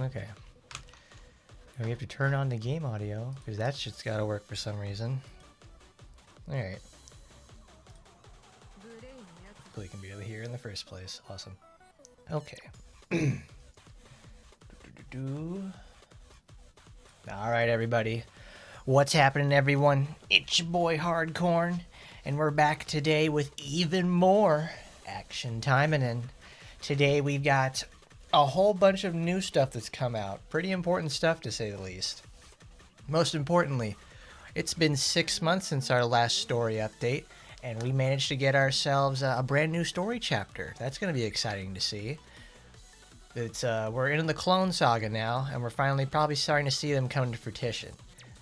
Okay. We have to turn on the game audio because that shit's gotta work for some reason. Alright. So we can be over here in the first place. Awesome. Okay. Alright, everybody. What's happening, everyone? It's your boy Hardcorn, and we're back today with even more action Taimanin. Today we've got a whole bunch of new stuff that's come out. Pretty important stuff, to say the least. Most importantly, it's been 6 months since our last story update, and we managed to get ourselves a brand new story chapter. That's going to be exciting to see. It's we're in the Clone Saga now, and we're finally probably starting to see them come to fruition.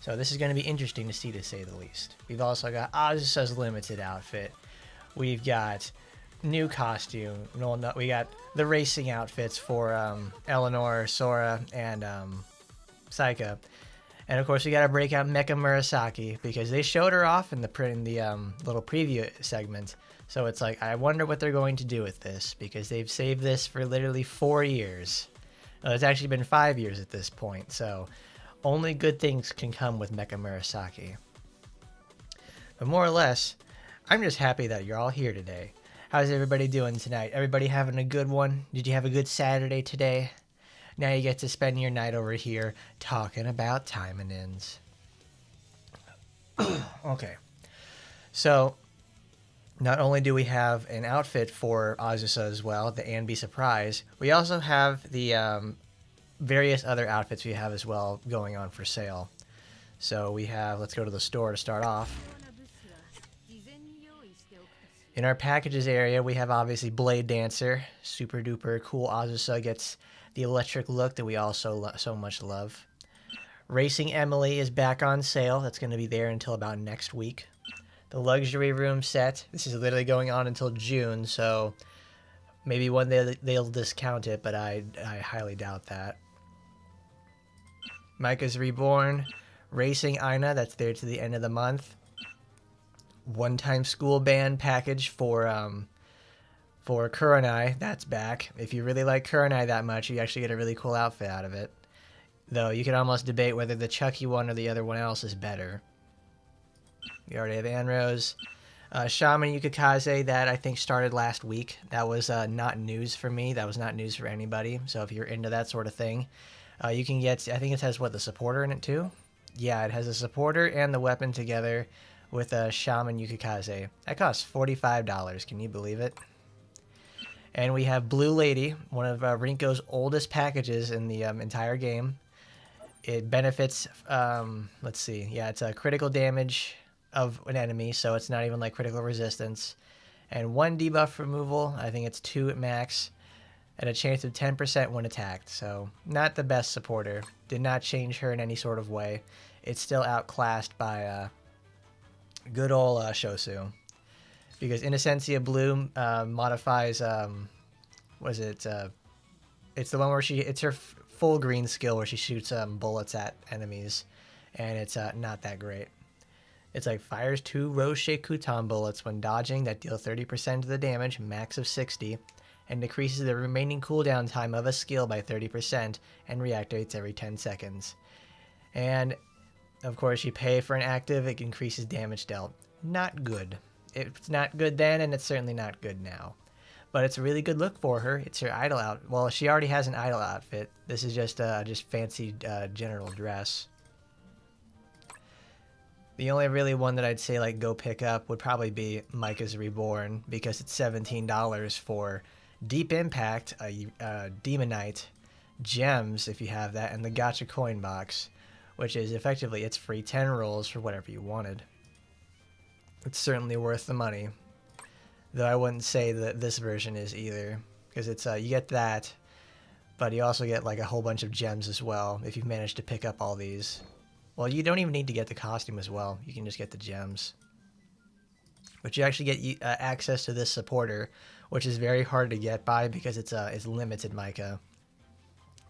So this is going to be interesting to see, to say the least. We've also got Azusa's limited outfit. We've got new costume. No, we got the racing outfits for Eleanor, Sora, and Saika. And of course, we got to break out Mecha Murasaki because they showed her off in the little preview segment. So it's like, I wonder what they're going to do with this because they've saved this for literally 4 years. Well, it's actually been 5 years at this point. So only good things can come with Mecha Murasaki. But more or less, I'm just happy that you're all here today. How's everybody doing tonight? Everybody having a good one? Did you have a good Saturday today? Now you get to spend your night over here talking about Taimanins. Okay. So, not only do we have an outfit for Azusa as well, the Anbi Surprise, we also have the various other outfits we have as well going on for sale. So we have, let's go to the store to start off. In our packages area, we have obviously Blade Dancer, super duper cool. Azusa gets the electric look that we all so much love. Racing Emily is back on sale. That's going to be there until about next week. The luxury room set, this is literally going on until June, so maybe one day they'll discount it, but I highly doubt that. Micah's Reborn, Racing Aina, that's there to the end of the month. One-time school band package for Kurenai, that's back. If you really like Kurenai that much, you actually get a really cool outfit out of it. Though you could almost debate whether the Chucky one or the other one else is better. We already have Anrose. Shaman Yukikaze, that I think started last week. That was not news for me. That was not news for anybody. So if you're into that sort of thing, you can get, I think it has, what, the supporter in it too? Yeah, it has a supporter and the weapon together with a Shaman Yukikaze. That costs $45. Can you believe it? And we have Blue Lady, one of Rinko's oldest packages in the entire game. It benefits, let's see, yeah, it's a critical damage of an enemy, so it's not even like critical resistance. And 1 debuff removal, I think it's 2 at max, and a chance of 10% when attacked. So not the best supporter. Did not change her in any sort of way. It's still outclassed by good old Shosu. Because Innocencia Bloom modifies, what is it? It's the one where it's her full green skill where she shoots bullets at enemies, and it's not that great. It's like fires 2 Rose Kutan bullets when dodging that deal 30% of the damage, max of 60, and decreases the remaining cooldown time of a skill by 30% and reactivates every 10 seconds. And of course, you pay for an active, it increases damage dealt. Not good. It's not good then, and it's certainly not good now. But it's a really good look for her. It's her idol outfit. Well, she already has an idol outfit. This is just fancy general dress. The only really one that I'd say like go pick up would probably be Micah's Reborn because it's $17 for Deep Impact, Demonite, Gems if you have that, and the Gacha Coin Box, which is effectively it's free 10 rolls for whatever you wanted. It's certainly worth the money, though I wouldn't say that this version is either, because it's you get that, but you also get like a whole bunch of gems as well if you've managed to pick up all these. Well, you don't even need to get the costume as well. You can just get the gems. But you actually get access to this supporter, which is very hard to get by because it's limited Micah,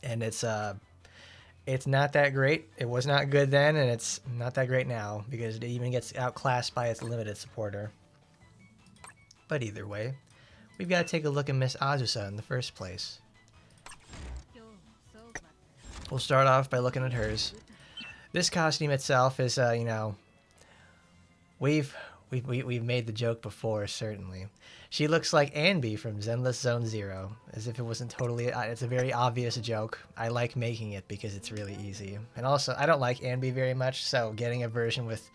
and it's not that great. It was not good then, and it's not that great now because it even gets outclassed by its limited supporter. But either way, we've got to take a look at Miss Azusa in the first place. We'll start off by looking at hers. This costume itself is, you know, we've made the joke before, certainly. She looks like Anby from Zenless Zone Zero, as if it wasn't totally. It's a very obvious joke. I like making it because it's really easy, and also I don't like Anby very much, so getting a version with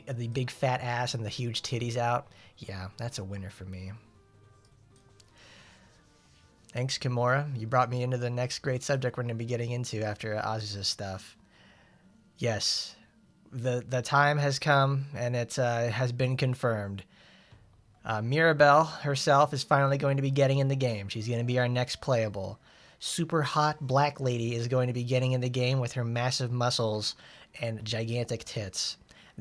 the big fat ass and the huge titties out, yeah, that's a winner for me. Thanks, Kimura. You brought me into the next great subject we're going to be getting into after Azusa stuff. Yes, the time has come, and it has been confirmed. Mirabelle herself is finally going to be getting in the game. She's going to be our next playable. Super hot black lady is going to be getting in the game with her massive muscles and gigantic tits.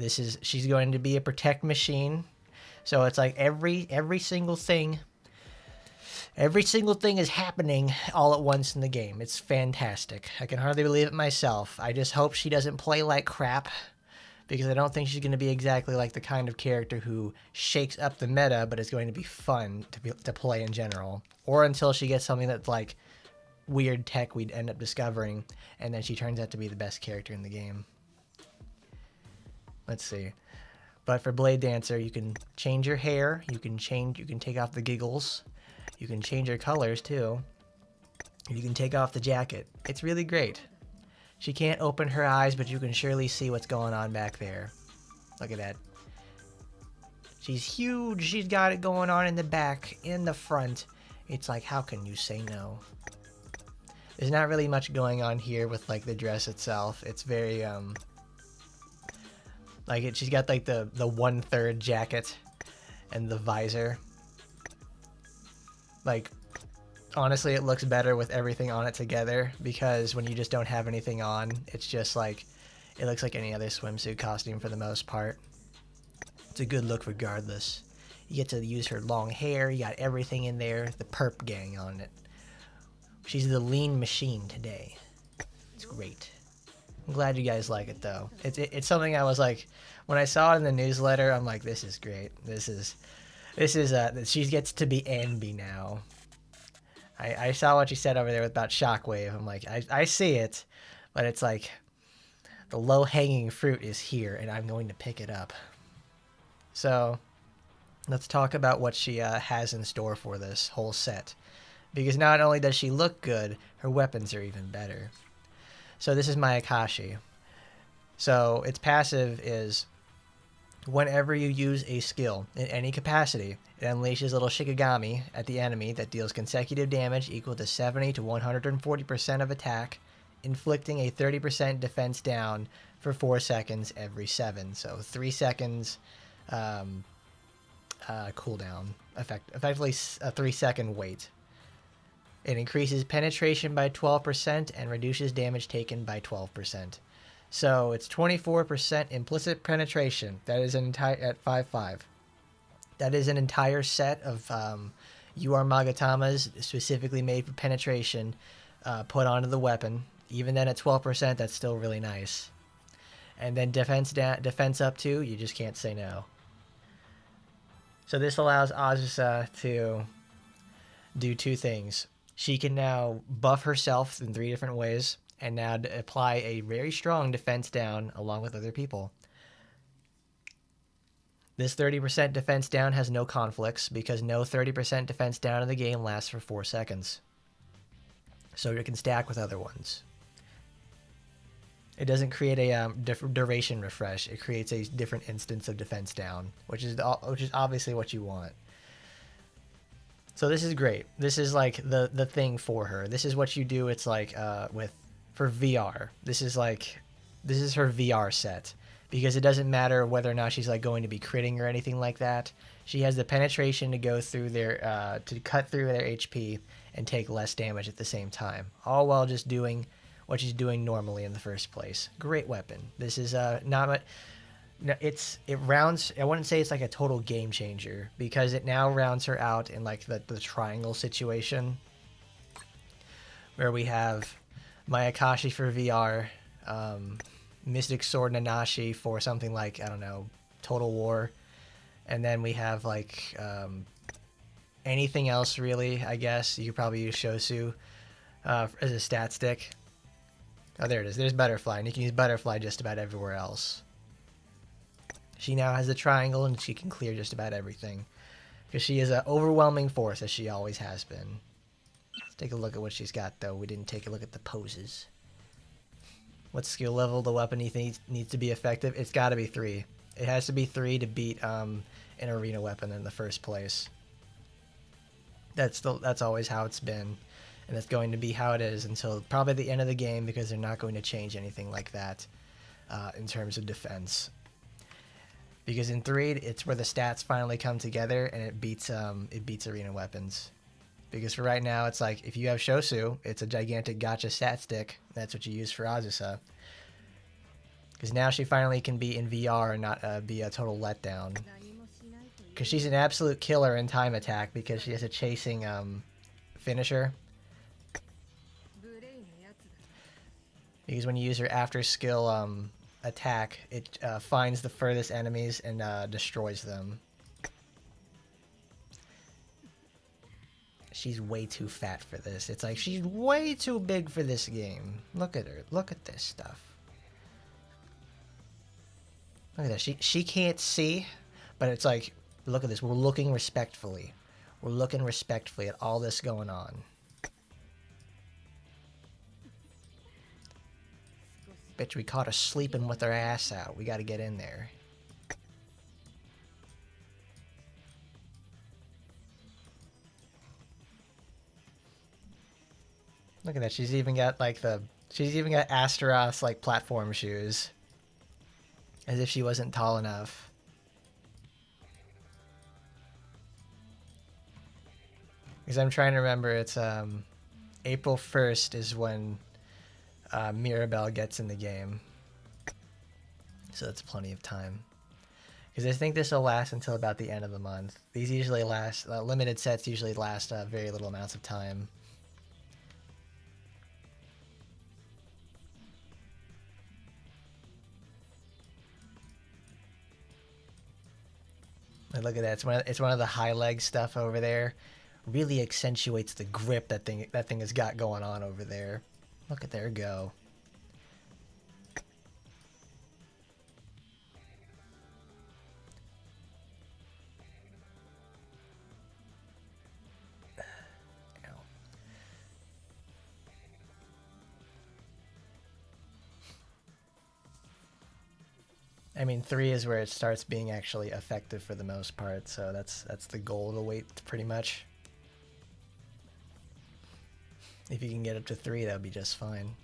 She's going to be a protect machine. So it's like every single thing is happening all at once in the game. It's fantastic. I can hardly believe it myself. I just hope she doesn't play like crap, because I don't think she's going to be exactly like the kind of character who shakes up the meta, but is going to be fun to play in general. Or until she gets something that's like weird tech we'd end up discovering, and then she turns out to be the best character in the game. Let's see. But for Blade Dancer, you can change your hair, you can take off the giggles, you can change your colors too, you can take off the jacket. It's really great. She can't open her eyes, but you can surely see what's going on back there. Look at that. She's huge. She's got it going on in the back, in the front. It's like, how can you say no? There's not really much going on here with like the dress itself. It's very she's got like the 1/3 jacket and the visor. Like, honestly, it looks better with everything on it together, because when you just don't have anything on, it's just like, it looks like any other swimsuit costume for the most part. It's a good look regardless. You get to use her long hair, you got everything in there, the perp gang on it. She's the lean machine today. It's great. I'm glad you guys like it though. It's something I was like, when I saw it in the newsletter, I'm like, this is great. This is she gets to be Anby now. I saw what you said over there about Shockwave. I'm like, I see it, but it's like the low-hanging fruit is here, and I'm going to pick it up. So let's talk about what she has in store for this whole set. Because not only does she look good, her weapons are even better. So this is my Akashi. So its passive is, whenever you use a skill in any capacity, it unleashes little Shikigami at the enemy that deals consecutive damage equal to 70 to 140% of attack, inflicting a 30% defense down for 4 seconds every 7. So 3 seconds cooldown, effectively a 3-second wait. It increases penetration by 12% and reduces damage taken by 12%. So it's 24% implicit penetration. That is an entire at 5.5. That is an entire set of UR Magatamas specifically made for penetration, put onto the weapon. Even then, at 12%, that's still really nice. And then defense up to, you just can't say no. So this allows Azusa to do 2 things. She can now buff herself in 3 different ways, and now apply a very strong defense down along with other people. This 30% defense down has no conflicts, because no 30% defense down in the game lasts for 4 seconds. So it can stack with other ones. It doesn't create a duration refresh. It creates a different instance of defense down, which is obviously what you want. So this is great. This is like the thing for her. This is what you do. It's like for VR. This is her VR set, because it doesn't matter whether or not she's like going to be critting or anything like that. She has the penetration to go through to cut through their HP and take less damage at the same time, all while just doing what she's doing normally in the first place. Great weapon. This is not. It rounds. I wouldn't say it's like a total game changer, because it now rounds her out in like the triangle situation, where we have my Akashi for VR, Mystic Sword Nanashi for something like, I don't know, Total War, and then we have like anything else really. I guess you could probably use Shosu as a stat stick. Oh, there it is. There's Butterfly, and you can use Butterfly just about everywhere else. She now has the triangle, and she can clear just about everything. Because she is an overwhelming force, as she always has been. Let's take a look at what she's got, though. We didn't take a look at the poses. What skill level the weapon needs to be effective? It's got to be 3. It has to be 3 to beat an arena weapon in the first place. That's always how it's been, and it's going to be how it is until probably the end of the game, because they're not going to change anything like that in terms of defense. Because in 3, it's where the stats finally come together and it beats arena weapons. Because for right now, it's like if you have Shosu, it's a gigantic gotcha stat stick. That's what you use for Azusa. Because now she finally can be in VR and not be a total letdown. Because she's an absolute killer in time attack because she has a chasing finisher. Because when you use her after skill attack, it finds the furthest enemies and destroys them. She's way too fat for this. It's like she's way too big for this game. Look at her. Look at this stuff. Look at that. She can't see, but it's like, look at this. We're looking respectfully. We're looking respectfully at all this going on. Bitch, we caught her sleeping with her ass out. We gotta get in there. Look at that. She's even got like she's even got Astaroth's like platform shoes. As if she wasn't tall enough. Because I'm trying to remember, it's April 1st is when Mirabelle gets in the game. So that's plenty of time. Because I think this will last until about the end of the month. These usually last, limited sets usually last very little amounts of time. And look at that. It's one of the high leg stuff over there. Really accentuates the grip that thing has got going on over there. Look at there go. I mean, 3 is where it starts being actually effective for the most part, so that's the goal of the weight, pretty much. If you can get up to 3, that would be just fine.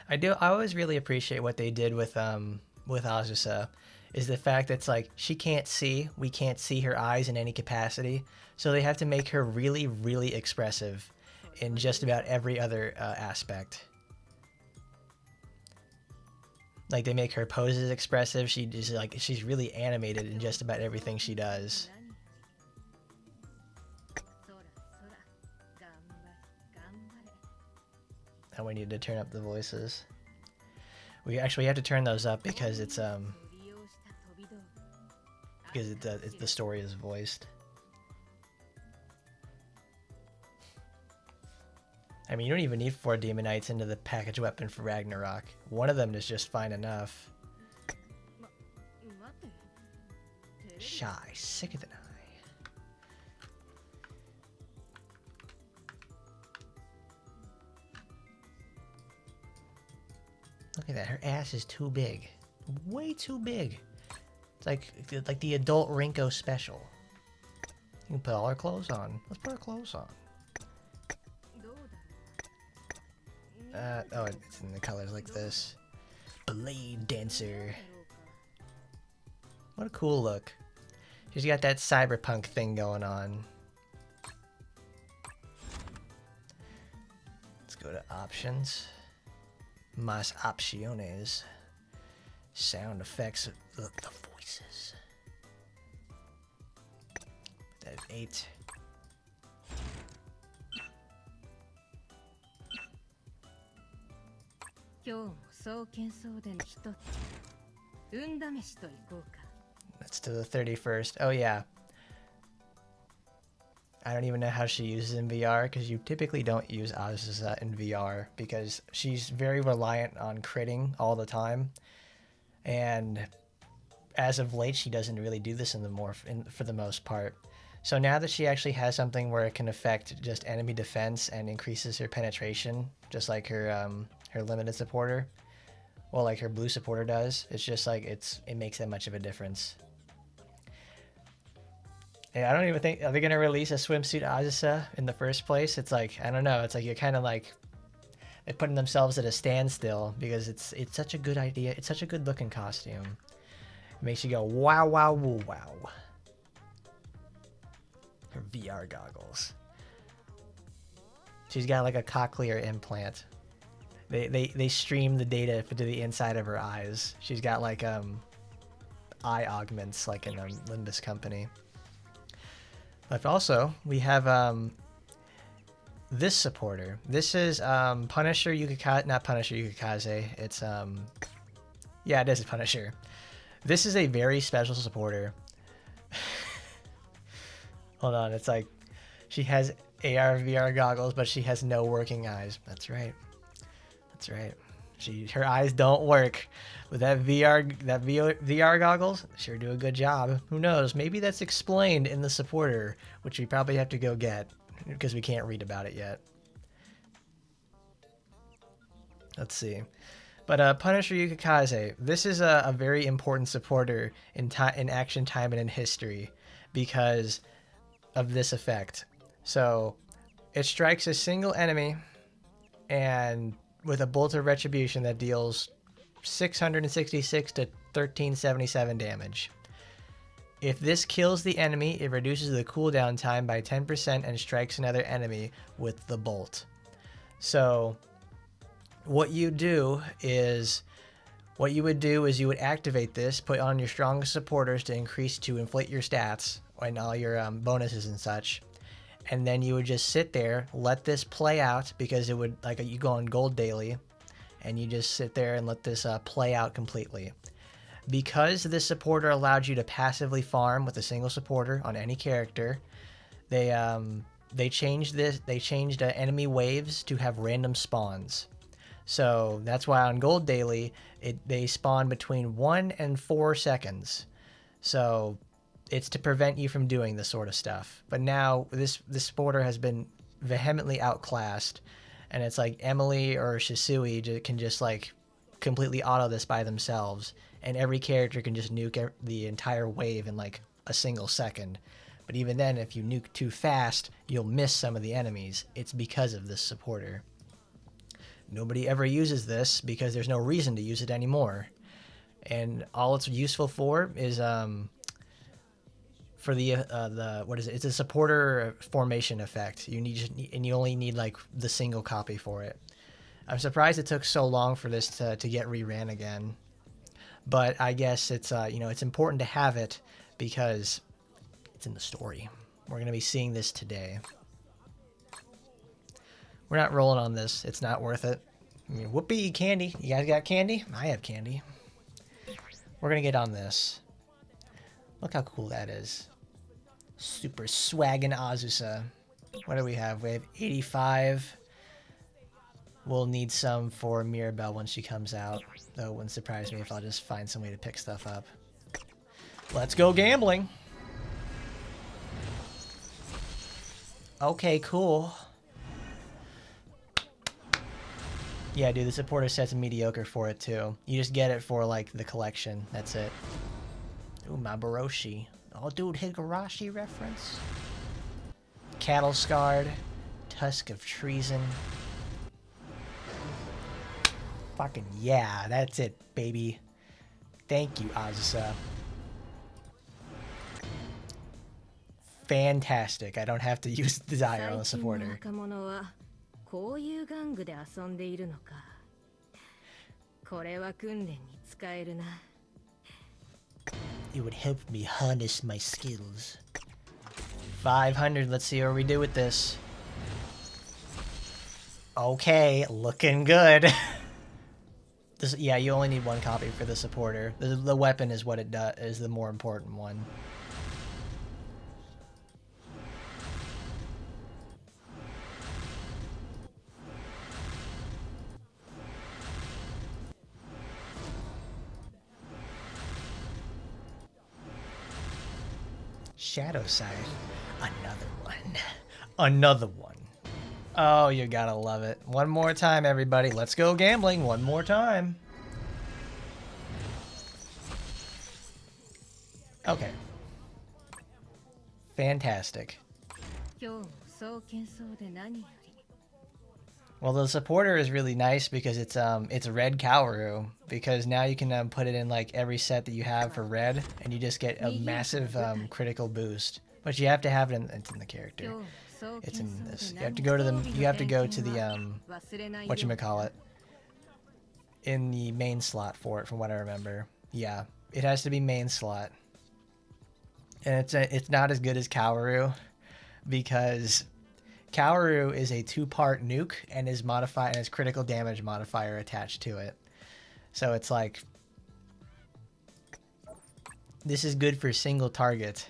I always really appreciate what they did with Azusa. Is the fact that it's like she can't see, we can't see her eyes in any capacity, so they have to make her really, really expressive in just about every other aspect. Like they make her poses expressive. She's really animated in just about everything she does. And we need to turn up the voices. We actually have to turn those up because it's the story is voiced. I mean, you don't even need 4 Demonites into the package weapon for Ragnarok. One of them is just fine enough. Shy, sicker than I. Look at that. Her ass is too big. Way too big. It's like the adult Rinko special. You can put all our clothes on. Let's put our clothes on. Oh, it's in the colors like this. Blade Dancer. What a cool look. She's got that cyberpunk thing going on. Let's go to options. Más opciones. Sound effects. The voices. That is 8. That's to the 31st. Oh yeah. I don't even know how she uses in VR, because you typically don't use Azusa in VR because she's very reliant on critting all the time. And as of late, she doesn't really do this for the most part. So now that she actually has something where it can affect just enemy defense and increases her penetration, just like her limited supporter, well, like her blue supporter does, it's just like it makes that much of a difference. I don't even think, are they going to release a swimsuit Azusa in the first place? It's like, I don't know. It's like you're kind of like, they're putting themselves at a standstill because it's such a good idea. It's such a good looking costume. It makes you go, wow, wow, woo, wow. Her VR goggles. She's got like a cochlear implant. They stream the data to the inside of her eyes. She's got like eye augments like in a Limbus company. But also, we have this supporter. This is Punisher Yukikaze, not Punisher Yukikaze. It's yeah, it is Punisher. This is a very special supporter. Hold on, it's like she has AR VR goggles, but she has no working eyes. That's right. That's right. Her eyes don't work. With that VR goggles, sure do a good job. Who knows? Maybe that's explained in the supporter, which we probably have to go get because we can't read about it yet. Let's see. But Punisher Yukikaze, this is a very important supporter in Action Taimanin history because of this effect. So it strikes a single enemy and with a bolt of retribution that deals 666 to 1377 damage. If this kills the enemy, it reduces the cooldown time by 10% and strikes another enemy with the bolt. So what you would do is you would activate this, put on your strongest supporters to inflate your stats and all your bonuses and such. And then you would just sit there, let this play out, because it would, like, you go on gold daily and you just sit there and let this play out completely. Because this supporter allowed you to passively farm with a single supporter on any character, they changed enemy waves to have random spawns. So that's why on gold daily they spawn between 1 and 4 seconds. So it's to prevent you from doing this sort of stuff. But now this supporter has been vehemently outclassed, and it's like Emily or Shisui can just like completely auto this by themselves, and every character can just nuke the entire wave in like a single second. But even then, if you nuke too fast, you'll miss some of the enemies. It's because of this supporter. Nobody ever uses this because there's no reason to use it anymore. And all it's useful for is for the what is it? It's a supporter formation effect. And you only need like the single copy for it. I'm surprised it took so long for this to get reran again. But I guess it's it's important to have it because it's in the story. We're going to be seeing this today. We're not rolling on this. It's not worth it. I mean, whoopee, candy. You guys got candy? I have candy. We're going to get on this. Look how cool that is. Super swaggin' Azusa. What do we have? We have 85. We'll need some for Mirabelle when she comes out. Though it wouldn't surprise me if I'll just find some way to pick stuff up. Let's go gambling. Okay, cool. Yeah, dude, the supporter set's mediocre for it, too. You just get it for, like, the collection. That's it. Ooh, Maboroshi. Oh, dude, Higurashi reference. Cattle Scarred. Tusk of Treason. Fucking yeah, that's it, baby. Thank you, Azusa. Fantastic. I don't have to use Desire on the supporter. It would help me harness my skills. 500, let's see what we do with this. Okay, looking good. This, yeah, you only need one copy for the supporter. The weapon is what it does, is the more important one. Shadow Side. Another one. Another one. Oh, you gotta love it. One more time, everybody. Let's go gambling. One more time. Okay. Fantastic. Well, the supporter is really nice because it's red Kaoru, because now you can put it in like every set that you have for red, and you just get a massive critical boost. But you have to have it it's in the character. It's in this. You have to go to the whatchamacallit, in the main slot for it, from what I remember. Yeah, it has to be main slot. And it's not as good as Kaoru, because Kaoru is a 2-part nuke and is modified, and has critical damage modifier attached to it. So it's like, this is good for single target.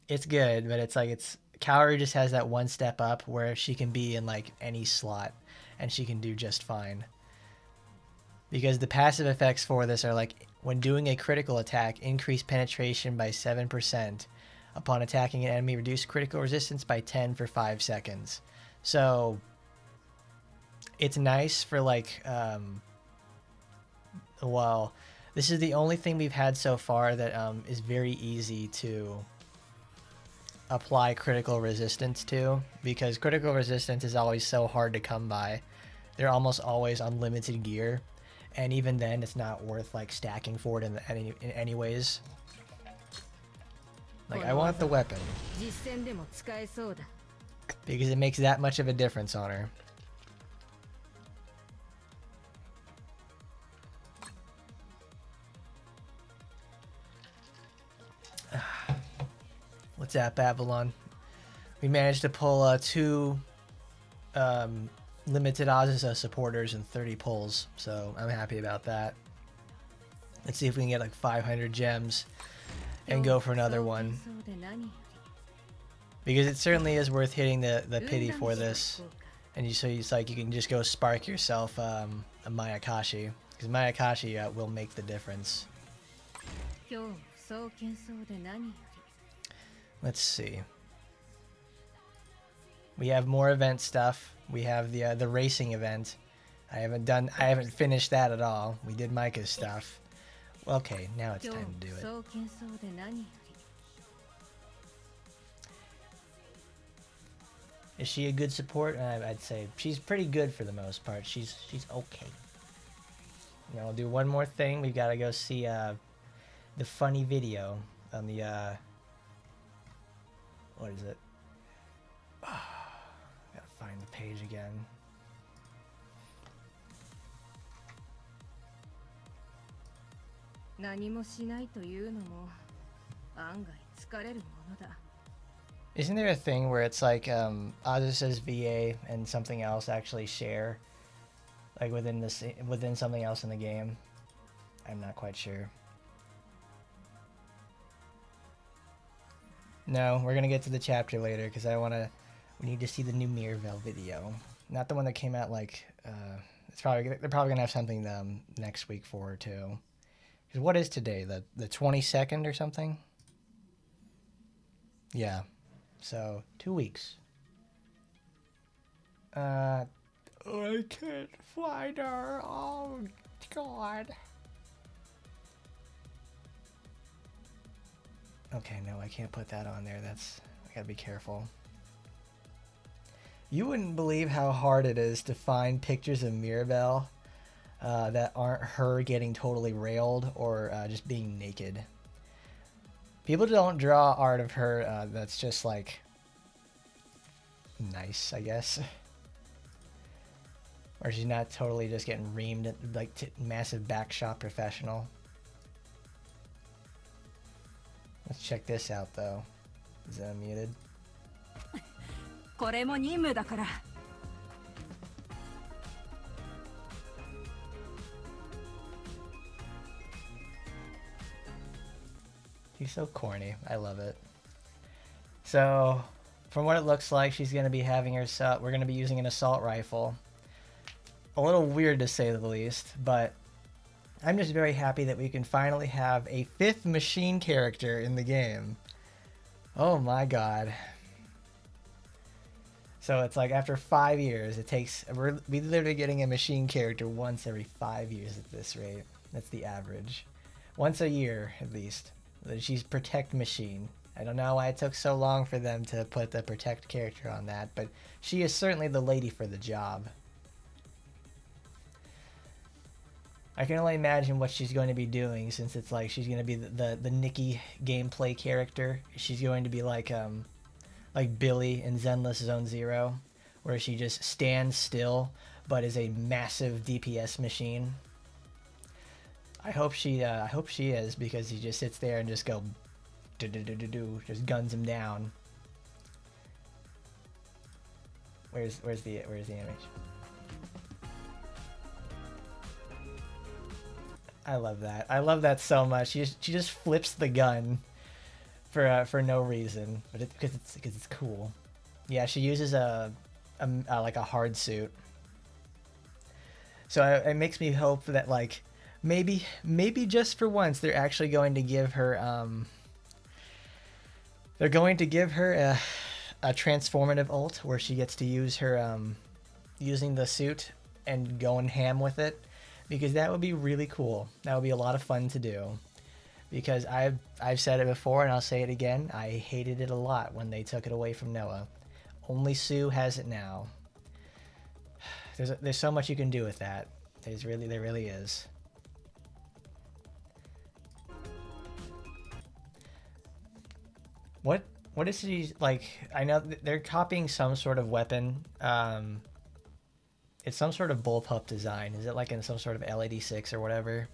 It's good, but it's like, Kaoru just has that one step up where she can be in like any slot and she can do just fine. Because the passive effects for this are like, when doing a critical attack, increase penetration by 7%. Upon attacking an enemy, reduce critical resistance by 10 for 5 seconds. So it's nice for like, well, this is the only thing we've had so far that is very easy to apply critical resistance to, because critical resistance is always so hard to come by. They're almost always unlimited gear, and even then it's not worth like stacking for it in any ways. Like, I want the weapon because it makes that much of a difference on her. What's that, Babylon? We managed to pull 2 limited Azusa supporters and 30 pulls, so I'm happy about that. Let's see if we can get like 500 gems and go for another one, because it certainly is worth hitting the pity for this. And so it's like you can just go spark yourself a Mayakashi, because Mayakashi will make the difference. Let's see. We have more event stuff. We have the racing event. I haven't finished that at all. We did Micah's stuff. Okay, now it's time to do it. Is she a good support? I'd say she's pretty good for the most part. She's okay. Now we'll do one more thing. We've got to go see the funny video on the what is it? Gotta find the page again. Isn't there a thing where it's like Azusa's VA and something else actually share, like within something else in the game? I'm not quite sure. No, we're gonna get to the chapter later because we need to see the new Mirville video, not the one that came out like they're probably gonna have something next week for her too. Because what is today, the 22nd or something? Yeah, so 2 weeks. I can't find her. Oh God. Okay, no, I can't put that on there. I gotta be careful. You wouldn't believe how hard it is to find pictures of Mirabelle that aren't her getting totally railed or just being naked. People don't draw art of her that's just like nice, I guess. Or she's not totally just getting reamed at like massive back shot professional. Let's check this out though. Is that muted? He's so corny. I love it. So, from what it looks like, she's going to be having her... We're going to be using an assault rifle. A little weird to say the least, but I'm just very happy that we can finally have a 5th machine character in the game. Oh my god. So it's like after 5 years, it takes... We're literally getting a machine character once every 5 years at this rate. That's the average. Once a year, at least. She's Protect Machine. I don't know why it took so long for them to put the Protect character on that, but she is certainly the lady for the job. I can only imagine what she's going to be doing, since it's like she's going to be the Nikki gameplay character. She's going to be like Billy in Zenless Zone Zero, where she just stands still but is a massive DPS machine. I hope she is, because he just sits there and just go just guns him down. Where's the image? I love that. I love that so much. She just flips the gun for no reason, but because it's cool. Yeah, she uses like a hard suit. So it makes me hope that like maybe just for once they're actually going to give her a transformative ult where she gets to use her using the suit and going ham with it, because that would be really cool. That would be a lot of fun to do. Because I've said it before and I'll say it again, I hated it a lot when they took it away from Noah. Only Sue has it now. There's so much you can do with that. There really is. What is she like? I know they're copying some sort of weapon. It's some sort of bullpup design. Is it like in some sort of L86 or whatever?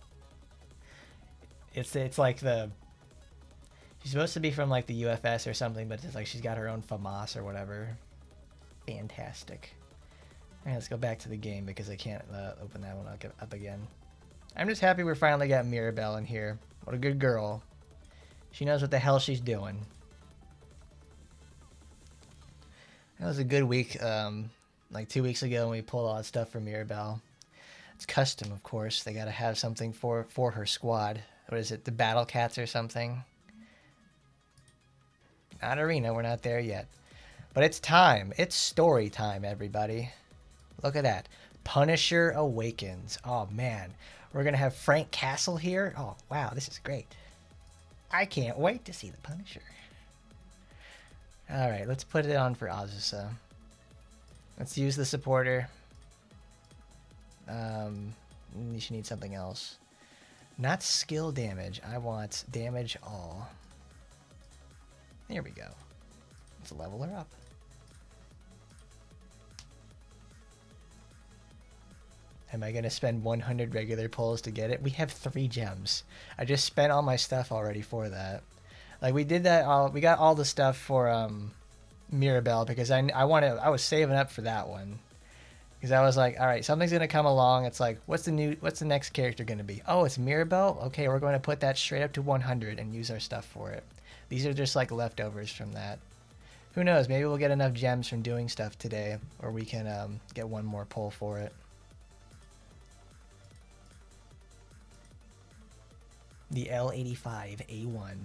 It's like she's supposed to be from like the UFS or something, but it's like she's got her own FAMAS or whatever. Fantastic. Alright, let's go back to the game because I can't open that one up again. I'm just happy we finally got Mirabelle in here. What a good girl. She knows what the hell she's doing. That was a good week, like 2 weeks ago when we pulled all that stuff for Mirabelle. It's custom, of course. They gotta have something for her squad. What is it, the Battle Cats or something? Not Arena, we're not there yet. But it's time. It's story time, everybody. Look at that. Punisher Awakens. Oh, man. We're gonna have Frank Castle here. Oh, wow, this is great. I can't wait to see the Punisher. Alright, let's put it on for Azusa. Let's use the supporter. She needs something else. Not skill damage. I want damage all. There we go. Let's level her up. Am I going to spend 100 regular pulls to get it? We have 3 gems. I just spent all my stuff already for that. Like, we did that, we got all the stuff for Mirabelle because I was saving up for that one. Because I was like, all right, something's going to come along. It's like, what's the next character going to be? Oh, it's Mirabelle? Okay, we're going to put that straight up to 100 and use our stuff for it. These are just like leftovers from that. Who knows? Maybe we'll get enough gems from doing stuff today, or we can get one more pull for it. The L85A1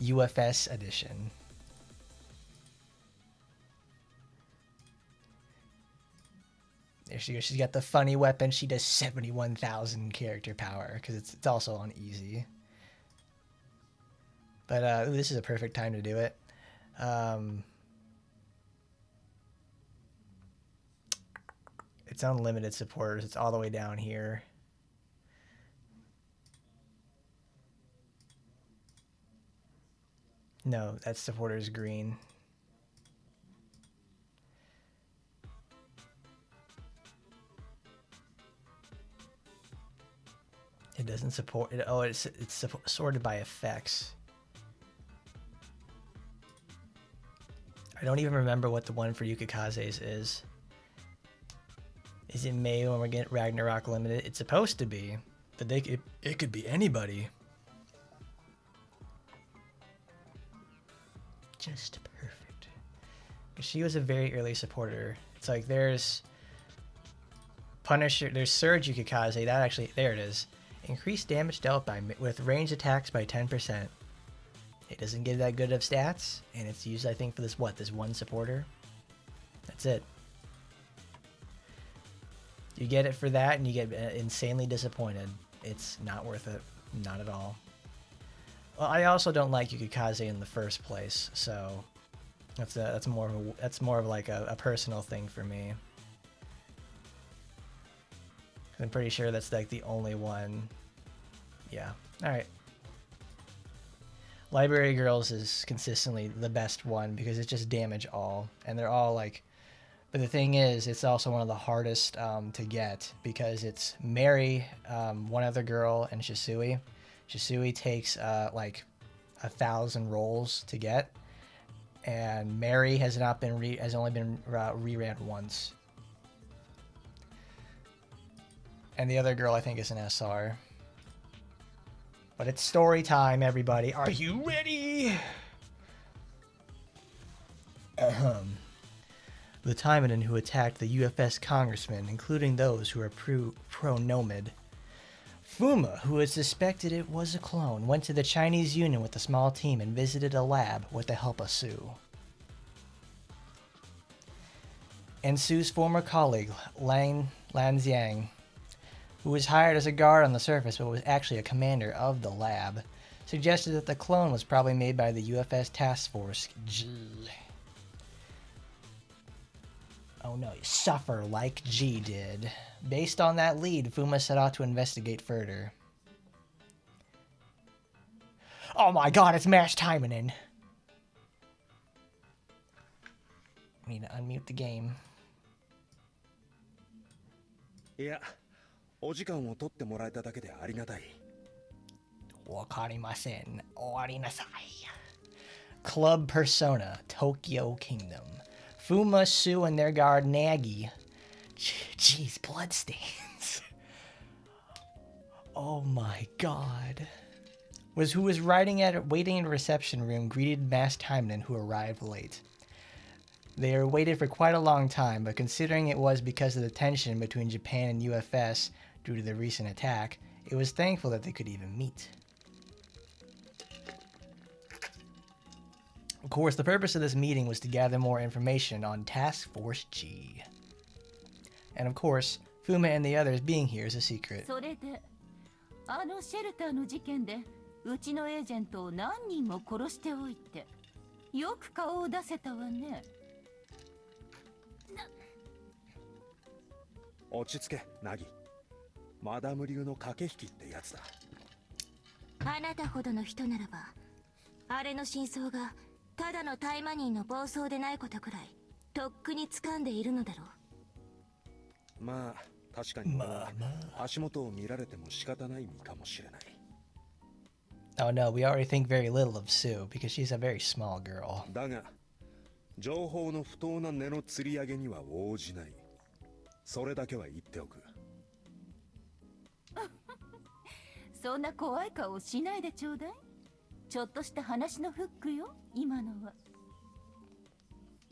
UFS edition. There she goes. She's got the funny weapon. She does 71,000 character power because it's also on easy. But this is a perfect time to do it. It's unlimited supporters. It's all the way down here. No, that's supporters green. It doesn't support it. Oh, it's sorted by effects. I don't even remember what the one for Yukikaze's is. Is it May when we get Ragnarok Limited? It's supposed to be, but it could be anybody. just perfect. She was a very early supporter. It's like there's Punisher, there's Surge Yukikaze. That actually, there it is. Increased damage dealt with ranged attacks by 10%. It doesn't give that good of stats, and it's used, I think, for this one supporter. That's it. You get it for that, and you get insanely disappointed. It's not worth it. Not at all. Well, I also don't like Yukikaze in the first place, so that's more of like a personal thing for me. I'm pretty sure that's like the only one. Yeah. All right. Library Girls is consistently the best one because it's just damage all, and they're all like. But the thing is, it's also one of the hardest to get because it's Mary, one other girl, and Shisui. Shisui takes like 1,000 rolls to get, and Mary has only been re-ran once. And the other girl, I think, is an SR. But it's story time, everybody. Are you ready? The Taimanin who attacked the UFS congressmen, including those who are pro-Nomad. Fuma, who had suspected it was a clone, went to the Chinese Union with a small team and visited a lab with the help of Su. And Su's former colleague, Lan Xiang, who was hired as a guard on the surface but was actually a commander of the lab, suggested that the clone was probably made by the UFS task force. Oh no, you suffer like G did. Based on that lead, Fuma set out to investigate further. Oh my god, it's Mash Taimanin! I need to unmute the game. Yeah. お時間を取ってもらえただけでありがたい。わかりません。終わりなさい。Club Persona, Tokyo Kingdom. Fuma, Su, and their guard Nagi. Jeez, bloodstains. Oh my god. Who was waiting in a reception room greeted Mass Taimanin, who arrived late. They were waited for quite a long time, but considering it was because of the tension between Japan and UFS due to the recent attack, it was thankful that they could even meet. Of course, the purpose of this meeting was to gather more information on Task Force G. And of course, Fuma and the others being here is a secret. それで、あのシェルターの事件で、うちのエージェントを何人も殺しておいて、よく顔を出せたわね。落ち着け、ナギ。マダム流の駆け引きってやつだ。あなたほどの人ならば、あれの真相がただのタイマニーの暴走でないことくらいとっくに掴んでいるのだろう。まあ、確かに足元を見られても仕方ない身かもしれない。Oh no, we already think very little of Sue because she's a very small girl. だが、情報の不当な値の釣り上げには応じない。それだけは言っておく。そんな怖い顔をしないでちょうだい。ちょっとした話のフックよ、今のは。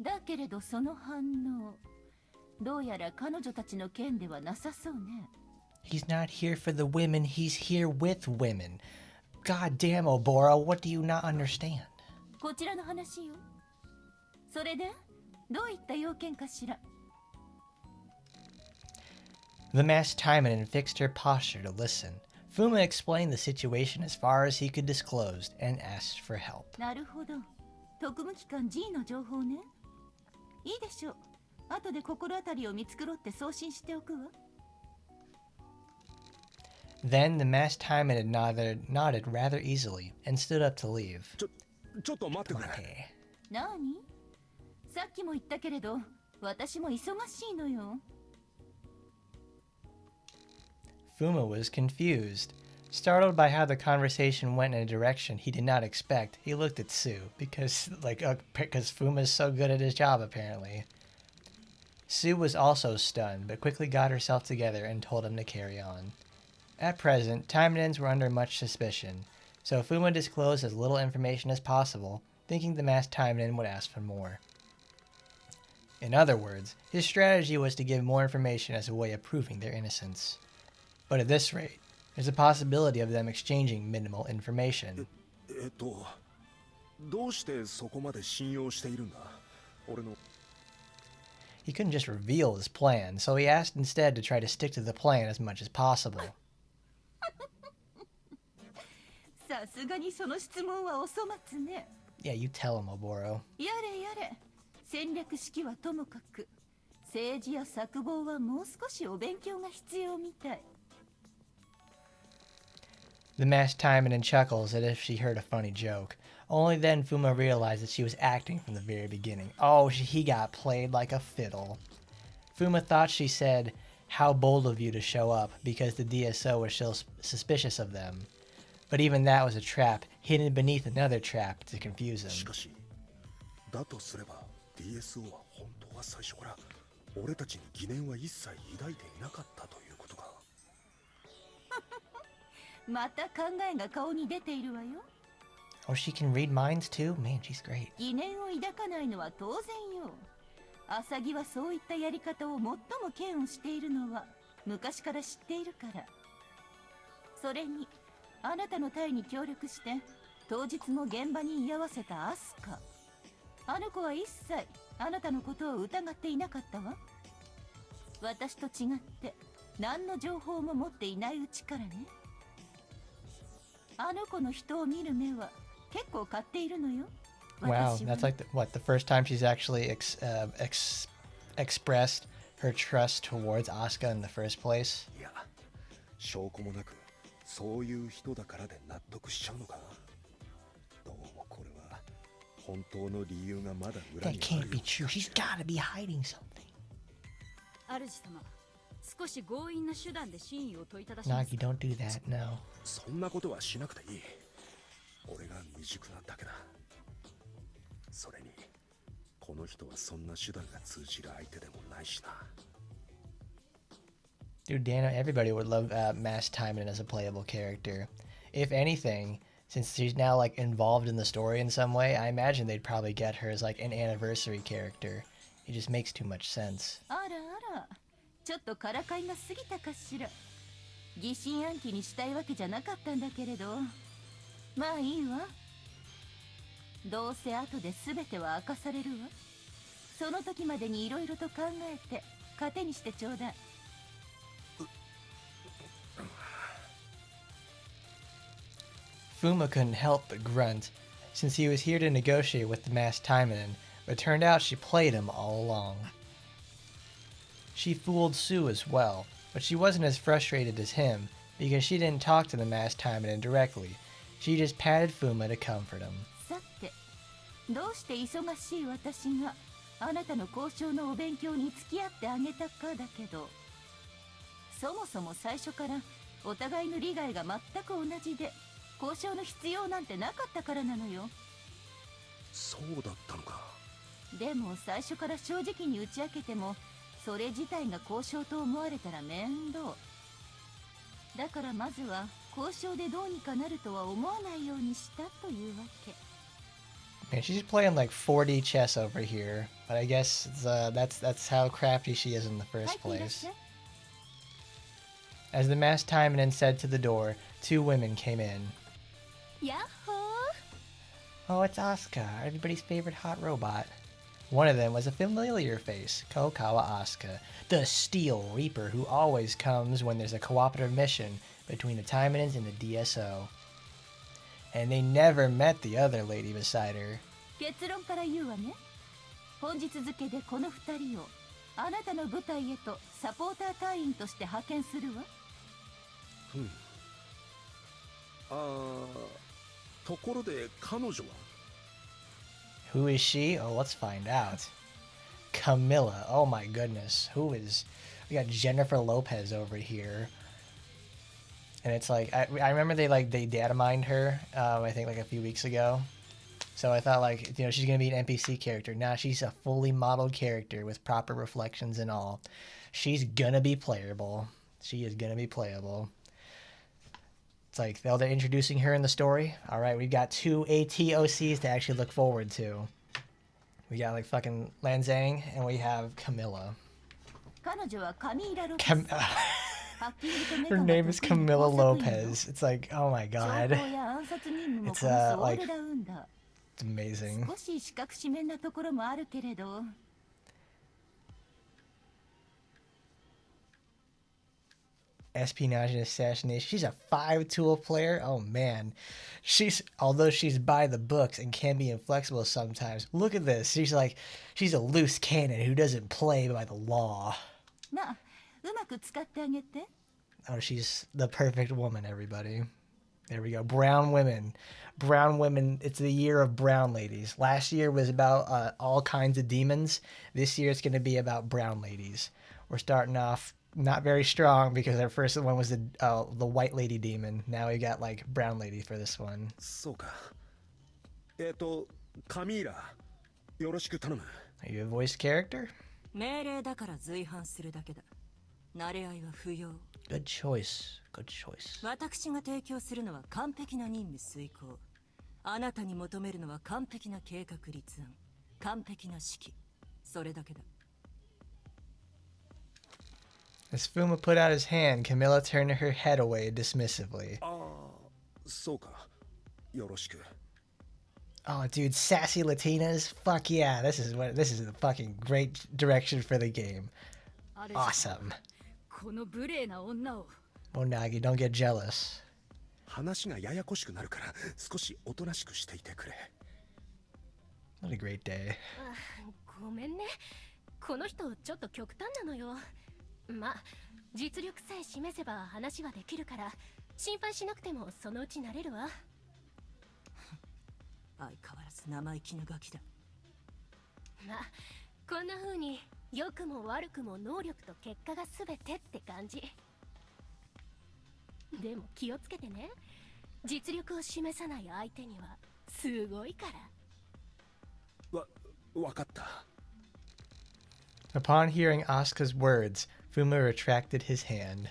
だけれどその反応、どうやら彼女たちの件ではなさそうね。He's not here for the women, he's here with women. God damn, Obora, what do you not understand? こちらの話よ。それで、どういった要件かしら。The masked Taimanin fixed her posture to listen. Fuma explained the situation as far as he could disclose and asked for help. なるほど。特務機関 G の情報ね。いいでしょう。後で心当たりを見繕って送信しておくわ。Then the masked Taimanin nodded rather easily and stood up to leave. ちょっと待ってくれ。何？さっきも言ったけれど、私も忙しいのよ。Fuma was confused. Startled by how the conversation went in a direction he did not expect, he looked at Sue because Fuma's so good at his job apparently. Sue was also stunned, but quickly got herself together and told him to carry on. At present, Taimanins were under much suspicion, so Fuma disclosed as little information as possible thinking the masked Taimanin would ask for more. In other words, his strategy was to give more information as a way of proving their innocence. But at this rate, there's a possibility of them exchanging minimal information. どうしてそこまで信用しているんだ俺の He couldn't just reveal his plan, so he asked instead to try to stick to the plan as much as possible. さすがにその質問はお粗末ね。 Yeah, you tell him, Oboro. やれやれ、戦略式はともかく、政治や策謀はもう少しお勉強が必要みたい。 The masked Taimanin chuckles as if she heard a funny joke. Only then Fuma realized that she was acting from the very beginning. Oh, he got played like a fiddle. Fuma thought she said, "How bold of you to show up," because the DSO was still suspicious of them. But even that was a trap, hidden beneath another trap to confuse し him. かしだとすれば DSO は本当は最初から俺たちに疑念は一切抱いていなかったということか。また考えが顔に出ているわよ。 Oh, she can read minds too? Man, she's great. 疑念を抱かないのは当然よ。アサギはそういったやり方を最も嫌悪しているのは昔から知っているから。それにあなたの隊に協力して当日も現場に居合わせたアスカ。あの子は一切あなたのことを疑っていなかったわ。私と違って何の情報も持っていないうちからね。あの子の人を見る目は結構買っているのよ。 Wow, 私は that's like the first time she's actually expressed her trust towards Asuka in the first place. いや証拠もなくそういう人だからで納得しちゃうのか。どうもこれは本当の理由がまだ裏 That にあ can't る be よ。 true. She's gotta be hiding something. 主様、少し強引な手段で真意を問いただします Nagi, don't do that. No. そんなことはしなくていい。俺が未熟なだけだ。それにこの人はそんな手段が通じる相手でもないしな。 Dude, Dano, everybody would love Masked Taimanin as a playable character. If anything, since she's now like involved in the story in some way, I imagine they'd probably get her as like an anniversary character. It just makes too much sense. あらあら、ちょっとからかいが過ぎたかしら。疑心暗鬼にしたいわけじゃなかったんだけれど、まあいいわ。どうせ後で全ては明かされるわ。その時までにいろいろと考えて糧にしてちょうだい。 Fuma couldn't help but grunt, since he was here to negotiate with the masked Taimanin, but it turned out she played him all along. She fooled Sue as well, but she wasn't as frustrated as him, because she didn't talk to the masked Taimanin directly. She just patted Fuma to comfort him. さて、どうして忙しい私があなたの交渉のお勉強に付き合ってあげたかだけど、そもそも最初からお互いの利害が全く同じで交渉の必要なんてなかったからなのよ。そうだったのか。でも最初から正直に打ち明けてもそれ自体が交渉と思われたら面倒だから、まずは交渉でどうにかなるとは思わないようにしたというわけ。 Man, she's playing like 4D chess over here, but I guess it's, that's how crafty she is in the はい、 first いらっし place. ゃい。 As the masked Taimanin said to the door, two women came in. やっほー Oh, it's Asuka, everybody's favorite hot robot. One of them was a familiar face, Kokawa Asuka, the Steel Reaper who always comes when there's a cooperative mission between the Taimanins and the DSO. And they never met the other lady beside her. 結論から言うわね。本日付でこの二人をあなたの部隊へとサポーター隊員として派遣するわ。ところで彼女は Who is she? Oh, let's find out. Camilla. Oh my goodness. Who is... We got Jennifer Lopez over here. And it's like... I remember they data mined her, I think like a few weeks ago. So I thought like, she's going to be an NPC character. Nah, she's a fully modeled character with proper reflections and all. She's going to be playable. She is going to be playable. It's like, oh, they're introducing her in the story. All right, we've got 2 ATOCs to actually look forward to. We got like fucking Lanzang, and we have Camilla. Her name is Camilla Lopez. It's like, oh my god. It's like, it's amazing. Espionage and assassination. She's a 5-tool player. Oh man, although she's by the books and can be inflexible sometimes. Look at this. She's a loose cannon who doesn't play by the law. Oh, she's the perfect woman, everybody. There we go. Brown women. Brown women. It's the year of brown ladies. Last year was about all kinds of demons. This year it's going to be about brown ladies. We're starting off not very strong because our first one was the white lady demon. Now we got like brown lady for this one. そうか。カミーラ、よろしく頼む。 Are you a voiced character? 命令だから随伴するだけだ。慣れ合いは不要。Good choice. Good choice. 私が提供するのは完璧な任務遂行。あなたに求めるのは完璧な計画立案、完璧な指揮。それだけだ。As Fuma put out his hand, Camilla turned her head away dismissively. ああ、そうか。よろしく。 Oh, dude, sassy Latinas? Fuck yeah, this is the fucking great direction for the game. Awesome. この無礼な女を。Monagi, don't get jealous. 話がややこしくなるから少しおとなしくしていてくれ。 What a great day. ごめんね。この人ちょっと極端なのよ。まあ、実力さえ示せば話はできるから心配しなくてもそのうち慣れるわ。相変わらず生意気なガキだ。まあ、こんな風に良くも悪くも能力と結果が全てって感じ。でも気をつけてね。実力を示さない相手にはすごいから。わかった。 Upon hearing Asuka's words, Fuma retracted his hand.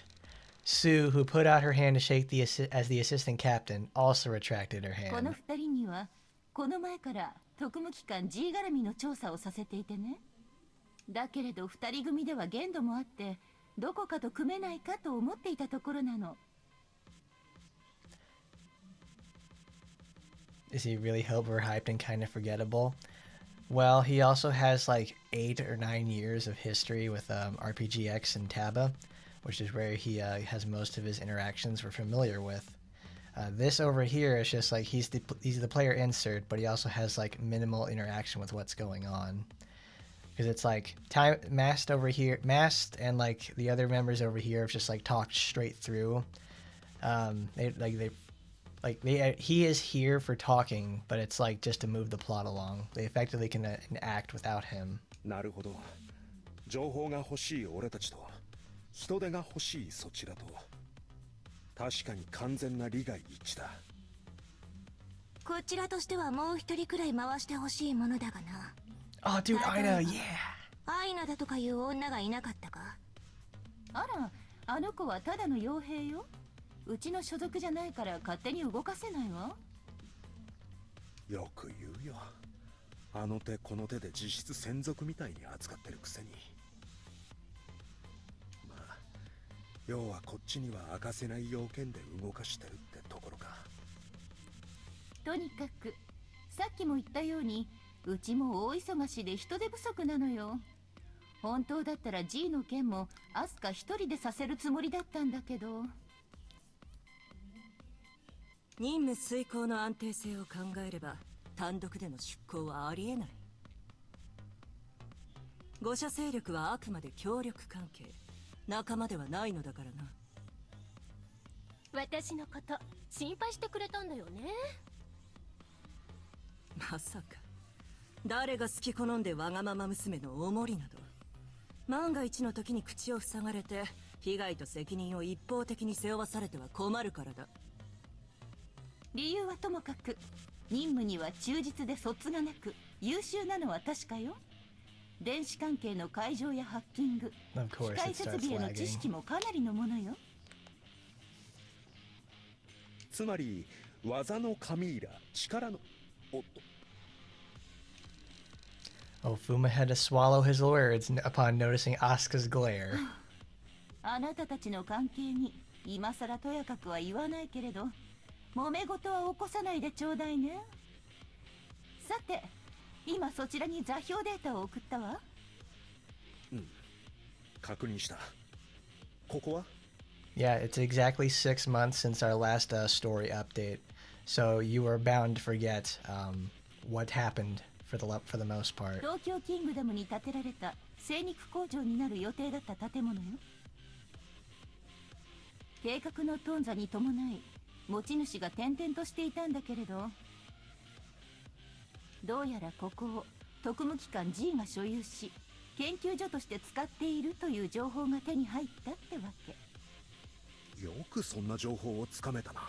Sue, who put out her hand to shake as the assistant captain, also retracted her この hand. 2人にはこの前から特務機関 G 絡みの調査をさせていてね。だけれど2人組では限度もあってどこかと組めないかと思っていたところなの。 Is he really overhyped and kind of forgettable? Well, he also has like 8 or 9 years of history with RPGX and Taba, which is where he has most of his interactions we're familiar with. This over here is just like he's the player insert, but he also has like minimal interaction with what's going on. Because it's like Mast over here, Mast and like the other members over here have just like talked straight through. He is here for talking, but it's like just to move the plot along. They effectively can act without him. なるほど。情報が欲しい俺たちと人手が欲しいそちらと確かに完全な利害一致だ。こちらとしてはもう一人くらい回してほしいものだがな。 Oh, dude, Ina, yeah. アイナだとかいう女がいなかったか。あら、あの子はただの傭兵よ。うちの所属じゃないから勝手に動かせないわ。よく言うよ。あの手この手で実質専属みたいに扱ってるくせに。まあ、要はこっちには明かせない要件で動かしてるってところか。とにかく、さっきも言ったように、うちも大忙しで人手不足なのよ。本当だったら G の件もアスカ一人でさせるつもりだったんだけど。任務遂行の安定性を考えれば単独での出航はありえない。誤射勢力はあくまで協力関係、仲間ではないのだからな。私のこと心配してくれたんだよね。まさか誰が好き好んでわがまま娘のおもりなど。万が一の時に口を塞がれて被害と責任を一方的に背負わされては困るからだ。理由はともかく、任務には忠実でそつがなく優秀なのは確かよ。電子関係の解錠やハッキング、機械設備への知識もかなりのものよ。つまり技のカミイラ、力のおっと Oh, Fuma had to swallow his words upon noticing Asuka's glare. あなたたちの関係に今さらとやかくは言わないけれど、揉め事は起こさないでちょうだいね。さて、今そちらに座標データを送ったわ。確認した。ここは Yeah, it's exactly 6 months since our last story update, so you are bound to forget what happened for the most part. 東京キングダムに建てられた精肉工場になる予定だった建物よ。計画の頓挫に伴い持ち主が転々としていたんだけれど、どうやらここを特務機関 G が所有し研究所として使っているという情報が手に入ったってわけ。よくそんな情報をつかめたな。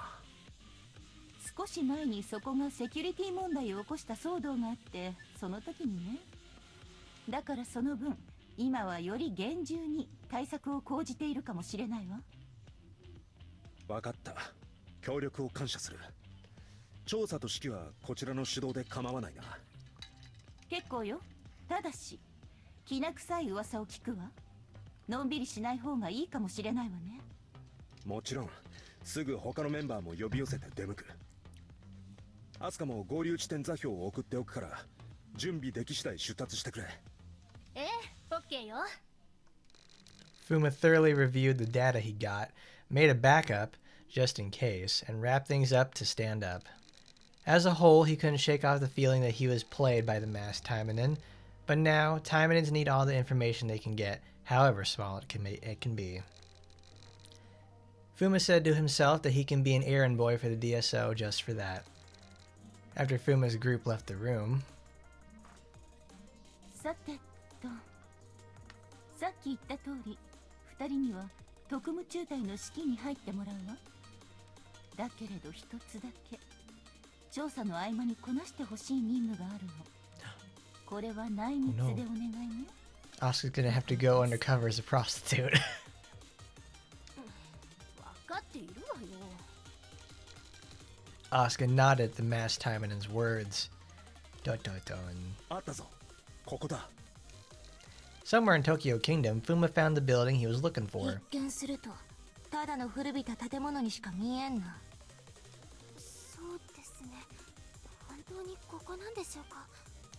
少し前にそこがセキュリティ問題を起こした騒動があって、その時にね。だからその分今はより厳重に対策を講じているかもしれないわ。分かった。協力を感謝する。調査と指揮はこちらの主導で構わないな。結構よ。ただしきな臭い噂を聞くわ。のんびりしない方がいいかもしれないわね。もちろんすぐ他のメンバーも呼び寄せて出向く。アスカも合流地点座標を送っておくから準備でき次第出発してくれ。ええ、オッケーよ。 Fuma thoroughly reviewed the data he got, made a backup just in case, and wrapped things up to stand up. As a whole, he couldn't shake off the feeling that he was played by the masked Taimanin, but now Taimanins need all the information they can get, however small it can be. Fuma said to himself that he can be an errand boy for the DSO just for that. After Fuma's group left the room, さてと、さっき言った通り2人には特務中隊の指揮に入ってもらうわ。だけれど一つだけ調査の合間にこなしてほしい任務があるの。これは内密でお願いね。 Asuka's gonna have to go undercover as a prostitute. 分かっているわよ。 Asuka nodded at the masked Taimanin's words. Dun. あったぞ。ここだ。 Somewhere in Tokyo Kingdom, Fuma found the building he was looking 一 for. 見するとただの古びた建物にしか見えんな。そうですね。本当にここなんでしょうか。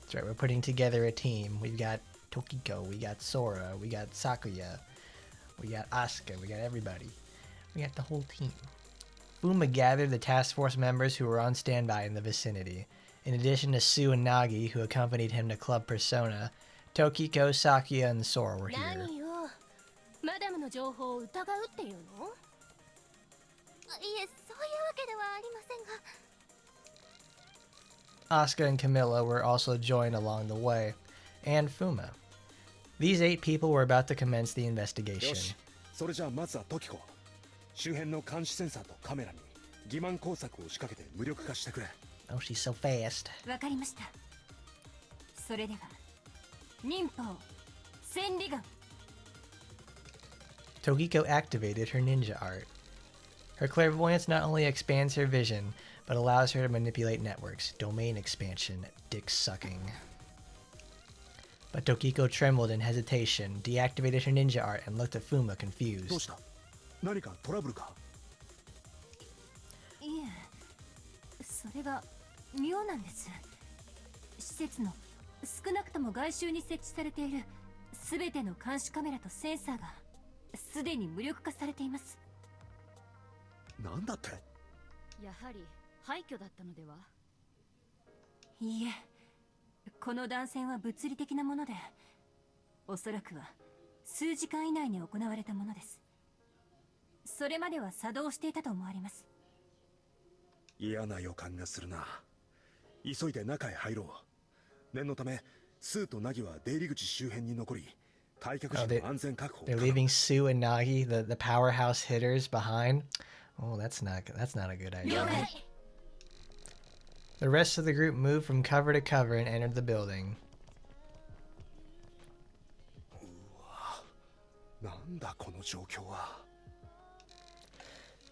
That's right, we're putting together a team. We've got Tokiko, we got Sora, we got Sakuya, we got Asuka, we got everybody. We got the whole team. Fuma gathered the task force members who were on standby in the vicinity. In addition to Sue and Nagi, who accompanied him to Club Persona, Tokiko, Sakuya, and Sora were here. 何よ、マダムの情報を疑うっていうの？いえ、そういうわけではありませんが。 Asuka and Camilla were also joined along the way, and Fuma. These 8 people were about to commence the よ investigation. し。それじゃあまずはトキコ。周辺の監視センサーとカメラに欺瞞工作を仕掛けて無力化してくれ。 Oh, she's so fast. わかりました。それでは忍法千里眼。 Tokiko activated her ninja art. Her clairvoyance not only expands her vision, but allows her to manipulate networks, domain expansion, dick sucking. But Tokiko trembled in hesitation, deactivated her ninja art, and looked at Fuma どう confused. した何かトラブルかいえ、それが妙なんです。施設の少なくとも外周に設置されている全ての監視カメラとセンサーがすでに無力化されています。なんだって。やはり廃墟だったのでは。いいえ、この断線は物理的なもので、おそらくは数時間以内に行われたものです。それまでは作動していたと思われます。嫌な予感がするな。急いで中へ入ろう。念のためスーとナギは出入り口周辺に残り、退却時の安全確保を They're leaving Sue and Nagi, the powerhouse hitters, behind. Oh, that's not a good idea. The rest of the group moved from cover to cover and entered the building. なんだこの状況は。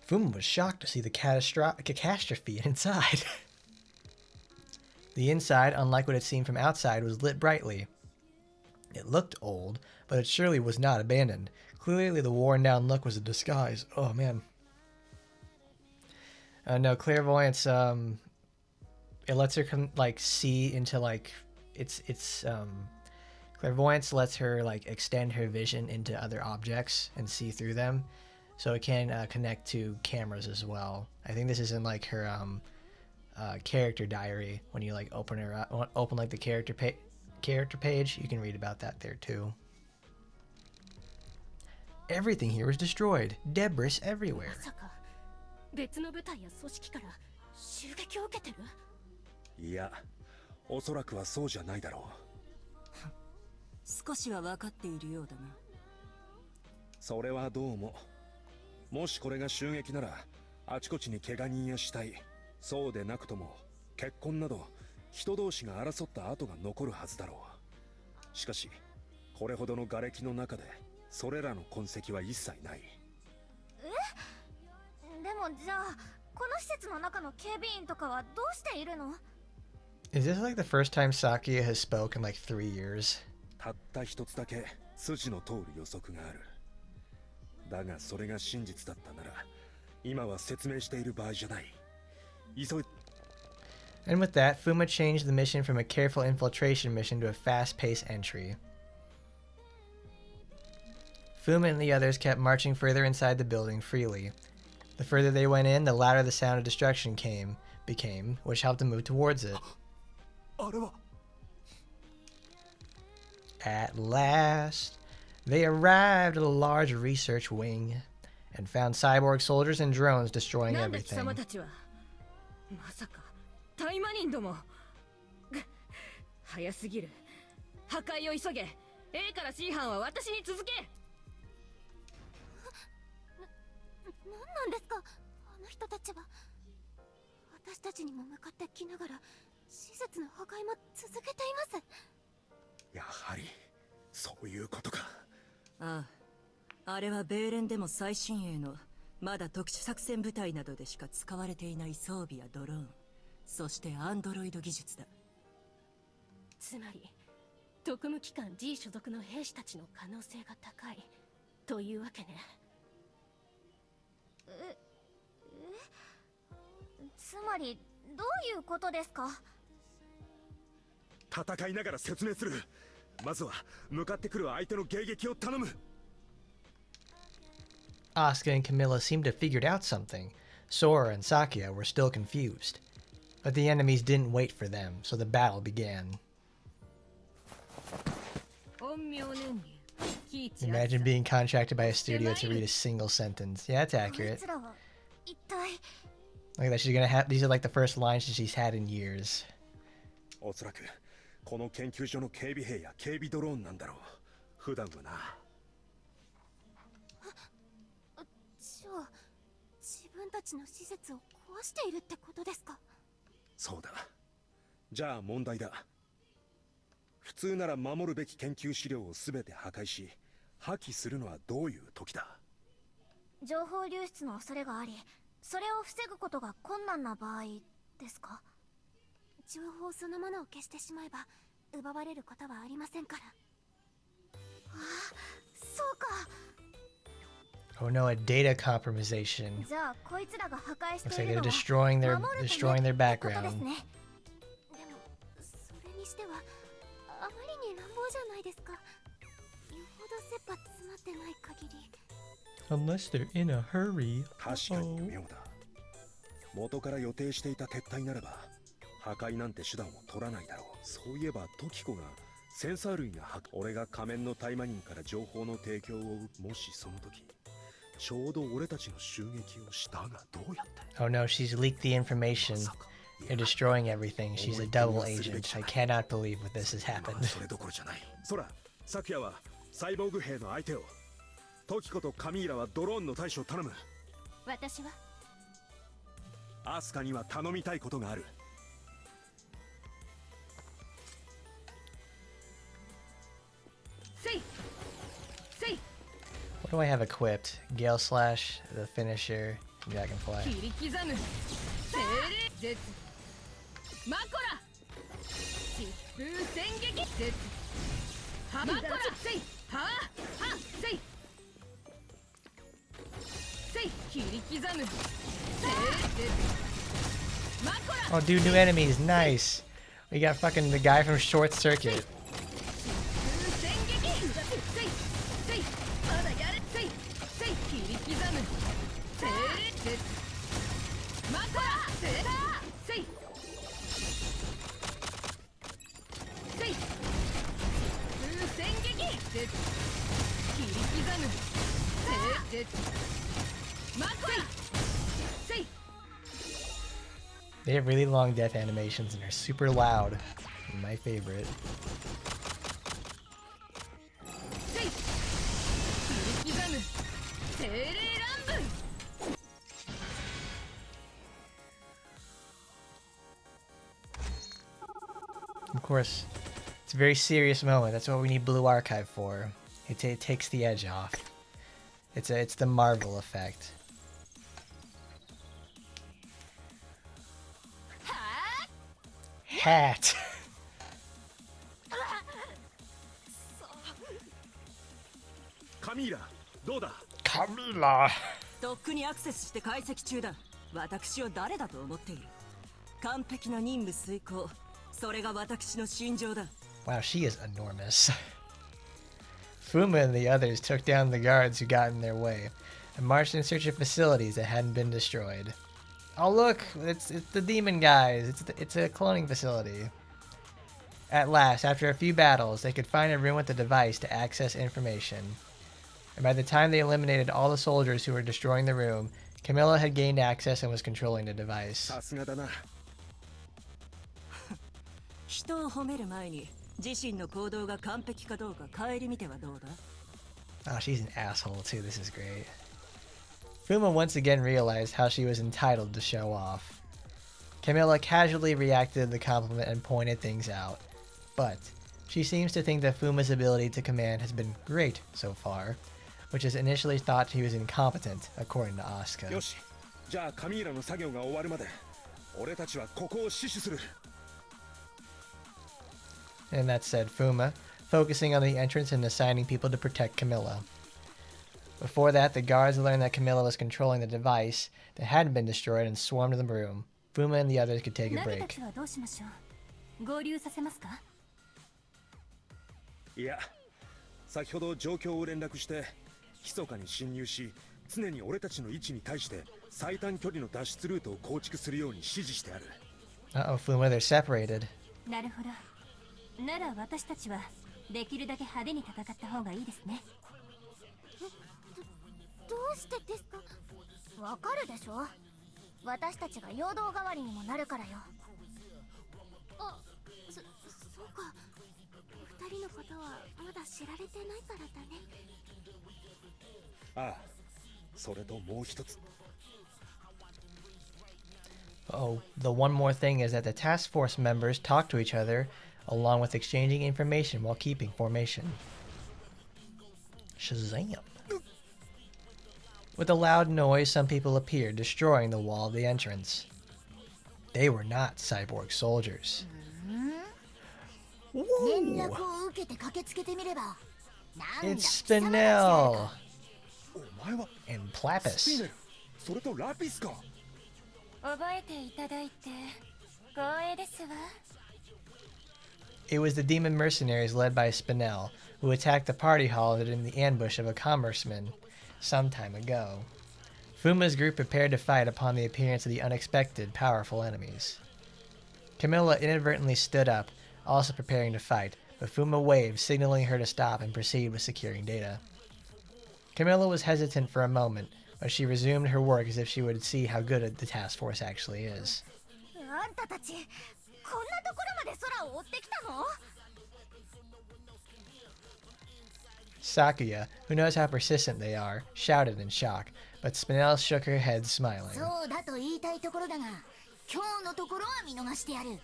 Fuma was shocked to see the catastrophe inside. The inside, unlike what it seemed from outside, was lit brightly. It looked old, but it surely was not abandoned. Clearly the worn-down look was a disguise. Oh, man. No, clairvoyance, it lets her see into, like, clairvoyance lets her, like, extend her vision into other objects and see through them. So it can connect to cameras as well. I think this is in, like, her character diary. When you, like, open like the character page, you can read about that there too. Everything here was destroyed. Debris everywhere. まさか別の部隊や組織から襲撃を受けてる？いや、おそらくはそうじゃないだろう。少しは分かっているようだな。それはどうも。もしこれが襲撃なら、あちこちに怪我人や死体、そうでなくとも血痕など人同士が争った跡が残るはずだろう。しかし、これほどの瓦礫の中でそれらの痕跡は一切ない。でもじゃあこの施設の中の警備員とかはどうしているの？ Is this like the first time Sakia has spoken in like 3 years? たった一つだけ筋の通る予測がある。だがそれが真実だったなら、今は説明している場合じゃない。急い。And with that, Fuma changed the mission from a careful infiltration mission to a fast-paced entry. Fuma and the others kept marching further inside the building freely. The further they went in, the louder the sound of destruction became, which helped them move towards it. あれは。At last, they arrived at a large research wing and found cyborg soldiers and drones destroying なんだ貴 everything. 様たちは。まさかタイマニンども。早すぎる。破壊を急げ。A から C 班は私に続け。何なんですかあの人たちは。私たちにも向かってきながら施設の破壊も続けています。やはりそういうことか。ああ、あれは米連でも最新鋭のまだ特殊作戦部隊などでしか使われていない装備やドローン、そしてアンドロイド技術だ。つまり特務機関 G 所属の兵士たちの可能性が高いというわけね。つまりどういうことですか？戦いながら説明する。まずは向かってくる相手の迎撃を頼む。 Asuka and Camilla seemed to have figured out something. Sora and Sakia were still confused. But the enemies didn't wait for them, so the battle began. Imagine being contracted by a studio to read a single sentence. Yeah, that's accurate. こいつらは一体。 Look at that, she's gonna have, these are like the first lines she's had in years. おそらくこの研究所の警備兵や警備ドローンなんだろう。普段はな。じゃあ自分たちの施設を壊しているってことですか？そうだ。じゃあ問題だ。普通なら守るべき研究資料を全て破壊し破棄するのはどういう時だ？情報流出の恐れがあり、それを防ぐことが困難な場合ですか？情報そのものを消してしまえば奪われることはありませんから。ああ、そうか。 Oh no, a data compromisation. じゃあこいつらが破壊し Looks てい like る they're のは destroying 守るため their ってことで background. すね。でもそれにしてはあまりに乱暴じゃないですか。よほど切羽詰まってない限り。 Unless they're in a hurry. 確かに妙だ。元から予定していた撤退ならば破壊なんて手段を取らないだろう。そういえばトキコがセンサー類が俺が仮面のタイマニンから情報の提供をもしその時ちょうど俺たちの襲撃をしたがどうやって。 Oh no, she's leaked the information. They're destroying everything. She's a double agent. I cannot believe what this has happened. それどころじゃない。そら、昨夜はサイボーグ兵の相手を。トキコとカミーラはドローンの対処を頼む。私はアスカには頼みたいことがある。 What do I have equipped? Gale Slash, the finisher. dragonfly. 切り刻む精霊絶マコラ疾風戦撃絶マコラせいははせいせい切り刻む精霊絶マコラ Oh, dude, new enemies. Nice. We got fucking the guy from Short Circuit. 戦撃せいせいまだやれせいせい切り刻む精霊絶マコラせいせいせい風戦撃絶切り刻む精霊絶マコラせい They have really long death animations and are super loud. My favorite. せい切り刻む精霊乱舞 Of course, it's a very serious moment. That's what we need Blue Archive for. It takes the edge off. It's the Marvel effect. Hat. カミーラどうだ Camila. とっくにアクセスして解析中だ。私を誰だと思っている。完璧な任務遂行。それが私の信条だ。 Wow, she is enormous. Fuma and the others took down the guards who got in their way and marched in search of facilities that hadn't been destroyed. Oh look, it's the demon guys. It's a cloning facility. At last, after a few battles, they could find a room with the device to access information. And by the time they eliminated all the soldiers who were destroying the room, Camilla had gained access and was controlling the device. さすがだな人を褒める前に自身の行動が完璧かどうか顧みてはどうだ Oh, she's an asshole too. This is great. Fuma once again realized how she was entitled to show off. Camilla casually reacted to the compliment and pointed things out. But she seems to think that Fuma's ability to command has been great so far, which is initially thought he was incompetent, according to Asuka. よしじゃあカミーラの作業が終わるまで俺たちはここを死守する And that said Fuma, focusing on the entrance and assigning people to protect Camilla. Before that, the guards learned that Camilla was controlling the device that hadn't been destroyed and swarmed the room. Fuma and the others could take a ナビた break. ちはどうしましょう。合流させますか。いや先ほど状況を連絡して密かに侵入し常に俺たちの位置に対して最短距離の脱出ルートを構築するように指示してある Uh-oh, Fuma, they're separated. なるほど。なら私たちはできるだけ派手に戦った方がいいですね。どうしてですか。わかるでしょ。私たちが陽動代わりにもなるからよ。あ、そうか。二人のことはまだ知られてないからだね。ああそれともう一つ Oh, the one more thing is that the task force members talk to each other along with exchanging information while keeping formation. Shazam! With a loud noise, some people appeared, destroying the wall of the entrance. They were not cyborg soldiers. 連 Whoa! 絡を受けて駆けつけてみれば。なんだ It's 貴様たちなの Spinel か。お前は and スピネ Plappus. ルそれとラピスか覚えていただいて光栄ですわ。 It was the demon mercenaries led by Spinel who attacked the party hall in the ambush of a congressman some time ago. Fuma's group prepared to fight upon the appearance of the unexpected, powerful enemies. Camilla inadvertently stood up, also preparing to fight, but Fuma waved, signaling her to stop and proceed with securing data. Camilla was hesitant for a moment, but she resumed her work as if she would see how good the task force actually is. あんたたち、こんなところまで空を追ってきたの？ Sakuya, who knows how persistent they are, shouted in shock, but Spinel shook her head, smiling. そうだと言いたいところだが、今日のところは見逃してやる。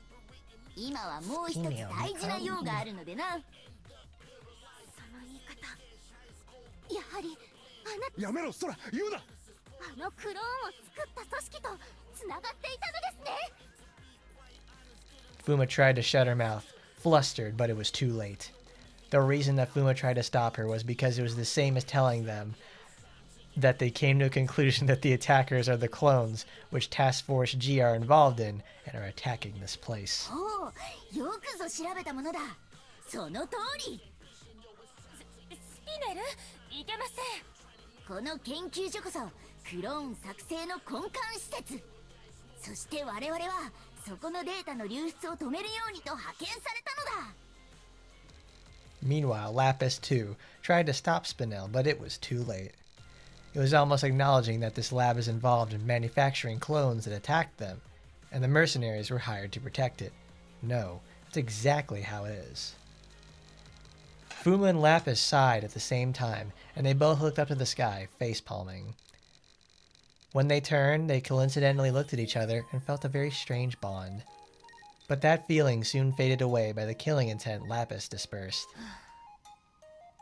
今はもう一つ大事な用があるのでな。その言い方、やはりあなやめろそら言うなああのクローンを作った組織とつながっていたのですね。 Fuma tried to shut her mouth, flustered, but it was too late. The reason that Fuma tried to stop her was because it was the same as telling them that they came to a conclusion that the attackers are the clones, which Task Force G are involved in, and are attacking this place. おお、よくぞ調べたものだ。その通り。スピネルいけません。この研究所こそクローン作成の根幹施設。そして我々はそこのデータの流出を止めるようにと派遣されたのだ。 Meanwhile, Lapis, too, tried to stop Spinel, but it was too late. It was almost acknowledging that this lab is involved in manufacturing clones that attacked them, and the mercenaries were hired to protect it. No, that's exactly how it is. Fuma and Lapis sighed at the same time, and they both looked up to the sky, face-palming. When they turned, they coincidentally looked at each other and felt a very strange bond. But that feeling soon faded away by the killing intent Lapis dispersed.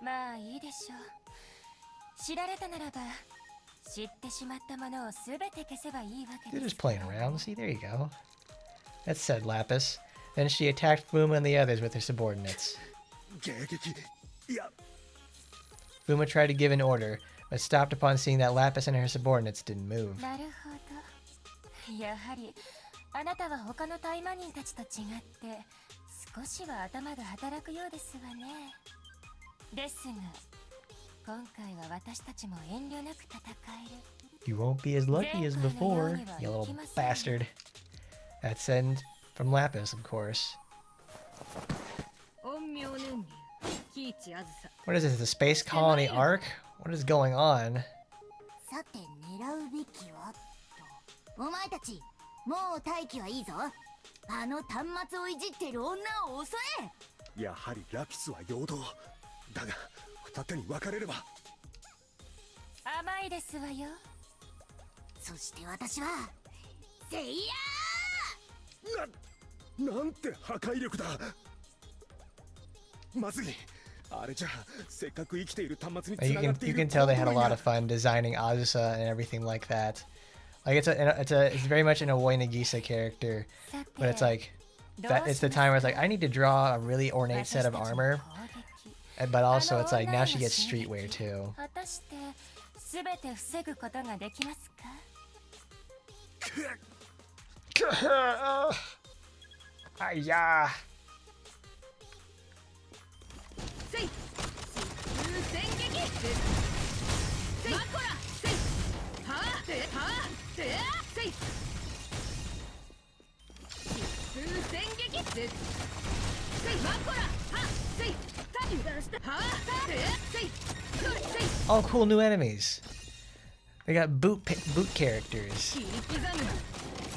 まあいいでしょう。知られたならば、知ってしまったものをすべて消せばいいわけ They're で just す。 playing around. See, there you go. That said Lapis. Then she attacked Fuma and the others with her subordinates. 迎撃いや Fuma tried to give an order, but stopped upon seeing that Lapis and her subordinates didn't move. なるほど。やはりあなたは他のタイマニンたちと違って少しは頭が働くようですわね。ですが、今回は私たちも遠慮なく戦える。 You won't be as lucky as before, you little bastard. That send from Lapis, of course. 陰陽年流喜一あずさ What is this, the space colony arc? What is going on? さて狙うべきはと。お前たち、もう待機はいいぞ。あの端末をいじっている女を襲え。やはりラピスは陽動だが二手に分かれれば甘いですわよ。そして私はせいやなんて破壊力だまずいあれじゃせっかく生きている端末に You 繋が can ってい you る can tell they had a lot of fun designing Azusa and everything like that. Like it's very much an Awoi Nagisa character, but it's like that it's the time where it's like I need to draw a really ornate set of armor, but also it's like now she gets streetwear too. 果たしてすべて防ぐことができますか？ Hiya! せい疾風戦撃せいマコラせいはあてはあてせい疾風戦撃せいマコラはせいタ油断してはあてせいそれせい All cool new enemies. They got boot characters. 切り刻む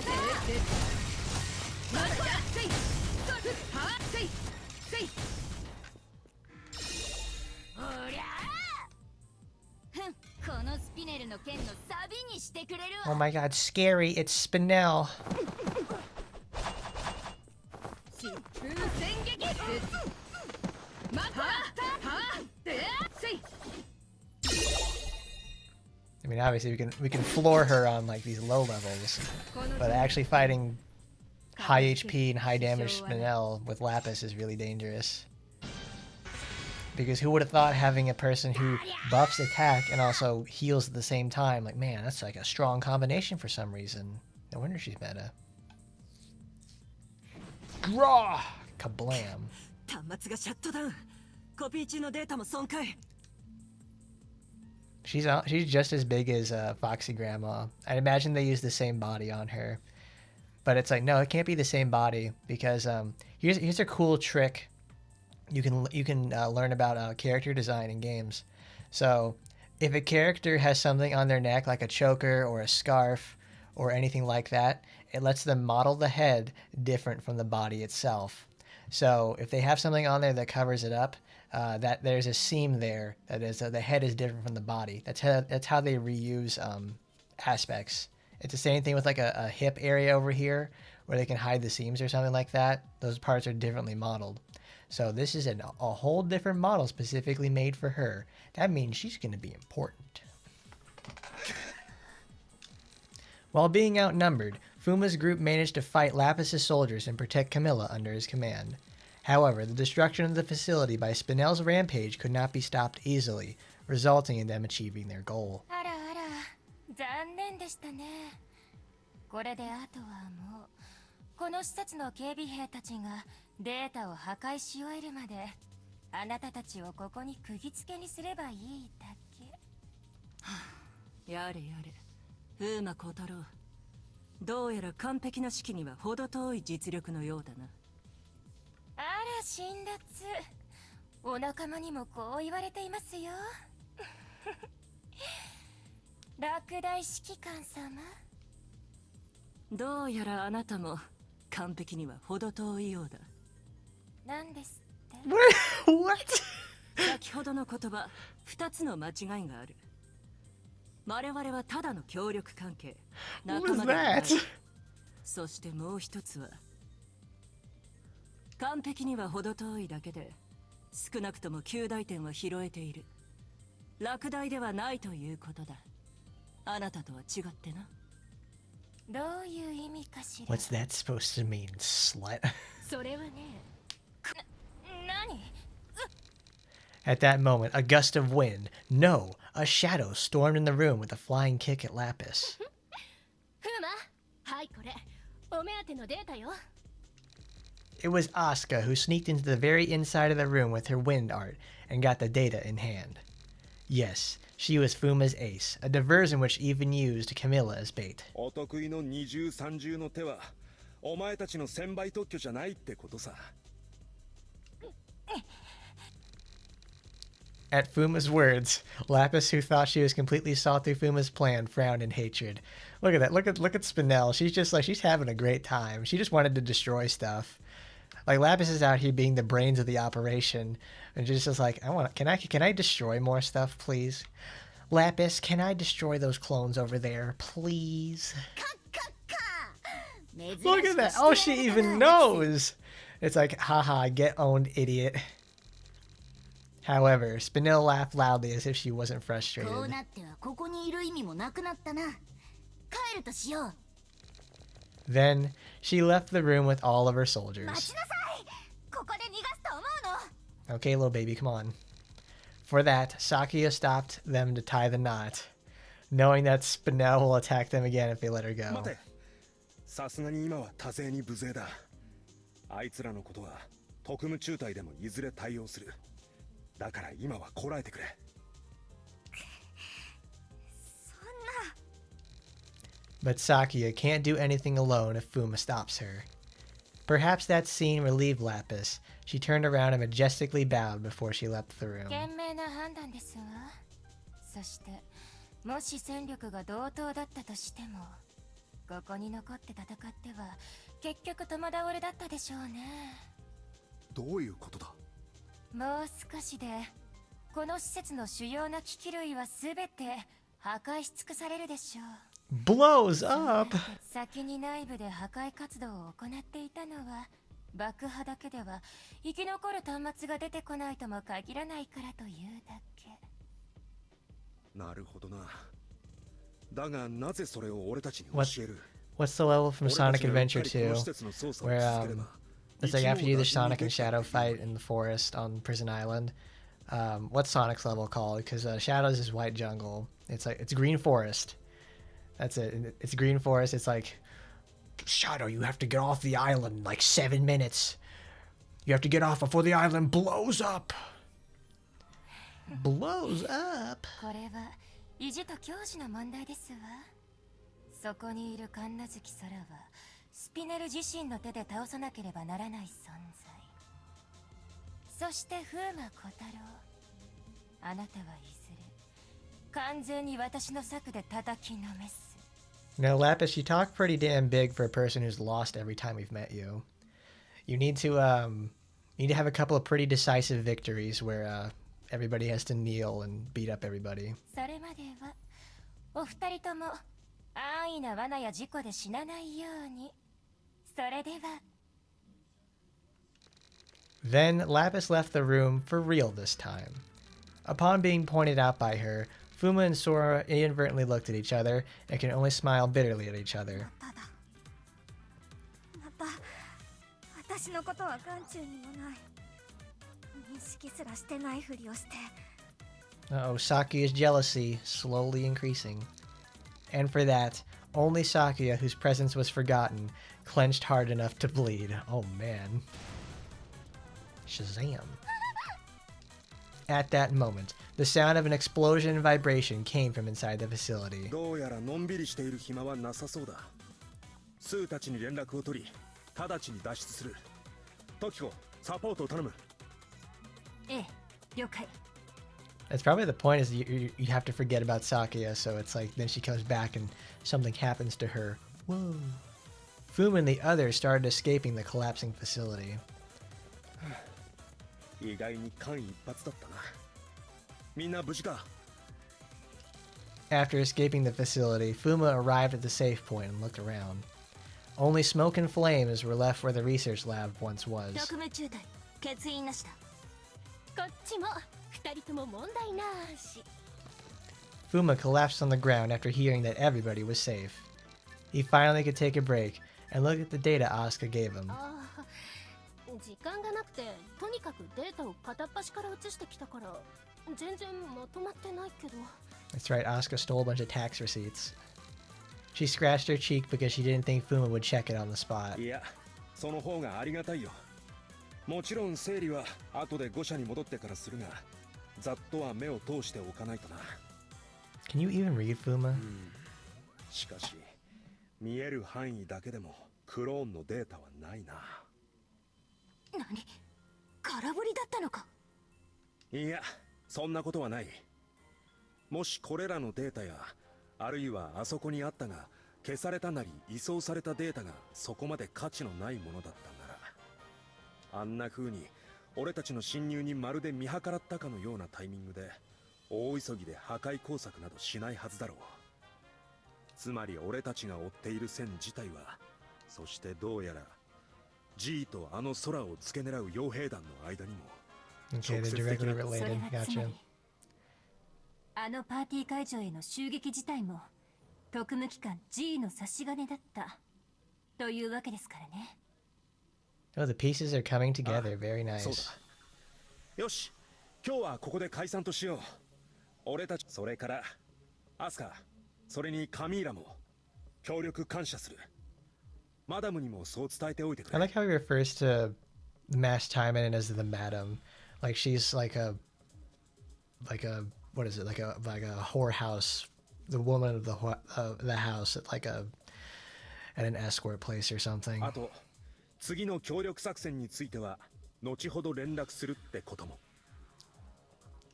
せいマコラせいそれはあせいせいおりゃふん、このスピネルの剣のサビにしてくれる Oh わ。 my god, scary! It's Spinel. 疾風戦撃マコラはあてせい I mean, obviously we can floor her on like these low levels, but actually fighting high HP and high damage Spinel with Lapis is really dangerous. Because who would have thought having a person who buffs attack and also heals at the same time? Like, man, that's like a strong combination for some reason. No wonder she's meta. Raw! Kablam. 端末がシャットダウン。コピー中のデータも損壊。 She's just as big as Foxy Grandma. I'd imagine they use the same body on her. But it's like, no, it can't be the same body because here's a cool trick you can learn about character design in games. So if a character has something on their neck like a choker or a scarf or anything like that, it lets them model the head different from the body itself. So if they have something on there that covers it up, that there's a seam there that is the head is different from the body. That's how they reuse aspects. It's the same thing with like a hip area over here where they can hide the seams or something like that. Those parts are differently modeled. So this is a whole different model specifically made for her. That means she's going to be important. While being outnumbered, Fuma's group managed to fight Lapis's soldiers and protect Camilla under his command. However, the destruction of the facility by Spinel's rampage could not be stopped easily, resulting in them achieving their goal. あらあら、残念でしたね。これであとはもう、この施設の警備兵たちがデータを破壊し終えるまで、あなたたちをここに釘付けにすればいいだけ。やれやれ、風魔小太郎。どうやら完璧な指揮には程遠い実力のようだな。あら辛辣、お仲間にもこう言われていますよ。落第指揮官様。どうやらあなたも完璧には程遠いようだ。なんですって。What? 先ほどの言葉、2つの間違いがある。我々はただの協力関係、 What 仲 was 間ではない。 that? そしてもう一つは、完璧には程遠いだけで、少なくとも9大点は拾えている。落第ではないということだ。あなたとは違ってな。どういう意味かしら。 What's that supposed to mean, slut? それはね、何？ At that moment, a gust of wind, no, a shadow stormed in the room with a flying kick at Lapis. フーマ、はいこれ、お目当てのデータよ。It was Asuka who sneaked into the very inside of the room with her wind art and got the data in hand. Yes, she was Fuma's ace, a diversion which even used Camilla as bait. お得意の二重三重の手はお前たちの1000倍特許じゃないってことさ。 At Fuma's words, Lapis, who thought she was completely saw through Fuma's plan, frowned in hatred. Look at that. Look at Spinel. She's just like, she's having a great time. She just wanted to destroy stuff. Like Lapis is out here being the brains of the operation, and just like, can I destroy more stuff, please? Lapis, can I destroy those clones over there, please? Look at that. Oh, she even knows. It's like, haha, get owned, idiot. However, Spinel laughed loudly as if she wasn't frustrated. こうなってはここにいる意味もなくなったな。帰るとしよう。 Then she left the room with all of her soldiers. 待ちなさい。ここで逃がすと思うの。 Okay, little baby, come on. For that, Sakuya stopped them to tie the knot, knowing that Spinel will attack them again if they let her go. 待て、さすがに今は多勢に無勢だ。あいつらのことは特務中隊でもいずれ対応する。だから今はこらえてくれ。そんな。 But Sakuya can't do anything alone if Fuma stops her. Perhaps that scene relieved Lapis. She turned around and majestically bowed before she left the room. 賢明な判断ですわ。そしてもし戦力が同等だったとしても、ここに残って戦っては結局共倒れだったでしょうね。どういうことだ。もう少しでこの施設の主要な機器類は全て破壊し尽くされるでしょう。 Blows up! 先に内部で破壊活動を行っていたのは爆破だけでは生き残る端末が出てこないとも限らないからというだけ。なるほどな。だがなぜそれを俺たちに教える。 What's the level from Sonic Adventure 2 where it's like after you do the Sonic and Shadow fight in the forest on Prison Island? What's Sonic's level called? Because Shadow's is White Jungle. It's like, it's Green Forest. That's it. It's Green Forest. It's like, Shadow, you have to get off the island in like 7 minutes. You have to get off before the island blows up. Blows up. これは意地と教師の問題ですわ。そこにいる神無月空はスピネル自身の手で倒さなければならない存在。そして風魔小太郎、あなたはいずれ完全に私の策で叩きのめす。 Now, Lapis, you talk pretty damn big for a person who's lost every time we've met you. You need to have a couple of pretty decisive victories where everybody has to kneel and beat up everybody. それまではお二人とも安易な罠や事故で死なないように。それでは。 Then Lapis left the room for real this time. Upon being pointed out by her, Fuma and Sora inadvertently looked at each other and can only smile bitterly at each other. ただまた私のことは眼中にもない認識すらしてないふりをして Uh-oh, Sakuya's jealousy slowly increasing. And for that, only Sakuya, whose presence was forgotten, clenched hard enough to bleed. Oh man. Shazam. At that moment, the sound of an explosion and vibration came from inside the facility. どうやらのんびりしている暇はなさそうだ。スーたちに連絡を取り、直ちに脱出する。トキコ、サポートを頼む。ええ、了解。 That's probably the point is you have to forget about Sakuya, so it's like then she comes back and something happens to her. Whoa. Fuma and the others started escaping the collapsing facility. 意外に間一髪だったな。みんな無事か？ After escaping the facility, Fuma arrived at the safe point and looked around. Only smoke and flames were left where the research lab once was. 特務中隊、欠員なしだ。こっちも2人とも問題なし。 Fuma collapsed on the ground after hearing that everybody was safe. He finally could take a break and look at the data Asuka gave him. ああ、時間がなくてとにかくデータを片っ端から移してきたから全然まとまってないけど。 That's right, Asuka stole a bunch of tax receipts. She scratched her cheek because she didn't think Fuma would check it on the spot. いや、その方がありがたいよ。もちろん整理は後で御社に戻ってからするが、ざっとは目を通しておかないとな。Can you even read Fuma? しかし、見える範囲だけでもクローンのデータはないな。何？空振りだったのか？いや、そんなことはない。もしこれらのデータや、あるいはあそこにあったが消されたなり移送されたデータがそこまで価値のないものだったなら、あんな風に俺たちの侵入にまるで見計らったかのようなタイミングで大急ぎで破壊工作などしないはずだろう。つまり俺たちが追っている線自体は、そしてどうやら G とあの空を付け狙う傭兵団の間にも Okay, they're directly そ related. れがつ Gotcha. まり、あのパーティー会場への襲撃自体も特務機関 G の差し金だったというわけですからね。Oh, the pieces are coming together. Very そう nice. だ。よし、今日はここで解散としよう。俺たち、それからアスカ、それにカミーラも協力感謝する。マダムにもそう伝えておいてく I れ。 like how he refers to Mass Taimanin as the madam. Like she's like a what is it? Like a whorehouse, the woman of the house at at an escort place or something. あと、次の協力作戦については後ほど連絡するってことも。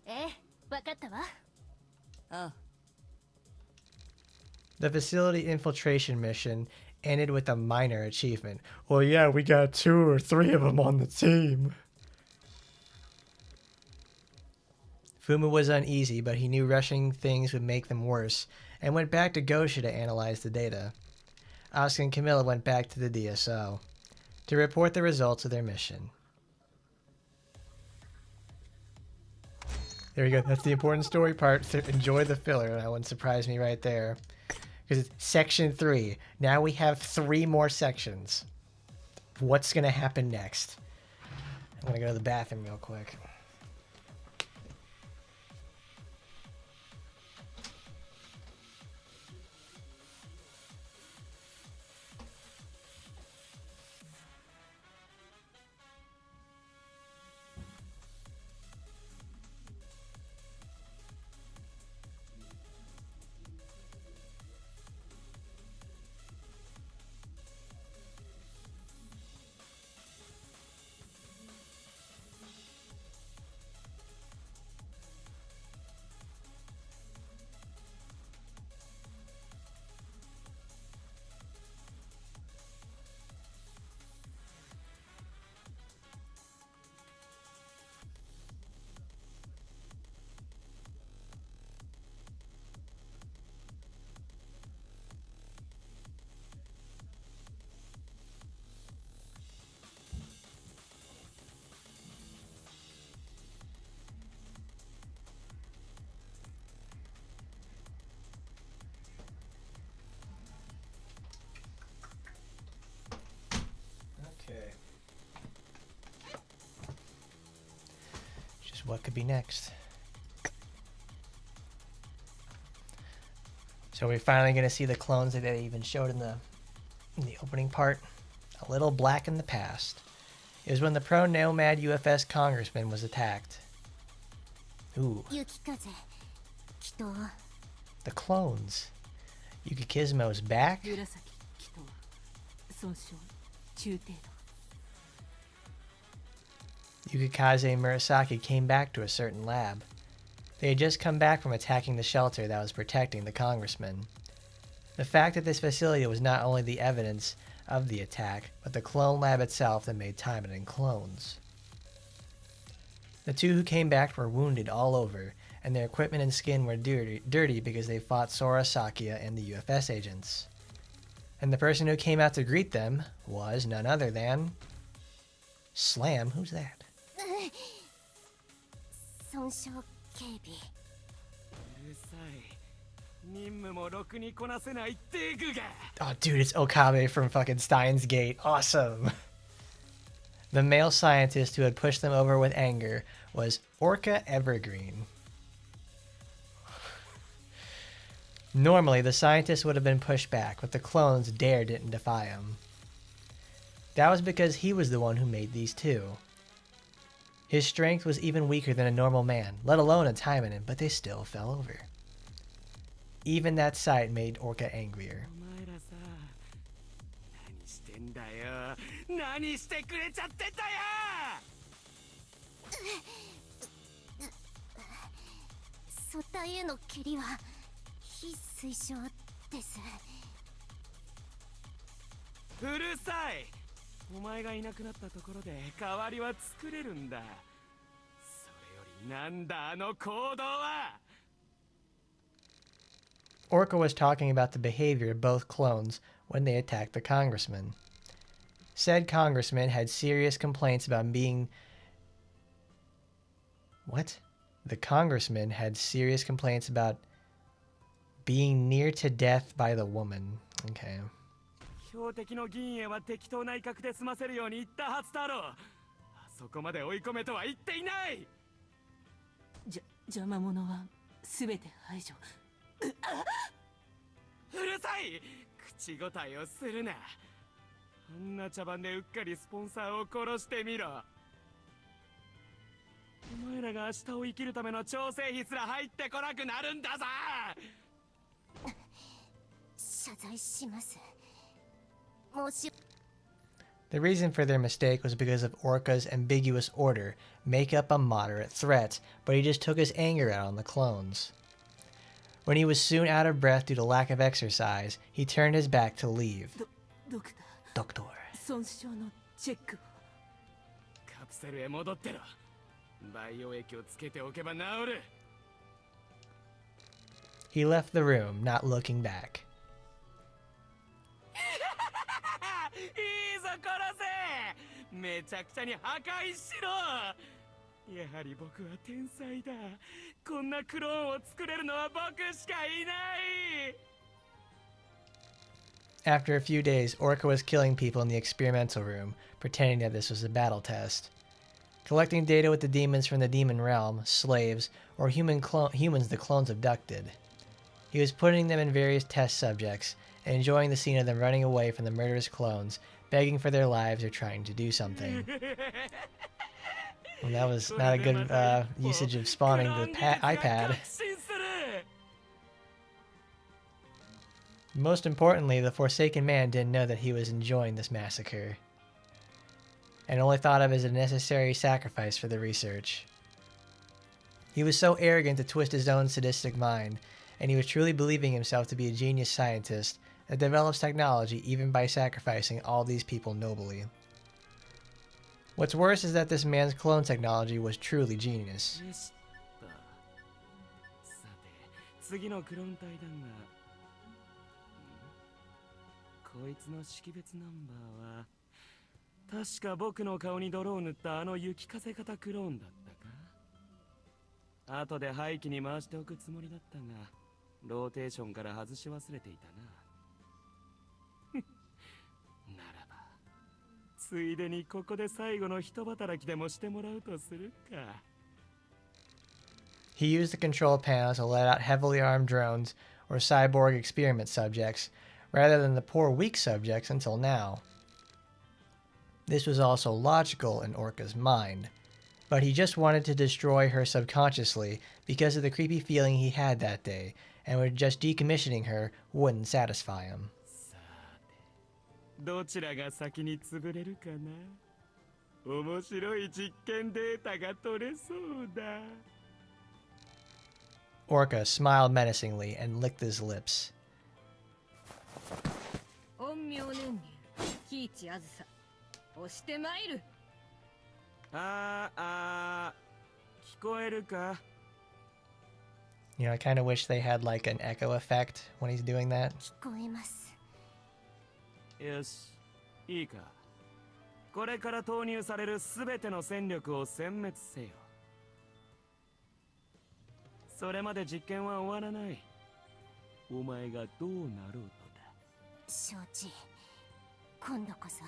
ええ、わかったわ。ああ、 The facility infiltration mission ended with a minor achievement. Well, yeah, we got 2 or 3 of them on the team. Fuma was uneasy, but he knew rushing things would make them worse, and went back to Gosha to analyze the data. Asuka and Camilla went back to the DSO to report the results of their mission. There we go. That's the important story part. Enjoy the filler. That one surprised me right there. Because it's section 3. Now we have 3 more sections. What's going to happen next? I'm going to go to the bathroom real quick. So what could be next? So we're finally going to see the clones that they even showed in the opening part. A little black in the past. It was when the pro-nomad UFS congressman was attacked. Ooh. 雪風きっと The clones. Yukikizmo's back? 紫祈祷損傷中程度 Yukikaze Murasaki came back to a certain lab. They had just come back from attacking the shelter that was protecting the congressman. The fact that this facility was not only the evidence of the attack, but the clone lab itself that made Taimanin clones. The two who came back were wounded all over, and their equipment and skin were dirty because they fought Sora Sakia and the UFS agents. And the person who came out to greet them was none other than... Slam? Who's that? 損傷警備うるさい。任務もろくにこなせないってグが。 Oh, dude, it's Okabe from fucking Steins Gate. Awesome. The male scientist who had pushed them over with anger was Orca Evergreen. Normally, the scientist would have been pushed back, but the clones didn't defy him. That was because he was the one who made these two. His strength was even weaker than a normal man, let alone a Taimanin, but they still fell over. Even that sight made Orca angrier. お前らさ、何してんだよ。何してくれちゃってんだよ。素体への蹴りは非推奨です。うるさい。お前がいなくなったところで代わりは作れるんだ。それよりなんだあの行動は。 Orca was talking about the behavior of both clones when they attacked the congressman. Said congressman had serious complaints about being... What? The congressman had serious complaints about being near to death by the woman. Okay. 標的の議員へは適当な威嚇で済ませるように言ったはずだろう。あそこまで追い込めとは言っていない。邪魔者は全て排除。うるさい。口答えをするな。あんな茶番でうっかりスポンサーを殺してみろ。お前らが明日を生きるための調整費すら入ってこなくなるんだぞ。謝罪します。申し The reason for their mistake was because of Orca's ambiguous order, make up a moderate threat, but he just took his anger out on the clones. When he was soon out of breath due to lack of exercise, he turned his back to leave. ドクター Doctor. 損傷のチェックを。カプセルへ戻ってろ。バイオ液をつけておけば治る。 He left the room, not looking back. いいぞ殺せ。めちゃくちゃに破壊しろ。やはり僕は天才だ。こんなクローンを作れるのは僕しかいない。 After a few days, Orca was killing people in the experimental room, pretending that this was a battle test. Collecting data with the demons from the demon realm, slaves, or humans the clones abducted. He was putting them in various test subjects, and enjoying the scene of them running away from the murderous clones, begging for their lives or trying to do something. Well, that was not a good usage of spawning the iPad. Most importantly, the Forsaken Man didn't know that he was enjoying this massacre, and only thought of it as a necessary sacrifice for the research. He was so arrogant to twist his own sadistic mind, and he was truly believing himself to be a genius scientist that develops technology even by sacrificing all these people nobly. What's worse is that this man's clone technology was truly genius. さて、次のクロン隊だが、こいつの識別ナンバーは確か僕の顔に泥を塗ったあの雪風型クローンだったか。後で廃棄に回しておくつもりだったが、ローテーションから外し忘れていたな。ならば、ついでにここで最後の一働きでもしてもらうとするか。He used the control panel to let out heavily armed drones or cyborg experiment subjects, rather than the poor weak subjects until now. This was also logical in Orca's mind, but he just wanted to destroy her subconsciously because of the creepy feeling he had that day, and would just decommissioning her wouldn't satisfy him. どちらが先に潰れるかな。面白い実験データが取れそうだ。Orca smiled menacingly and licked his lips. 陰陽年流喜一あずさ押してまいる。聞こえるか。 You know, I kind of wish they had like an echo effect when he's doing that. 聞こえます。よし、いいか。これから投入されるすべての戦力を殲滅せよ。それまで実験は終わらない。お前がどうなろうとだ。承知。今度こそ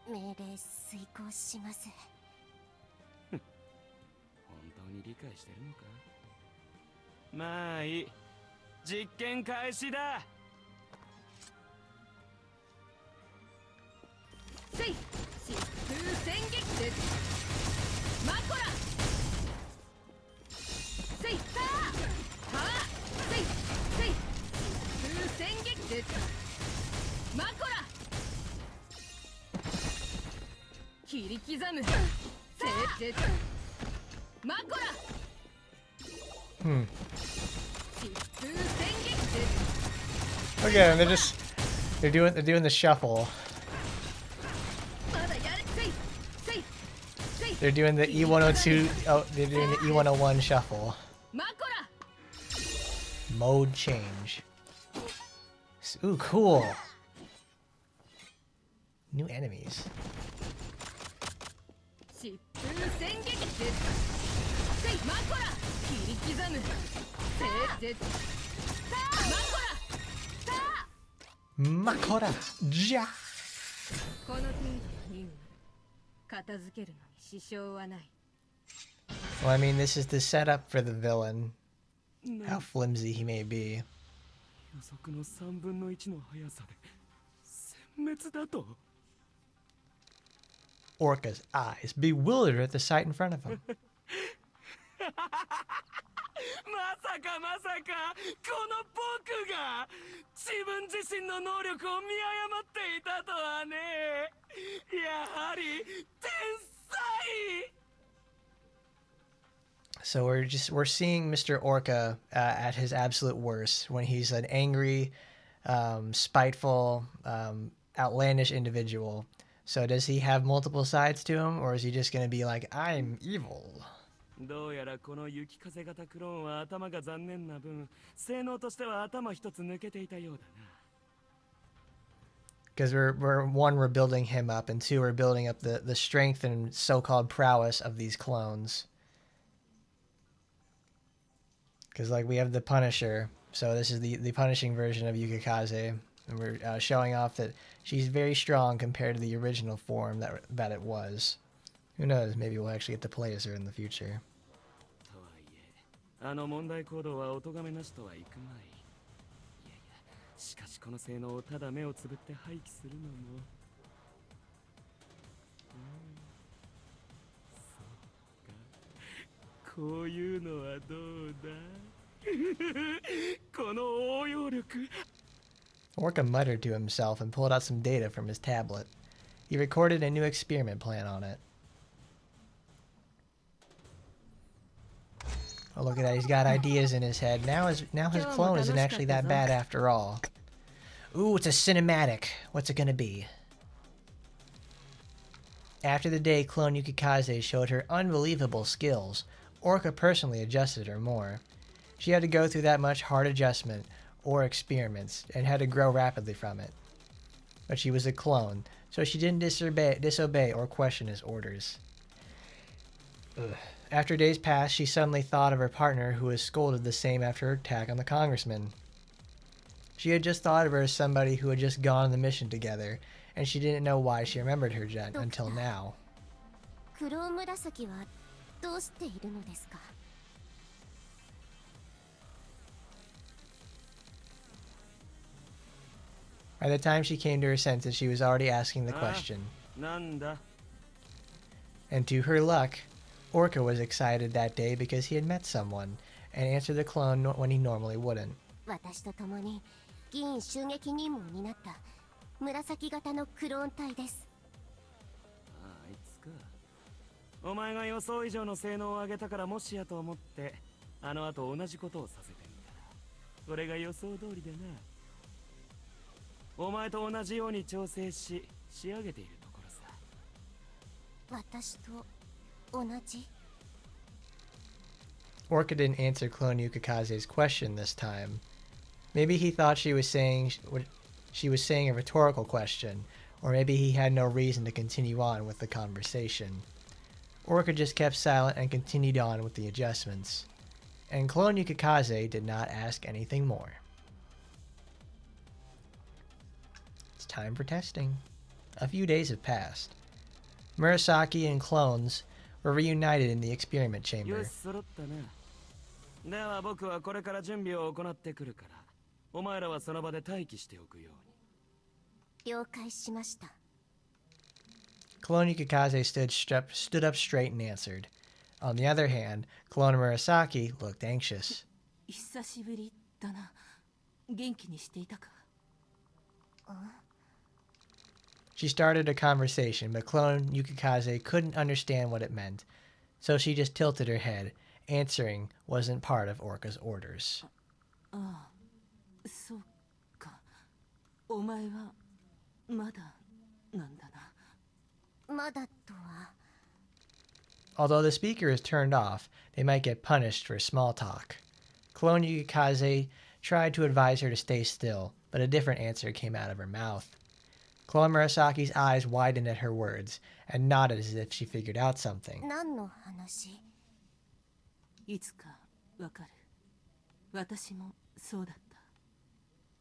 命令遂行します。本当に理解してるのか。まあいい。実験開始だ。せい疾風戦撃です。マコラせいさあはあせいせい疾風戦撃です。マコラ切り刻むせいぜマコラ Hmm. 疾風戦撃です。 Okay, they're doing the shuffle. まだやれせいせいせい They're doing the E102. Oh, they're doing the E101 shuffle. マコラ Mode change. Ooh, cool. New enemies. 疾風戦撃ですせいマコラ切り刻むせいぜマコラさあ Makora. Ja. この程度の任務片付けるのに支障はない Well, I mean, this is the setup for the villain. How flimsy he may be. 予測の3分の1の速さで殲滅だと。 Orca's eyes bewildered at the sight in front of him. まさかまさかこの僕が自分自身の能力を見誤っていたとはね。やはり天才。 So we're seeing Mr. Orca at his absolute worst when he's an angry, spiteful, outlandish individual. So does he have multiple sides to him, or is he just going to be like, I'm evil? どうやらこの雪風型クローンは頭が残念な分、性能としては頭一つ抜けていたようだな。 Because we're building him up, and two, we're building up the strength and so-called prowess of these clones. Because like we have the Punisher, so this is the punishing version of Yukikaze, and we're showing off that she's very strong compared to the original form that it was. Who knows? Maybe we'll actually get to play as her in the future. とはいえ、あの問題行動はお咎めなしとはいくまい。いやいや、しかしこの性能をただ目をつぶって廃棄するのも。そうか。こういうのはどうだ。この応用力。 Orca muttered to himself and pulled out some data from his tablet. He recorded a new experiment plan on it. Oh, look at that. He's got ideas in his head. Now his clone isn't actually that bad after all. Ooh, it's a cinematic. What's it gonna be? After the day clone Yukikaze showed her unbelievable skills, Orca personally adjusted her more. She had to go through that much hard adjustment or experiments and had to grow rapidly from it. But she was a clone, so she didn't disobey or question his orders. Ugh. After days passed, she suddenly thought of her partner who was scolded the same after her attack on the congressman. She had just thought of her as somebody who had just gone on the mission together, and she didn't know why she remembered her until now. 黒紫はどうしているのですか By the time she came to her senses, she was already asking the question. なんだ And to her luck, Orca was excited that day because he had met someone and answered the clone when he normally wouldn't. 私と共に議員襲撃任務を担った紫型のクローン隊です。あいつかお前が予想以上の性能を上げたからもしやと思ってあの後同じことをさせてみた。それが予想通りでな。お前と同じように調整し仕上げているところさ。私と同じ？ Orca didn't answer Clone Yukikaze's question this time. Maybe he thought she was saying a rhetorical question, or maybe he had no reason to continue on with the conversation. Orca just kept silent and continued on with the adjustments. And Clone Yukikaze did not ask anything more. It's time for testing. A few days have passed. Murasaki and clones were reunited in the experiment よ chamber. し揃ったな。では僕はこれから準備を行ってくるからお前らはその場で待機しておくように。了解しました。 Clone Yukikaze stood up straight and answered. On the other hand, Clone Murasaki looked anxious. 久しぶりだな。元気にしていたか？ She started a conversation, but Clone Yukikaze couldn't understand what it meant, so she just tilted her head. Answering wasn't part of Orca's orders. ああ、そうか。お前はまだなんだな。まだとは。 Although the speaker is turned off, they might get punished for small talk. Clone Yukikaze tried to advise her to stay still, but a different answer came out of her mouth. Clone Murasaki's eyes widened at her words and nodded as if she figured out something. 何の話？いつかわかる。私もそうだった。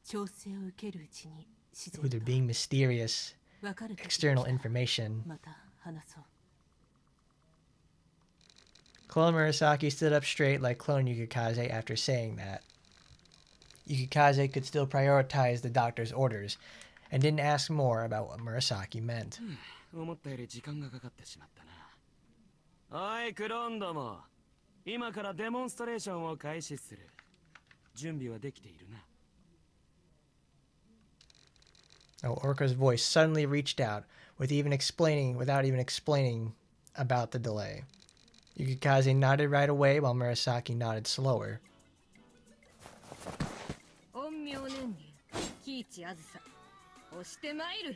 調整を受けるうちに自 Ooh, 然 they're と being mysterious. わかる時が External 来た。 information. また話そう。 Clone Murasaki stood up straight like Clone Yukikaze after saying that. Yukikaze could still prioritize the doctor's orders and didn't ask more about what Murasaki meant. 思ったより時間がかかってしまったな。おいクローンども、今からデモンストレーションを開始する。準備はできているな。 Oh, Orca's voice suddenly reached out without even explaining about the delay. Yukikaze nodded right away while Murasaki nodded slower. 陰陽年に喜一あずさ押してまいる。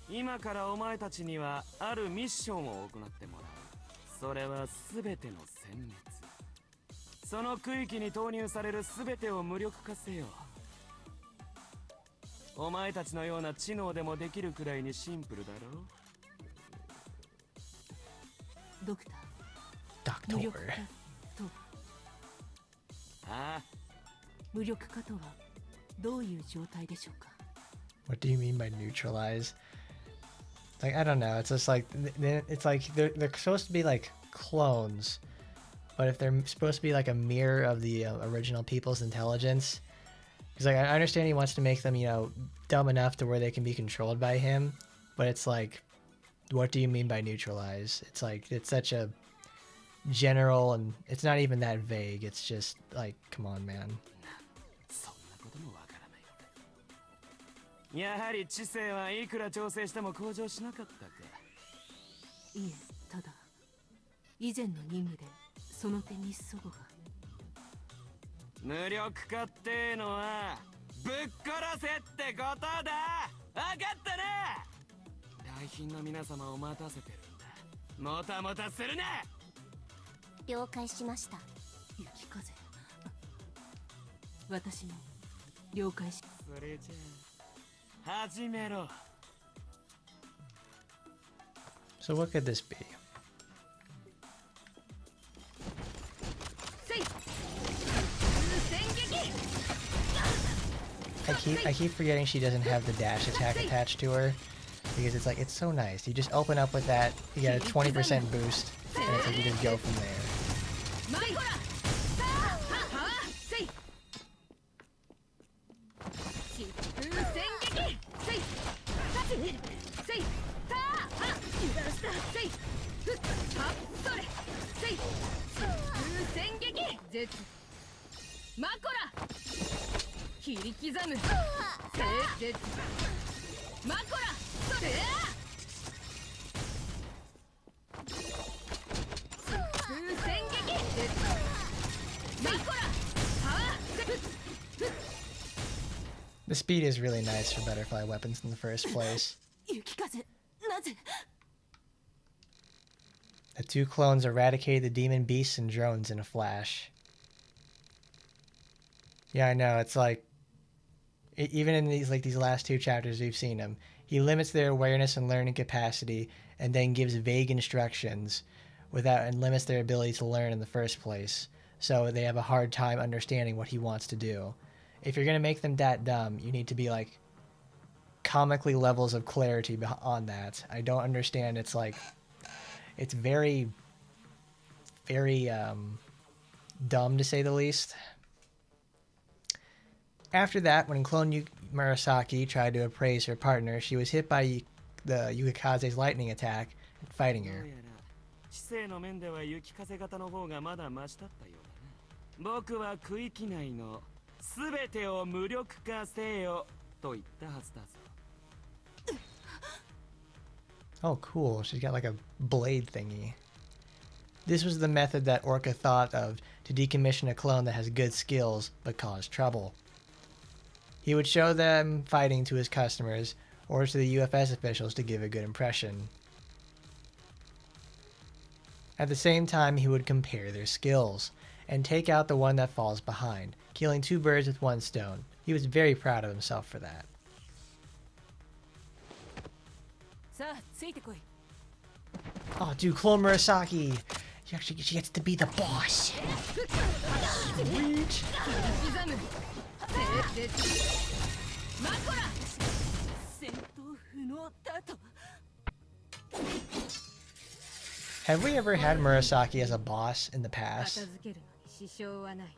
今からお前たちにはあるミッションを行ってもらう。それは全ての殲滅。その区域に投入される全てを無力化せよ。お前たちのような知能でもできるくらいにシンプルだろう。ドクター、無 Doctor. 力化とは？ああ、無力化とはどういう状態でしょうか？ What do you mean by neutralize? Like, I don't know. It's just like it's like they're supposed to be like clones, but if they're supposed to be like a mirror of the original people's intelligence, because like I understand he wants to make them, you know, dumb enough to where they can be controlled by him, but it's like, what do you mean by neutralize? It's like it's such a general and it's not even that vague. It's just like, come on, man. そんなこともわからないのか。やはり知性はいくら調整しても向上しなかったか。いえ、ただ以前の任務でその点に齟齬が。無力化ってのはぶっ殺せってことだ。わかったな。大賓の皆様を待たせてるんだ。もたもたするな。了解しました。雪風。私も了解し。それじゃあ始めろ。 So what could this be? せい戦撃。 I keep forgetting she doesn't have the dash attack attached to her because it's like it's so nice. You just open up with that, you get a 20% boost, and it's like you just go from there. マイコラ。はあ、せい。絶マコラ切り刻む絶マコラそれ風戦撃マコラパワー The speed is really nice for butterfly weapons in the first place. 雪風なぜ The two clones eradicated the demon beasts and drones in a flash. Yeah, I know. It's like, even in these last two chapters we've seen him, he limits their awareness and learning capacity, and then gives vague instructions and limits their ability to learn in the first place. So they have a hard time understanding what he wants to do. If you're gonna make them that dumb, you need to be like comically levels of clarity on that. I don't understand. It's very, very dumb to say the least. After that, when Clone Murasaki tried to appraise her partner, she was hit by the Yukikaze's lightning attack and fighting her. 知性の面では雪風型の方がまだマシだったようだな。僕は区域内のすべてを無力化せよと言ったはずだぞ。Oh, cool. She's got like a blade thingy. This was the method that Orca thought of to decommission a clone that has good skills but cause trouble. He would show them fighting to his customers or to the UFS officials to give a good impression. At the same time, he would compare their skills and take out the one that falls behind, killing two birds with one stone. He was very proud of himself for that. さあついてこい Oh, dude, Clone Murasaki! She gets to be the boss! Sweet! 刻むマコラ戦闘不能だと Have we ever had Murasaki as a boss in the 片 past? 付けるのに支障はない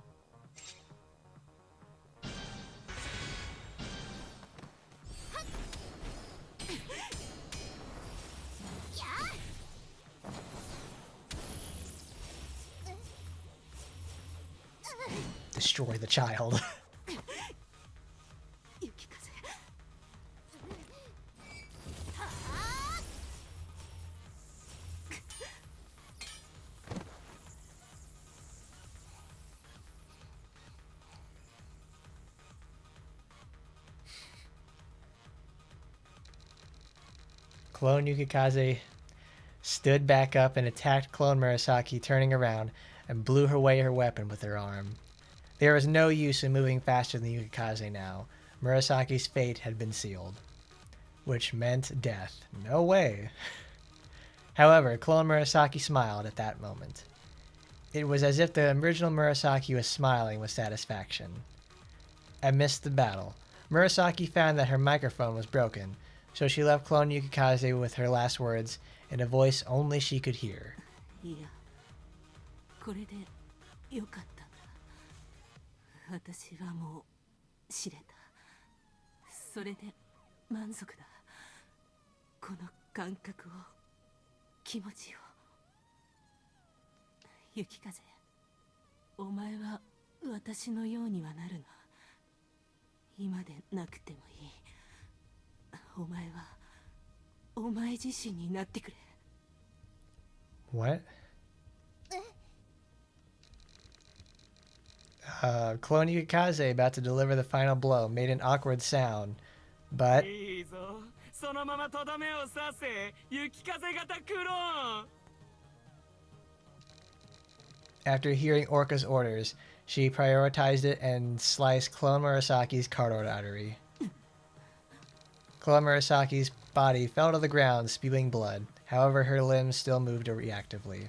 Destroy the child. 雪風 Clone Yukikaze stood back up and attacked Clone Murasaki, turning around and blew away her weapon with her arm. There was no use in moving faster than Yukikaze now. Murasaki's fate had been sealed, which meant death. No way. However, Clone Murasaki smiled at that moment. It was as if the original Murasaki was smiling with satisfaction. Amidst the battle, Murasaki found that her microphone was broken, so she left Clone Yukikaze with her last words in a voice only she could hear. いやこれでよかったんだ私はもう知れたそれで満足だこの感覚を気持ちを雪風お前は私のようにはなるな今でなくてもいいお前はお前自身になってくれ What? Clone Yukikaze, about to deliver the final blow, made an awkward sound, but いいぞ。そのままとどめを刺せ。雪風型クローン。 after hearing Orca's orders, she prioritized it and sliced Clone Murasaki's carotid artery. Clone Murasaki's body fell to the ground, spewing blood. However, her limbs still moved reactively.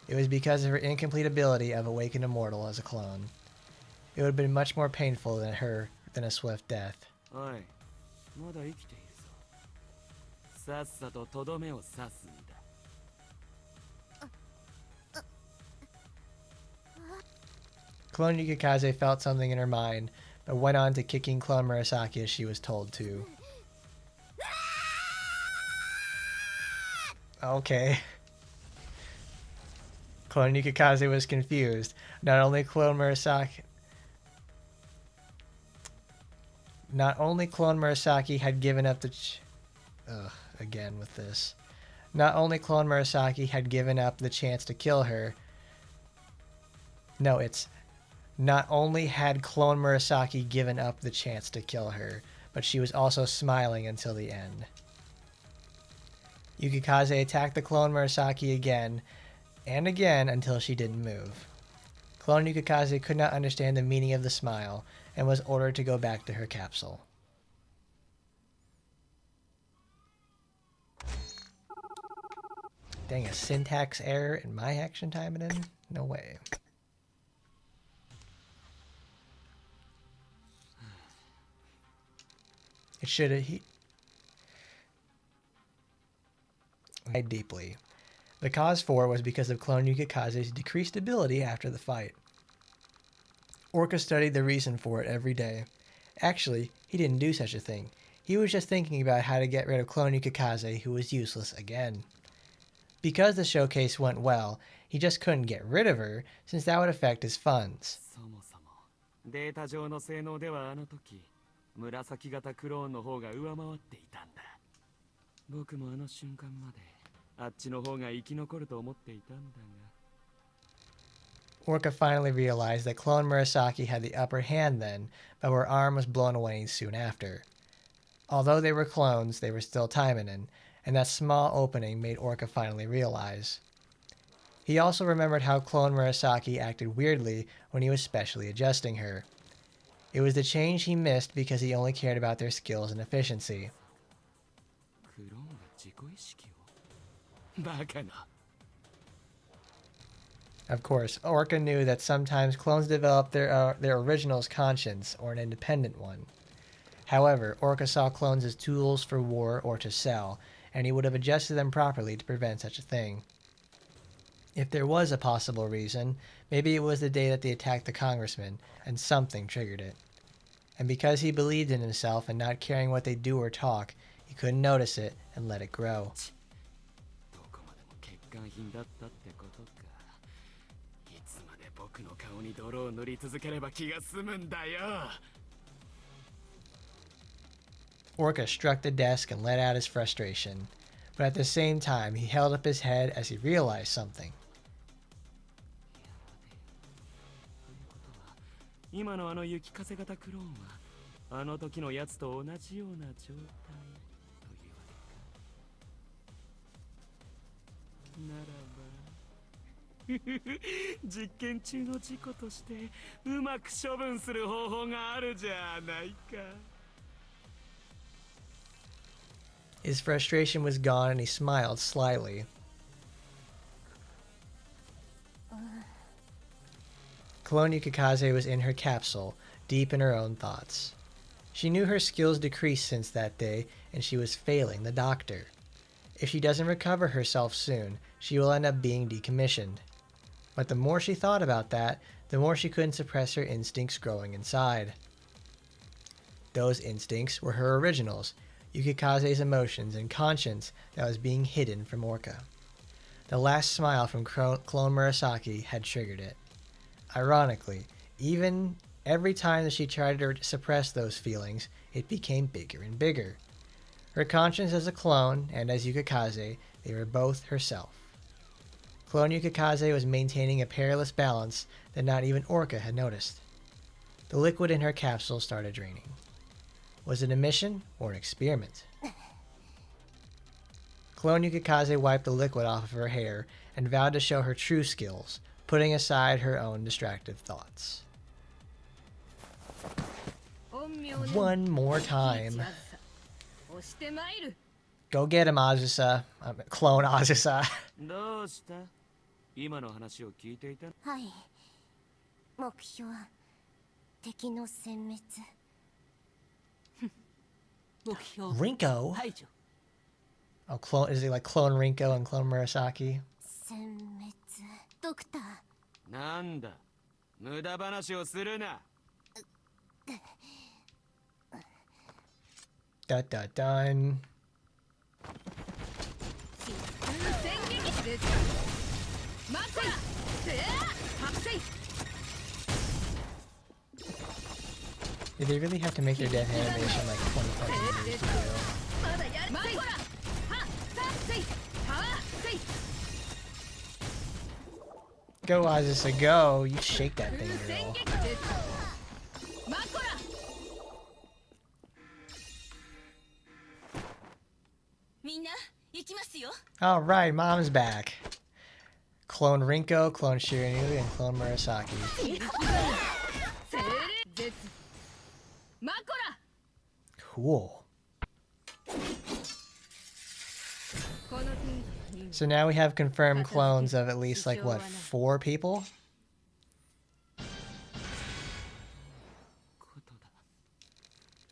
It was because of her incomplete ability of Awakened Immortal as a clone. It would have been much more painful than a swift death. おい、まだ生きているぞ。さっさととどめを刺すんだ。Clone Yukikaze felt something in her mind, but went on to kicking Clone Murasaki as she was told to. Okay. Clone Yukikaze was confused. Not only Clone Murasaki had given up the again with this. Not only Clone Murasaki had given up the chance to kill her. No, it's not only had Clone Murasaki given up the chance to kill her, but she was also smiling until the end. Yukikaze attacked the Clone Murasaki again and again until she didn't move. Clone Yukikaze could not understand the meaning of the smile and was ordered to go back to her capsule. Dang, a syntax error in my action Taimanin? No way. It should have died deeply. The cause for it was because of Clone Yukikaze's decreased ability after the fight. Orca studied the reason for it every day. Actually, he didn't do such a thing. He was just thinking about how to get rid of Clone Yukikaze, who was useless again. Because the showcase went well, he just couldn't get rid of her, since that would affect his funds. そもそもデータ上の性能ではあの時紫型クローンの方が上回っていたんだ。僕もあの瞬間まであっちの方が生き残ると思っていたんだが。 Orca finally realized that Clone Murasaki had the upper hand then, but her arm was blown away soon after. Although they were clones, they were still Taimanin, and that small opening made Orca finally realize. He also remembered how Clone Murasaki acted weirdly when he was specially adjusting her. It was the change he missed because he only cared about their skills and efficiency. クローンが自己意識をバカな。 Of course, Orca knew that sometimes clones develop their original's conscience, or an independent one. However, Orca saw clones as tools for war or to sell, and he would have adjusted them properly to prevent such a thing. If there was a possible reason, maybe it was the day that they attacked the congressman, and something triggered it. And because he believed in himself and not caring what they do or talk, he couldn't notice it and let it grow. どこまでも欠陥品だったってことか。いつまで僕の顔に泥を塗り続ければ気が済むんだよ。 Orca struck the desk and let out his frustration, but at the same time he held up his head as he realized something. 今のあの雪風型クローンはあの時のやつと同じような状態というわけか。ならば実験中の事故としてうまく処分する方法があるじゃないか。 His frustration was gone and he smiled slyly. Clone Yukikaze was in her capsule, deep in her own thoughts. She knew her skills decreased since that day, and she was failing the doctor. If she doesn't recover herself soon, she will end up being decommissioned. But the more she thought about that, the more she couldn't suppress her instincts growing inside. Those instincts were her originals, Yukikaze's emotions and conscience that was being hidden from Orca. The last smile from Clone Murasaki had triggered it. Ironically, even every time that she tried to suppress those feelings, it became bigger and bigger. Her conscience as a clone and as Yukikaze, they were both herself. Clone Yukikaze was maintaining a perilous balance that not even Orca had noticed. The liquid in her capsule started draining. Was it a mission or an experiment? Clone Yukikaze wiped the liquid off of her hair and vowed to show her true skills, putting aside her own distracted thoughts. One more time. Go get him, Azusa. Clone Azusa. どうした？今の話を聞いていた。はい。目標は敵の殲滅。目標 Rinko? 排除。 Oh, clone, is he like Clone Rinko and Clone Murasaki? 殲滅。ドクター。なんだ、無駄話をするな。Da da dun. 戦撃です。待て。Did they really have to make their death animation like 20 fucking years to do? まだやるマコラはさせいはせい Go, Azusa, go! You shake that thing, 戦 girl. 撃マコラみんな行きますよ。 Alright, mom's back. Clone Rinko, Clone Shiranui, and Clone Murasaki. 精霊絶マコラ Cool. この程度の人 So now we have confirmed clones of at least, like, what, 4 people?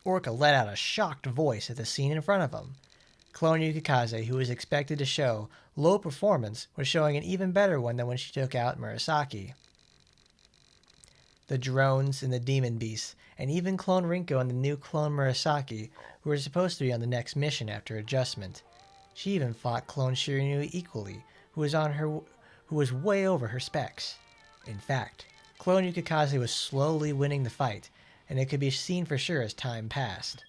Orca let out a shocked voice at the scene in front of him. Clone Yukikaze, who was expected to show low performance, was showing an even better one than when she took out Murasaki. The drones and the demon beasts, and even Clone Rinko and the new Clone Murasaki, who were supposed to be on the next mission after adjustment. She even fought Clone Shiranui equally, who was way over her specs. In fact, Clone Yukikaze was slowly winning the fight, and it could be seen for sure as time passed.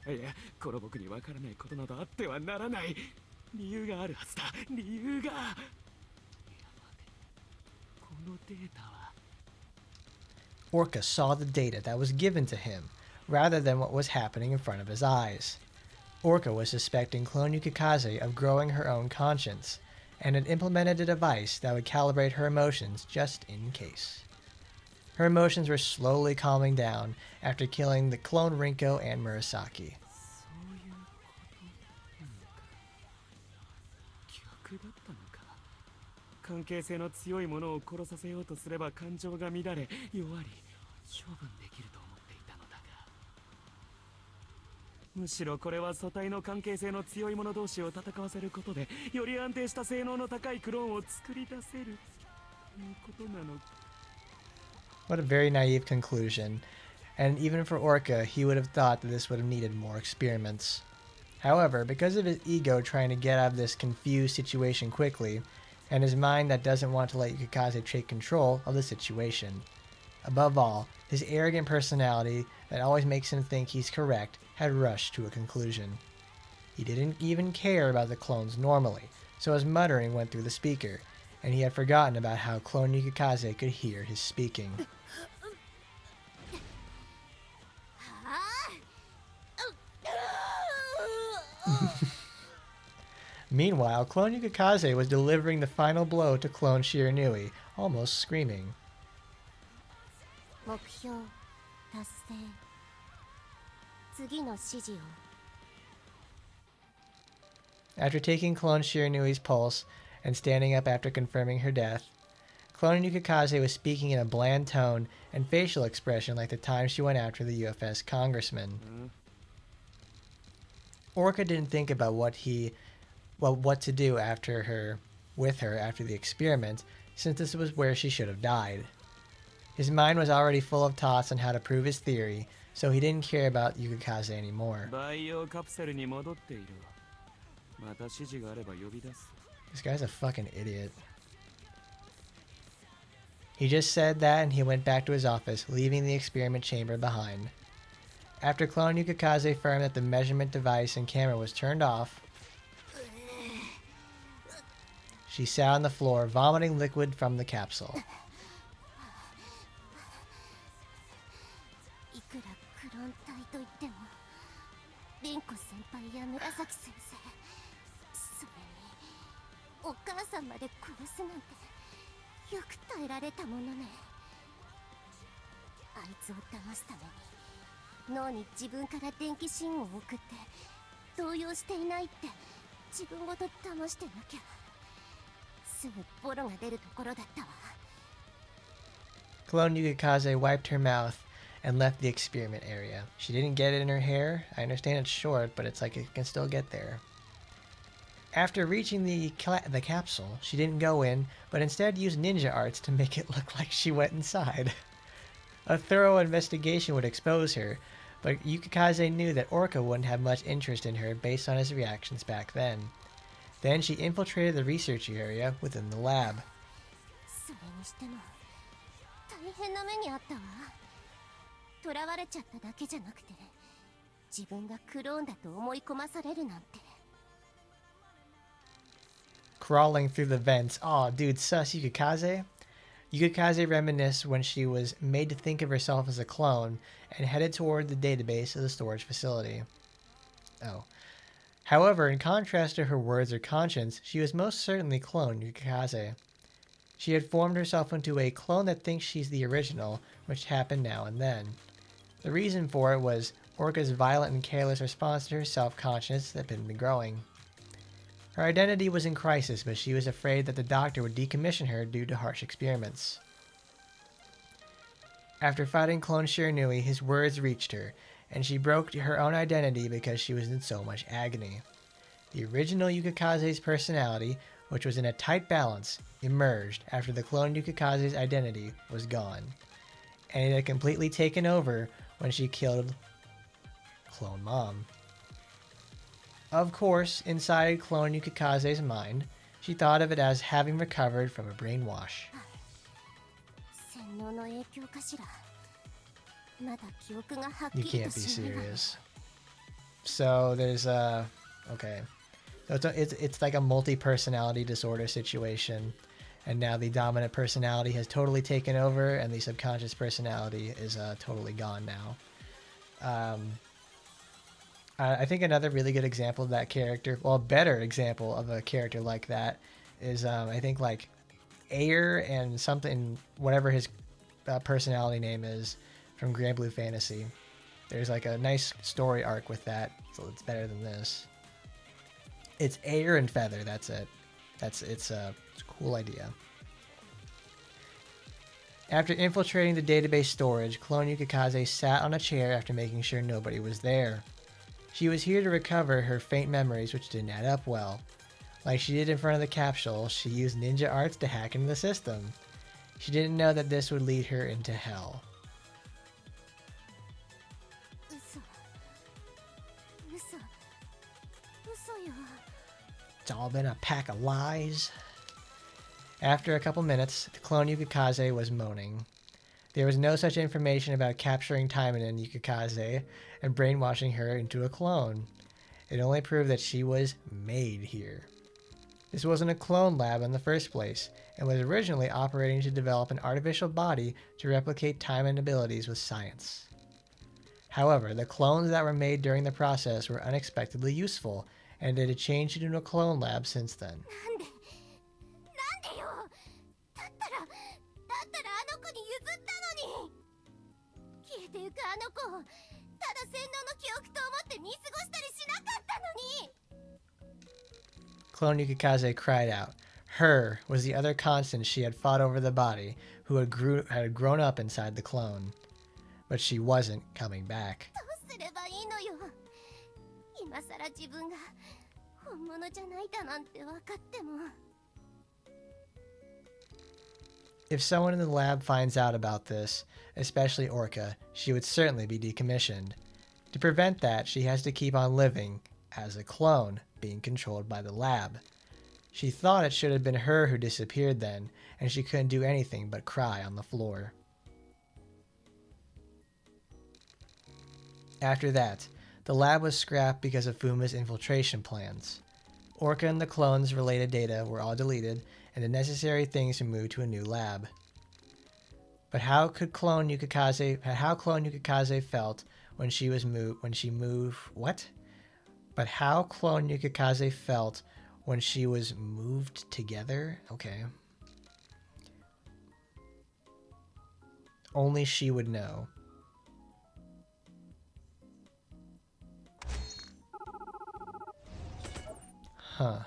いや、この僕にわからないことなどあってはならない。理由があるはずだ。理由が。いや、待て。このデータは。Orca saw the data that was given to him, rather than what was happening in front of his eyes. Orca was suspecting Clone Yukikaze of growing her own conscience, and had implemented a device that would calibrate her emotions just in case. Her emotions were slowly calming down after killing the Clone Rinko and Murasaki. そういうことなのか。逆だったのか。関係性の強いものを殺させようとすれば感情が乱れ、弱り、処分できると思っていたのだが。むしろこれは素体の関係性の強い者同士を戦わせることで、より安定した性能の高いクローンを作り出せるということなのか。 What a very naive conclusion, and even for Orca, he would have thought that this would have needed more experiments. However, because of his ego trying to get out of this confused situation quickly, and his mind that doesn't want to let Yukikaze take control of the situation. Above all, his arrogant personality that always makes him think he's correct had rushed to a conclusion. He didn't even care about the clones normally, so his muttering went through the speaker, and he had forgotten about how Clone Yukikaze could hear his speaking. Meanwhile, Clone Yukikaze was delivering the final blow to Clone Shiranui, almost screaming. 目標達成。次の指示を。 After taking Clone Shiranui's pulse and standing up after confirming her death, Clone Yukikaze was speaking in a bland tone and facial expression like the time she went after the UFS congressman. Orca didn't think about what to do with her after the experiment, since this was where she should have died. His mind was already full of thoughts on how to prove his theory, so he didn't care about Yukikaze anymore. 培養カプセルに戻っている。また指示があれば呼び出す。 This guy's a fucking idiot. He just said that and he went back to his office, leaving the experiment chamber behind. After Clone Yukikaze affirmed that the measurement device and camera was turned off, she sat on the floor, vomiting liquid from the capsule. いくらクローン隊といっても凛子先輩や紫先生、それにお母さんまで殺すなんてよく耐えられたものね。あいつを騙すために脳に自分から電気信号を送って動揺していないって自分ごと騙してなきゃすぐボロが出るところだったわ。 Clone Yukikaze wiped her mouth and left the experiment area. She didn't get it in her hair. I understand it's short, but it's like it can still get there. After reaching the capsule, she didn't go in, but instead used ninja arts to make it look like she went inside. A thorough investigation would expose her, but Yukikaze knew that Orca wouldn't have much interest in her based on his reactions back then. Then she infiltrated the research area within the lab. それにしても大変な目にあったわ。囚われちゃっただけじゃなくて、自分がクローンだと思い込まされるなんて。 Crawling through the vents. Oh, dude, sus Yukikaze? Yukikaze reminisced when she was made to think of herself as a clone and headed toward the database of the storage facility. Oh. However, in contrast to her words or conscience, she was most certainly clone Yukikaze. She had formed herself into a clone that thinks she's the original, which happened now and then. The reason for it was Orca's violent and careless response to her self-conscious that had been growing. Her identity was in crisis, but she was afraid that the doctor would decommission her due to harsh experiments. After fighting Clone Shiranui, his words reached her, and she broke her own identity because she was in so much agony. The original Yukikaze's personality, which was in a tight balance, emerged after the clone Yukikaze's identity was gone, and it had completely taken over when she killed Clone Mom. Of course, inside clone Yukikaze's mind, she thought of it as having recovered from a brainwash. 洗脳の影響かしら。まだ記憶がはっき You りと can't be しないわ。 serious. So there's okay. So it's like a multi-personality disorder situation, and now the dominant personality has totally taken over, and the subconscious personality is totally gone now. I think another really good example of that character, well, a better example of a character like that is I think like Ayer and something, whatever his personality name is from Grand Blue Fantasy. There's like a nice story arc with that, so it's better than this. It's Ayer and Feather, that's it. It's a cool idea. After infiltrating the database storage, Clone Yukikaze sat on a chair after making sure nobody was there. She was here to recover her faint memories, which didn't add up well. Like she did in front of the capsule, she used ninja arts to hack into the system. She didn't know that this would lead her into hell. 嘘。嘘。嘘よ。 It's all been a pack of lies. After a couple minutes, the clone Yukikaze was moaning. There was no such information about capturing Taimanin Yukikaze and brainwashing her into a clone. It only proved that she was made here. This wasn't a clone lab in the first place, and was originally operating to develop an artificial body to replicate Taimanin abilities with science. However, the clones that were made during the process were unexpectedly useful, and it had changed into a clone lab since then. なんでよ。だったらあの子に譲ったのに。消えてゆくあの子をただ洗脳の記憶と思って見過ごしたりしなかったのに。 Clone Yukikaze cried out. Her was the other constant she had fought over the body, who had grown up inside the clone. But she wasn't coming back. どうすればいいのよ。今さら自分が本物じゃないだなんて分かっても。 If someone in the lab finds out about this, especially Orca, she would certainly be decommissioned. To prevent that, she has to keep on living as a clone, being controlled by the lab. She thought it should have been her who disappeared then, and she couldn't do anything but cry on the floor. After that, the lab was scrapped because of Fuma's infiltration plans. Orca and the clones' related data were all deleted, and the necessary things were moved to a new lab. But how Clone Yukikaze felt when she moved together? Okay. Only she would know. Huh.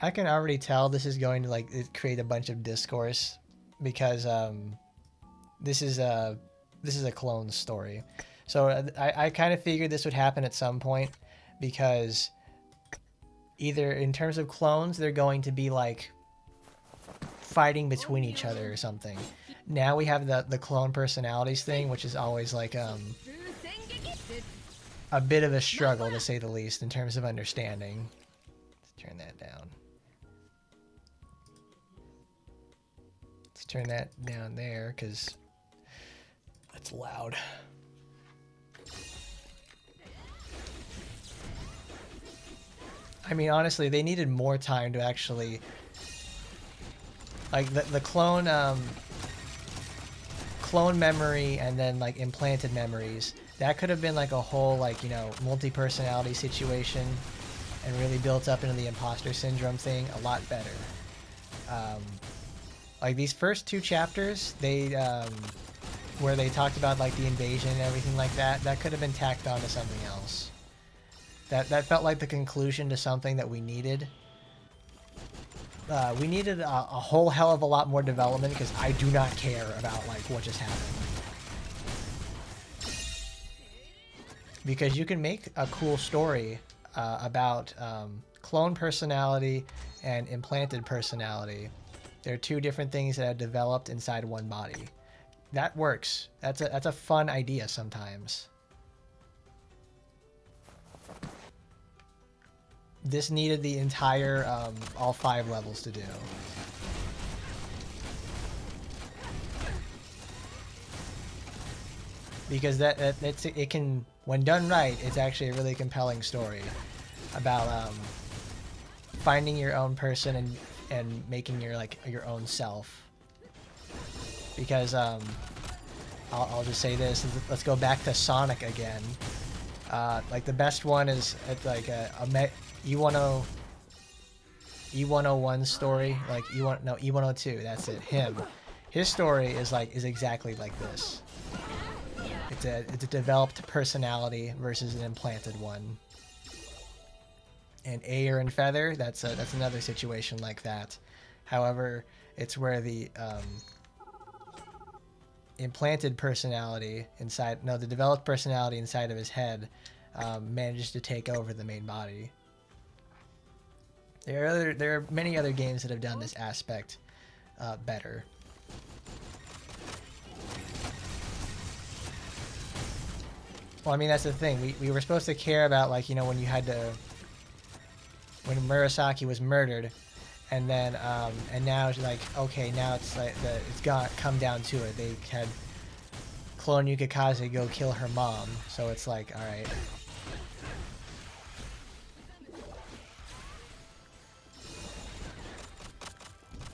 I can already tell this is going to create a bunch of discourse because this is a clone story. So I kind of figured this would happen at some point because either in terms of clones they're going to be like fighting between each other or something. Now we have the clone personalities thing, which is always like a bit of a struggle to say the least in terms of understanding. Let's turn that down. Let's turn that down there because that's loud. I mean, honestly, they needed more time to actually, like, the clone memory and then like implanted memories. That could have been like a whole, like, you know, multi-personality situation and really built up into the imposter syndrome thing a lot better. Like these first 2 chapters, they where they talked about like the invasion and everything like that, that could have been tacked on to something else. That felt like the conclusion to something that we needed. We needed a whole hell of a lot more development because I do not care about like what just happened. Because you can make a cool story about clone personality and implanted personality. They're 2 different things that have developed inside one body. That works. That's a fun idea sometimes. This needed the entire all 5 levels to do. Because it can, when done right, it's actually a really compelling story about finding your own person and making your own self. Because I'll just say this. Let's go back to Sonic again. Like the best one is like a E101 story, like E102. That's it. His story is exactly like this. It's a developed personality versus an implanted one. And Ayer and Feather, that's another situation like that. However, it's where the implanted personality the developed personality inside of his head manages to take over the main body. There are many other games that have done this aspect better. Well, I mean, that's the thing. We were supposed to care about, like, you know, when Murasaki was murdered, and then and now it's like, okay, now it's like it's got come down to it. They had clone Yukikaze go kill her mom, so it's like, all right.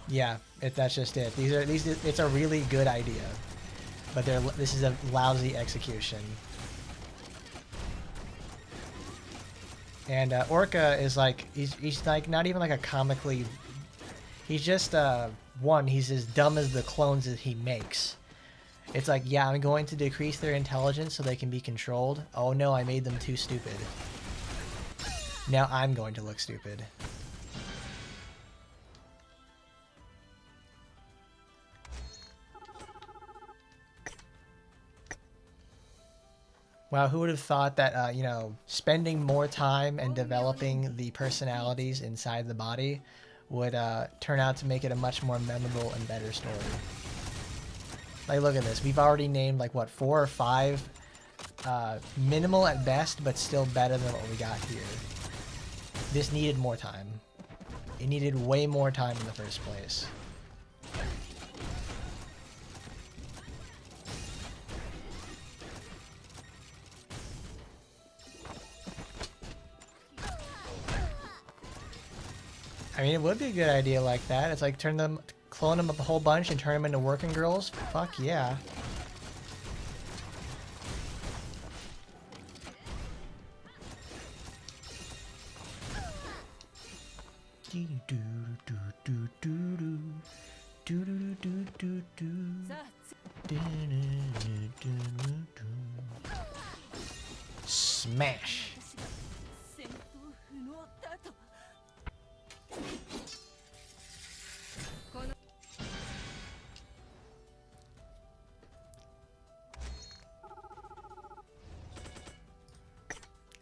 Yeah, that's just it. It's a really good idea, but this is a lousy execution. And Orca is like, he's like not even like a comically, he's just he's as dumb as the clones that he makes. It's like, yeah, I'm going to decrease their intelligence so they can be controlled. Oh no, I made them too stupid. Now I'm going to look stupid. Wow, who would have thought that, you know, spending more time and developing the personalities inside the body would turn out to make it a much more memorable and better story. Like, look at this. We've already named, like, what, 4 or 5 minimal at best, but still better than what we got here. This needed more time. It needed way more time in the first place. I mean, it would be a good idea like that. It's like clone them up a whole bunch and turn them into working girls. Fuck yeah. Smash.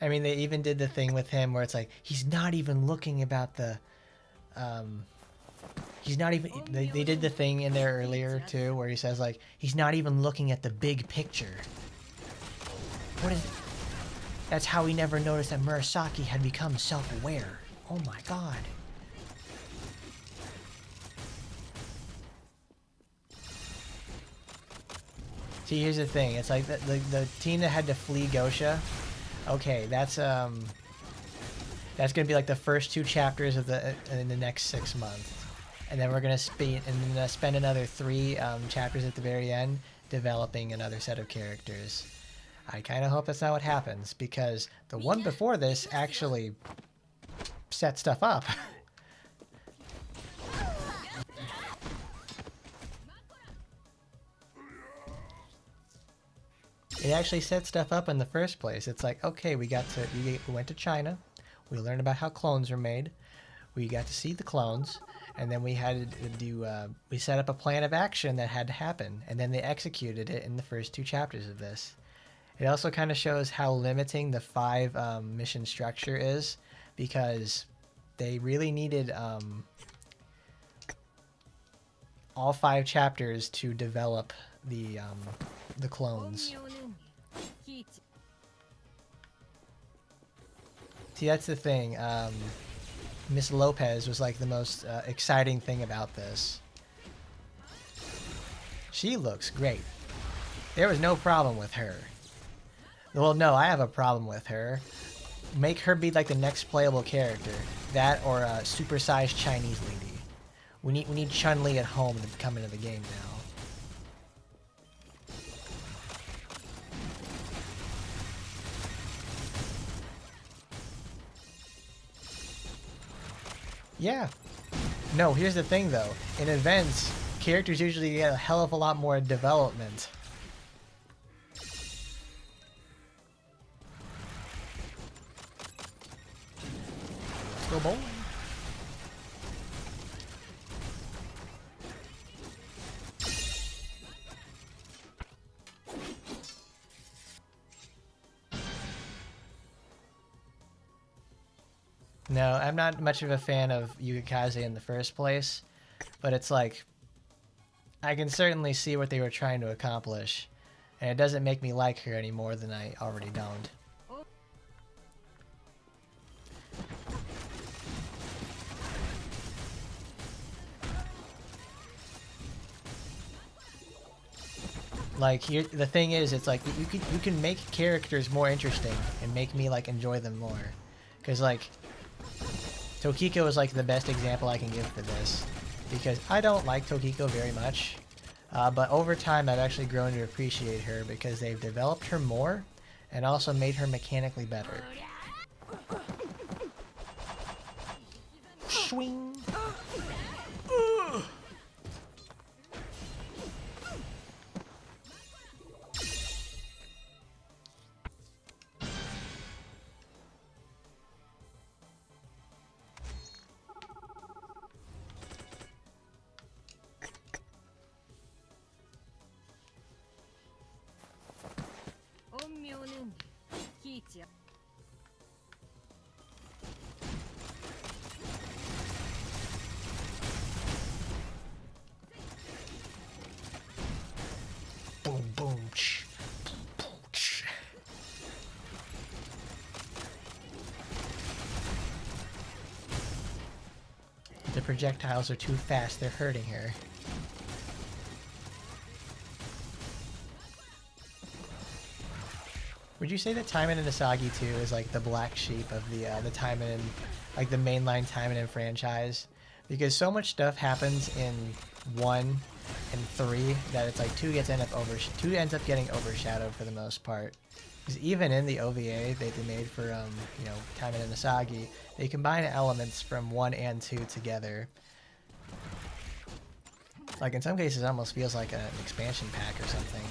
I mean, they even did the thing with him where it's like, he's not even looking about the, he's not even, they did the thing in there earlier too, where he says like, he's not even looking at the big picture. What is, that's how he never noticed that Murasaki had become self-aware. Oh my god. See, here's the thing. It's like the team that had to flee Gosha. Okay, that's gonna be like the first 2 chapters of in the next 6 months, and then we're gonna spend another 3 chapters at the very end developing another set of characters. I kind of hope that's not what happens, because the one before this actually set stuff up. It actually set stuff up in the first place. It's like, okay, we went to China, we learned about how clones are made, we got to see the clones, and then we had to do, we set up a plan of action that had to happen, and then they executed it in the first 2 chapters of this. It also kind of shows how limiting the 5 mission structure is, because they really needed all 5 chapters to develop the clones. See, that's the thing. Miss Lopez was like the most exciting thing about this. She looks great. There was no problem with her. Well, no, I have a problem with her. Make her be like the next playable character. That or a supersized Chinese lady. We need Chun-Li at home to come into the game now. Yeah. No, here's the thing though. In events, characters usually get a hell of a lot more development. Let's go, boy. No, I'm not much of a fan of Yukikaze in the first place, but it's like, I can certainly see what they were trying to accomplish, and it doesn't make me like her any more than I already don't. Like, here, the thing is, it's like, you can make characters more interesting and make me, like, enjoy them more. Because, like, Tokiko is like the best example I can give for this, because I don't like Tokiko very much, but over time I've actually grown to appreciate her because they've developed her more and also made her mechanically better. Swing! Boom, boom, ch, boom, ch. The projectiles are too fast, they're hurting her. Would you say that Taimanin Asagi 2 is like the black sheep of the Taimanin, like the mainline Taimanin franchise? Because so much stuff happens in 1 and 3 that it's like 2 ends up getting overshadowed for the most part. Because even in the OVA that they made for you know, Taimanin Asagi, they combine elements from 1 and 2 together. Like in some cases it almost feels like an expansion pack or something.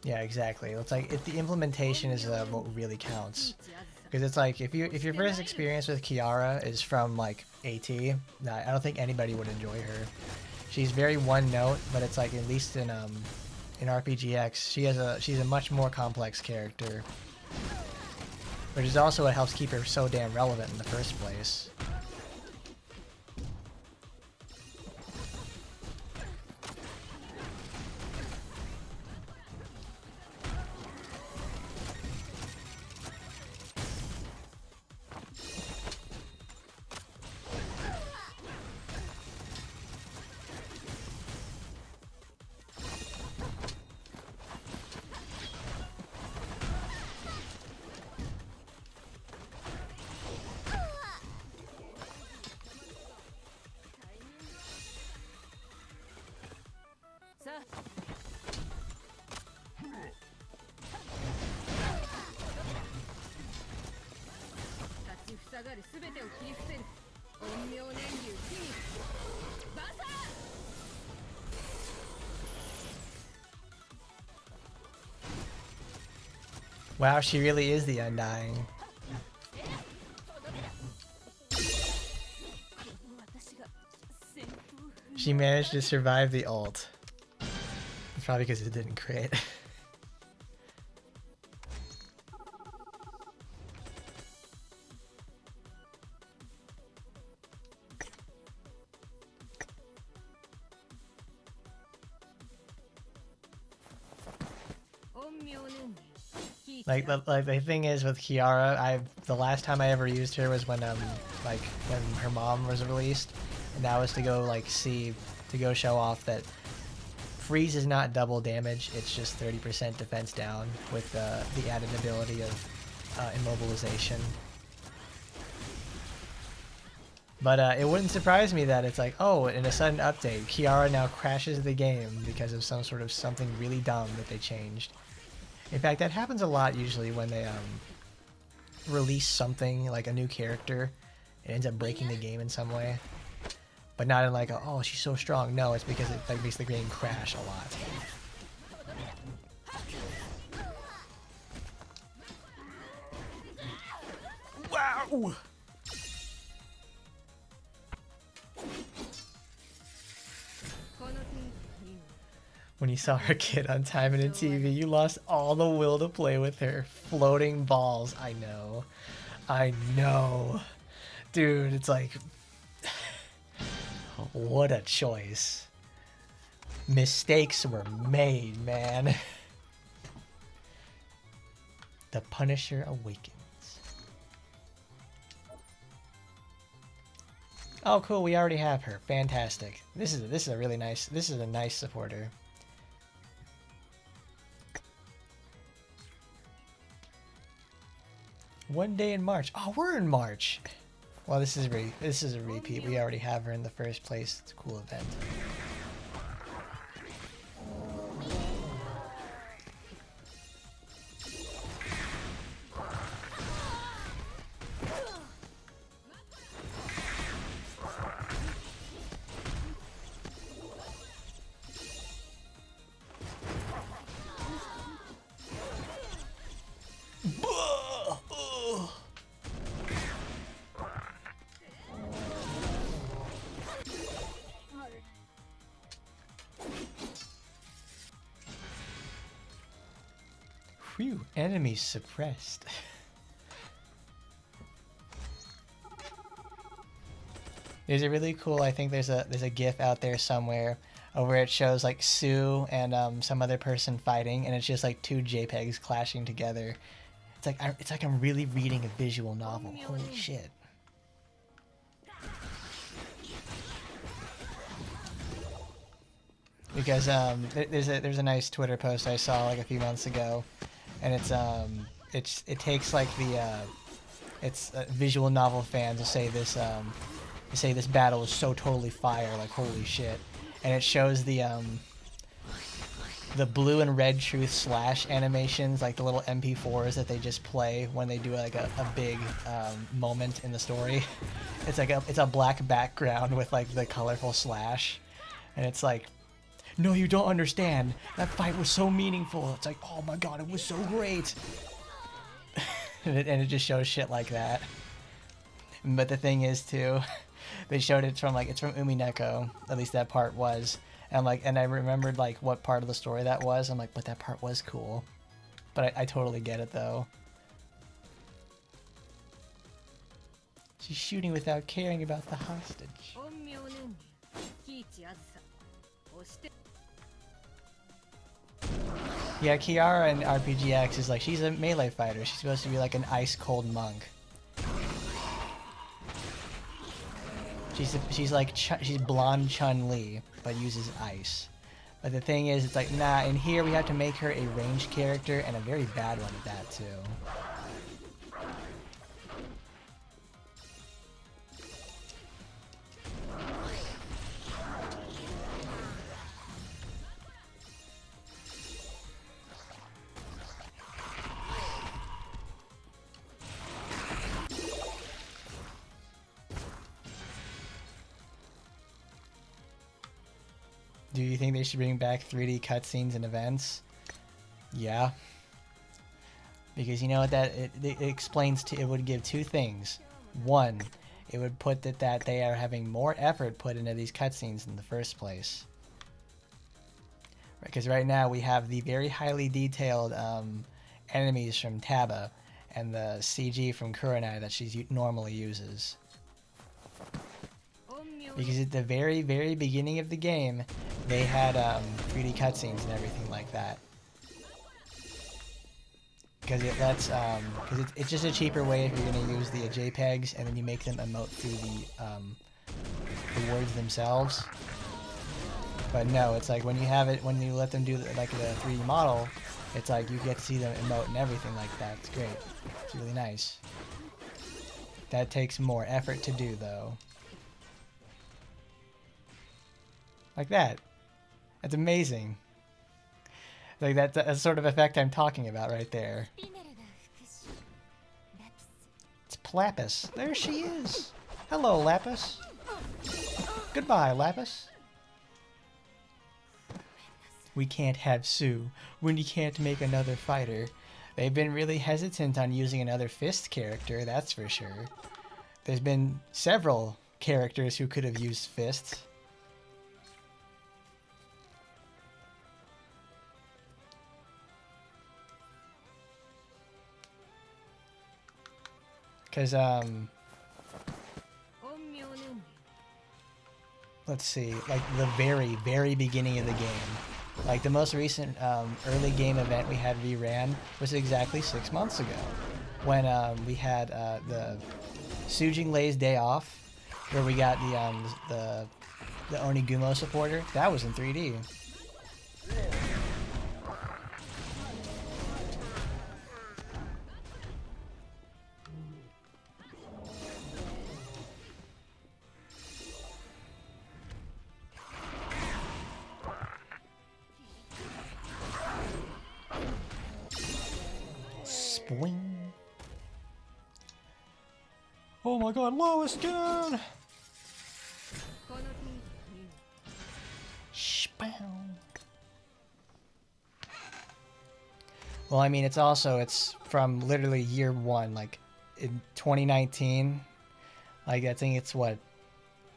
Yeah, exactly. It's like if the implementation is what really counts, because it's like if your first experience with Kiara is from like AT, I don't think anybody would enjoy her. She's very one note, but it's like at least in RPGX, she's a much more complex character, which is also what helps keep her so damn relevant in the first place. がる全てを切り伏せる陰陽年流火にバサー Wow, she really is the Undying. She managed to survive the ult. It's probably because it didn't crit. Like the thing is with Kiara, the last time I ever used her was when when her mom was released, and that was to go show off that freeze is not double damage, it's just 30% defense down with the added ability of immobilization. But it wouldn't surprise me that it's like, oh, in a sudden update, Kiara now crashes the game because of something really dumb that they changed. In fact, that happens a lot usually when they release something like a new character. It ends up breaking the game in some way. But not in like, oh, she's so strong. No, it's because it like makes the game crash a lot. Wow! When you saw her kid on Taimanin TV, you lost all the will to play with her. Floating balls. I know. I know. Dude, it's like... what a choice. Mistakes were made, man. The Punisher awakens. Oh, cool. We already have her. Fantastic. This is a really nice... This is a nice supporter. One day in March. Oh, we're in March. Well, this is a repeat. We already have her in the first place. It's a cool event. Phew, enemies suppressed. There's a really cool, I think there's a GIF out there somewhere where it shows like Sue and some other person fighting, and it's just like two JPEGs clashing together. It's like I'm really reading a visual novel. Holy shit. Because there's a nice Twitter post I saw like a few months ago, and it takes like it's visual novel fans will say this battle is so totally fire, like holy shit, and it shows the blue and red truth slash animations, like the little MP4s that they just play when they do like a big moment in the story. It's a black background with like the colorful slash, and it's like, no, you don't understand. That fight was so meaningful. It's like, oh my god, it was so great. and it just shows shit like that. But the thing is too, they showed it's from Umineko. At least that part was. And I remembered like what part of the story that was. I'm like, but that part was cool. But I totally get it though. She's shooting without caring about the hostage. Yeah, Kiara in RPGX is like, she's a melee fighter. She's supposed to be like an ice-cold monk. She's blonde Chun-Li, but uses ice. But the thing is, it's like, nah, in here we have to make her a ranged character, and a very bad one at that, too. Do you think they should bring back 3D cutscenes and events? Yeah. Because you know what it explains to, it would give two things. One, it would put that they are having more effort put into these cutscenes in the first place. Because right now we have the very highly detailed enemies from Taba and the CG from Kurenai that she normally uses. Because at the very, very beginning of the game, they had 3D cutscenes and everything like that. Because it lets, because it's just a cheaper way if you're going to use the JPEGs and then you make them emote through the words themselves. But no, it's like when you have it, when you let them do like a 3D model, it's like you get to see them emote and everything like that. It's great. It's really nice. That takes more effort to do though. Like that. That's amazing. Like that's a sort of effect I'm talking about right there. It's Lapis. There she is. Hello, Lapis. Goodbye, Lapis. We can't have Sue when you can't make another fighter. They've been really hesitant on using another Fist character, that's for sure. There's been several characters who could have used Fists. Because, let's see, like the very, very beginning of the game. Like the most recent early game event we had reran was exactly 6 months ago. When we had the Sujin Lei's Day Off, where we got the Onigumo supporter. That was in 3D. Boing. Oh my god, Lois, get on! Spow. Well, I mean, it's from literally year one, like in 2019. Like, I think it's what,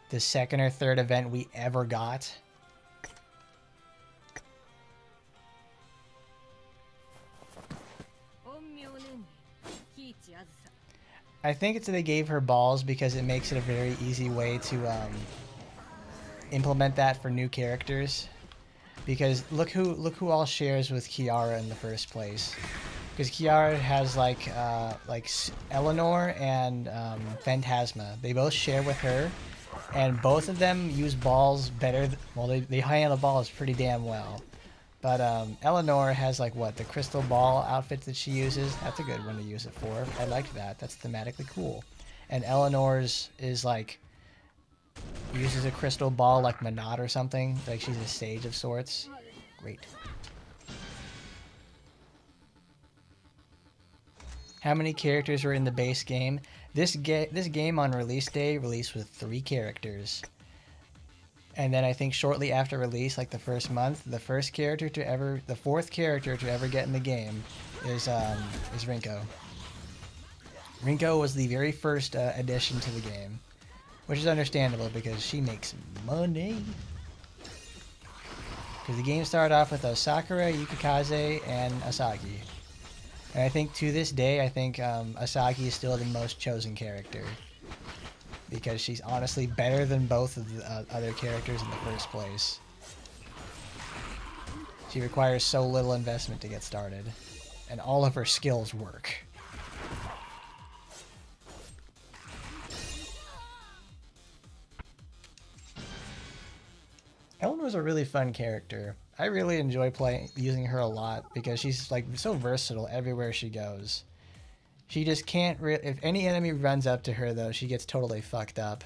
the second or third event we ever got. I think it's that they gave her balls because it makes it a very easy way to implement that for new characters. Because look who all shares with Kiara in the first place. Because Kiara has like Eleanor and Phantasma. They both share with her, and both of them use balls better. Well, they handle balls pretty damn well. But Eleanor has like what, the crystal ball outfit that she uses. That's a good one to use it for. I liked that. That's thematically cool. And Eleanor's is like uses a crystal ball like Manat or something. Like she's a sage of sorts. Great. How many characters were in the base game? This game on release day released with 3 characters. And then I think shortly after release, like the first month, the fourth character to ever get in the game is Rinko. Rinko was the very first addition to the game, which is understandable because she makes money. Because the game started off with Sakura, Yukikaze, and Asagi. And I think to this day, Asagi is still the most chosen character. Because she's honestly better than both of the other characters in the first place. She requires so little investment to get started. And all of her skills work. Eleanor's a really fun character. I really enjoy using her a lot because she's like so versatile everywhere she goes. She just can't if any enemy runs up to her though, she gets totally fucked up.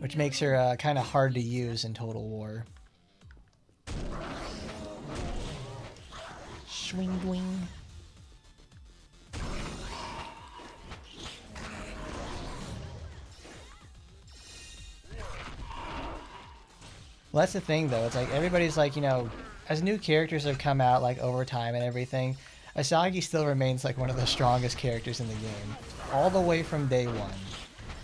Which makes her kind of hard to use in Total War. Swing dwing. Well, that's the thing, though. It's like everybody's like, you know, as new characters have come out like over time and everything, Asagi still remains like one of the strongest characters in the game, all the way from day one,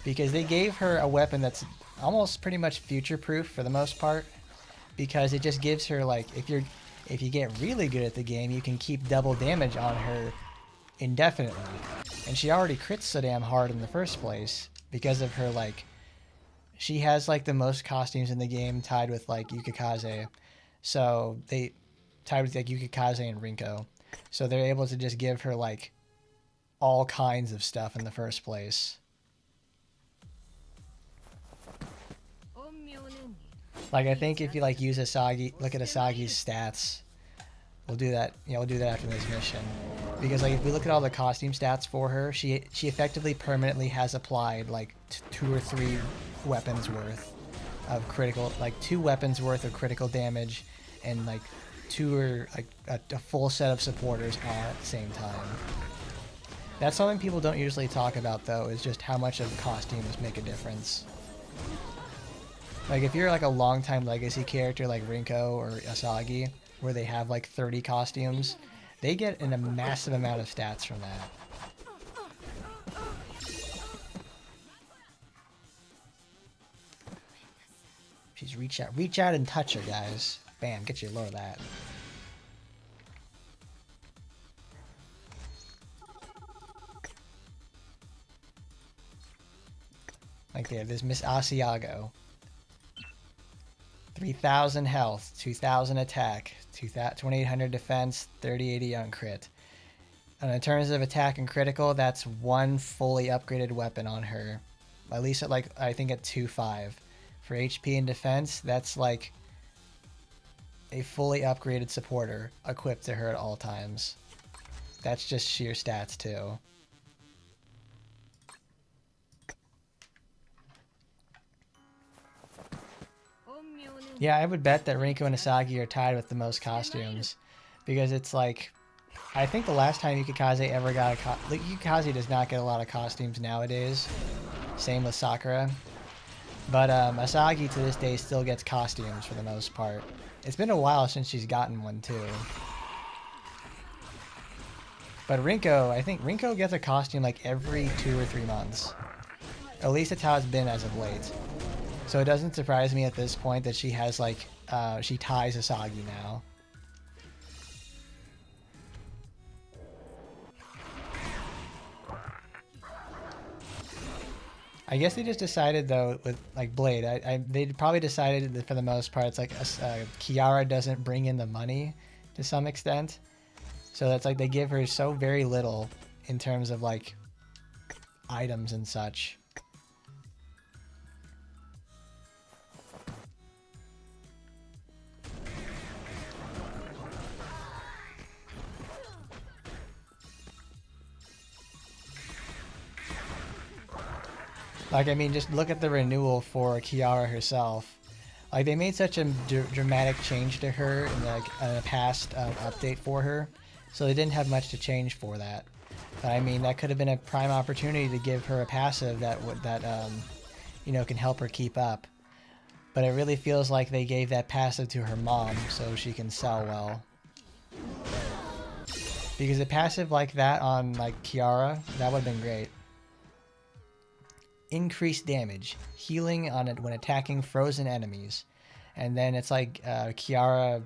because they gave her a weapon that's almost pretty much future-proof for the most part, because it just gives her like if you get really good at the game, you can keep double damage on her indefinitely, and she already crits so damn hard in the first place because of her like. She has like the most costumes in the game tied with like Yukikaze. So they tied with like Yukikaze and Rinko. So they're able to just give her like all kinds of stuff in the first place. Like I think if you like use Asagi, look at Asagi's stats. We'll do that. Yeah, we'll do that after this mission. Because like if we look at all the costume stats for her, she effectively permanently has applied like 2 or 3 weapons worth of critical, like 2 weapons worth of critical damage, and like 2 or like a full set of supporters all at the same time. That's something people don't usually talk about, though, is just how much of costumes make a difference. Like if you're like a long-time legacy character like Rinko or Asagi, where they have like 30 costumes, they get a massive amount of stats from that. She's reach out and touch her, guys. Bam, get you a load of that. Like there, there's Miss Asiago. 3,000 health, 2,000 attack, 2,800 defense, 3080 on crit. And in terms of attack and critical, that's 1 fully upgraded weapon on her. At least at like, I think at 2.5. For HP and defense, that's like a fully upgraded supporter equipped to her at all times. That's just sheer stats too. Yeah, I would bet that Rinko and Asagi are tied with the most costumes, because it's like, I think the last time Yukikaze ever got a Yukikaze does not get a lot of costumes nowadays. Same with Sakura. But Asagi to this day still gets costumes for the most part. It's been a while since she's gotten one too. But Rinko, I think Rinko gets a costume like every 2 or 3 months. At least that's how it's been as of late. So it doesn't surprise me at this point that she has like, she ties Asagi now. I guess they just decided though with like Blade, they probably decided that for the most part it's like Kiara doesn't bring in the money to some extent. So that's like they give her so very little in terms of like items and such. Like, I mean, just look at the renewal for Kiara herself. Like, they made such a dramatic change to her in like a past update for her, so they didn't have much to change for that. But I mean, that could have been a prime opportunity to give her a passive that you know, can help her keep up. But it really feels like they gave that passive to her mom so she can sell well. Because a passive like that on like Kiara, that would have been great. Increased damage, healing on it when attacking frozen enemies. And then it's like Kiara,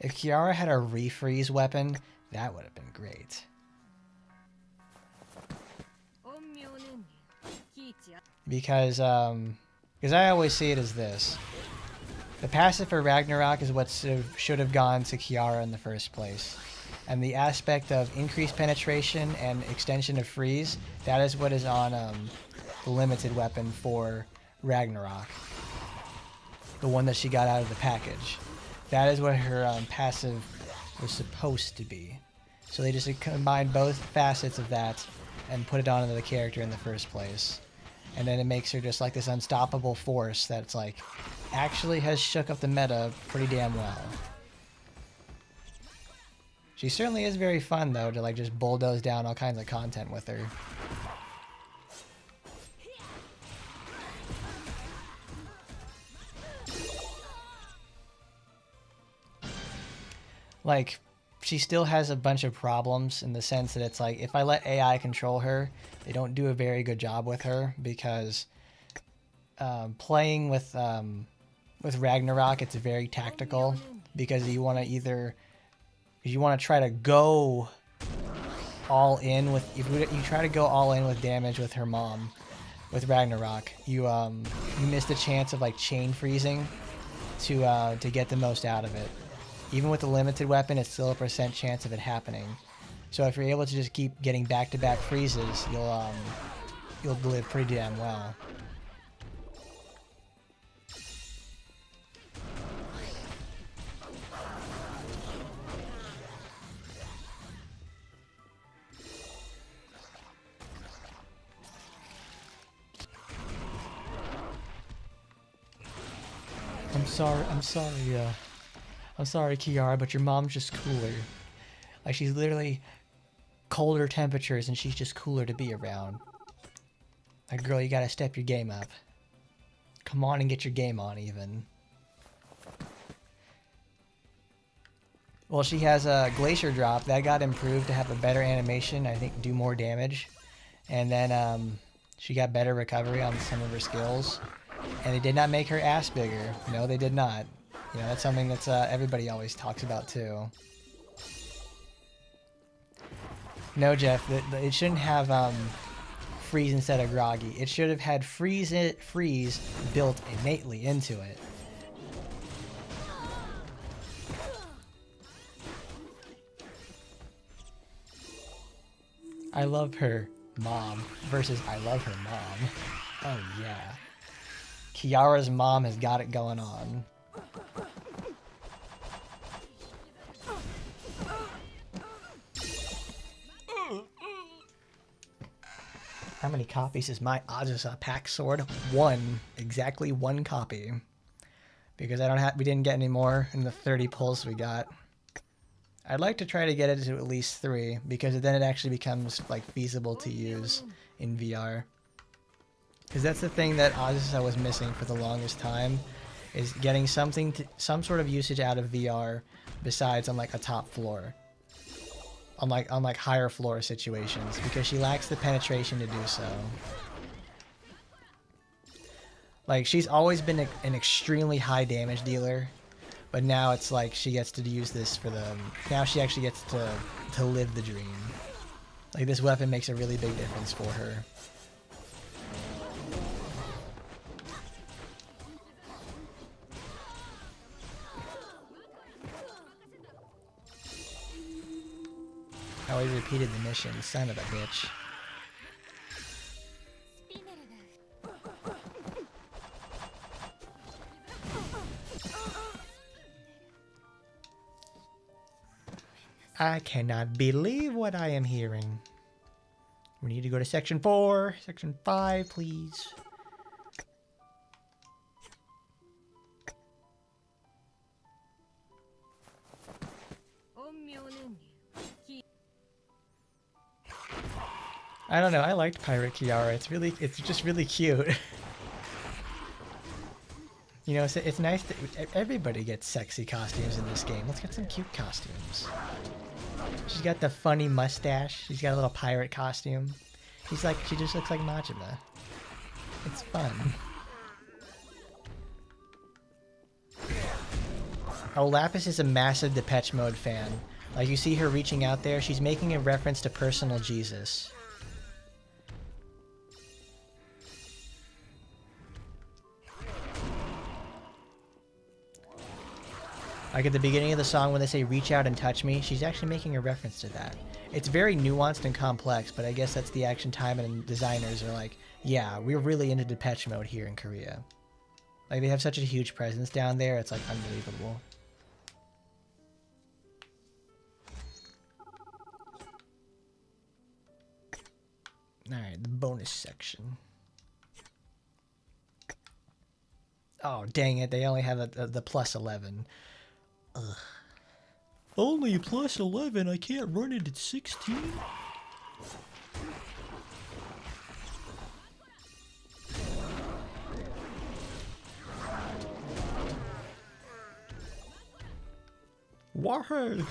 if Kiara had a refreeze weapon, that would have been great. Because I always see it as this. The passive for Ragnarok is what should have gone to Kiara in the first place. And the aspect of increased penetration and extension of freeze, that is what is on the limited weapon for Ragnarok. The one that she got out of the package. That is what her passive was supposed to be. So they just combined both facets of that and put it onto the character in the first place. And then it makes her just like this unstoppable force that's like actually has shook up the meta pretty damn well. She certainly is very fun though to like just bulldoze down all kinds of content with her. like, she still has a bunch of problems in the sense that it's like, if I let AI control her, they don't do a very good job with her, because playing with Ragnarok, it's very tactical, because you want to try to go all in with, if you try to go all in with damage with her mom, with Ragnarok, you miss the chance of like chain freezing to get the most out of it. Even with the limited weapon, it's still a % chance of it happening. So if you're able to just keep getting back-to-back freezes, you'll live pretty damn well. I'm sorry, Kiara, but your mom's just cooler. Like, she's literally colder temperatures and she's just cooler to be around. Like, girl, you gotta step your game up. Come on and get your game on, even. Well, she has a Glacier Drop. That got improved to have a better animation, I think do more damage. And then she got better recovery on some of her skills. And they did not make her ass bigger. No, they did not. You know, that's something that's everybody always talks about too. No, Jeff, it shouldn't have freeze instead of groggy. It should have had freeze built innately into it. I love her mom versus I love her mom. Oh yeah. Kiara's mom has got it going on. How many copies is my Azusa pack sword? One. Exactly one copy. Because we didn't get any more in the 30 pulls we got. I'd like to try to get it to at least 3, because then it actually becomes like feasible to use in VR. Because that's the thing that Azusa was missing for the longest time, is getting some sort of usage out of VR besides on like a top floor. On like higher floor situations, because she lacks the penetration to do so. Like, she's always been an extremely high damage dealer, but now it's like she gets to use this for now she actually gets to live the dream. Like, this weapon makes a really big difference for her. I always repeated the mission, son of a bitch. I cannot believe what I am hearing. We need to go to section 4, section 5, please. I don't know, I liked Pirate Kiara. It's just really cute. You know, it's nice that everybody gets sexy costumes in this game. Let's get some cute costumes. She's got the funny mustache. She's got a little pirate costume. She just looks like Majima. It's fun. Oh, Lapis is a massive Depeche Mode fan. Like, you see her reaching out there, she's making a reference to Personal Jesus. Like at the beginning of the song when they say reach out and touch me, she's actually making a reference to that. It's very nuanced and complex, but I guess that's the Action Taimanin designers are like, yeah, we're really into Depeche Mode here in Korea. Like, they have such a huge presence down there, it's like unbelievable. Alright, the bonus section. Oh, dang it, they only have the plus 11. Ugh. Only plus 11? I can't run it at 16? Wahoo!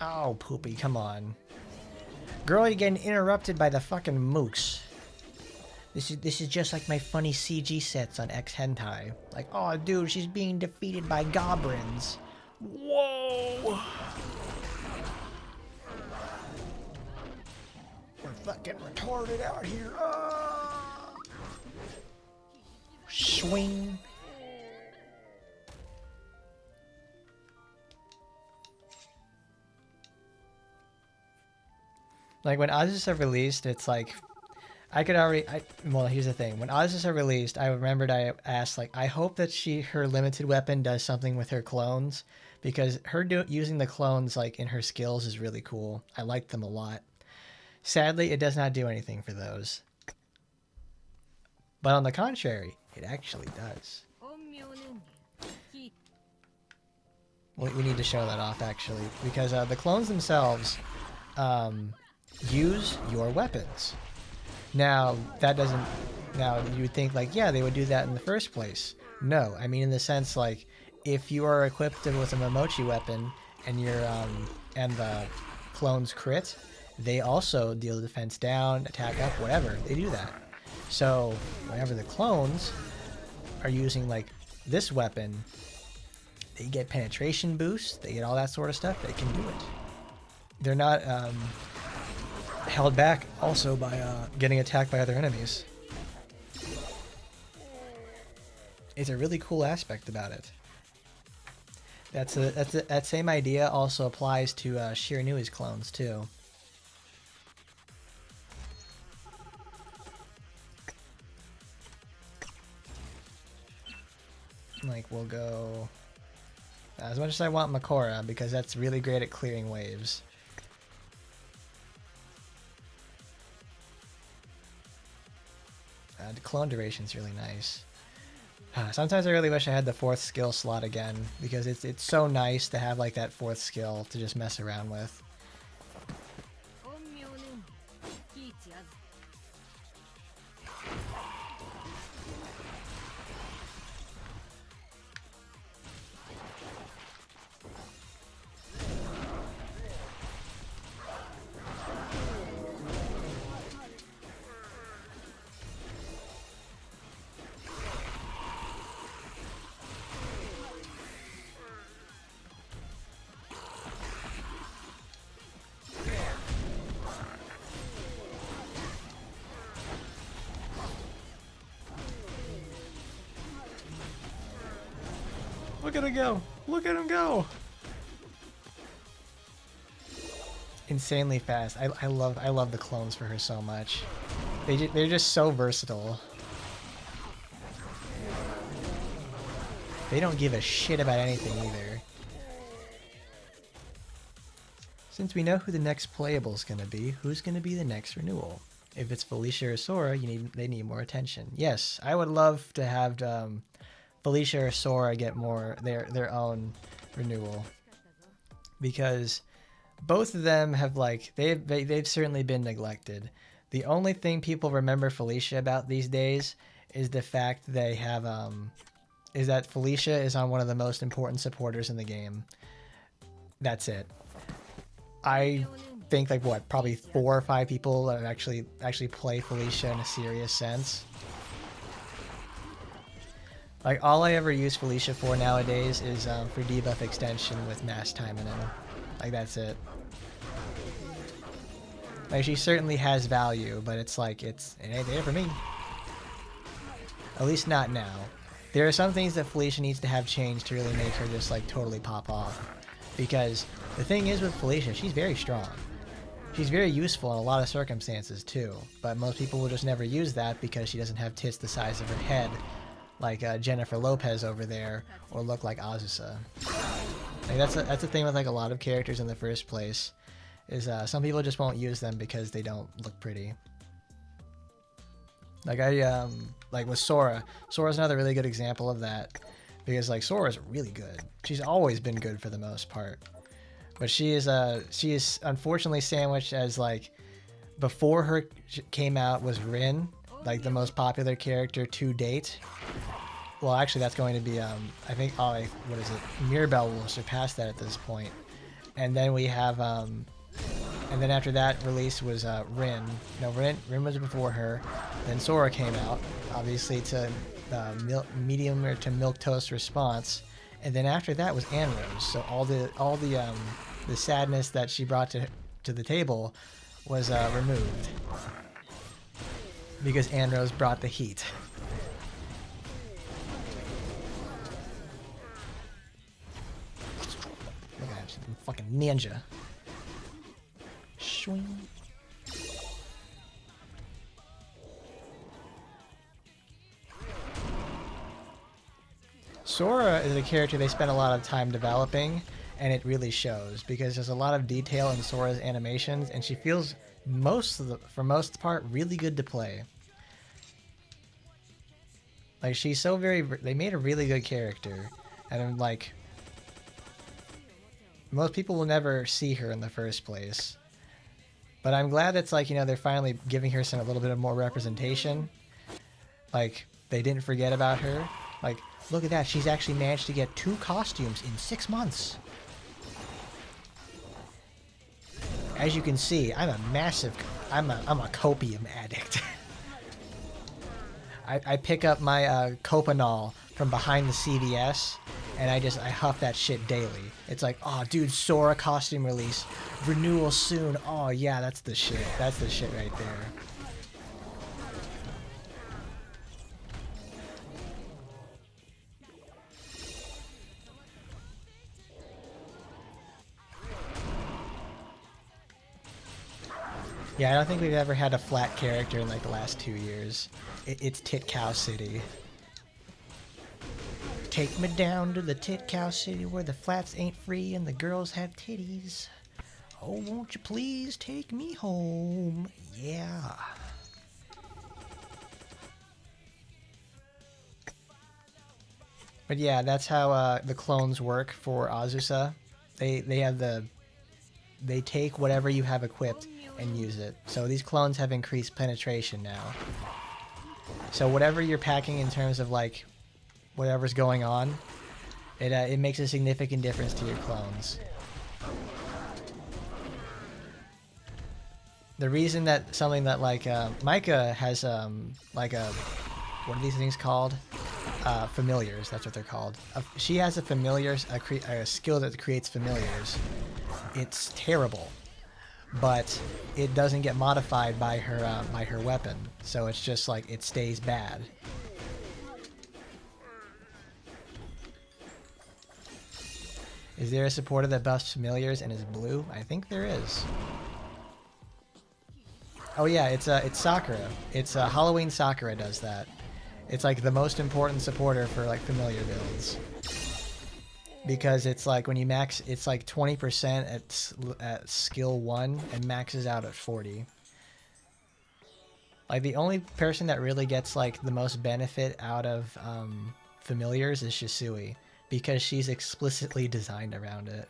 Oh, Poopy, come on. Girl, you're getting interrupted by the fucking moose. This is just like my funny CG sets on X Hentai. Like, oh dude, she's being defeated by goblins. Whoa! We're fucking retarded out here. Ah! Swing. Like when Azusa released, it's like I could already. Well, here's the thing: when Azusa released, I remembered I asked like, I hope that her limited weapon does something with her clones, because her using the clones like in her skills is really cool. I like them a lot. Sadly, it does not do anything for those. But on the contrary, it actually does. We need to show that off actually, because the clones themselves use your weapons. Now, that doesn't... Now, you would think, like, yeah, they would do that in the first place. No, I mean in the sense, like, if you are equipped with a Momochi weapon, and and the clones crit, they also deal defense down, attack up, whatever. They do that. So, whenever the clones are using, like, this weapon, they get penetration boosts, they get all that sort of stuff, they can do it. They're not, held back also by getting attacked by other enemies. It's a really cool aspect about it. That same idea also applies to Shiranui's clones too. Like we'll go as much as I want Makora because that's really great at clearing waves. The clone duration is really nice. Sometimes I really wish I had the 4th skill slot again, because it's so nice to have like that 4th skill to just mess around with. Look at him go! Look at him go! Insanely fast. I love the clones for her so much. They're just so versatile. They don't give a shit about anything either. Since we know who the next playable is gonna be, who's gonna be the next renewal? If it's Felicia or Sora, they need more attention. Yes, I would love to have Felicia or Sora get more their own renewal, because both of them have like they've certainly been neglected. The only thing people remember Felicia about these days is the fact they have is that Felicia is on one of the most important supporters in the game. That's it. I think like what, probably 4 or 5 people that actually play Felicia in a serious sense. Like all I ever use Felicia for nowadays is for debuff extension with Mass Taimanin. Like that's it. Like she certainly has value, but it's like it ain't there for me. At least not now. There are some things that Felicia needs to have changed to really make her just like totally pop off. Because the thing is with Felicia, she's very strong. She's very useful in a lot of circumstances too, but most people will just never use that because she doesn't have tits the size of her head like Jennifer Lopez over there, or look like Azusa. Like that's the thing with like a lot of characters in the first place, is some people just won't use them because they don't look pretty. Like like with Sora. Sora's another really good example of that, because like Sora's really good. She's always been good for the most part. But she is unfortunately sandwiched as like before her came out was Rin, like the most popular character to date. Well, actually, that's going to be I think what is it? Mirabelle will surpass that at this point. And then we have and then after that release was Rin. No, Rin was before her. Then Sora came out, obviously to medium or to milquetoast response. And then after that was Anrose. So all the sadness that she brought to the table was removed because Anrose brought the heat. Look at that, fucking ninja. Swing. Sora is a character they spent a lot of time developing, and it really shows because there's a lot of detail in Sora's animations, and she feels for most part really good to play. Like she's so they made a really good character, and I'm like, most people will never see her in the first place, but I'm glad it's like, you know, they're finally giving her a little bit of more representation. Like they didn't forget about her. Like, look at that, she's actually managed to get 2 costumes in 6 months. As you can see, I'm a copium addict. I pick up my Copanol from behind the CVS, and I huff that shit daily. It's like, oh dude, Sora costume release, renewal soon. Oh yeah, that's the shit. That's the shit right there. Yeah, I don't think we've ever had a flat character in like the last 2 years. It's Tit Cow City. Take me down to the Tit Cow City where the flats ain't free and the girls have titties. Oh, won't you please take me home? Yeah. But yeah, that's how the clones work for Azusa. They take whatever you have equipped and use it. So these clones have increased penetration now. So whatever you're packing in terms of like whatever's going on, it makes a significant difference to your clones. The reason that something that like Micah has like a, what are these things called? Familiars, that's what they're called. She has a familiars, a skill that creates familiars. It's terrible, but it doesn't get modified by her weapon, so it's just like it stays bad. Is there a supporter that buffs familiars and is blue? I think there is. Oh yeah, it's Sakura. It's Halloween Sakura does that. It's like the most important supporter for like familiar builds. Because it's like when you max, it's like 20% at skill 1 and maxes out at 40. Like the only person that really gets like the most benefit out of familiars is Shisui, because she's explicitly designed around it.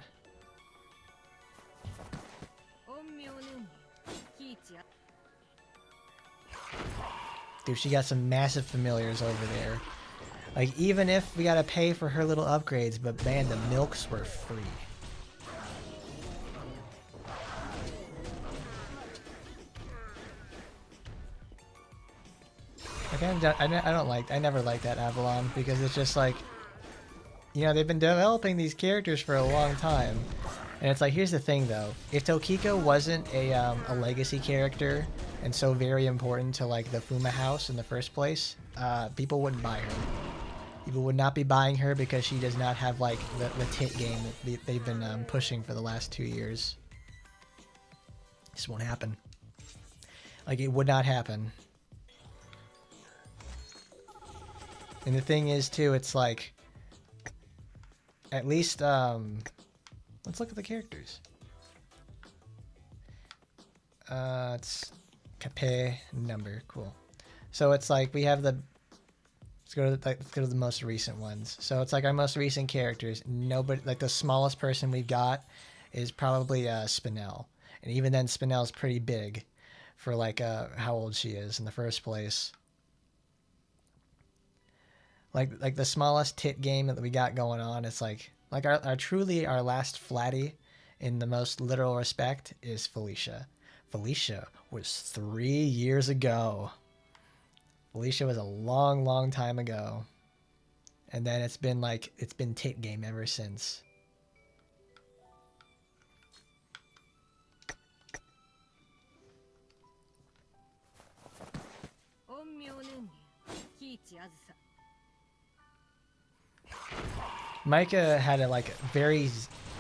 Dude, she got some massive familiars over there. Like, even if we gotta pay for her little upgrades, but man, the milks were free. Like, I never liked that Avalon, because it's just like, you know, they've been developing these characters for a long time. And it's like, here's the thing though, if Tokiko wasn't a legacy character, and so very important to like the Fuma house in the first place, people wouldn't buy her. People would not be buying her because she does not have like the tit game that they've been pushing for the last 2 years. This won't happen. Like, it would not happen. And the thing is too, it's like, at least let's look at the characters. It's Cape number, cool. So it's like we have the, let's go to the most recent ones. So it's like our most recent characters. Nobody, like the smallest person we've got is probably Spinel. And even then, Spinel's pretty big for like how old she is in the first place. Like the smallest tit game that we got going on, it's like our last flatty in the most literal respect is Felicia. Felicia was 3 years ago. Felicia was a long, long time ago. And then it's been tit game ever since. Micah had very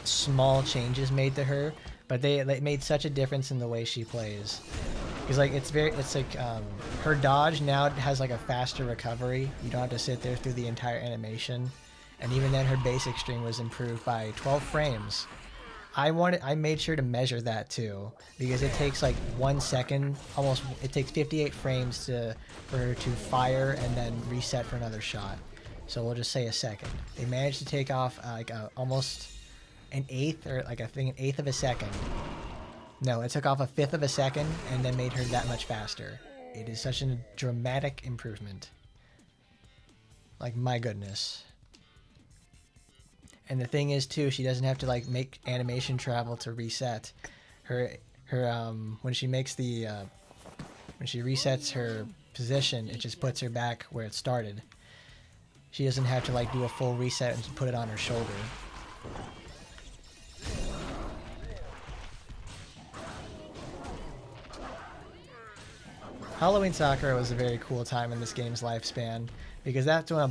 small changes made to her, but they made such a difference in the way she plays. Because her dodge now has like a faster recovery. You don't have to sit there through the entire animation, and even then her basic string was improved by 12 frames. I made sure to measure that too, because it takes like 1 second, it takes 58 frames for her to fire and then reset for another shot. So we'll just say a second. They managed to take off almost an eighth, or I think an eighth of a second. No, it took off a fifth of a second and then made her that much faster. It is such a dramatic improvement. Like, my goodness. And the thing is too, she doesn't have to make animation travel to reset. When she resets her position, it just puts her back where it started. She doesn't have to do a full reset and put it on her shoulder. Halloween Sakura was a very cool time in this game's lifespan, because that's when the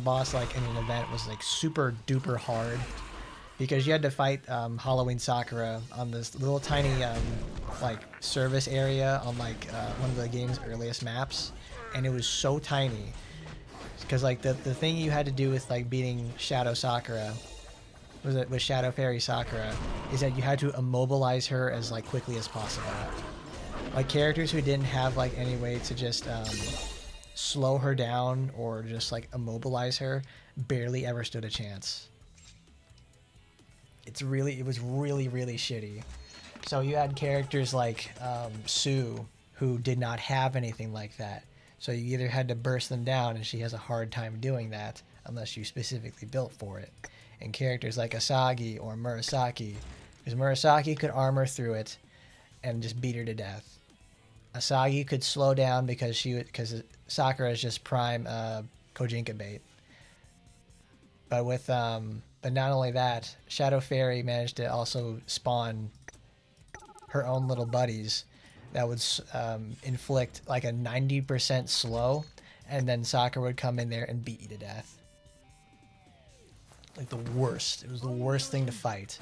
boss in an event was super duper hard, because you had to fight Halloween Sakura on this little tiny service area on one of the game's earliest maps, and it was so tiny. Because the thing you had to do with beating Shadow Sakura, with Shadow Fairy Sakura, is that you had to immobilize her as quickly as possible. Characters who didn't have any way to just slow her down or just immobilize her barely ever stood a chance. It was really shitty. So you had characters like Sue, who did not have anything like that. So you either had to burst them down, and she has a hard time doing that unless you specifically built for it. And characters like Asagi or Murasaki, because Murasaki could armor through it and just beat her to death. Asagi could slow down because Sakura is just prime Kojinka bait. But not only that, Shadow Fairy managed to also spawn her own little buddies that would inflict a 90% slow, and then Sakura would come in there and beat you to death. The worst. It was the worst thing to fight.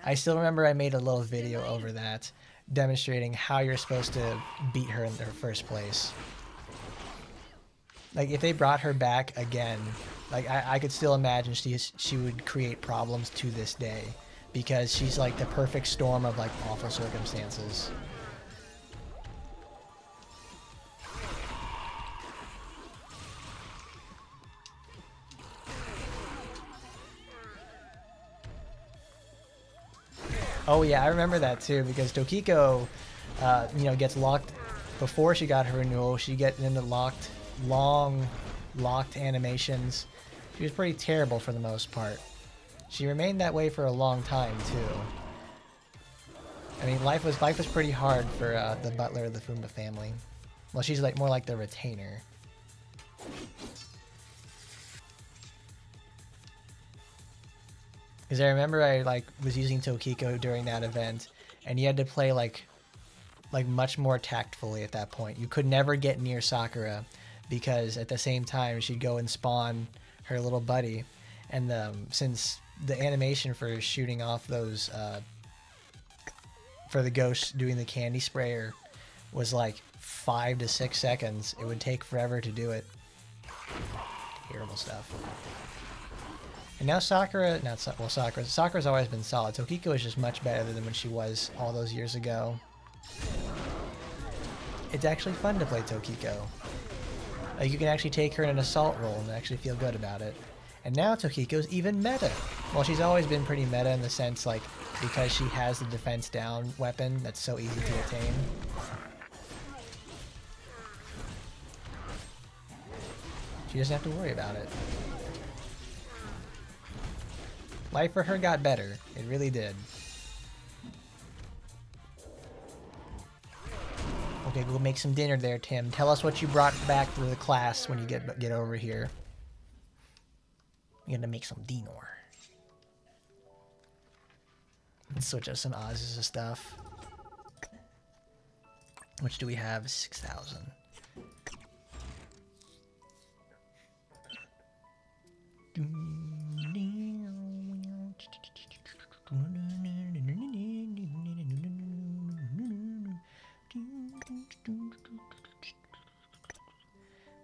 I still remember I made a little video over that, demonstrating how you're supposed to beat her in the first place. If they brought her back again, I could still imagine she would create problems to this day, because she's the perfect storm of awful circumstances. Oh yeah, I remember that too, because Tokiko, gets locked before she got her renewal. She gets into long locked animations. She was pretty terrible for the most part. She remained that way for a long time too. I mean, life was pretty hard for the butler of the Fumba family. Well, she's more like the retainer. Because I remember I was using Tokiko during that event, and you had to play much more tactfully at that point. You could never get near Sakura, because at the same time she'd go and spawn her little buddy, and since the animation for shooting off those for the ghost doing the candy sprayer was 5 to 6 seconds, it would take forever to do it. Terrible stuff. And now Sakura's always been solid. Tokiko is just much better than when she was all those years ago. It's actually fun to play Tokiko. You can actually take her in an assault role and actually feel good about it. And now Tokiko's even meta. Well, she's always been pretty meta in the sense, like, because she has the defense down weapon that's so easy to attain. She doesn't have to worry about it. Life for her got better. It really did. Okay, go make some dinner there, Tim. Tell us what you brought back to the class when you get over here. You're gonna make some dinner. Let's switch up some Azusa stuff. Which do we have? 6,000.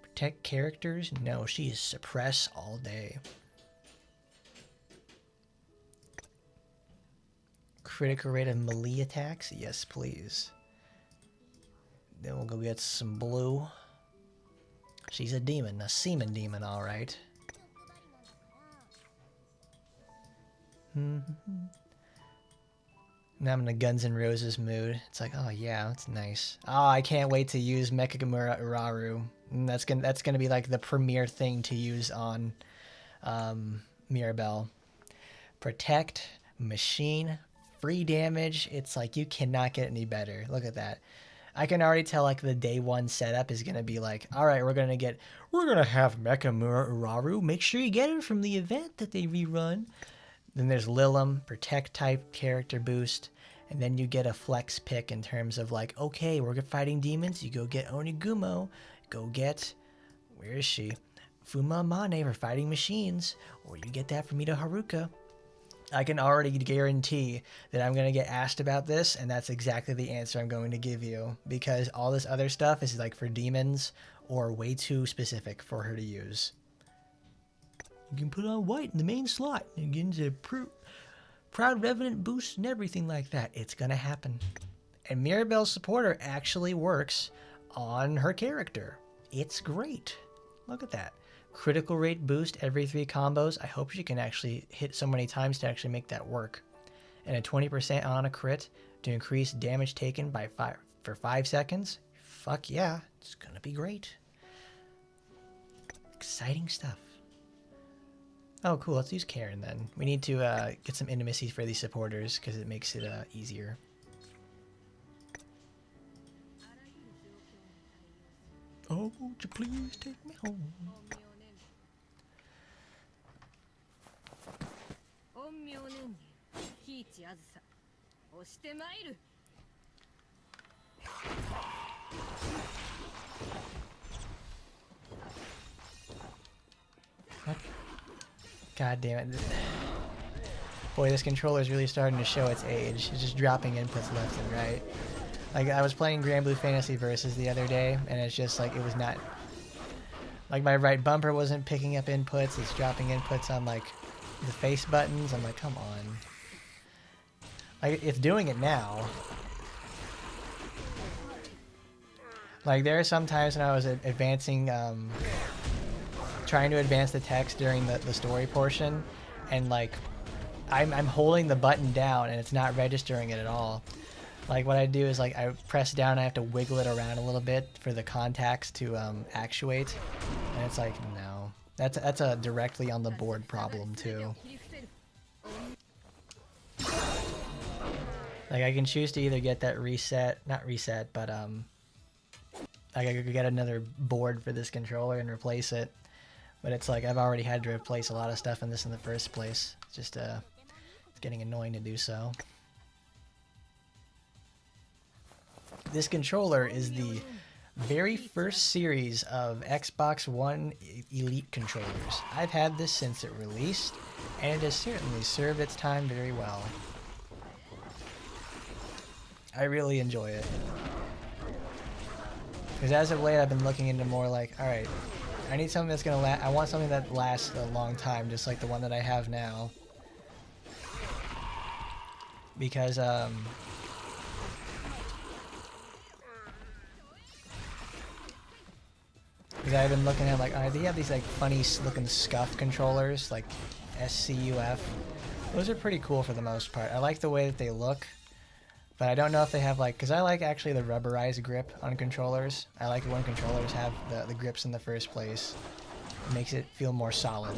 Protect characters? No, she is suppress all day. Critical rate of melee attacks? Yes, please. Then we'll go get some blue. She's a demon, a semen demon, alright. Now I'm in a Guns N' Roses mood. It's like, oh yeah, that's nice. Oh, I can't wait to use Mechagamura Uraru. That's gonna be like the premier thing to use on Mirabelle. Protect, machine, free damage. It's like you cannot get any better. Look at that. I can already tell like the day one setup is gonna be like, all right, we're gonna have Mechagamura Uraru. Make sure you get it from the event that they rerun. Then there's Lilim, protect type character boost, and then you get a flex pick in terms of like, okay, we're fighting demons, you go get Onigumo, go get, where is she? Fuma Mane for fighting machines, or you get that from Ida Haruka. I can already guarantee that I'm going to get asked about this, and that's exactly the answer I'm going to give you, because all this other stuff is like for demons or way too specific for her to use. You can put on white in the main slot and get into Proud Revenant boost and everything like that. It's going to happen. And Mirabelle's supporter actually works on her character. It's great. Look at that. Critical rate boost every 3 combos. I hope she can actually hit so many times to actually make that work. And a 20% on a crit to increase damage taken by 5 seconds. Fuck yeah. It's going to be great. Exciting stuff. Oh, cool. Let's use Karen then. We need to get some intimacy for these supporters because it makes it easier. Oh, won't you please take me home? What? God damn it. Boy, this controller is really starting to show its age. It's just dropping inputs left and right. Like, I was playing Grand Blue Fantasy Versus the other day, and it's just like, it was not... Like, my right bumper wasn't picking up inputs. It's dropping inputs on, like, the face buttons. I'm like, come on. Like, it's doing it now. Like, there are some times when I was advancing, trying to advance the text during the story portion, and like I'm holding the button down and it's not registering it at all. Like what I do is like I press down and I have to wiggle it around a little bit for the contacts to actuate, and it's like, no, that's a directly on the board problem too. Like I can choose to either get that not reset, but like I could get another board for this controller and replace it. But it's like I've already had to replace a lot of stuff in this in the first place. It's just it's getting annoying to do so. This controller is the very first series of Xbox One Elite controllers. I've had this since it released, and it has certainly served its time very well. I really enjoy it. Because as of late, I've been looking into more like, alright, I need something that's gonna last. I want something that lasts a long time, just like the one that I have now. Because Because I've been looking at like, they have these like funny looking scuff controllers, like SCUF. Those are pretty cool for the most part. I like the way that they look, but I don't know if they have like, because I like actually the rubberized grip on controllers. I like it when controllers have the grips in the first place. It makes it feel more solid.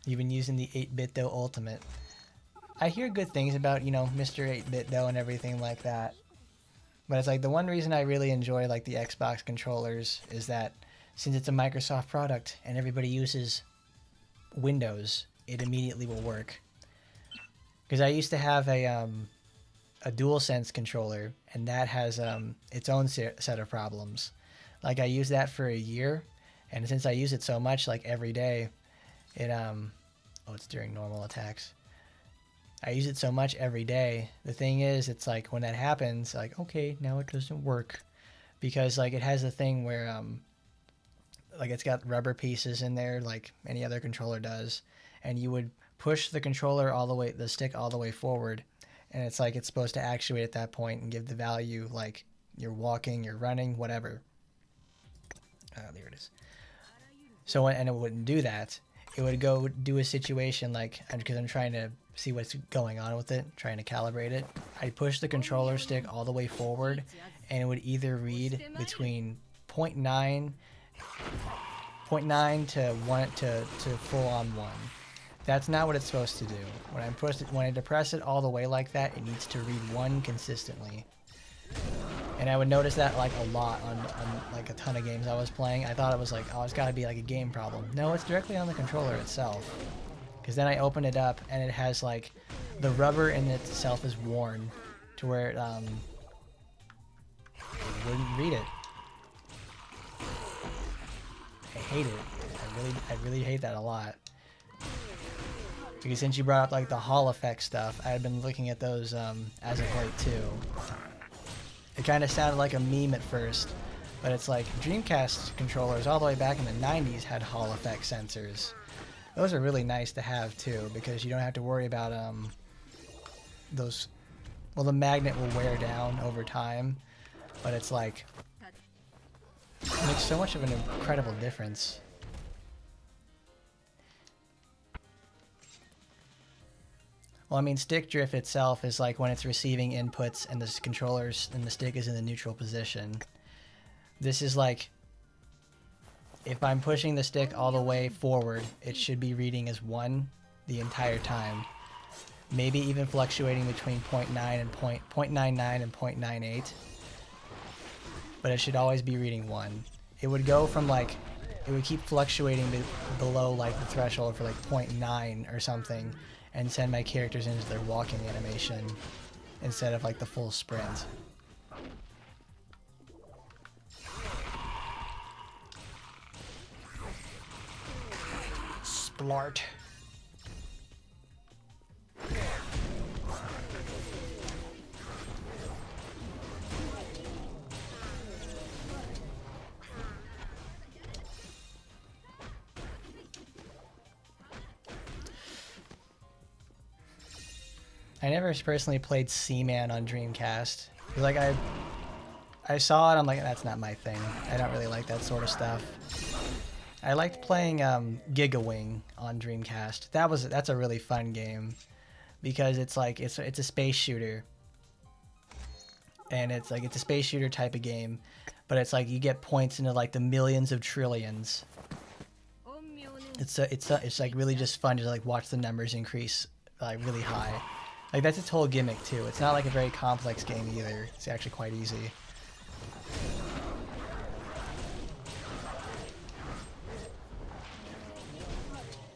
You've been using the 8-bit though Ultimate. I hear good things about, you know, Mr. 8-bit though and everything like that. But it's like the one reason I really enjoy like the Xbox controllers is that since it's a Microsoft product and everybody uses Windows, it immediately will work. Because I used to have a DualSense controller, and that has its own set of problems. Like I used that for a year, and since I use it so much, like every day, it oh, it's during normal attacks. I use it so much every day. The thing is, it's like when that happens, like, okay, now it doesn't work. Because like it has a thing where like it's got rubber pieces in there like any other controller does. And you would push the controller all the way, the stick all the way forward. And it's like it's supposed to actuate at that point and give the value like you're walking, you're running, whatever. There it is. So, and it wouldn't do that. It would go do a situation like, because I'm trying to see what's going on with it, trying to calibrate it. I push the controller stick all the way forward, and it would either read between 0.9 to 1 to full on 1. That's not what it's supposed to do. When I depress it all the way like that, it needs to read 1 consistently. And I would notice that like a lot on like a ton of games I was playing. I thought it was like, oh, it's got to be like a game problem. No, it's directly on the controller itself. Because then I open it up and it has like the rubber in itself is worn to where it wouldn't read it. I hate it. I really hate that a lot. Because since you brought up like the Hall effect stuff, I had been looking at those as of late too. It kind of sounded like a meme at first, but it's like Dreamcast controllers all the way back in the 90s had Hall effect sensors. Those are really nice to have too, because you don't have to worry about those. Well, the magnet will wear down over time, but it's like it makes so much of an incredible difference. Well, I mean, stick drift itself is like when it's receiving inputs and the controllers and the stick is in the neutral position. This is like, if I'm pushing the stick all the way forward, it should be reading as 1 the entire time. Maybe even fluctuating between 0.99 and 0.98. But it should always be reading 1. It would go from like, it would keep fluctuating below like the threshold for like 0.9 or something, and send my characters into their walking animation instead of like the full sprint. Splart. I never personally played Seaman on Dreamcast. Like I saw it, I'm like, that's not my thing. I don't really like that sort of stuff. I liked playing Gigawing on Dreamcast. That's a really fun game because it's like it's a space shooter. And it's a space shooter type of game, but it's like you get points into like the millions of trillions. It's like really just fun to like watch the numbers increase like really high. Like that's its whole gimmick too. It's not like a very complex game either. It's actually quite easy.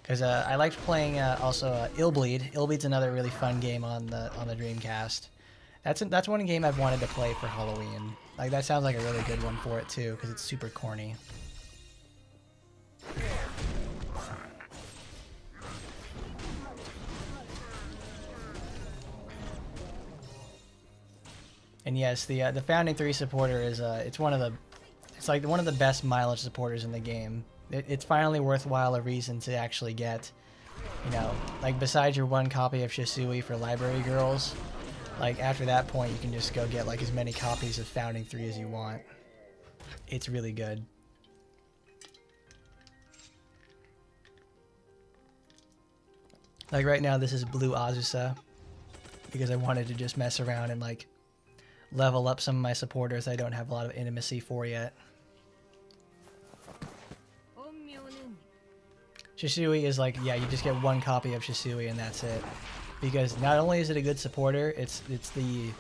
Because I liked playing also Illbleed. Illbleed's another really fun game on the Dreamcast. That's one game I've wanted to play for Halloween. Like that sounds like a really good one for it too, because it's super corny. And yes, the Founding 3 supporter is it's one of the best mileage supporters in the game. It's finally worthwhile a reason to actually get. You know, like besides your one copy of Shisui for Library Girls, like after that point you can just go get like as many copies of Founding 3 as you want. It's really good. Like right now this is blue Azusa because I wanted to just mess around and like level up some of my supporters I don't have a lot of intimacy for yet. Shisui is like, yeah, you just get one copy of Shisui and that's it. Because not only is it a good supporter, it's the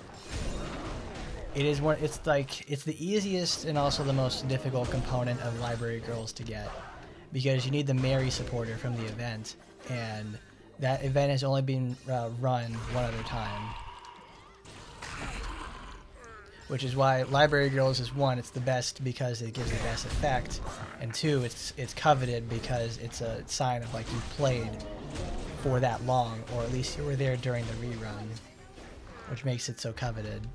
easiest and also the most difficult component of Library Girls to get. Because you need the Mary supporter from the event, and that event has only been run one other time. Which is why Library Girls is one, it's the best because it gives the best effect, and two, it's coveted because it's a sign of like you played for that long, or at least you were there during the rerun, which makes it so coveted.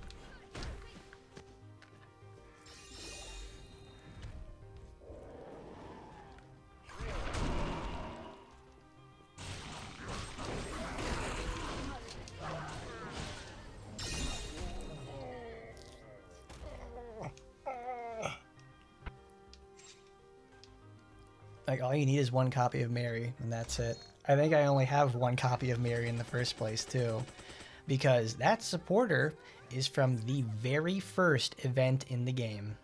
Like, all you need is one copy of Mary, and that's it. I think I only have one copy of Mary in the first place, too. Because that supporter is from the very first event in the game.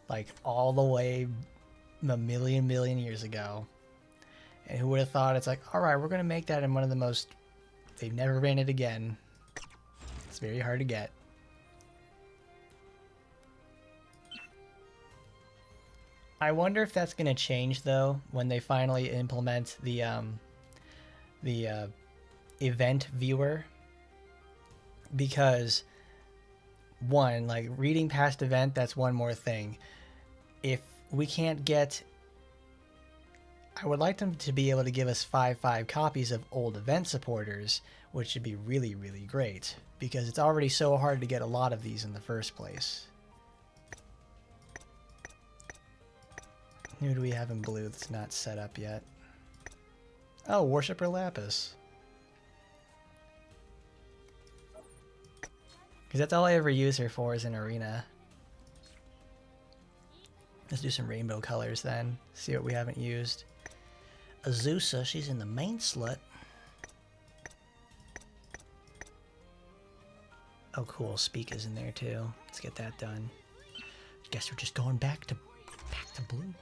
Like, all the way a million years ago. And who would have thought, it's like, alright, we're going to make that in one of the most... They've never ran it again. It's very hard to get. I wonder if that's going to change though when they finally implement the event viewer, because one, like reading past event, that's one more thing. If we can't get, I would like them to be able to give us 5 copies of old event supporters, which would be really great, because it's already so hard to get a lot of these in the first place. Who do we have in blue that's not set up yet? Oh, Worshipper Lapis. Because that's all I ever use her for is in Arena. Let's do some rainbow colors then. See what we haven't used. Azusa, she's in the main slut. Oh cool, Speak is in there too. Let's get that done. Guess we're just going back to blue.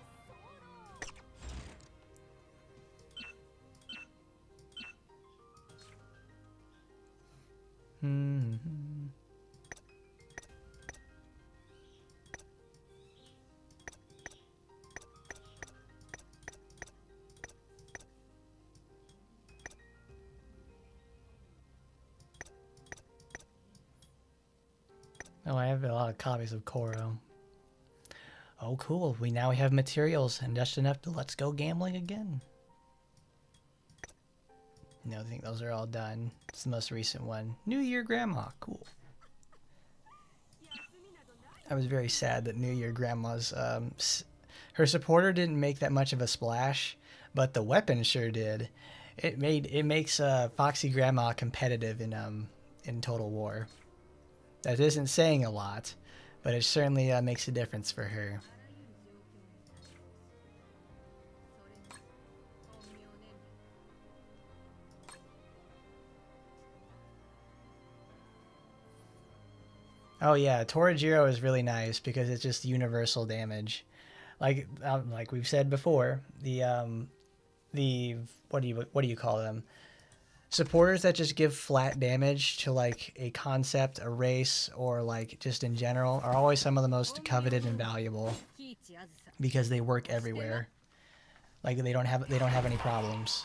Oh, I have a lot of copies of Koro. Oh, cool. We now have materials and just enough to let's go gambling again. No, I think those are all done. It's the most recent one. New Year Grandma. Cool. I was very sad that New Year Grandma's... her supporter didn't make that much of a splash, but the weapon sure did. It makes Foxy Grandma competitive in Total War. That isn't saying a lot, but it certainly makes a difference for her. Oh yeah, Torajiro is really nice because it's just universal damage. Like we've said before, the what do you call them? Supporters that just give flat damage to like a concept, a race, or like just in general are always some of the most coveted and valuable because they work everywhere. Like they don't have any problems.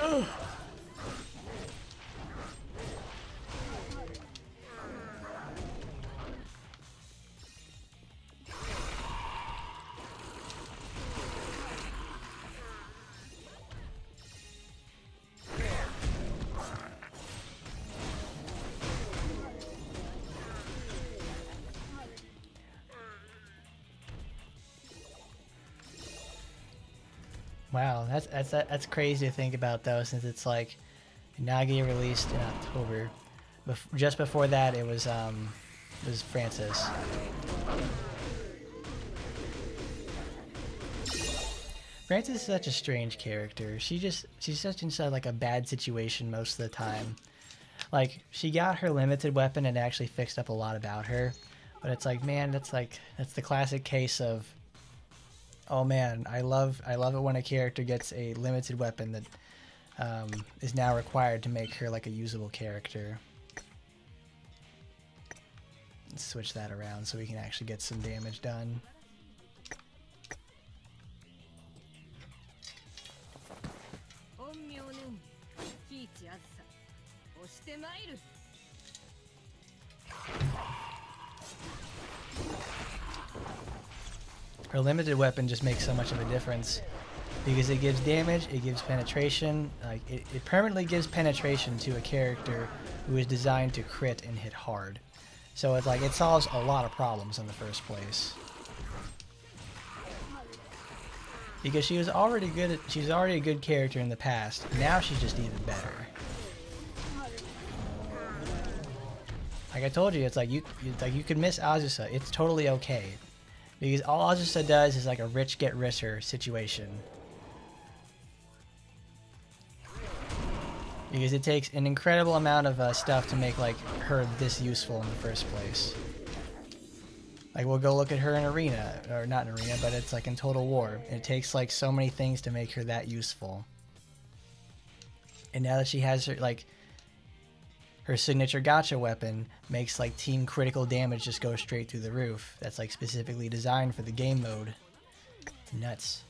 Ugh. Wow, that's crazy to think about though, since it's like Nagi released in October. Just before that, it was Francis. Francis is such a strange character. She's such inside like a bad situation most of the time. Like she got her limited weapon and actually fixed up a lot about her, but it's like, man, that's the classic case of, oh man, I love it when a character gets a limited weapon that is now required to make her like a usable character. Let's switch that around so we can actually get some damage done. Her limited weapon just makes so much of a difference because it gives damage, it gives penetration, like it permanently gives penetration to a character who is designed to crit and hit hard. So it's like it solves a lot of problems in the first place. Because she was already a good character in the past. Now she's just even better. Like I told you, it's like you could miss Azusa. It's totally okay. Because all Azusa does is like a rich get richer situation. Because it takes an incredible amount of stuff to make like her this useful in the first place. Like we'll go look at her in Arena, or not in Arena, but it's like in Total War. It takes like so many things to make her that useful. And now that she has her like her signature gacha weapon makes like team critical damage just go straight through the roof. That's like specifically designed for the game mode. It's nuts.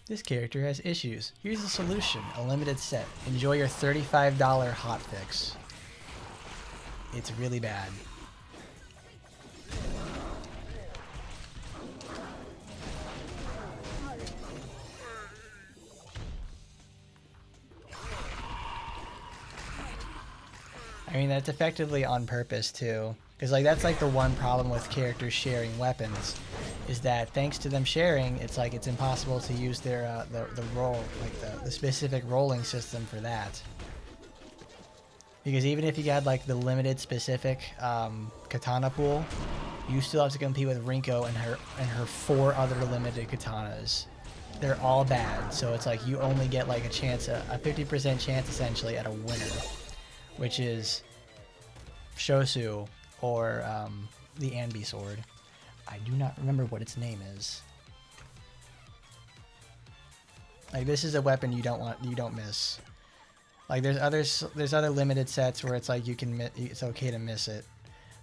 This character has issues. Here's the solution. A limited set. Enjoy your $35 hotfix. It's really bad. I mean, that's effectively on purpose too. Because like that's like the one problem with characters sharing weapons, is that thanks to them sharing, it's like it's impossible to use their the roll, like the specific rolling system for that. Because even if you got like the limited specific katana pool, you still have to compete with Rinko and her 4 other limited katanas. They're all bad, so it's like you only get like a chance, a 50% chance essentially at a winner, which is Shosu or the Anbi sword. I do not remember what its name is. Like this is a weapon you don't miss. Like there's other limited sets where it's like it's okay to miss it,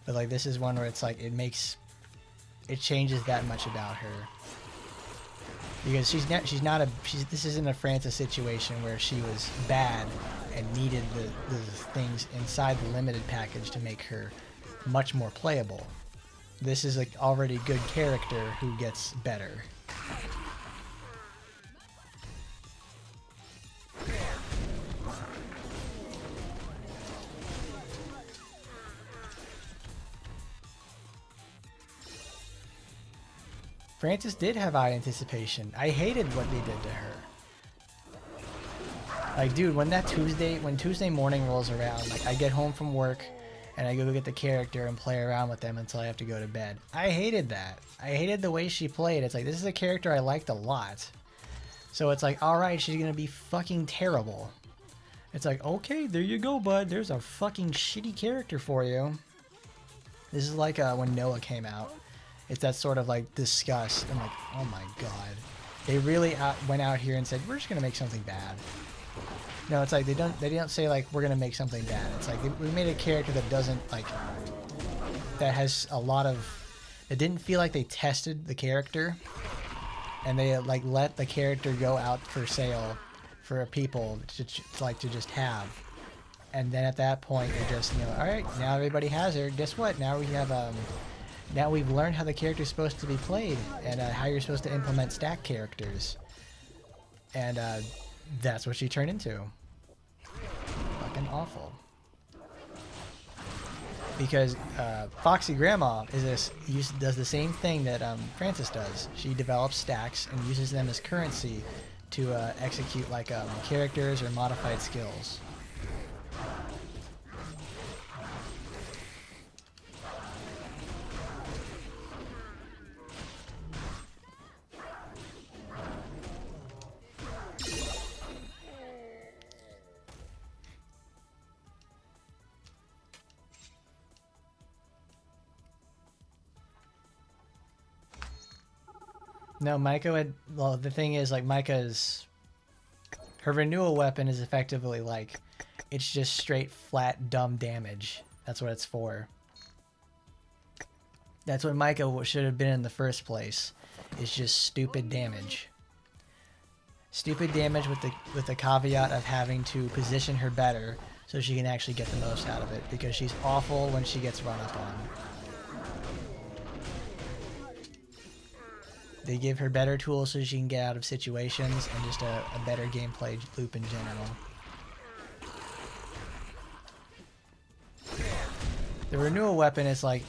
but like this is one where it's like it changes that much about her. Because this isn't a Francis situation where she was bad and needed the things inside the limited package to make her much more playable. This is like already good character who gets better. Francis did have high anticipation. I hated what they did to her. Like, dude, when Tuesday morning rolls around, like I get home from work and I go get the character and play around with them until I have to go to bed. I hated that. I hated the way she played. It's like, this is a character I liked a lot. So it's like, alright, she's gonna be fucking terrible. It's like, okay, there you go, bud. There's a fucking shitty character for you. This is like when Noah came out. It's that sort of like disgust. I'm like, oh my god. They really went out here and said, we're just gonna make something bad. No, it's like they don't say like we're gonna make something bad. It's like we made a character that doesn't like, that has a lot of, it didn't feel like they tested the character, and they like let the character go out for sale for people to just have. And then at that point you're just, all right, now everybody has her. Guess what? Now we have now we've learned how the character's supposed to be played and how you're supposed to implement stack characters. And that's what she turned into. Fucking awful. because Foxy Grandma does the same thing that Francis does. She develops stacks and uses them as currency to execute like characters or modified skills. No, Micah had. Well, the thing is, like, her renewal weapon is effectively like, it's just straight flat dumb damage. That's what it's for. That's what Micah should have been in the first place. It's just stupid damage. Stupid damage with the caveat of having to position her better so she can actually get the most out of it, because she's awful when she gets run up on. They give her better tools so she can get out of situations, and just a better gameplay loop in general. The renewal weapon is like...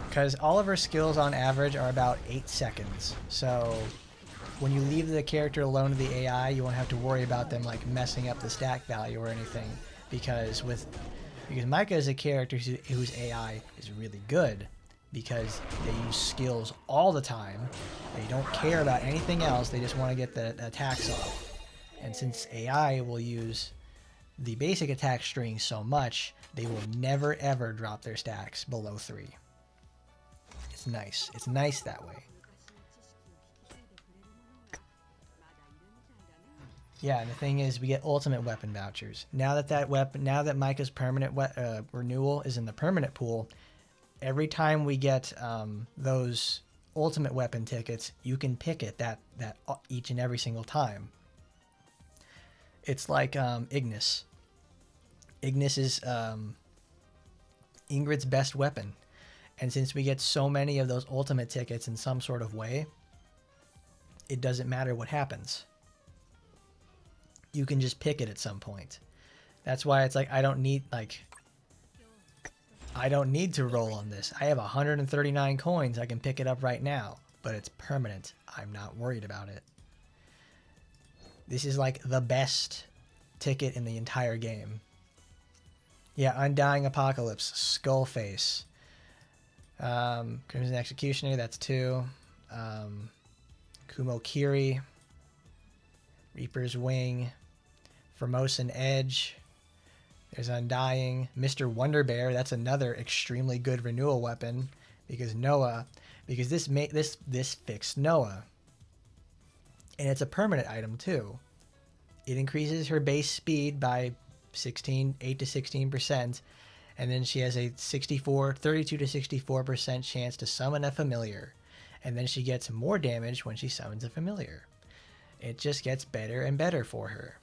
because all of her skills on average are about 8 seconds. So when you leave the character alone to the AI, you won't have to worry about them like messing up the stack value or anything. Because Micah is a character whose AI is really good, because they use skills all the time. They don't care about anything else. They just want to get the attacks off. And since AI will use the basic attack string so much, they will never ever drop their stacks below 3. It's nice. It's nice that way. Yeah, and the thing is, we get ultimate weapon vouchers. Now that Micah's permanent renewal is in the permanent pool, every time we get those ultimate weapon tickets, you can pick it that each and every single time. It's like Ignis. Ignis is Ingrid's best weapon. And since we get so many of those ultimate tickets in some sort of way, it doesn't matter what happens. You can just pick it at some point. That's why it's like, I don't need to roll on this. I have 139 coins. I can pick it up right now, but it's permanent. I'm not worried about it. This is like the best ticket in the entire game. Yeah, Undying Apocalypse, Skullface. Crimson Executioner, that's 2. Kumo Kiri. Reaper's Wing. Formosan Edge. There's Undying. Mr. Wonder Bear, that's another extremely good renewal weapon. Because this fixed Noah. And it's a permanent item too. It increases her base speed by 8 to 16%. And then she has a 32 to 64% chance to summon a familiar. And then she gets more damage when she summons a familiar. It just gets better and better for her.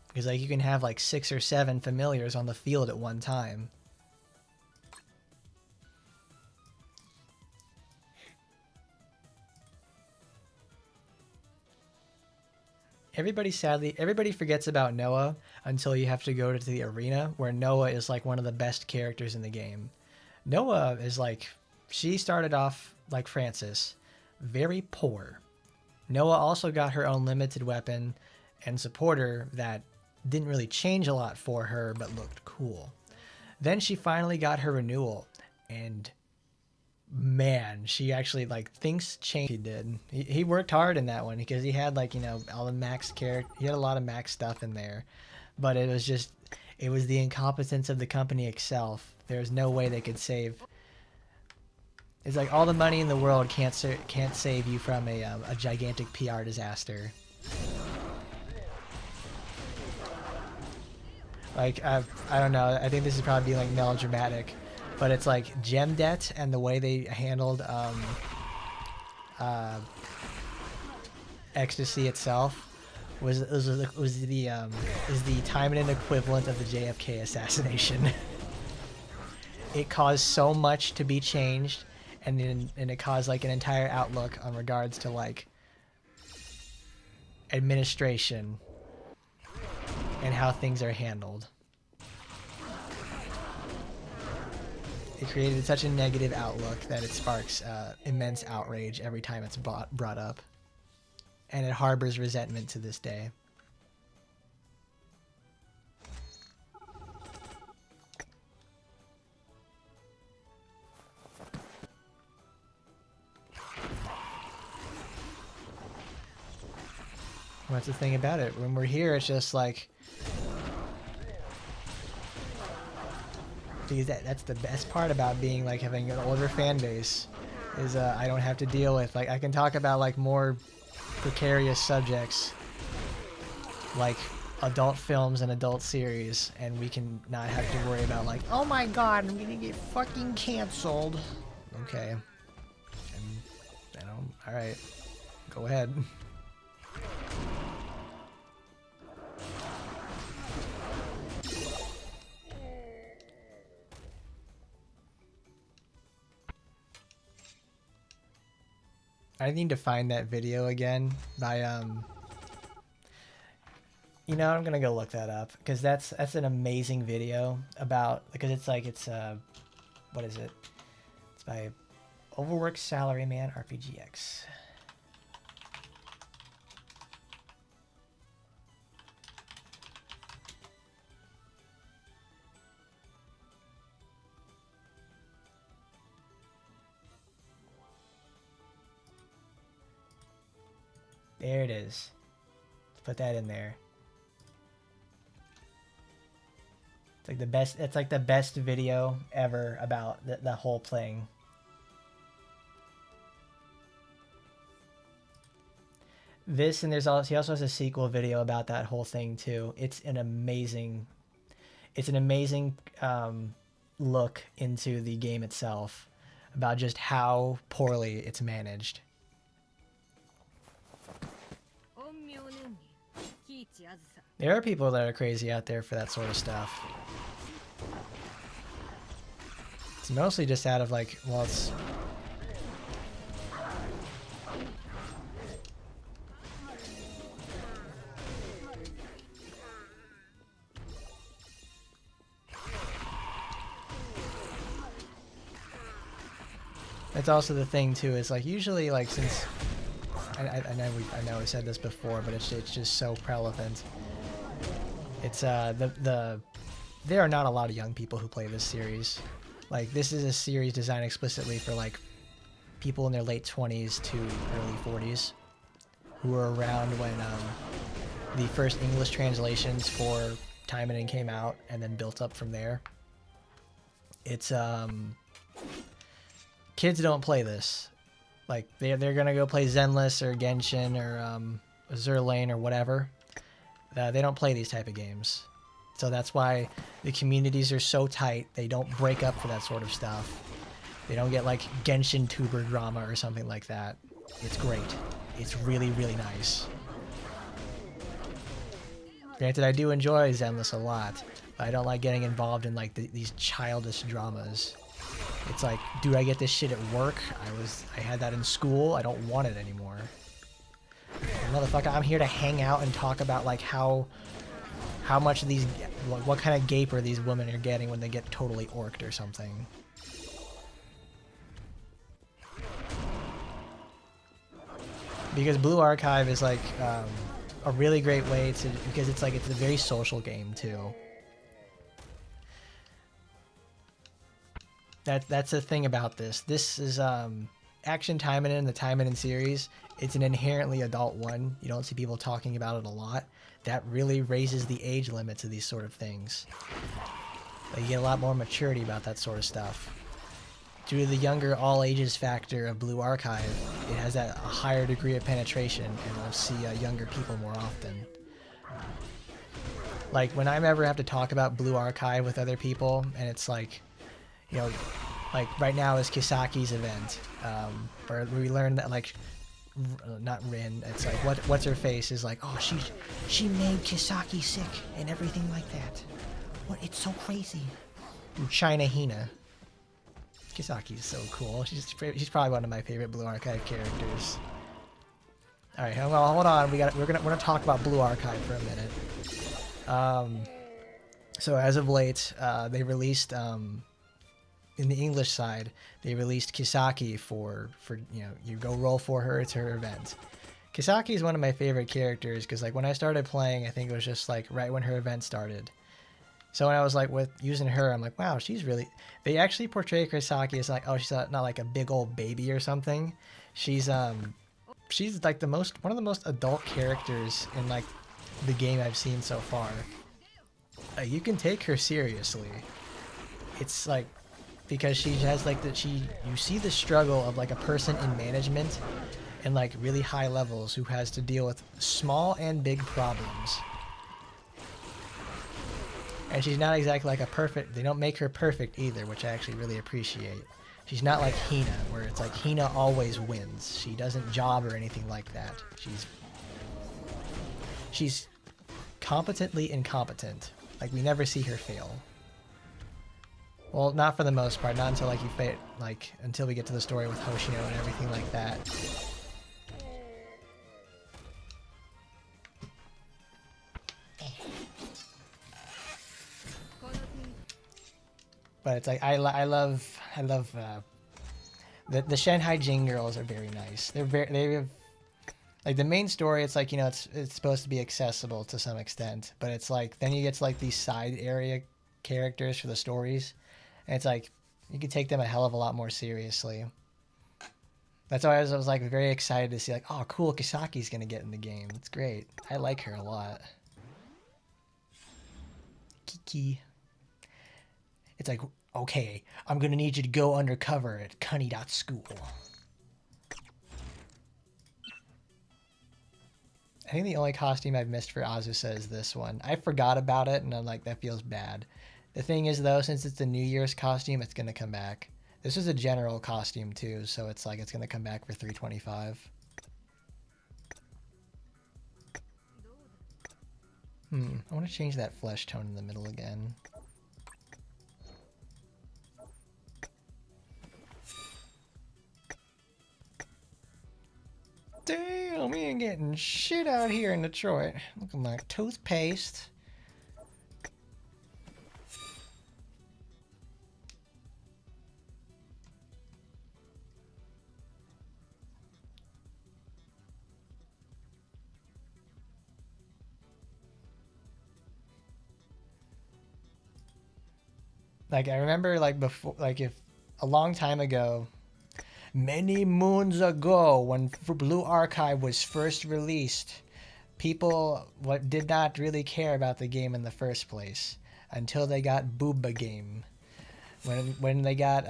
Because like you can have like 6 or 7 familiars on the field at one time. Everybody forgets about Noah until you have to go to the arena, where Noah is like one of the best characters in the game. Noah is like, she started off like Francis, very poor. Noah also got her own limited weapon and supporter that didn't really change a lot for her, but looked cool. Then she finally got her renewal, and man, she actually like things changed. He did. He worked hard in that one because he had like, you know, all the max character. He had a lot of max stuff in there, but it was the incompetence of the company itself. There's no way they could save. It's like all the money in the world can't save you from a gigantic PR disaster. Like I don't know. I think this is probably like melodramatic. But it's like gem debt and the way they handled ecstasy itself was the Taimanin equivalent of the JFK assassination. It caused so much to be changed, and it caused like an entire outlook on regards to like administration. and how things are handled. It created such a negative outlook that it sparks immense outrage every time it's brought up. And it harbors resentment to this day. What's the thing about it? When we're here, it's just like... Because that's the best part about being like having an older fan base is I don't have to deal with like I can talk about like more precarious subjects like adult films and adult series, and we can not have to worry about like, oh my god, I'm gonna get fucking canceled. Okay, and you know, all right, go ahead. I need to find that video again by you know, I'm gonna go look that up because that's an amazing video about, because it's like it's what is it? It's by Overworked Salaryman RPGX. There it is. Let's put that in there. It's like the best. It's like the best video ever about the whole thing. This, and there's also, he also has a sequel video about that whole thing too. It's an amazing look into the game itself, about just how poorly it's managed. There are people that are crazy out there for that sort of stuff. It's mostly just out of like, well, it's... That's also the thing too, is like usually like since... I know I said this before, but it's just so relevant. It's there are not a lot of young people who play this series. Like this is a series designed explicitly for like people in their late 20s to early 40s who were around when the first English translations for Taimanin came out and then built up from there. It's kids don't play this. Like they're gonna go play Zenless or Genshin or Azure Lane or whatever. They don't play these type of games, so that's why the communities are so tight. They don't break up for that sort of stuff. They don't get like Genshin tuber drama or something like that. It's great. It's really, really nice. Granted, I do enjoy Zenless a lot, but I don't like getting involved in like these childish dramas. It's like, dude, I get this shit at work. I had that in school. I don't want it anymore. Motherfucker, I'm here to hang out and talk about like how much of these, what kind of gaper these women are getting when they get totally orked or something. Because Blue Archive is like a really great way to, because it's like it's a very social game too. That's the thing about this. This is Action Taimanin, the Taimanin series. It's an inherently adult one. You don't see people talking about it a lot. That really raises the age limits of these sort of things. Like, you get a lot more maturity about that sort of stuff. Due to the younger all ages factor of Blue Archive, it has a higher degree of penetration, and we'll see younger people more often. Like when I ever have to talk about Blue Archive with other people, and it's like, you know, like right now is Kisaki's event, where we learned that like, not Rin, it's like what's her face is like, oh, she made Kisaki sick and everything like that. What? It's so crazy. China Hina. Kisaki's so cool. She's probably one of my favorite Blue Archive characters. All right, well, hold on. We're gonna talk about Blue Archive for a minute. So as of late, they released in the English side, they released Kisaki for you go roll for her. It's her event. Kisaki is one of my favorite characters because like when I started playing, I think it was just like right when her event started. So when I was like with using her, I'm like, wow, she's really. They actually portray Kisaki as like, oh, she's not like a big old baby or something. She's like one of the most adult characters in like the game I've seen so far. You can take her seriously. It's like because she has like you see the struggle of like a person in management and like really high levels who has to deal with small and big problems. And she's not exactly like a perfect, they don't make her perfect either, which I actually really appreciate. She's not like Hina, where it's like Hina always wins. She doesn't job or anything like that. She's competently incompetent. Like we never see her fail. Well, not for the most part, not until like until we get to the story with Hoshino and everything like that. But it's like I love the Shanghai Jing girls are very nice. They have like the main story. It's like it's supposed to be accessible to some extent, but it's like then you get to like these side area characters for the stories, and it's like you could take them a hell of a lot more seriously. That's why I was like very excited to see like, oh cool, Kisaki's gonna get in the game. It's great. I like her a lot. Kiki. It's like, okay, I'm gonna need you to go undercover at Cunny.school. I think the only costume I've missed for Azusa is this one. I forgot about it, and I'm like, that feels bad. The thing is, though, since it's a New Year's costume, it's gonna come back. This is a general costume, too, so it's like it's gonna come back for $325. I want to change that flesh tone in the middle again. Damn, we ain't getting shit out here in Detroit. Looking like toothpaste. Like I remember like before, like if a long time ago, many moons ago, when Blue Archive was first released, people did not really care about the game in the first place until they got Booba Game. When they got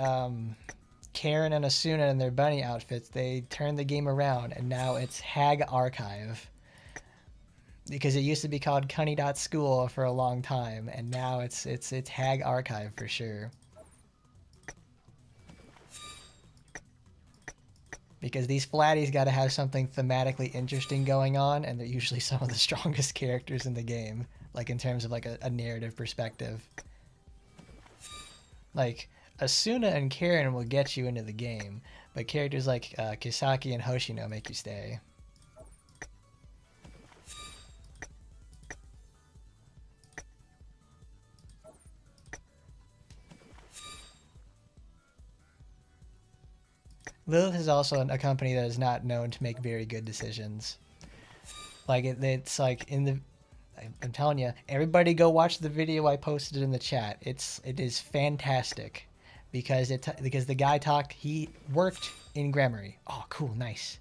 Karen and Asuna in their bunny outfits, they turned the game around, and now it's Hag Archive. Because it used to be called Cunny.school for a long time, and now it's Hag Archive for sure. Because these flatties got to have something thematically interesting going on, and they're usually some of the strongest characters in the game, like in terms of like a narrative perspective. Like Asuna and Karen will get you into the game, but characters like Kisaki and Hoshino make you stay. Lilith is also a company that is not known to make very good decisions. Like it's like I'm telling you, everybody go watch the video I posted in the chat. It is fantastic, because the guy he worked in Grammary. Oh, cool, nice.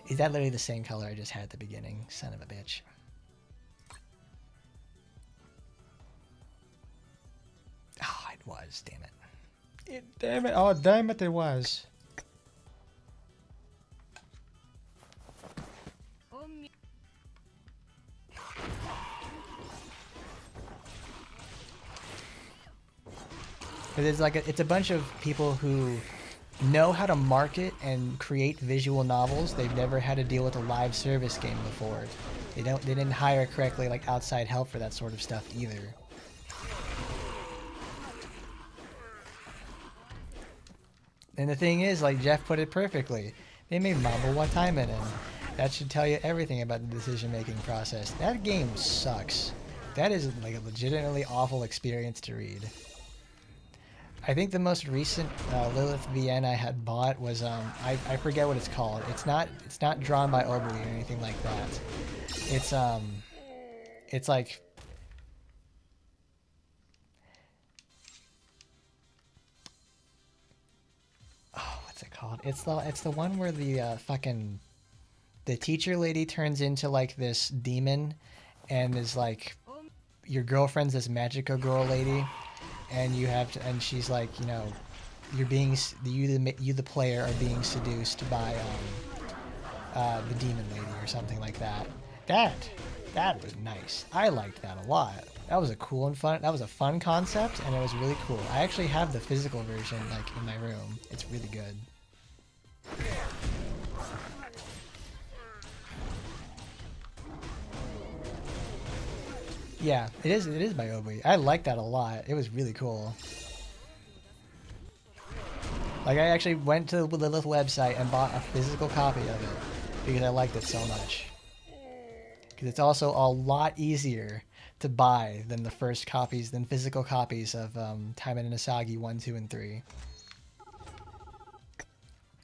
Is that literally the same color I just had at the beginning? Son of a bitch. Oh, it was. Damn it. Damn it. Oh, damn it, it was. It's a bunch of people who know how to market and create visual novels. They've never had to deal with a live service game before. They didn't hire correctly like outside help for that sort of stuff either. And the thing is, like Jeff put it perfectly, they made Mambo wa Taimanin. That should tell you everything about the decision-making process. That game sucks. That is like a legitimately awful experience to read. I think the most recent Lilith VN I had bought was I forget what it's called. It's not drawn by Obui or anything like that. It's like what's it called? It's the one where the fucking the teacher lady turns into like this demon and is like your girlfriend's this magical girl lady, and you have to, and she's like, you know, you the player are being seduced by the demon lady or something like that. That was nice. I liked that a lot. That was a cool and fun. That was a fun concept, and it was really cool. I actually have the physical version like in my room. It's really good. Yeah, it is by Obui. I like that a lot. It was really cool. Like, I actually went to the Lilith website and bought a physical copy of it because I liked it so much. Because it's also a lot easier to buy than physical copies of Taimanin Asagi 1, 2, and 3.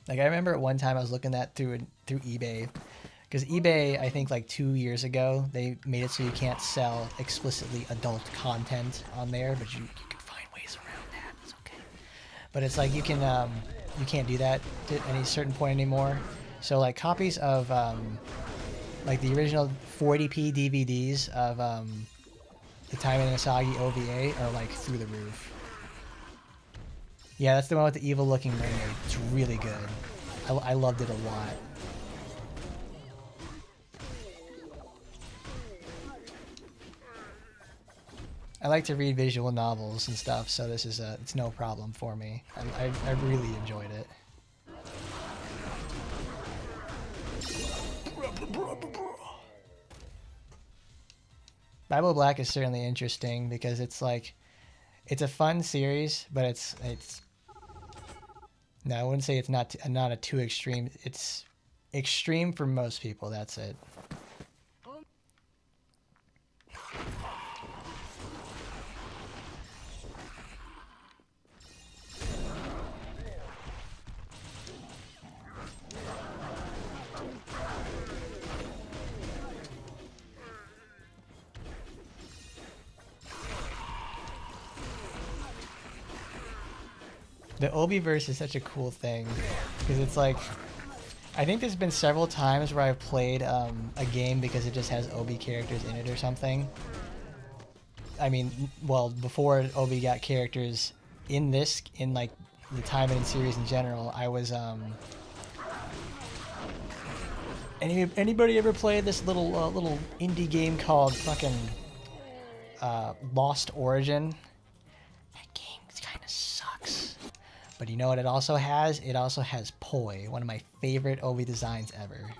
Like, I remember at one time I was looking at through eBay. Because eBay, I think like 2 years ago, they made it so you can't sell explicitly adult content on there, but you can find ways around that. It's okay. But it's like you can't do that at any certain point anymore. So like copies of like the original 40p DVDs of the Taimanin Asagi OVA are like through the roof. Yeah, that's the one with the evil looking mermaid. It's really good. I loved it a lot. I like to read visual novels and stuff, so this is it's no problem for me. I really enjoyed it. Bible Black is certainly interesting because it's like it's a fun series, but it's no, I wouldn't say it's not a too extreme. It's extreme for most people. That's it. The Obiverse is such a cool thing because it's like I think there's been several times where I've played a game because it just has Obi characters in it or something. I mean, well, before Obi got characters in like the Taimanin series in general, I was anybody ever played this little indie game called fucking Lost Origin? That game kind of sucks. But you know what it also has? It also has Poi, one of my favorite Obi designs ever.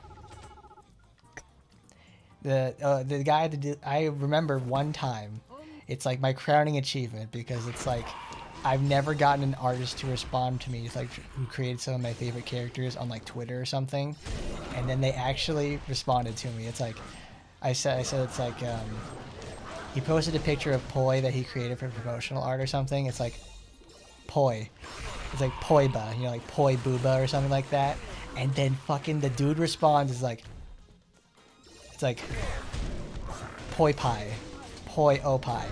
The guy that did, I remember one time, it's like my crowning achievement because it's like I've never gotten an artist to respond to me like who created some of my favorite characters on like Twitter or something, and then they actually responded to me. It's like I said it's like he posted a picture of Poi that he created for promotional art or something. It's like Poi. It's like Poiba, you know, like Poi Booba or something like that. And then fucking the dude responds is like, it's like Poi Pie, Poi Opie.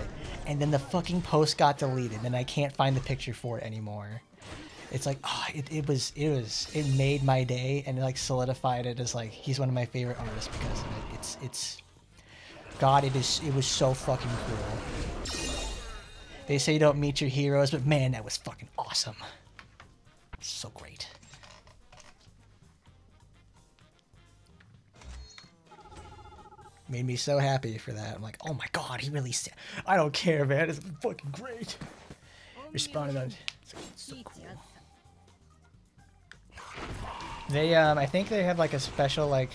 And then the fucking post got deleted and I can't find the picture for it anymore. It's like, oh, it made my day and it like solidified it as like, he's one of my favorite artists because of it. It's, God, it was so fucking cool. They say you don't meet your heroes, but man, that was fucking awesome. So great. Made me so happy for that. I'm like, oh my god, he really said, I don't care, man, it's fucking great. Responded on, it's so cool. They, I think they have like a special, like,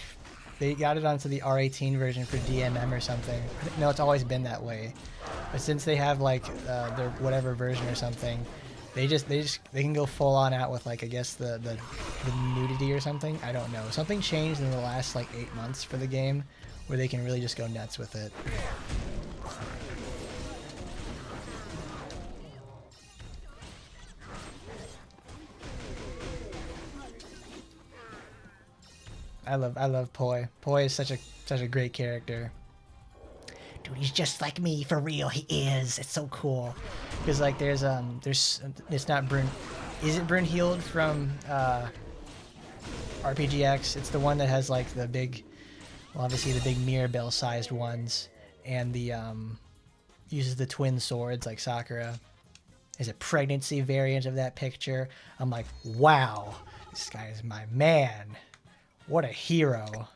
they got it onto the R18 version for DMM or something. No, it's always been that way. But since they have like their whatever version or something, they can go full on out with like I guess the the nudity or something. I don't know. Something changed in the last like 8 months for the game where they can really just go nuts with it. I love Poi. Poi is such a great character. Dude, he's just like me for real. He is. It's so cool. Because like there's it's not Brun. Is it Brunhild from RPGX? It's the one that has like the big, well, obviously the big Mirabelle sized ones, and the uses the twin swords like Sakura. There's a pregnancy variant of that picture. I'm like, wow, this guy is my man. What a hero.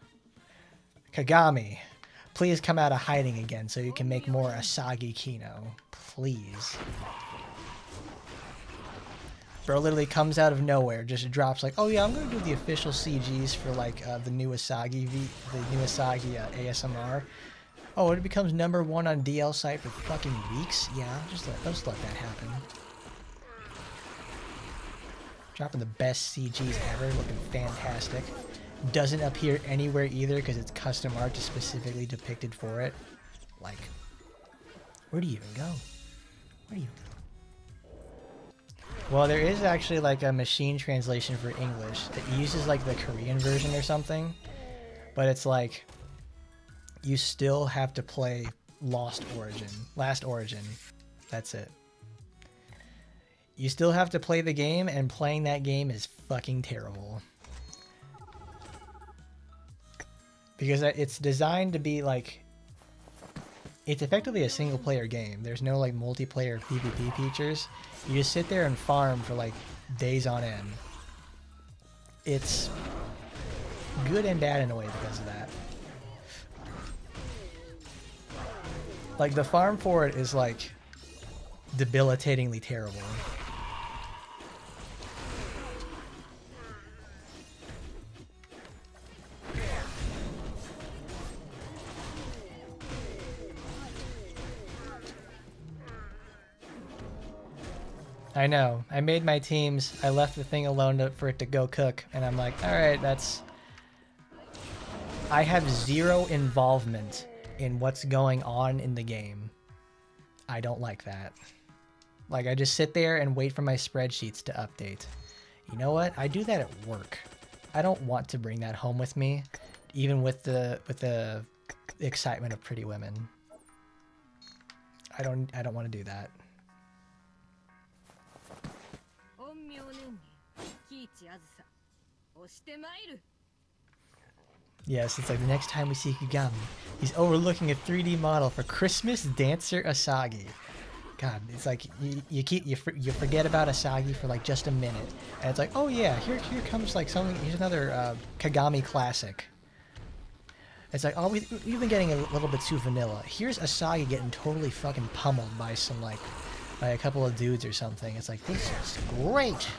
Kagami, please come out of hiding again so you can make more Asagi Kino. Please. Bro literally comes out of nowhere, just drops like, oh yeah, I'm gonna do the official CGs for like the new Asagi ASMR. Oh, it becomes #1 on DL site for fucking weeks? Yeah, just let that happen. Dropping the best CGs ever, looking fantastic. Doesn't appear anywhere either because it's custom art just specifically depicted for it. Like, where do you even go? Where do you go? Well, there is actually like a machine translation for English that uses like the Korean version or something, but it's like you still have to play Last Origin. That's it. You still have to play the game, and playing that game is fucking terrible. Because it's designed to be like, it's effectively a single player game. There's no like multiplayer PvP features. You just sit there and farm for like days on end. It's good and bad in a way because of that. Like the farm for it is like debilitatingly terrible. I know. I made my teams. I left the thing alone for it to go cook. And I'm like, alright, that's... I have zero involvement in what's going on in the game. I don't like that. Like, I just sit there and wait for my spreadsheets to update. You know what? I do that at work. I don't want to bring that home with me, even with the excitement of Pretty Women. I don't want to do that. Yes, it's like the next time we see Kagami, he's overlooking a 3D model for Christmas Dancer Asagi. God, it's like you forget about Asagi for like just a minute, and it's like, oh yeah, here comes like something. Here's another Kagami classic. It's like, oh, we've been getting a little bit too vanilla. Here's Asagi getting totally fucking pummeled by by a couple of dudes or something. It's like, this is great.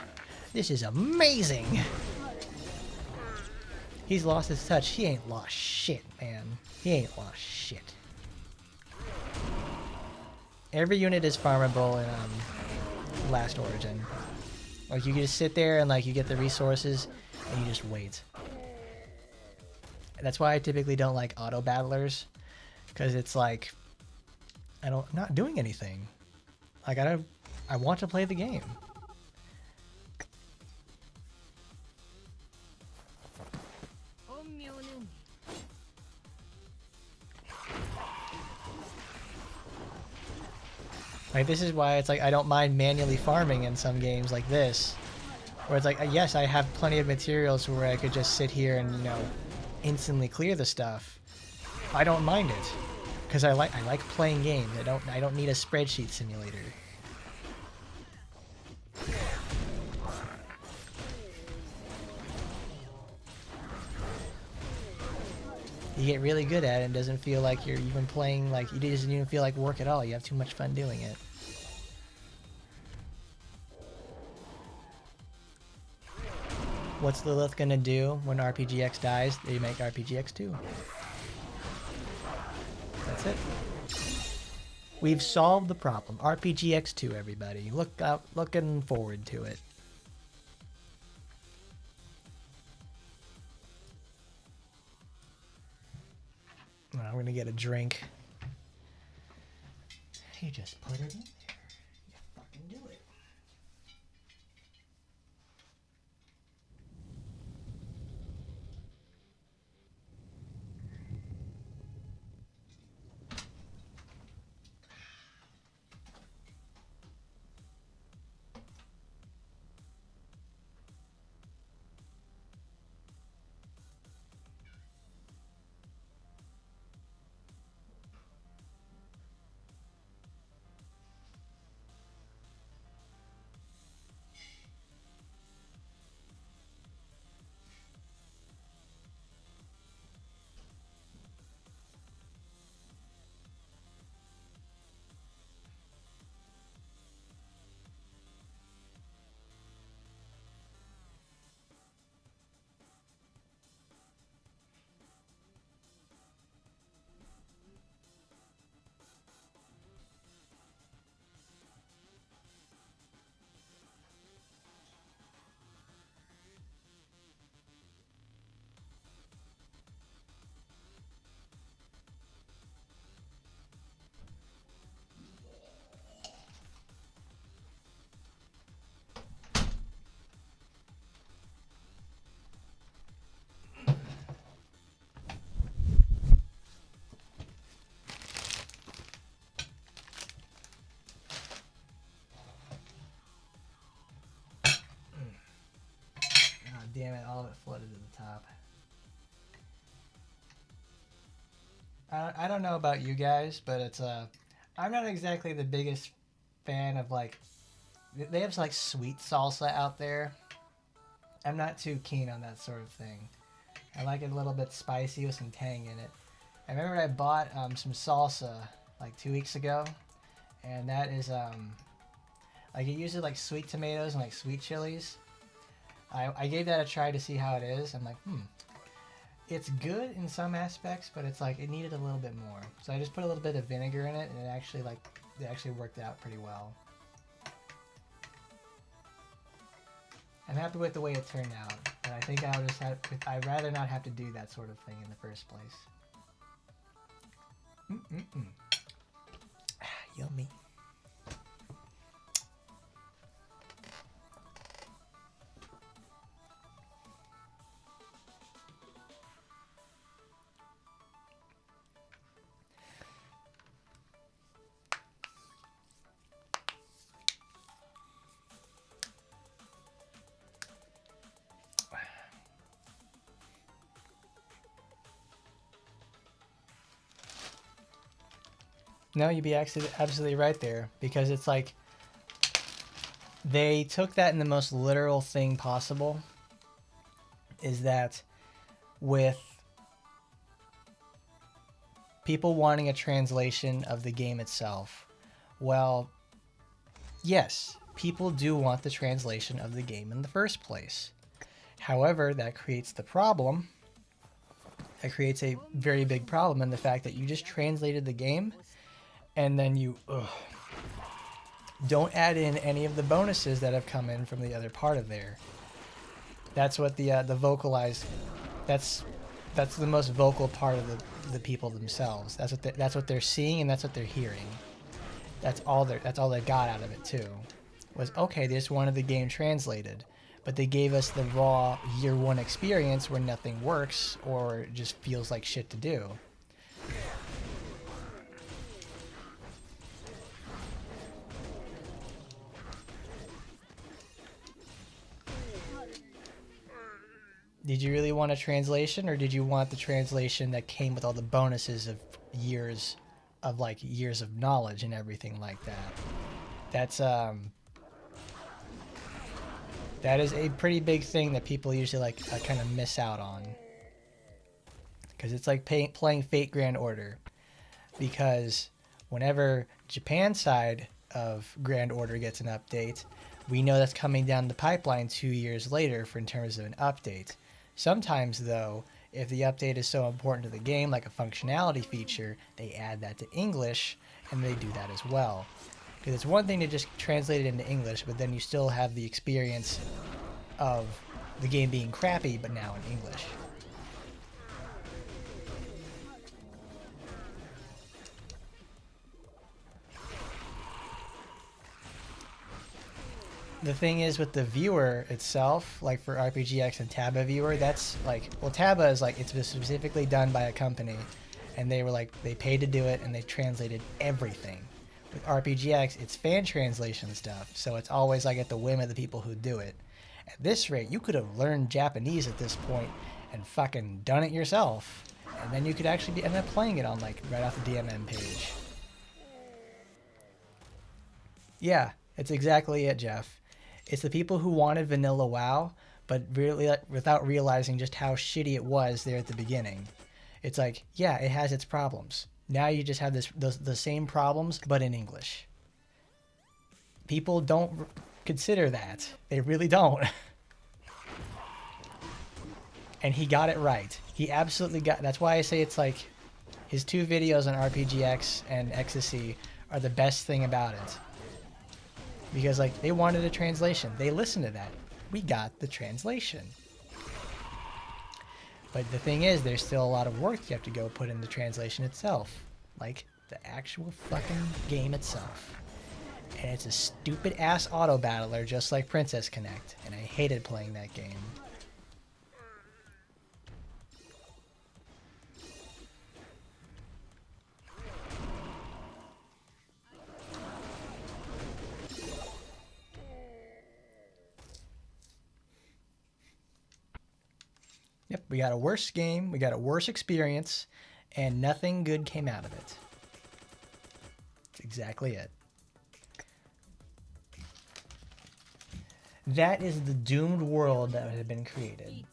This is amazing. He's lost his touch. He ain't lost shit, man. He ain't lost shit. Every unit is farmable in Last Origin. Like, you can just sit there and like you get the resources and you just wait. That's why I typically don't like auto battlers, because it's like I'm not doing anything. Like I want to play the game. Like, this is why it's like I don't mind manually farming in some games like this, where it's like, yes, I have plenty of materials where I could just sit here and, you know, instantly clear the stuff. I don't mind it, because I like playing games. I don't need a spreadsheet simulator. You get really good at it and it doesn't feel like you're even playing, like, it doesn't even feel like work at all. You have too much fun doing it. What's Lilith gonna do when RPGX dies? They make RPGX 2. That's it. We've solved the problem. RPGX 2, everybody. Looking forward to it. gonna get a drink. You just put it in there. You fucking do it. Damn it, all of it flooded to the top. I don't know about you guys, but it's I'm not exactly the biggest fan of like, they have like sweet salsa out there. I'm not too keen on that sort of thing. I like it a little bit spicy with some tang in it. I remember I bought some salsa like 2 weeks ago, and that is like it uses like sweet tomatoes and like sweet chilies. I gave that a try to see how it is. I'm like, it's good in some aspects, but it's like it needed a little bit more. So I just put a little bit of vinegar in it, and it actually worked out pretty well. I'm happy with the way it turned out, but I think I'd rather not have to do that sort of thing in the first place. Yummy. No, you'd be absolutely right there, because it's like they took that in the most literal thing possible. Is that with people wanting a translation of the game itself? Well, yes, people do want the translation of the game in the first place. However, that creates the problem. That creates a very big problem in the fact that you just translated the game, and then you don't add in any of the bonuses that have come in from the other part of there. That's what the vocalized. That's the most vocal part of the people themselves. That's what they're seeing, and that's what they're hearing. That's all they got out of it too. Was okay. They just wanted the game translated, but they gave us the raw year one experience where nothing works or just feels like shit to do. Did you really want a translation, or did you want the translation that came with all the bonuses of years of knowledge and everything like that? That is a pretty big thing that people usually kind of miss out on, because it's like playing Fate Grand Order, because whenever Japan side of Grand Order gets an update, we know that's coming down the pipeline 2 years later in terms of an update. Sometimes, though, if the update is so important to the game, like a functionality feature, they add that to English, and they do that as well. Because it's one thing to just translate it into English, but then you still have the experience of the game being crappy, but now in English. the thing is with the viewer itself, like for RPGX and Taba viewer, that's like, well, Taba is like, it's specifically done by a company, and they were like, they paid to do it, and they translated everything. With RPGX, it's fan translation stuff, so it's always like at the whim of the people who do it. At this rate, you could have learned Japanese at this point and fucking done it yourself, and then you could actually end up playing it on like right off the DMM page. Yeah, it's exactly it, Jeff. It's the people who wanted vanilla WoW, but really without realizing just how shitty it was there at the beginning. It's like, yeah, it has its problems. Now you just have the same problems, but in English. People don't consider that. They really don't. And he got it right. He absolutely got. That's why I say it's like his 2 videos on RPGX and Ecstasy are the best thing about it. Because like they wanted a translation. They listened to that. We got the translation. But the thing is, there's still a lot of work you have to go put in the translation itself. Like the actual fucking game itself. And it's a stupid ass auto battler just like Princess Connect. And I hated playing that game. Yep, we got a worse game, we got a worse experience, and nothing good came out of it. That's exactly it. That is the doomed world that had been created.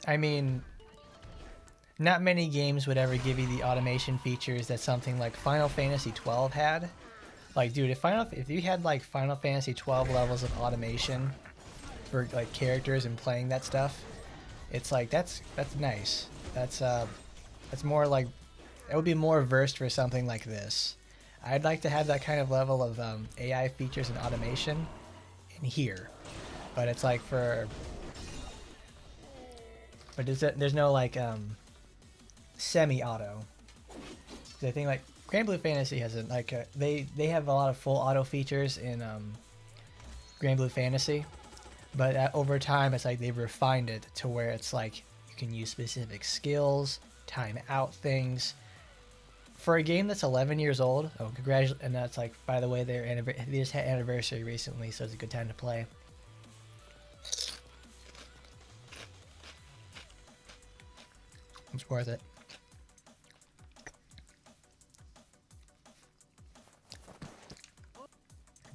I mean, not many games would ever give you the automation features that something like Final Fantasy XII had. Like, dude, if you had like Final Fantasy XII levels of automation for like characters and playing that stuff, it's like that's nice. That's more like it would be more versed for something like this. I'd like to have that kind of level of AI features and automation in here, but it's like for. But there's no like semi-auto. The thing like Grand Blue Fantasy has they have a lot of full auto features in Grand Blue Fantasy, but over time it's like they've refined it to where it's like you can use specific skills, time out things. For a game that's 11 years old, and that's like, by the way, they just had anniversary recently, so it's a good time to play. It's worth it.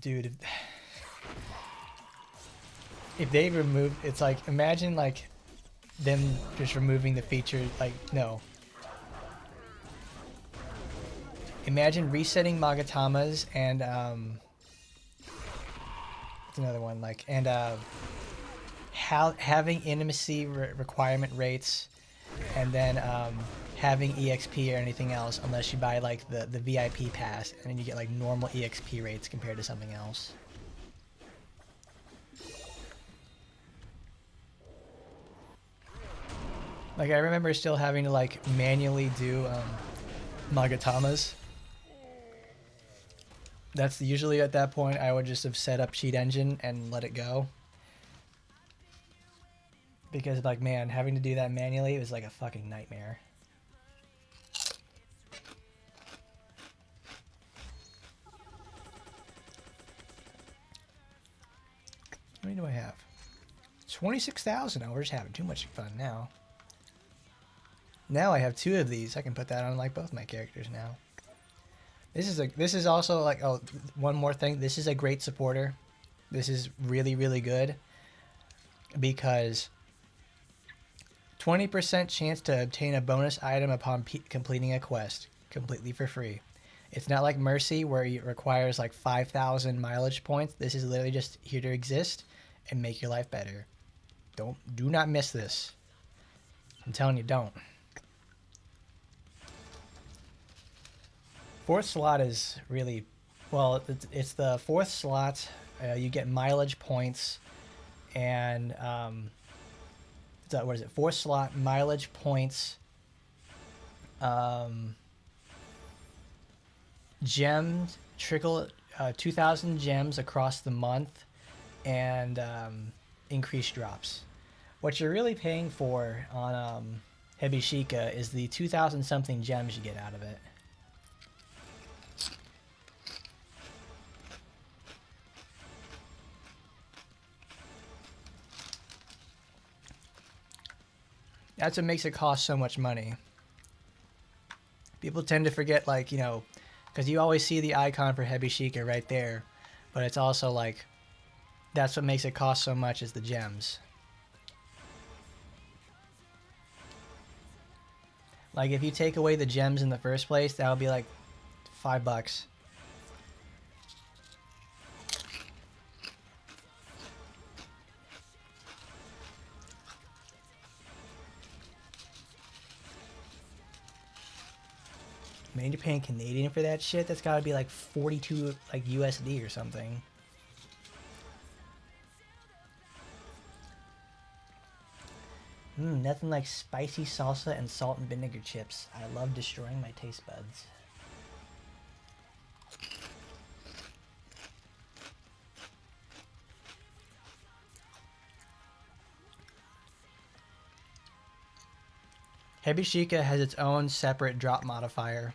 Dude, if they remove, it's like, imagine like them just removing the feature, like, no. Imagine resetting Magatamas and, what's another one, like, and having intimacy requirement rates, and then having EXP or anything else unless you buy like the VIP pass, and then you get like normal EXP rates compared to something else. Like I remember still having to like manually do Magatamas. That's usually at that point I would just have set up Cheat Engine and let it go. Because like, man, having to do that manually, it was like a fucking nightmare. How many do I have? 26,000. Oh, we're just having too much fun now. Now I have 2 of these. I can put that on like both my characters now. This is also like, oh, one more thing. This is a great supporter. This is really, really good. Because 20% chance to obtain a bonus item upon completing a quest, completely for free. It's not like Mercy where it requires like 5,000 mileage points. This is literally just here to exist and make your life better. Do not miss this. I'm telling you, don't. Fourth slot is really, well, it's the fourth slot. You get mileage points, and what is it? Fourth slot, mileage points, gems, trickle 2,000 gems across the month, and increased drops. What you're really paying for on Hebishika is the 2,000 something gems you get out of it. That's what makes it cost so much money. People tend to forget, like, you know, because you always see the icon for Hebishika right there, but it's also like, that's what makes it cost so much is the gems. Like, if you take away the gems in the first place, that would be like $5. Man, you're paying Canadian for that shit? That's gotta be like 42 like USD or something. Nothing like spicy salsa and salt and vinegar chips. I love destroying my taste buds. Hebishika has its own separate drop modifier.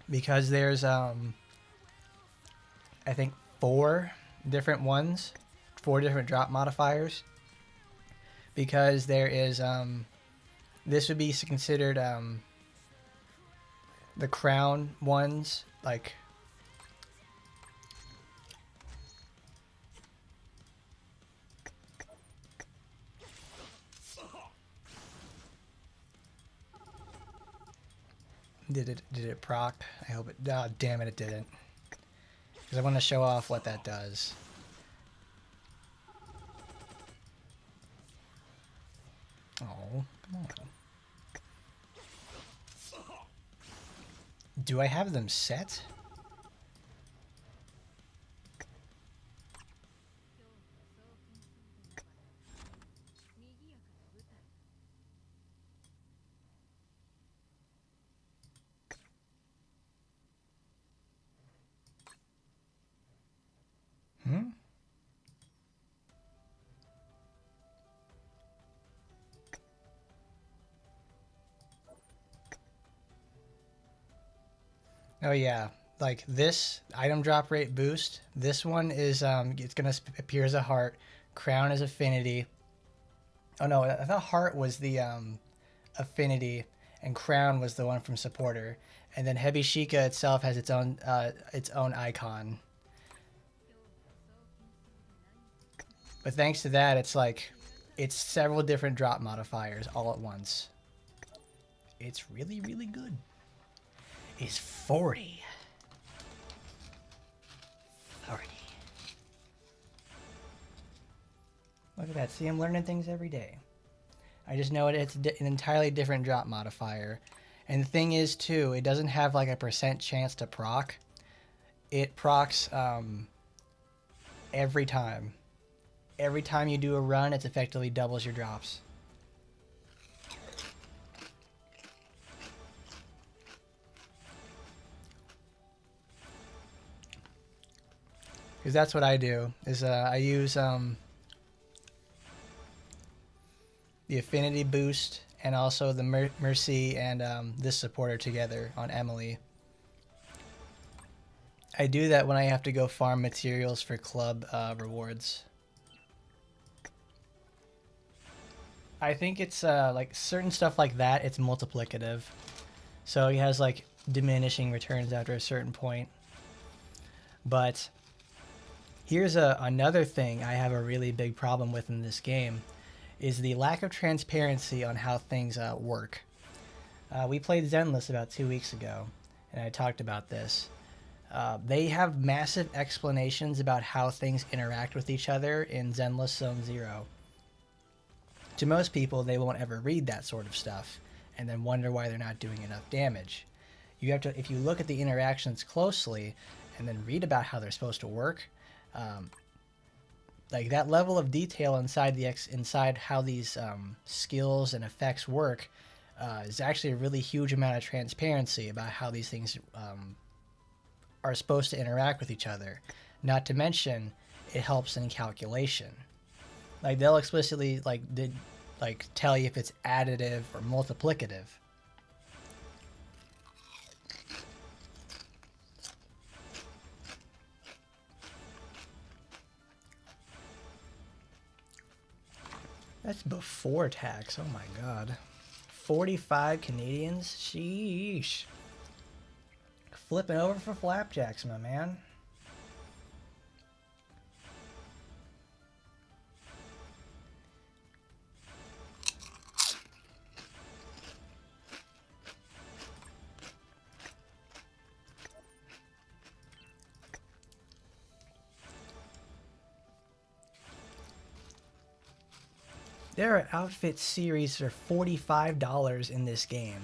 Because there's I think 4 different ones, 4 different drop modifiers. Because there is this would be considered the crown ones, like did it proc? I hope it. Oh, damn it! It didn't. Because I want to show off what that does. Oh, come on. Do I have them set? Oh yeah, like this item drop rate boost. This one is it's gonna appear as a heart. Crown is affinity. Oh no, I thought heart was the affinity, and crown was the one from supporter. And then Hebishika itself has its own icon. But thanks to that, it's like it's several different drop modifiers all at once. It's really, really good. Is 40. 40. Look at that. See, I'm learning things every day. I just know it's an entirely different drop modifier. And the thing is, too, it doesn't have like a % chance to proc. It procs every time. Every time you do a run, it effectively doubles your drops. Because that's what I do, is I use the affinity boost and also the Mercy and this supporter together on Emily. I do that when I have to go farm materials for club rewards. I think it's like certain stuff like that, it's multiplicative. So it has like diminishing returns after a certain point. But here's another thing I have a really big problem with in this game, is the lack of transparency on how things work. We played Zenless about 2 weeks ago, and I talked about this. They have massive explanations about how things interact with each other in Zenless Zone Zero. To most people, they won't ever read that sort of stuff, and then wonder why they're not doing enough damage. you have to, if you look at the interactions closely and then read about how they're supposed to work, like that level of detail inside inside how these skills and effects work is actually a really huge amount of transparency about how these things are supposed to interact with each other. Not to mention, it helps in calculation. Like they'll explicitly tell you if it's additive or multiplicative. That's before tax. Oh my god. 45 Canadians? Sheesh. Flipping over for flapjacks, my man. There are outfit series for $45 in this game,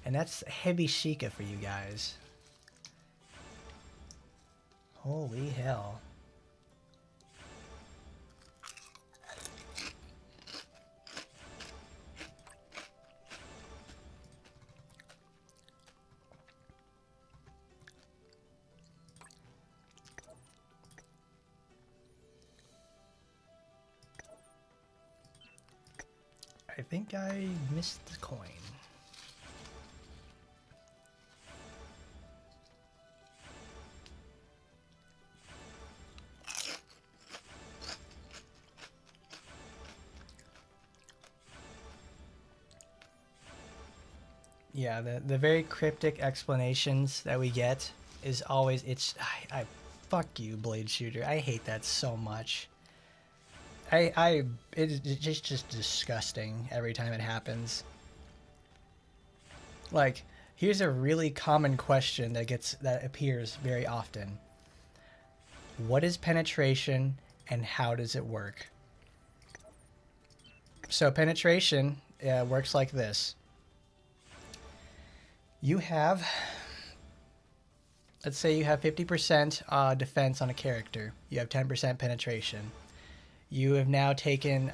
and that's heavy Sheikah for you guys. Holy hell. I think I missed the coin. Yeah, the very cryptic explanations that we get is always, I fuck you, Blade Shooter. I hate that so much. It's just disgusting every time it happens. Like, here's a really common question that appears very often. What is penetration and how does it work? So penetration works like this. You have, let's say you have 50% defense on a character. You have 10% penetration. You have now taken,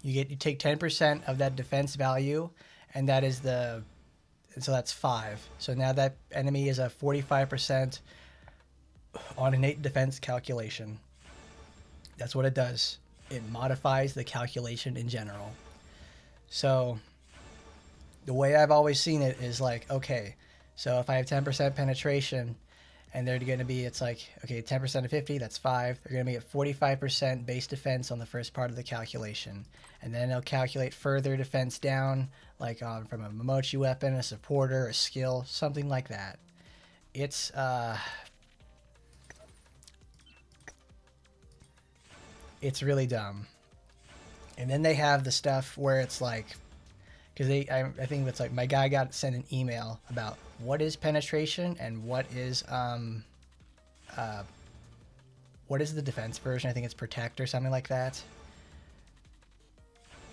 you take 10% of that defense value, and that is so that's 5. So now that enemy is a 45% on innate defense calculation. That's what it does. It modifies the calculation in general. So the way I've always seen it is like, okay, so if I have 10% penetration, and they're going to be, it's like, okay, 10% of 50, that's 5. They're going to be at 45% base defense on the first part of the calculation. And then it'll calculate further defense down, like from a Momochi weapon, a supporter, a skill, something like that. It's really dumb. And then they have the stuff where it's like, because I think it's like my guy got sent an email about what is penetration and what is the defense version. I think it's protect or something like that.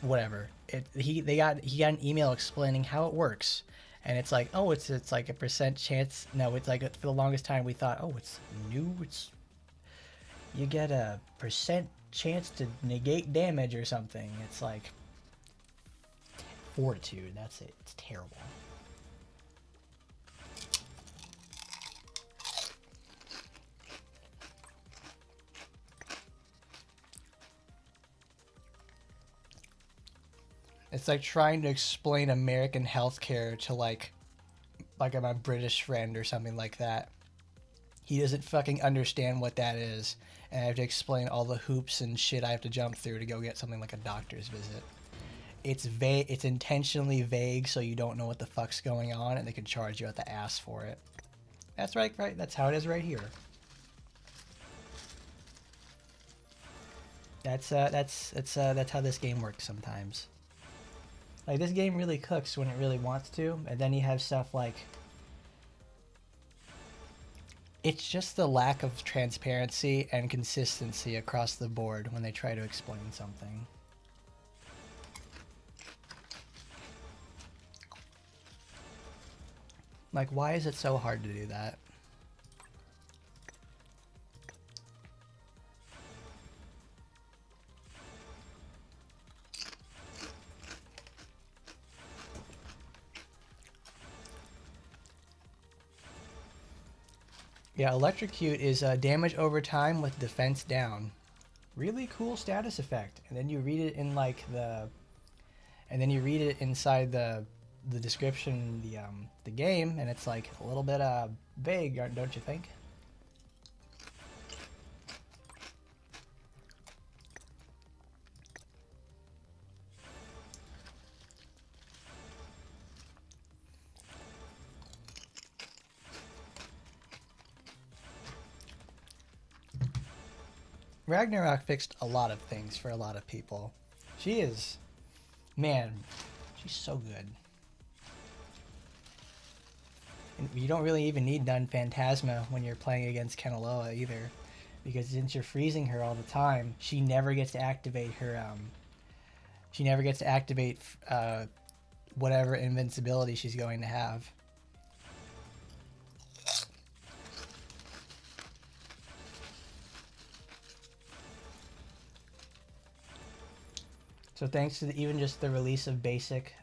Whatever. He got an email explaining how it works, and it's like, oh, it's like a percent chance. No, it's like for the longest time we thought, oh, it's new. You get a percent chance to negate damage or something. It's like fortitude. That's it. It's terrible. It's like trying to explain American healthcare to like my British friend or something like that. He doesn't fucking understand what that is, and I have to explain all the hoops and shit I have to jump through to go get something like a doctor's visit. It's vague. It's intentionally vague so you don't know what the fuck's going on, and they can charge you at the ass for it. That's right. That's how it is right here. That's how this game works sometimes. Like, this game really cooks when it really wants to, and then you have stuff like, it's just the lack of transparency and consistency across the board when they try to explain something. Like, why is it so hard to do that? Yeah, Electrocute is damage over time with defense down. Really cool status effect. And then you read it in like and then you read it inside the description, the game, and it's like a little bit vague, don't you think? Ragnarok fixed a lot of things for a lot of people. She is, man, she's so good. And you don't really even need Nun Phantasma when you're playing against Kanaloa either, because since you're freezing her all the time, she never gets to activate her. She never gets to activate whatever invincibility she's going to have. So thanks to even just the release of basic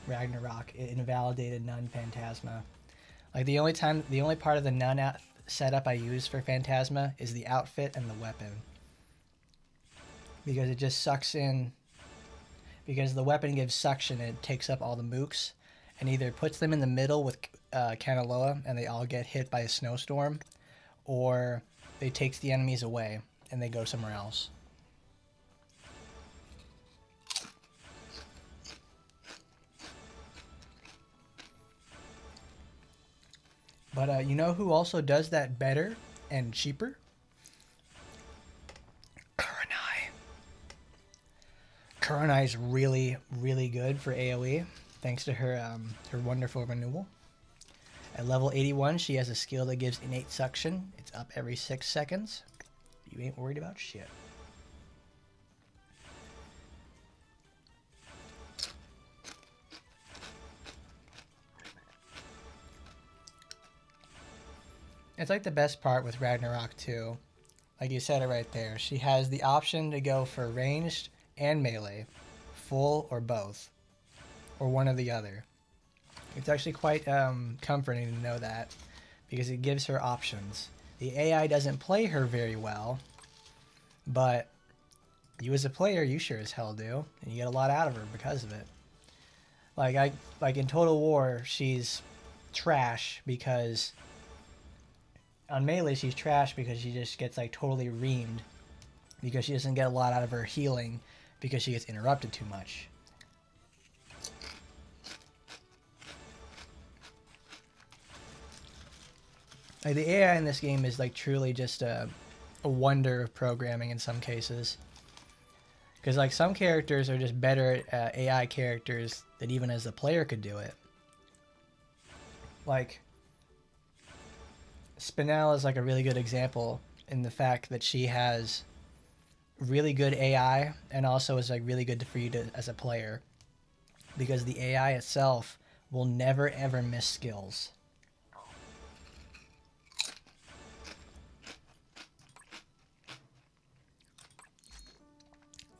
Ragnarok, it invalidated Nun Phantasma. Like the only part of the Nun setup I use for Phantasma is the outfit and the weapon. Because it just sucks in, because the weapon gives suction and it takes up all the mooks, and either puts them in the middle with Kanaloa and they all get hit by a snowstorm, or it takes the enemies away and they go somewhere else. But you know who also does that better and cheaper? Kurenai. Kurenai is really, really good for AoE, thanks to her her wonderful renewal. At level 81, she has a skill that gives innate suction. It's up every 6 seconds. You ain't worried about shit. It's like the best part with Ragnarok 2. Like you said it right there. She has the option to go for ranged and melee, full or both, or one or the other. It's actually quite comforting to know that, because it gives her options. The AI doesn't play her very well, but you as a player, you sure as hell do, and you get a lot out of her because of it. Like in Total War, she's trash because on melee she's trash because she just gets like totally reamed, because she doesn't get a lot out of her healing because she gets interrupted too much. Like the AI in this game is like truly just a wonder of programming in some cases. Because like some characters are just better at AI characters than even as a player could do it. Like Spinel is like a really good example in the fact that she has really good AI and also is like really good for you to as a player, because the AI itself will never ever miss skills.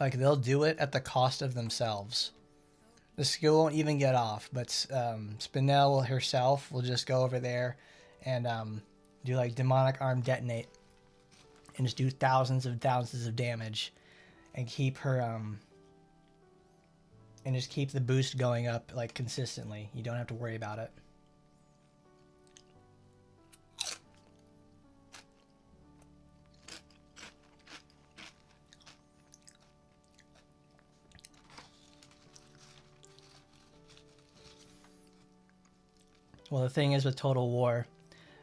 Like they'll do it at the cost of themselves. The skill won't even get off, but Spinel herself will just go over there and do like demonic arm detonate and just do thousands of damage and keep her and just keep the boost going up like consistently. You don't have to worry about it. Well, the thing is with Total War,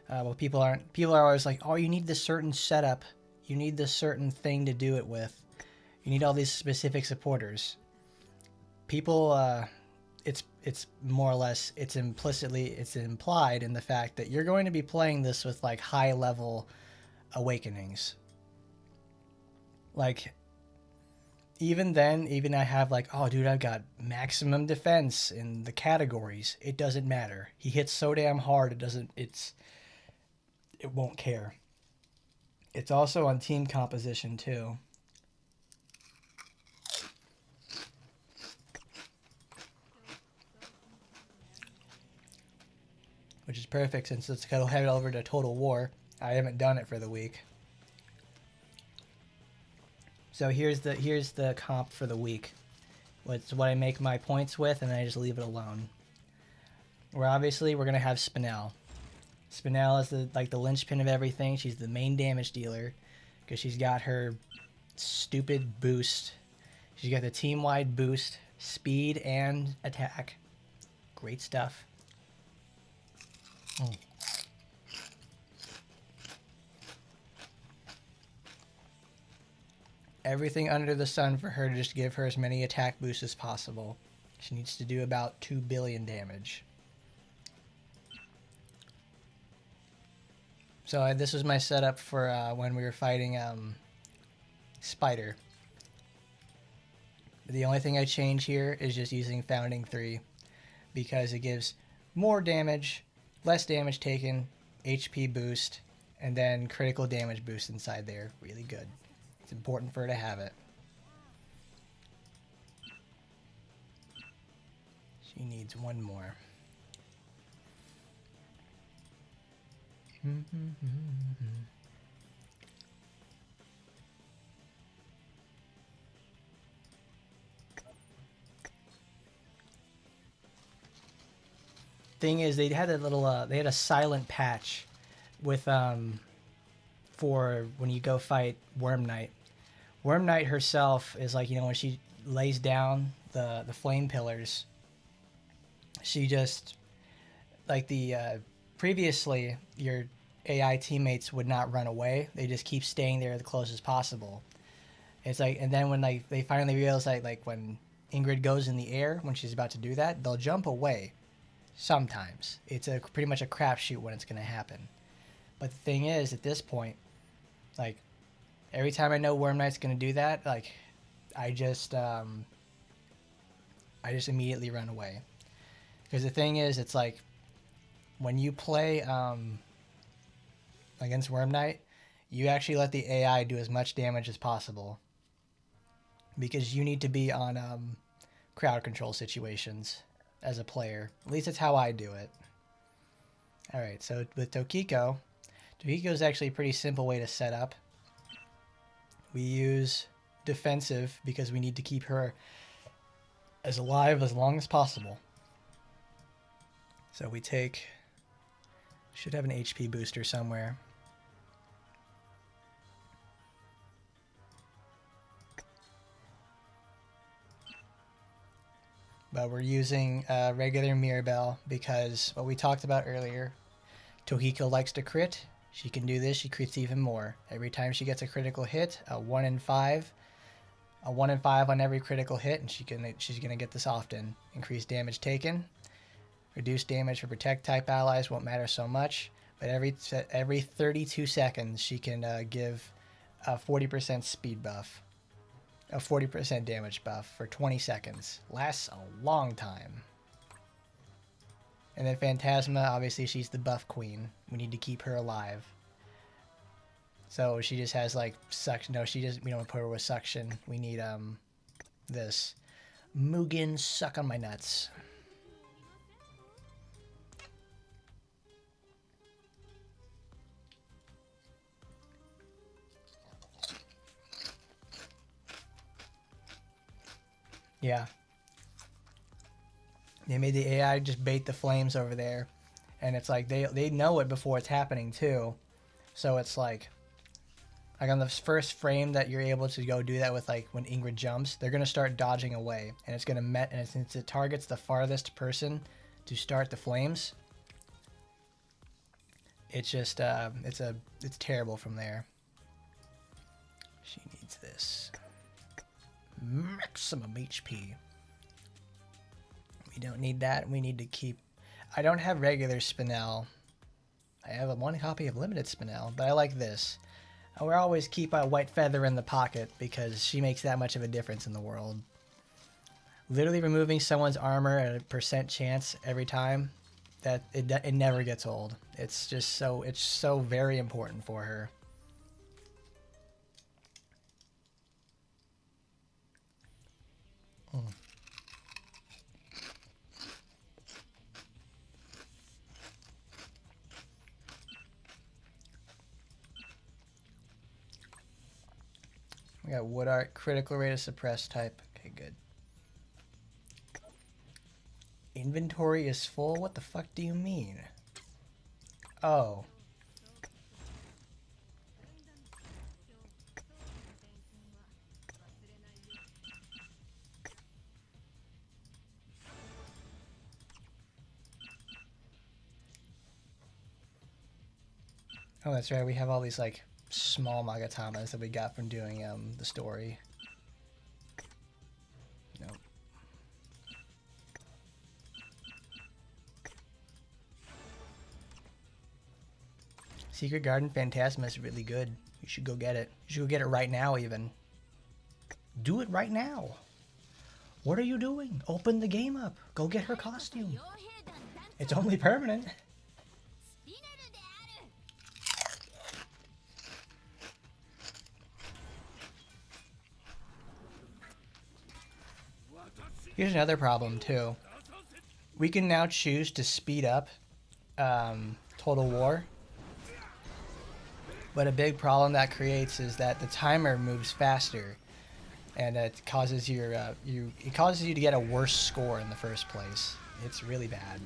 well, people are always like, oh, you need this certain setup, you need this certain thing to do it with, you need all these specific supporters. People, it's more or less, it's implied in the fact that you're going to be playing this with like high level awakenings. Like even then, even I have like, oh dude, I've got maximum defense in the categories. It doesn't matter. He hits so damn hard, it won't care. It's also on team composition too. Which is perfect since it's gonna head over to Total War. I haven't done it for the week. So here's the comp for the week. It's what I make my points with, and then I just leave it alone. We're gonna have Spinel. Spinel is the linchpin of everything. She's the main damage dealer because she's got her stupid boost. She's got the team-wide boost, speed and attack. Great stuff. Everything under the sun for her to just give her as many attack boosts as possible. She needs to do about 2 billion damage. So this was my setup for when we were fighting Spider. The only thing I change here is just using Founding 3 because it gives more damage, less damage taken, HP boost, and then critical damage boost inside there. Really good. It's important for her to have it. She needs one more. Thing is, they had a silent patch with for when you go fight Worm Knight. Worm Knight herself is like, when she lays down the flame pillars, she just like previously your AI teammates would not run away. They just keep staying there the closest as possible. It's like, and then when they finally realize like when Ingrid goes in the air when she's about to do that, they'll jump away. Sometimes it's pretty much a crapshoot when it's going to happen. But the thing is, at this point, like every time I know Worm Knight's going to do that, like I just immediately run away. Because the thing is, it's like when you play against Worm Knight, you actually let the AI do as much damage as possible. Because you need to be on crowd control situations as a player. At least that's how I do it. Alright, so with Tokiko is actually a pretty simple way to set up. We use defensive because we need to keep her as alive as long as possible. So we should have an HP booster somewhere. But we're using regular Mirabelle because what we talked about earlier, Tohiko likes to crit. She can do this, she crits even more. Every time she gets a critical hit, a 1 in 5. A 1 in 5 on every critical hit, and she's gonna get this often. Increased damage taken. Reduced damage for protect type allies won't matter so much, but every 32 seconds she can give a 40% speed buff. A 40% damage buff for 20 seconds. Lasts a long time. And then Phantasma, obviously she's the buff queen. We need to keep her alive. So she just has like suction. No, we don't put her with suction. We need this. Mugen suck on my nuts. Yeah. They made the AI just bait the flames over there. And it's like they know it before it's happening too. So it's like on the first frame that you're able to go do that with, like when Ingrid jumps, they're gonna start dodging away. And it's gonna and since it targets the farthest person to start the flames, it's just it's terrible from there. She needs this. Maximum HP. We don't need that. We need to keep... I don't have regular Spinel. I have one copy of limited Spinel, but I like this. I always keep a white feather in the pocket because she makes that much of a difference in the world. Literally removing someone's armor at a % chance every time, that it never gets old. It's just so very important for her. We got wood art, critical rate of suppress type. Okay, good. Inventory is full? What the fuck do you mean? Oh. Oh, that's right. We have all these like small Magatamas that we got from doing the story. Nope. Secret Garden Phantasma is really good. You should go get it. You should go get it right now even. Do it right now. What are you doing? Open the game up. Go get her costume. It's only permanent. Here's another problem too. We can now choose to speed up Total War. But a big problem that creates is that the timer moves faster, and it causes you to get a worse score in the first place. It's really bad.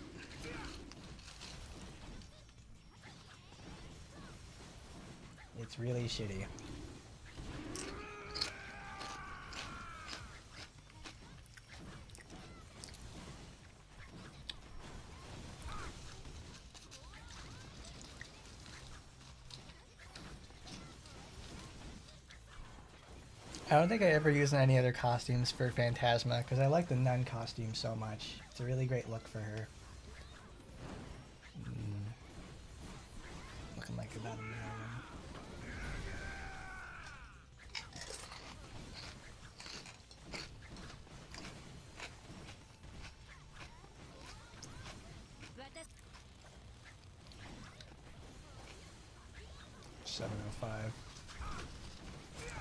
It's really shitty. I don't think I ever used any other costumes for Phantasma because I like the nun costume so much. It's a really great look for her. Looking like about a million. $705.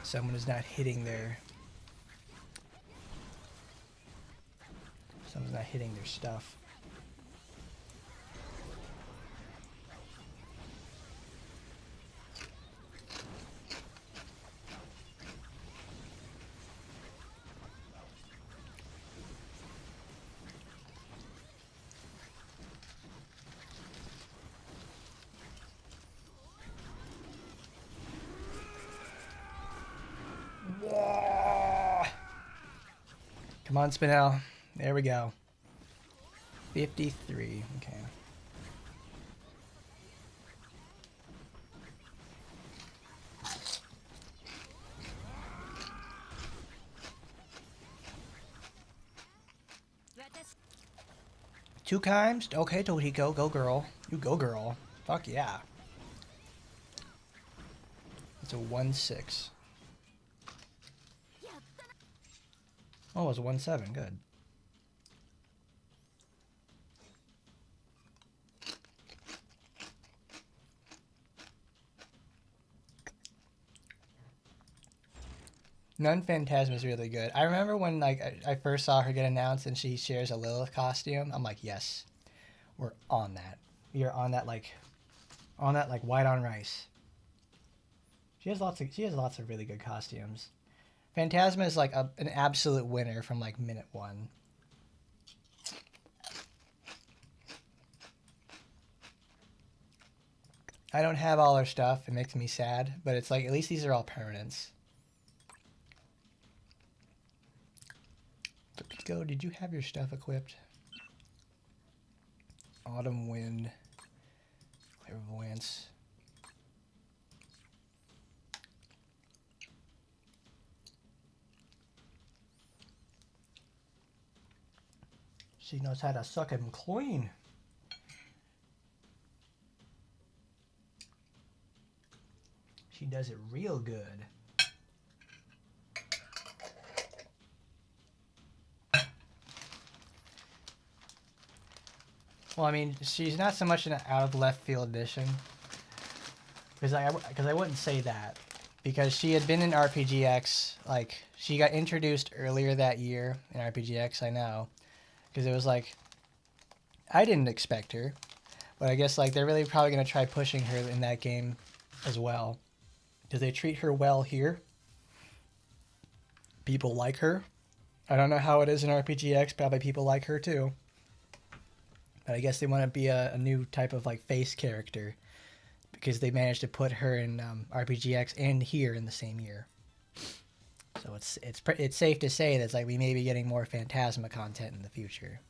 Someone is not hitting their... Someone's not hitting their stuff. Come on, Spinel. There we go. 53. Okay. Two times? Okay, Tohiko. Go, girl. You go, girl. Fuck yeah. It's a 1-6. Oh, it was a 1-7. Good. Nun Phantasma is really good. I remember when like I first saw her get announced and she shares a Lilith costume. I'm like, yes, we're on that. We are on that like white on rice. She has lots of really good costumes. Phantasma is like an absolute winner from like minute one. I don't have all her stuff. It makes me sad, but it's like at least these are all permanents. Pico, did you have your stuff equipped? Autumn Wind, Clairvoyance. She knows how to suck him clean. She does it real good. Well, I mean, she's not so much an out of left field addition, because I wouldn't say that, because she had been in RPGX. Like, she got introduced earlier that year in RPGX. I know, because it was like, I didn't expect her, but I guess like they're really probably gonna try pushing her in that game as well, because they treat her well here. People like her. I don't know how it is in RPGX. Probably people like her too. But I guess they want to be a new type of like face character, because they managed to put her in RPGX and here in the same year. So it's safe to say that it's like we may be getting more Phantasma content in the future.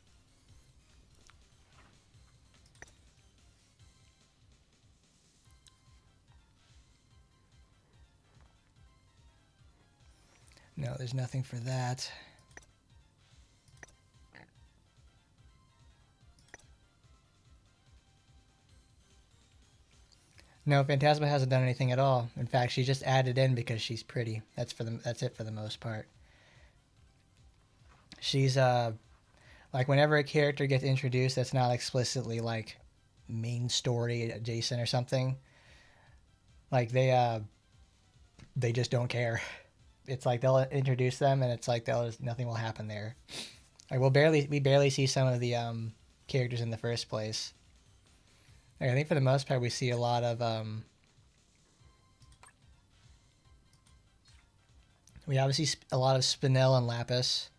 No, there's nothing for that. No, Phantasma hasn't done anything at all. In fact, she just added in because she's pretty. That's it for the most part. She's like whenever a character gets introduced that's not explicitly like main story adjacent or something, like they just don't care. It's like they'll introduce them and it's like nothing will happen there. Like we barely see some of the characters in the first place. Like, I think for the most part we see a lot of we obviously see a lot of Spinel and Lapis.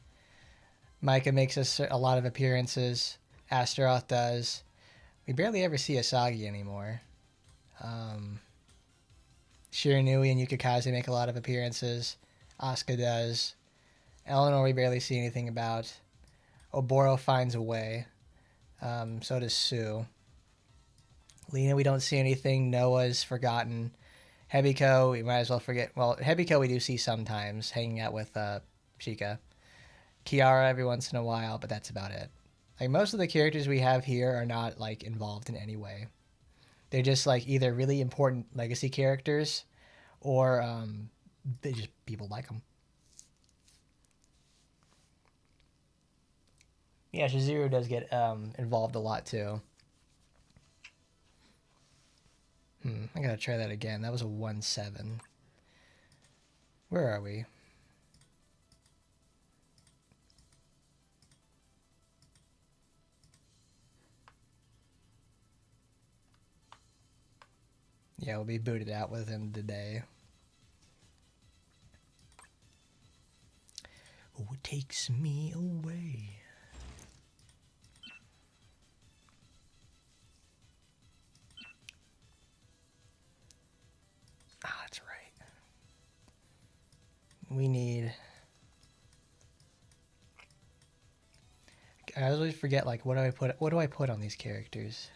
Micah makes us a lot of appearances. Astaroth does. We barely ever see Asagi anymore. Shiranui and Yukikaze make a lot of appearances. Asuka does. Eleanor we barely see anything about. Oboro finds a way. So does Sue. Lena we don't see anything. Noah's forgotten. Hebiko we might as well forget. Well, Hebiko we do see sometimes hanging out with Chica. Kiara every once in a while, but that's about it. Like most of the characters we have here are not like involved in any way. They're just like either really important legacy characters or they just people like them. Yeah, Shizuru does get involved a lot too. I gotta try that again. That was a 1-7. Where are we? Yeah, we'll be booted out with him today. Oh, it takes me away. Ah, that's right. We need... I always forget, like, what do I put on these characters?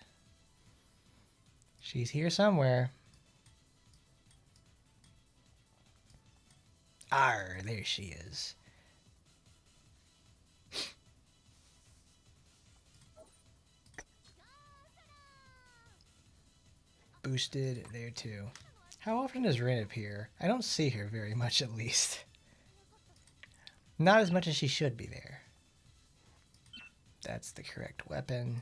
She's here somewhere. Arr, there she is. Boosted there too. How often does Rin appear? I don't see her very much, at least. Not as much as she should be there. That's the correct weapon.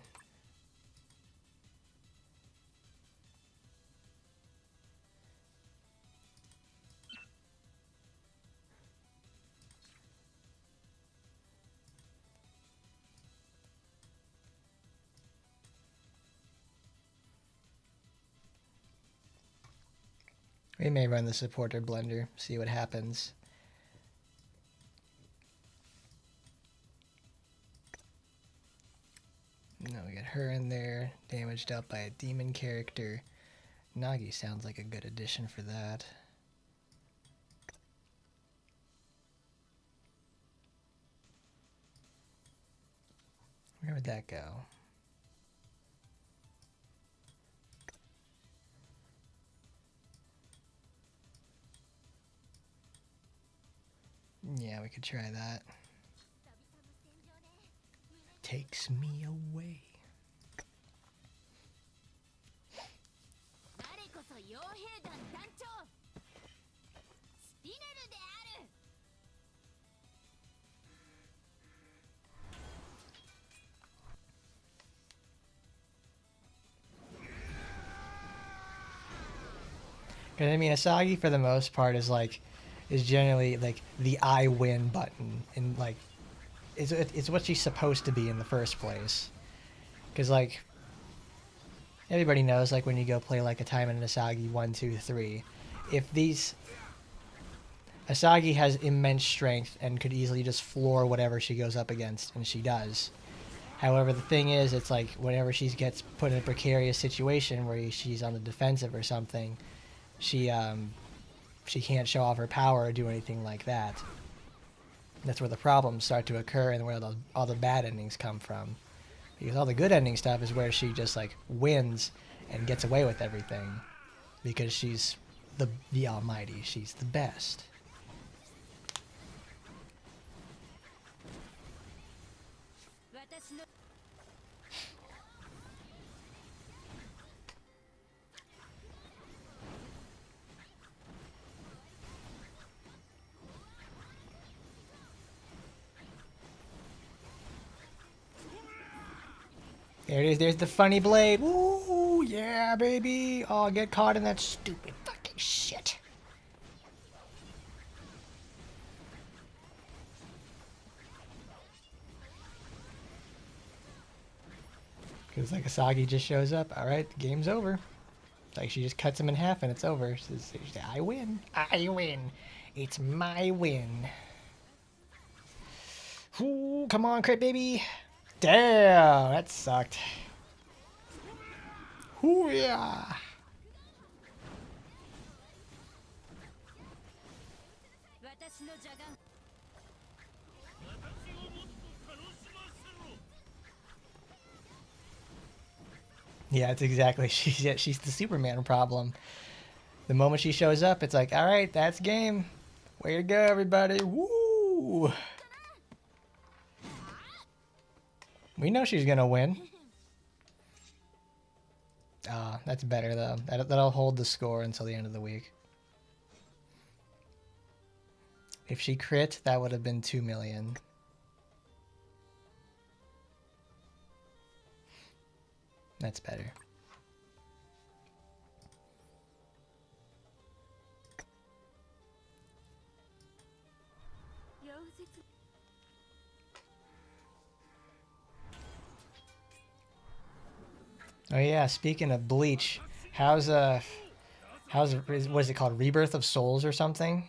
We may run the supporter blender, see what happens. No, we got her in there, damaged up by a demon character. Nagi sounds like a good addition for that. Where would that go? Yeah, we could try that. Takes me away. Because I mean, Asagi for the most part is generally like the I win button, and like it's what she's supposed to be in the first place. Because like everybody knows, like when you go play like a Taimanin Asagi 1, 2, 3, if these Asagi has immense strength and could easily just floor whatever she goes up against, and she does. However, the thing is, it's like whenever she gets put in a precarious situation where she's on the defensive or something, she can't show off her power or do anything like that. That's where the problems start to occur and where all the bad endings come from. Because all the good ending stuff is where she just like wins and gets away with everything. Because she's the almighty. She's the best. There it is. There's the funny blade. Ooh, yeah, baby. Oh, get caught in that stupid fucking shit. Because like Asagi just shows up. All right, the game's over. Like she just cuts him in half and it's over. She says, I win. I win. It's my win. Ooh, come on, crit baby. Damn, that sucked. Ooh, yeah. Yeah, it's exactly. She's the Superman problem. The moment she shows up, it's like, all right, that's game. Way to go, everybody. Woo! We know she's gonna win. That's better though. That'll hold the score until the end of the week. If she crit, that would have been 2 million. That's better. Oh yeah, speaking of Bleach, how's what is it called? Rebirth of Souls or something?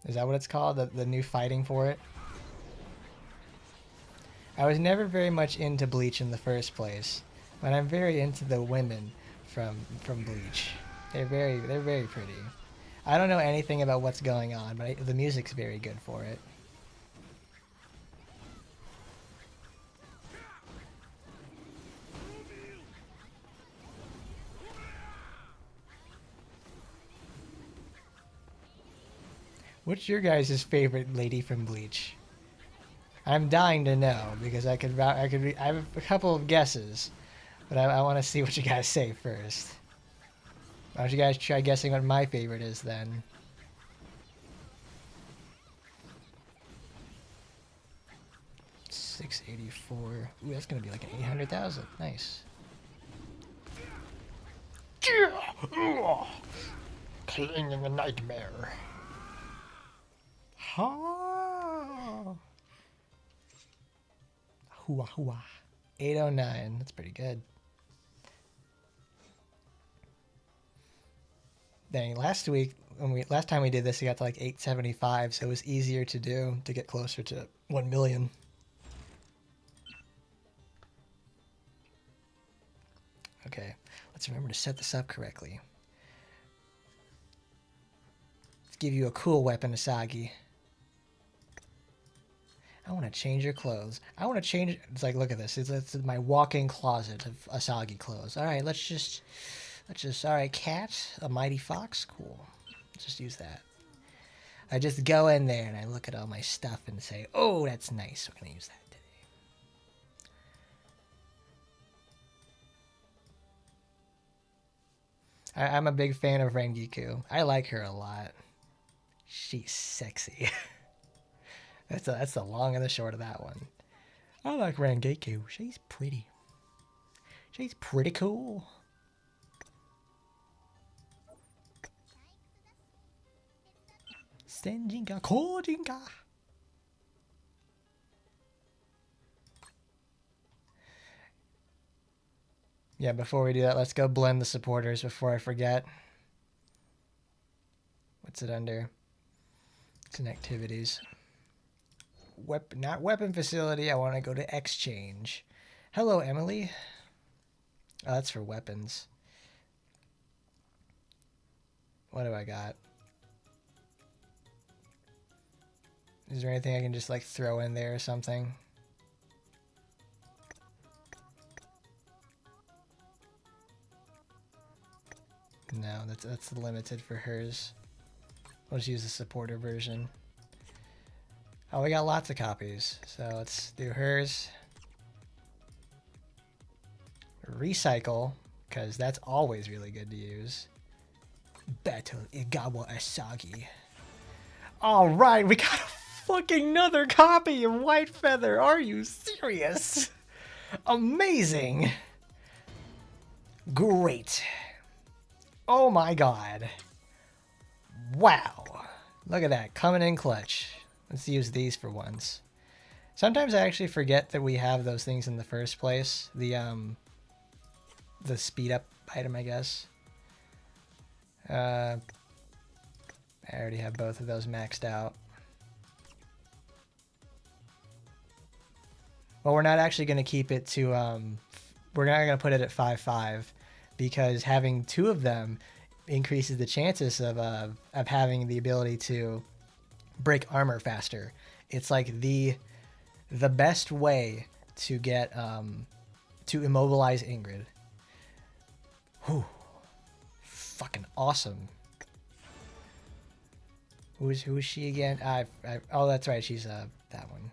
Is that what it's called? The new fighting for it? I was never very much into Bleach in the first place, but I'm very into the women from Bleach. They're very pretty. I don't know anything about what's going on, but the music's very good for it. What's your guys' favorite lady from Bleach? I'm dying to know because I have a couple of guesses, but I want to see what you guys say first. Why don't you guys try guessing what my favorite is then? $684. Ooh, that's gonna be like an 800,000. Nice. Clinging a nightmare. Ha! Hua hua. 809. That's pretty good. Dang, last time we did this, we got to like 875, so it was easier to do to get closer to 1 million. Okay, let's remember to set this up correctly. Let's give you a cool weapon, Asagi. I want to change your clothes. I want to change. It's like, look at this. It's my walk-in closet of Asagi clothes. All right, let's just. All right, cat, a mighty fox, cool. Let's just use that. I just go in there and I look at all my stuff and say, oh, that's nice. We're gonna use that today. I'm a big fan of Rengiku. I like her a lot. She's sexy. That's the long and the short of that one. I like Rengiku. She's pretty. She's pretty cool. Senjinka, Kojinka. Yeah, before we do that, let's go blend the supporters before I forget. What's it under? It's in activities. Not weapon facility. I want to go to exchange. Hello, Emily. Oh, that's for weapons. What do I got? Is there anything I can just like throw in there or something? No, that's limited for hers. We'll just use the supporter version. Oh, we got lots of copies. So let's do hers. Recycle, because that's always really good to use. Battle Igawa Asagi. Alright, we got a fucking another copy of White Feather. Are you serious? Amazing. Great. Oh my god. Wow. Look at that. Coming in clutch. Let's use these for once. Sometimes I actually forget that we have those things in the first place. The speed up item, I guess. I already have both of those maxed out. Well, we're not actually going to keep it to, we're not going to put it at 5.5 because having two of them increases the chances of having the ability to break armor faster. It's like the best way to get, to immobilize Ingrid. Whew. Fucking awesome. Who is she again? Oh, that's right. She's that one.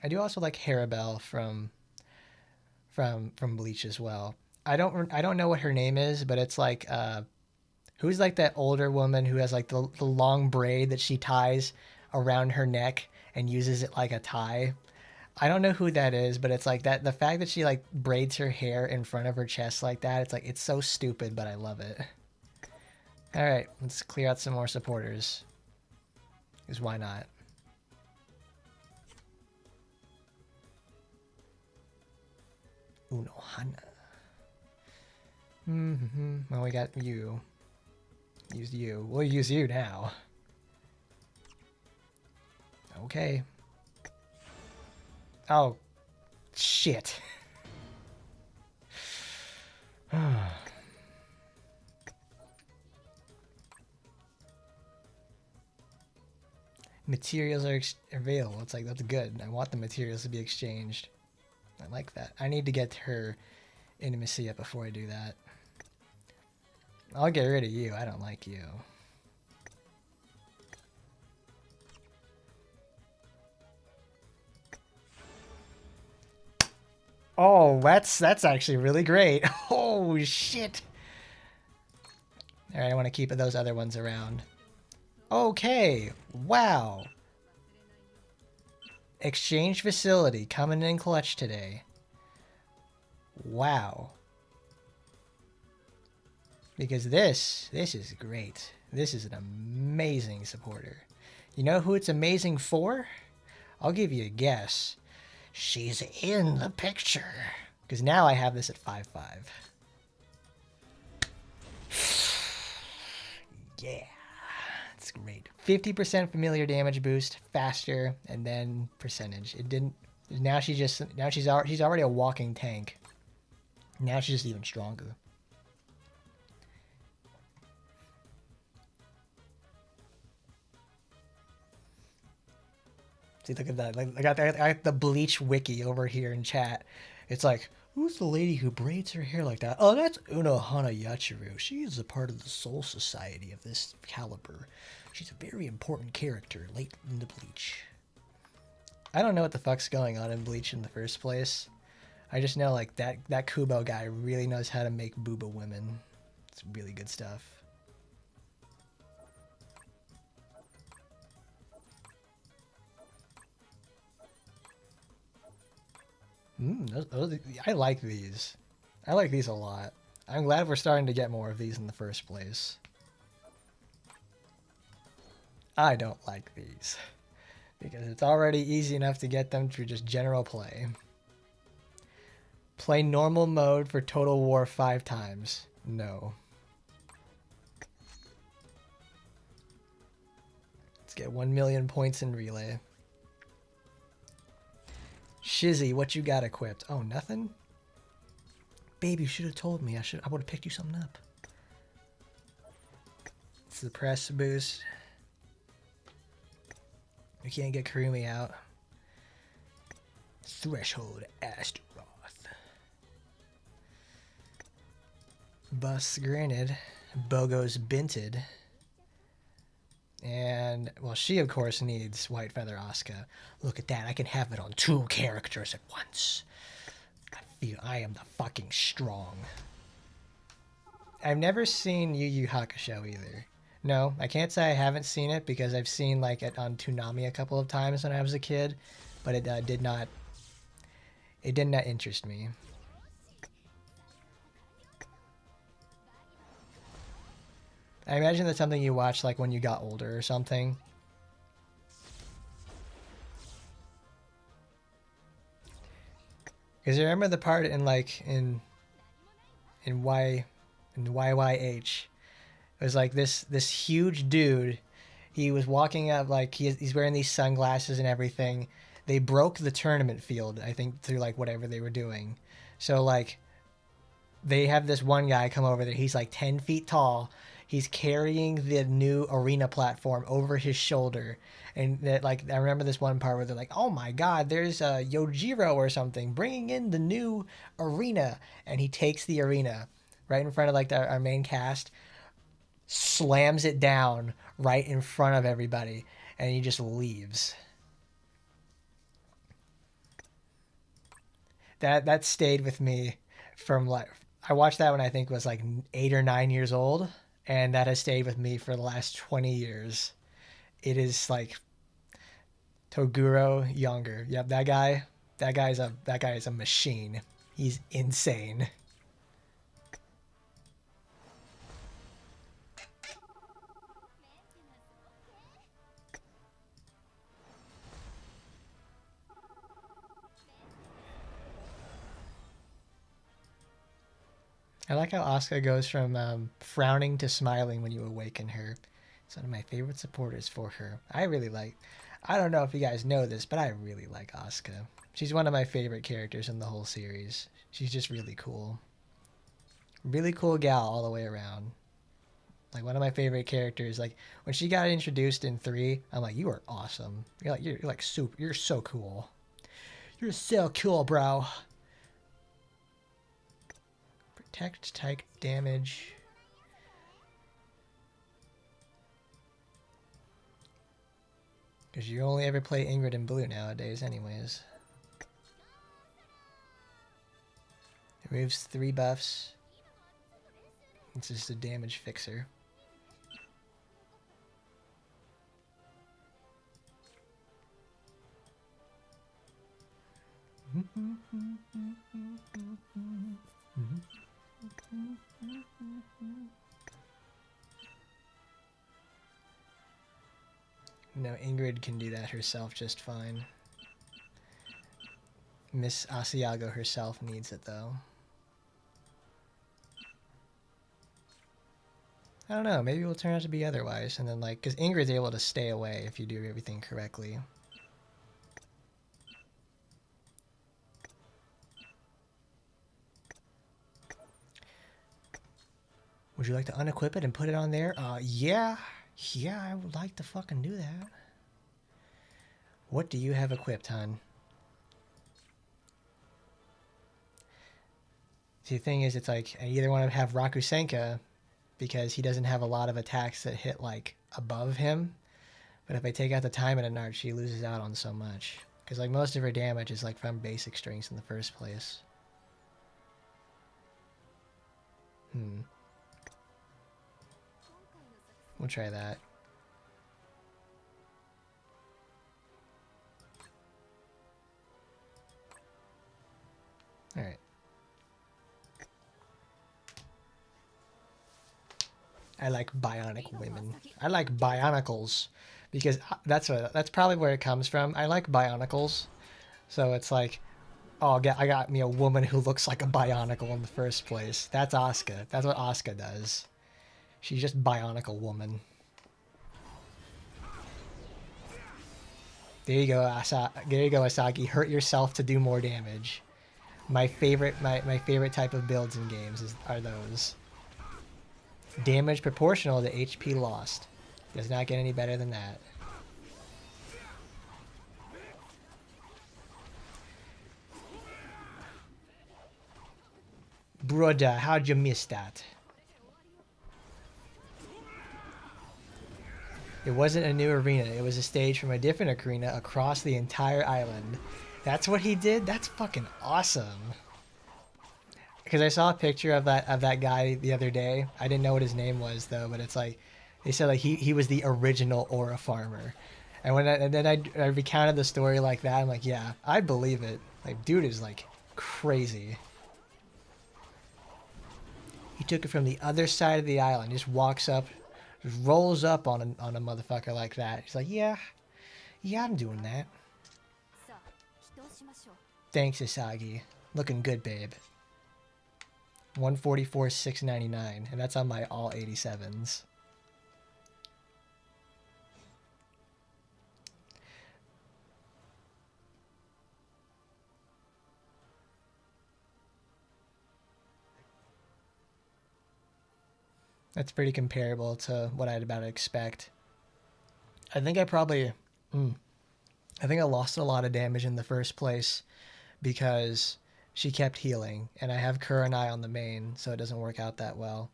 I do also like Harabelle from Bleach as well. I don't know what her name is, but it's like who's like that older woman who has like the long braid that she ties around her neck and uses it like a tie. I don't know who that is, but it's like that. The fact that she like braids her hair in front of her chest like that, it's like, it's so stupid, but I love it. All right, let's clear out some more supporters. Because why not? Unohana. Well, we got you. Use you. We'll use you now. Okay. Oh, shit. Materials are available. It's like, that's good. I want the materials to be exchanged. I like that. I need to get her intimacy up before I do that. I'll get rid of you. I don't like you. Oh, that's actually really great. Oh, shit. All right, I want to keep those other ones around. Okay. Wow. Exchange facility coming in clutch today. Wow. Because this is great. This is an amazing supporter. You know who it's amazing for? I'll give you a guess. She's in the picture. Because now I have this at 5.5. Yeah. It's great. 50% familiar damage boost, faster, and then percentage. It didn't. Now she's already a walking tank. Now she's just even stronger. See, look at that. Like, I got the Bleach wiki over here in chat. It's like, who's the lady who braids her hair like that? Oh, that's Unohana Yachiru. She is a part of the Soul Society of this caliber. She's a very important character late in the Bleach. I don't know what the fuck's going on in Bleach in the first place. I just know like that Kubo guy really knows how to make booba women. It's really good stuff. I like these. I like these a lot. I'm glad we're starting to get more of these in the first place. I don't like these because it's already easy enough to get them through just general play. Play normal mode for Total War 5 times. No. Let's get 1 million points in relay. Shizzy, what you got equipped? Oh, nothing? Babe, you should have told me. I would have picked you something up. Suppress boost. We can't get Karumi out. Threshold Astaroth. Bus granted. Bogo's binted. And, well, she, of course, needs White Feather Asuka. Look at that. I can have it on 2 characters at once. I feel I am the fucking strong. I've never seen Yu Yu Hakusho either. No, I can't say I haven't seen it because I've seen like it on Toonami a couple of times when I was a kid, but it did not interest me. I imagine that's something you watch like when you got older or something. Because I remember the part in like in YYH. It was like this huge dude. He was walking up like he's wearing these sunglasses and everything. They broke the tournament field, I think, through like whatever they were doing. So like they have this one guy come over there. He's like 10 feet tall. He's carrying the new arena platform over his shoulder. And that, like, I remember this one part where they're like, "Oh my God, there's Yojiro or something bringing in the new arena," and he takes the arena right in front of like our main cast, slams it down right in front of everybody, and he just leaves. That stayed with me from like I watched that when I think was like 8 or 9 years old, and that has stayed with me for the last 20 years. It is like Toguro younger. Yep, that guy is a machine. He's insane. I like how Asuka goes from frowning to smiling when you awaken her. It's one of my favorite supporters for her. I don't know if you guys know this, but I really like Asuka. She's one of my favorite characters in the whole series. She's just really cool. Really cool gal all the way around. Like one of my favorite characters. Like when she got introduced in 3, I'm like, you are awesome. You're like super. You're so cool. You're so cool, bro. Protect type damage. Because you only ever play Ingrid in blue nowadays anyways. It removes 3 buffs. It's just a damage fixer. No, Ingrid can do that herself just fine. Miss Asiago herself needs it though. I don't know, maybe it will turn out to be otherwise, and then like, because Ingrid's able to stay away if you do everything correctly. Would you like to unequip it and put it on there? Yeah, I would like to fucking do that. What do you have equipped, hon? See, the thing is, it's like, I either want to have Rakusenka, because he doesn't have a lot of attacks that hit, like, above him. But if I take out the Taimanin art, she loses out on so much. Because, like, most of her damage is, like, from basic strings in the first place. We'll try that. Alright. I like bionic women. I like bionicles because that's probably where it comes from. I like bionicles. So it's like, oh, I got me a woman who looks like a bionicle in the first place. That's Asuka. That's what Asuka does. She's just bionicle woman. There you go, there you go, Asagi. Hurt yourself to do more damage. My favorite type of builds in games are those. Damage proportional to HP lost. Does not get any better than that. Brother, how'd you miss that? It wasn't a new arena. It was a stage from a different arena across the entire island. That's what he did? That's fucking awesome. Because I saw a picture of that guy the other day. I didn't know what his name was though, but it's like they said like he was the original Aura farmer. And then I recounted the story like that. I'm like, yeah, I believe it. Like, dude is like crazy. He took it from the other side of the island. Just walks up, just rolls up on a motherfucker like that. He's like, yeah, I'm doing that. Thanks, Isagi. Looking good, babe. 144, 699, and that's on my all 87s. That's pretty comparable to what I'd about to expect. I think I probably... I think I lost a lot of damage in the first place because she kept healing, and I have Kurenai on the main, so it doesn't work out that well.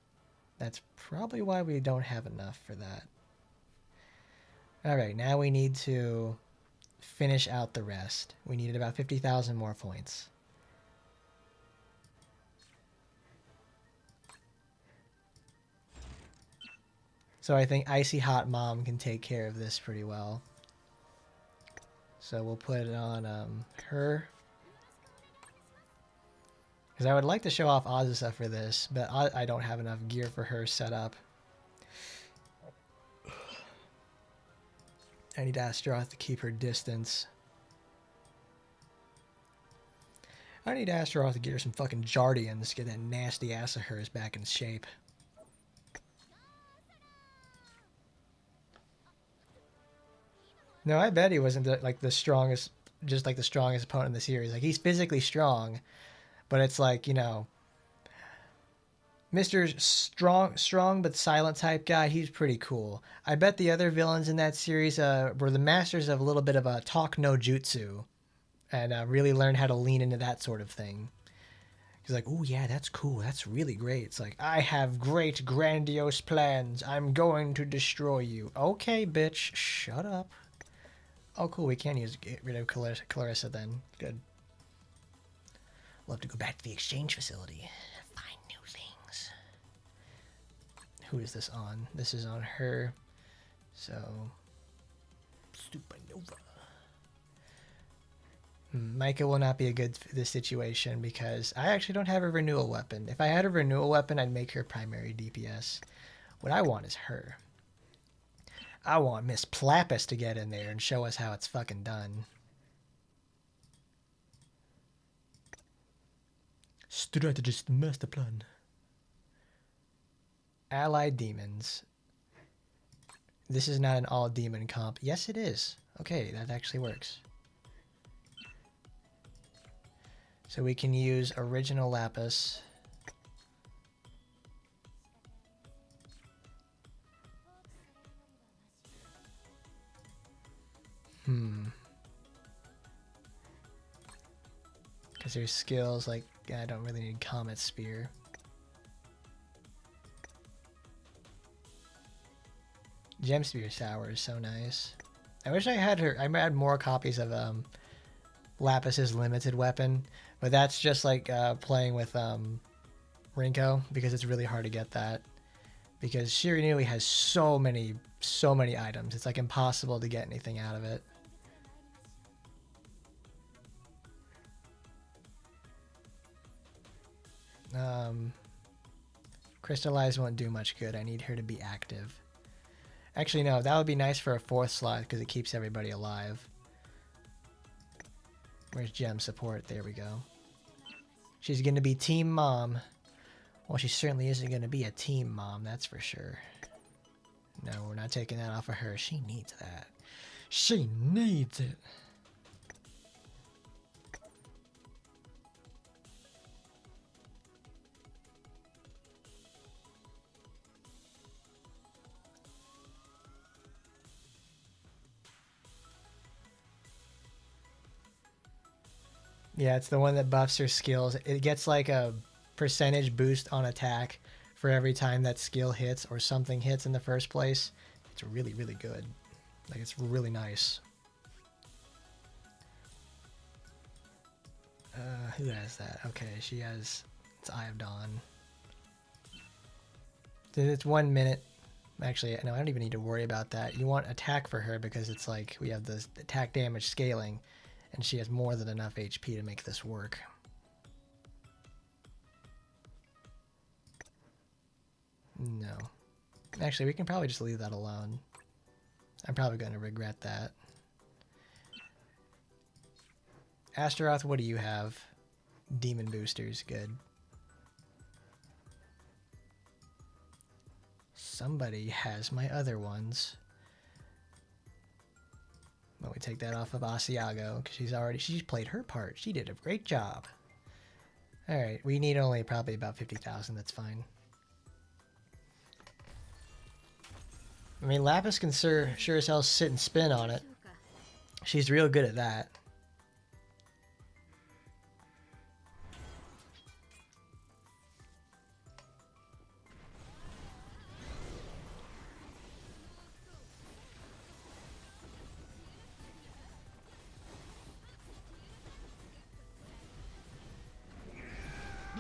That's probably why we don't have enough for that. Alright, now we need to finish out the rest. We needed about 50,000 more points. So I think Icy Hot Mom can take care of this pretty well. So we'll put it on her. Because I would like to show off Azusa for this, but I don't have enough gear for her set up. I need Astaroth to keep her distance. I need Astaroth to get her some fucking Jardians to get that nasty ass of hers back in shape. No, I bet he wasn't the strongest, just like the strongest opponent in the series. Like, he's physically strong, but it's like, you know, Mr. Strong but silent type guy, he's pretty cool. I bet the other villains in that series were the masters of a little bit of a talk no jutsu, and really learned how to lean into that sort of thing. He's like, oh yeah, that's cool, that's really great. It's like, I have great grandiose plans. I'm going to destroy you. Okay, bitch, shut up. Oh, cool. We can get rid of Clarissa then. Good. We'll have to go back to the exchange facility. Find new things. Who is this on? This is on her. So, Supernova. Micah will not be a good for this situation because I actually don't have a renewal weapon. If I had a renewal weapon, I'd make her primary DPS. What I want is her. I want Miss Plappus to get in there and show us how it's fucking done. Strategist master plan. Allied demons. This is not an all demon comp. Yes, it is. Okay, that actually works. So we can use original Lapis. Because there's skills like, I don't really need Comet Spear. Gem Spear Sour is so nice. I wish I had her. I had more copies of Lapis's limited weapon, but that's just like playing with Rinko, because it's really hard to get that. Because Shirinui has so many items. It's like impossible to get anything out of it. Crystallize won't do much good. I need her to be active. Actually, no, that would be nice for a 4th slot because it keeps everybody alive. Where's gem support? There we go. She's going to be team mom. Well, she certainly isn't going to be a team mom, that's for sure. No, we're not taking that off of her. She needs that. She needs it. Yeah, it's the one that buffs her skills. It gets like a percentage boost on attack for every time that skill hits or something hits in the first place. It's really, really good. Like, it's really nice. Who has that? Okay, she has... It's Eye of Dawn. It's 1 minute. Actually, no, I don't even need to worry about that. You want attack for her because it's like we have the attack damage scaling. And she has more than enough HP to make this work. No. Actually, we can probably just leave that alone. I'm probably going to regret that. Astaroth, what do you have? Demon boosters, good. Somebody has my other ones. Well, we take that off of Asiago because she's played her part. She did a great job. All right, we need only probably about 50,000. That's fine. I mean, Lapis can sure as hell sit and spin on it. She's real good at that.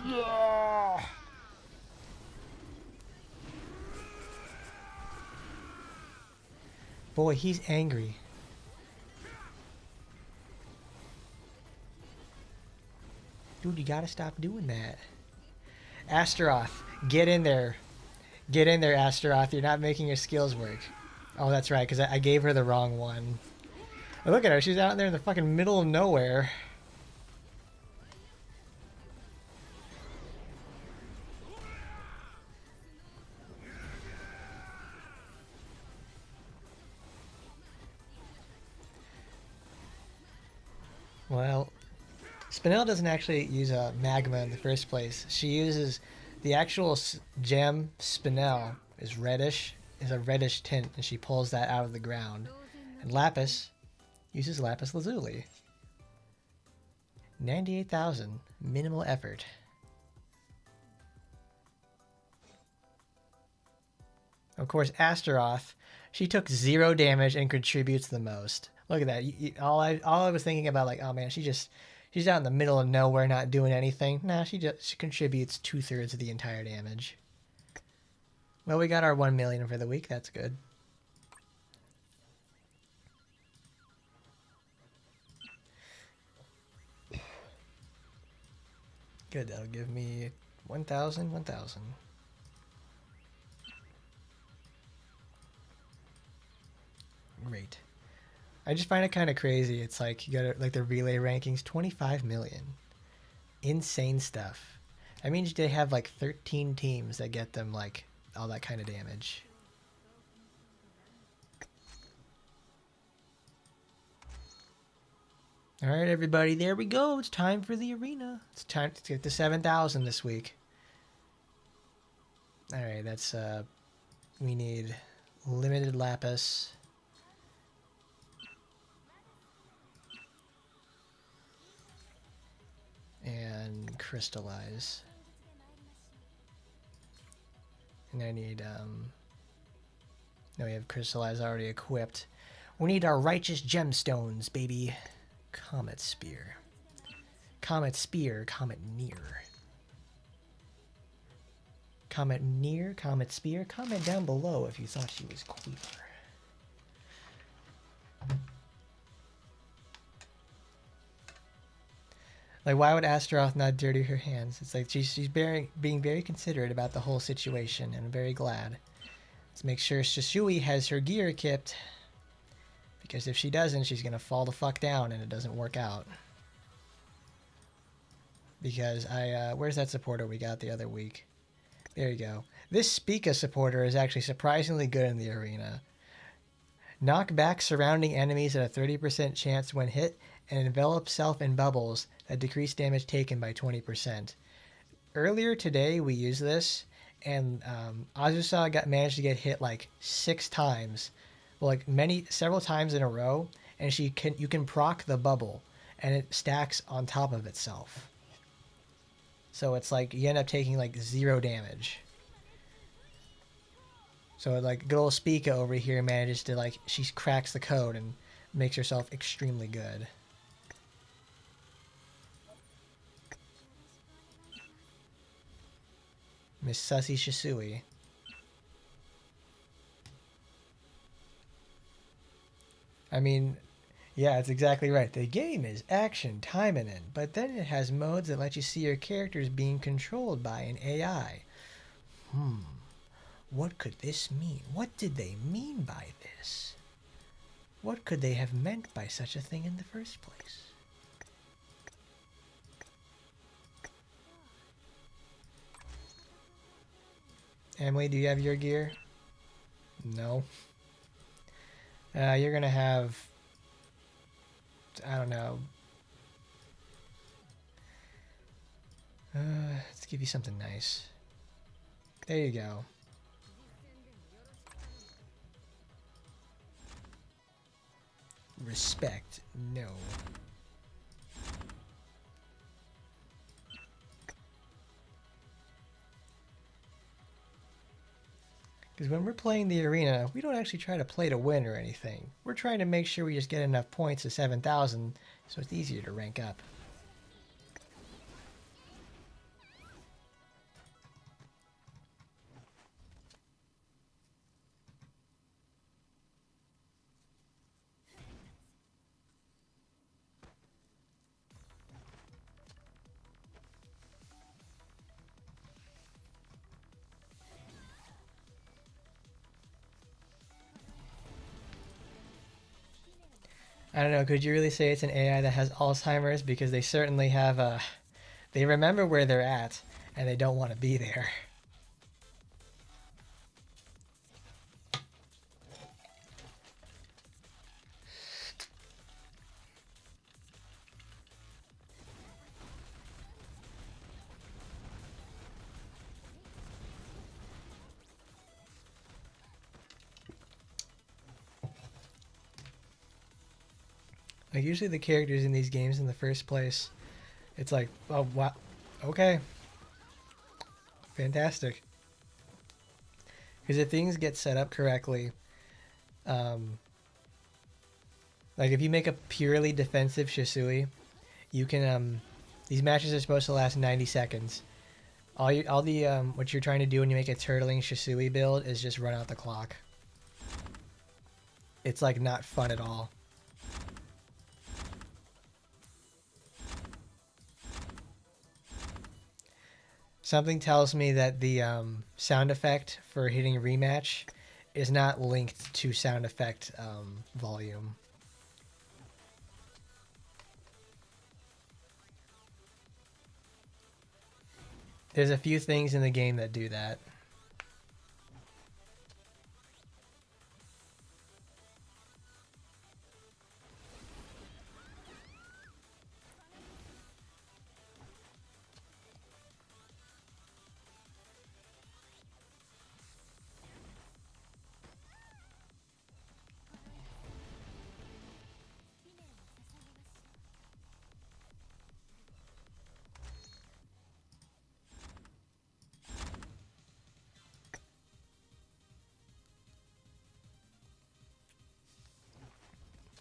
Yeah. Boy, he's angry. Dude, you gotta stop doing that. Astaroth, get in there. Get in there, Astaroth. You're not making your skills work. Oh, that's right, because I gave her the wrong one. Oh, look at her. She's out there in the fucking middle of nowhere. Well, Spinel doesn't actually use a magma in the first place. She uses the actual gem Spinel is a reddish tint, and she pulls that out of the ground. And Lapis uses lapis lazuli. 98,000, minimal effort. Of course, Astaroth, she took 0 damage and contributes the most. Look at that. All I was thinking about, like, oh man, she's out in the middle of nowhere, not doing anything. Nah, she contributes 2/3 of the entire damage. Well, we got our 1 million for the week. That's good. Good. That'll give me 1,000, 1,000. Great. I just find it kind of crazy. It's like you got like the relay rankings, 25 million. Insane stuff. I mean, they have like 13 teams that get them like all that kind of damage. All right, everybody, there we go. It's time for the arena. It's time to get to 7,000 this week. All right, that's we need limited lapis. And crystallize. And I need no, we have crystallize already equipped. We need our righteous gemstones, baby. Comet spear. Comet spear, comet near. Comment near, comment spear, comment down below if you thought she was queer. Like, why would Astaroth not dirty her hands? It's like she's being very considerate about the whole situation, and I'm very glad. Let's make sure Shisui has her gear equipped, because if she doesn't, she's gonna fall the fuck down, and it doesn't work out. Because where's that supporter we got the other week? There you go. This Spica supporter is actually surprisingly good in the arena. Knock back surrounding enemies at a 30% chance when hit, and envelop self in bubbles that decrease damage taken by 20%. Earlier today we used this, and Azusa managed to get hit like 6 times, well, like several times in a row, and you can proc the bubble, and it stacks on top of itself. So it's like you end up taking like 0 damage. So like good old Spica over here manages to, like, she cracks the code and makes herself extremely good. Miss Sussy Shisui. I mean, yeah, it's exactly right. The game is action Taimanin, but then it has modes that let you see your characters being controlled by an AI. What could this mean? What did they mean by this? What could they have meant by such a thing in the first place? Emily, do you have your gear? No. You're gonna have, I don't know. Let's give you something nice. There you go. Respect, no. Because when we're playing the arena, we don't actually try to play to win or anything. We're trying to make sure we just get enough points to 7,000 so it's easier to rank up. I don't know, could you really say it's an AI that has Alzheimer's? Because they certainly have, they remember where they're at, and they don't want to be there. Like, usually the characters in these games in the first place, it's like, oh, wow, okay. Fantastic. Because if things get set up correctly, like if you make a purely defensive Shisui, you can, these matches are supposed to last 90 seconds. What you're trying to do when you make a turtling Shisui build is just run out the clock. It's like not fun at all. Something tells me that the sound effect for hitting rematch is not linked to sound effect volume. There's a few things in the game that do that.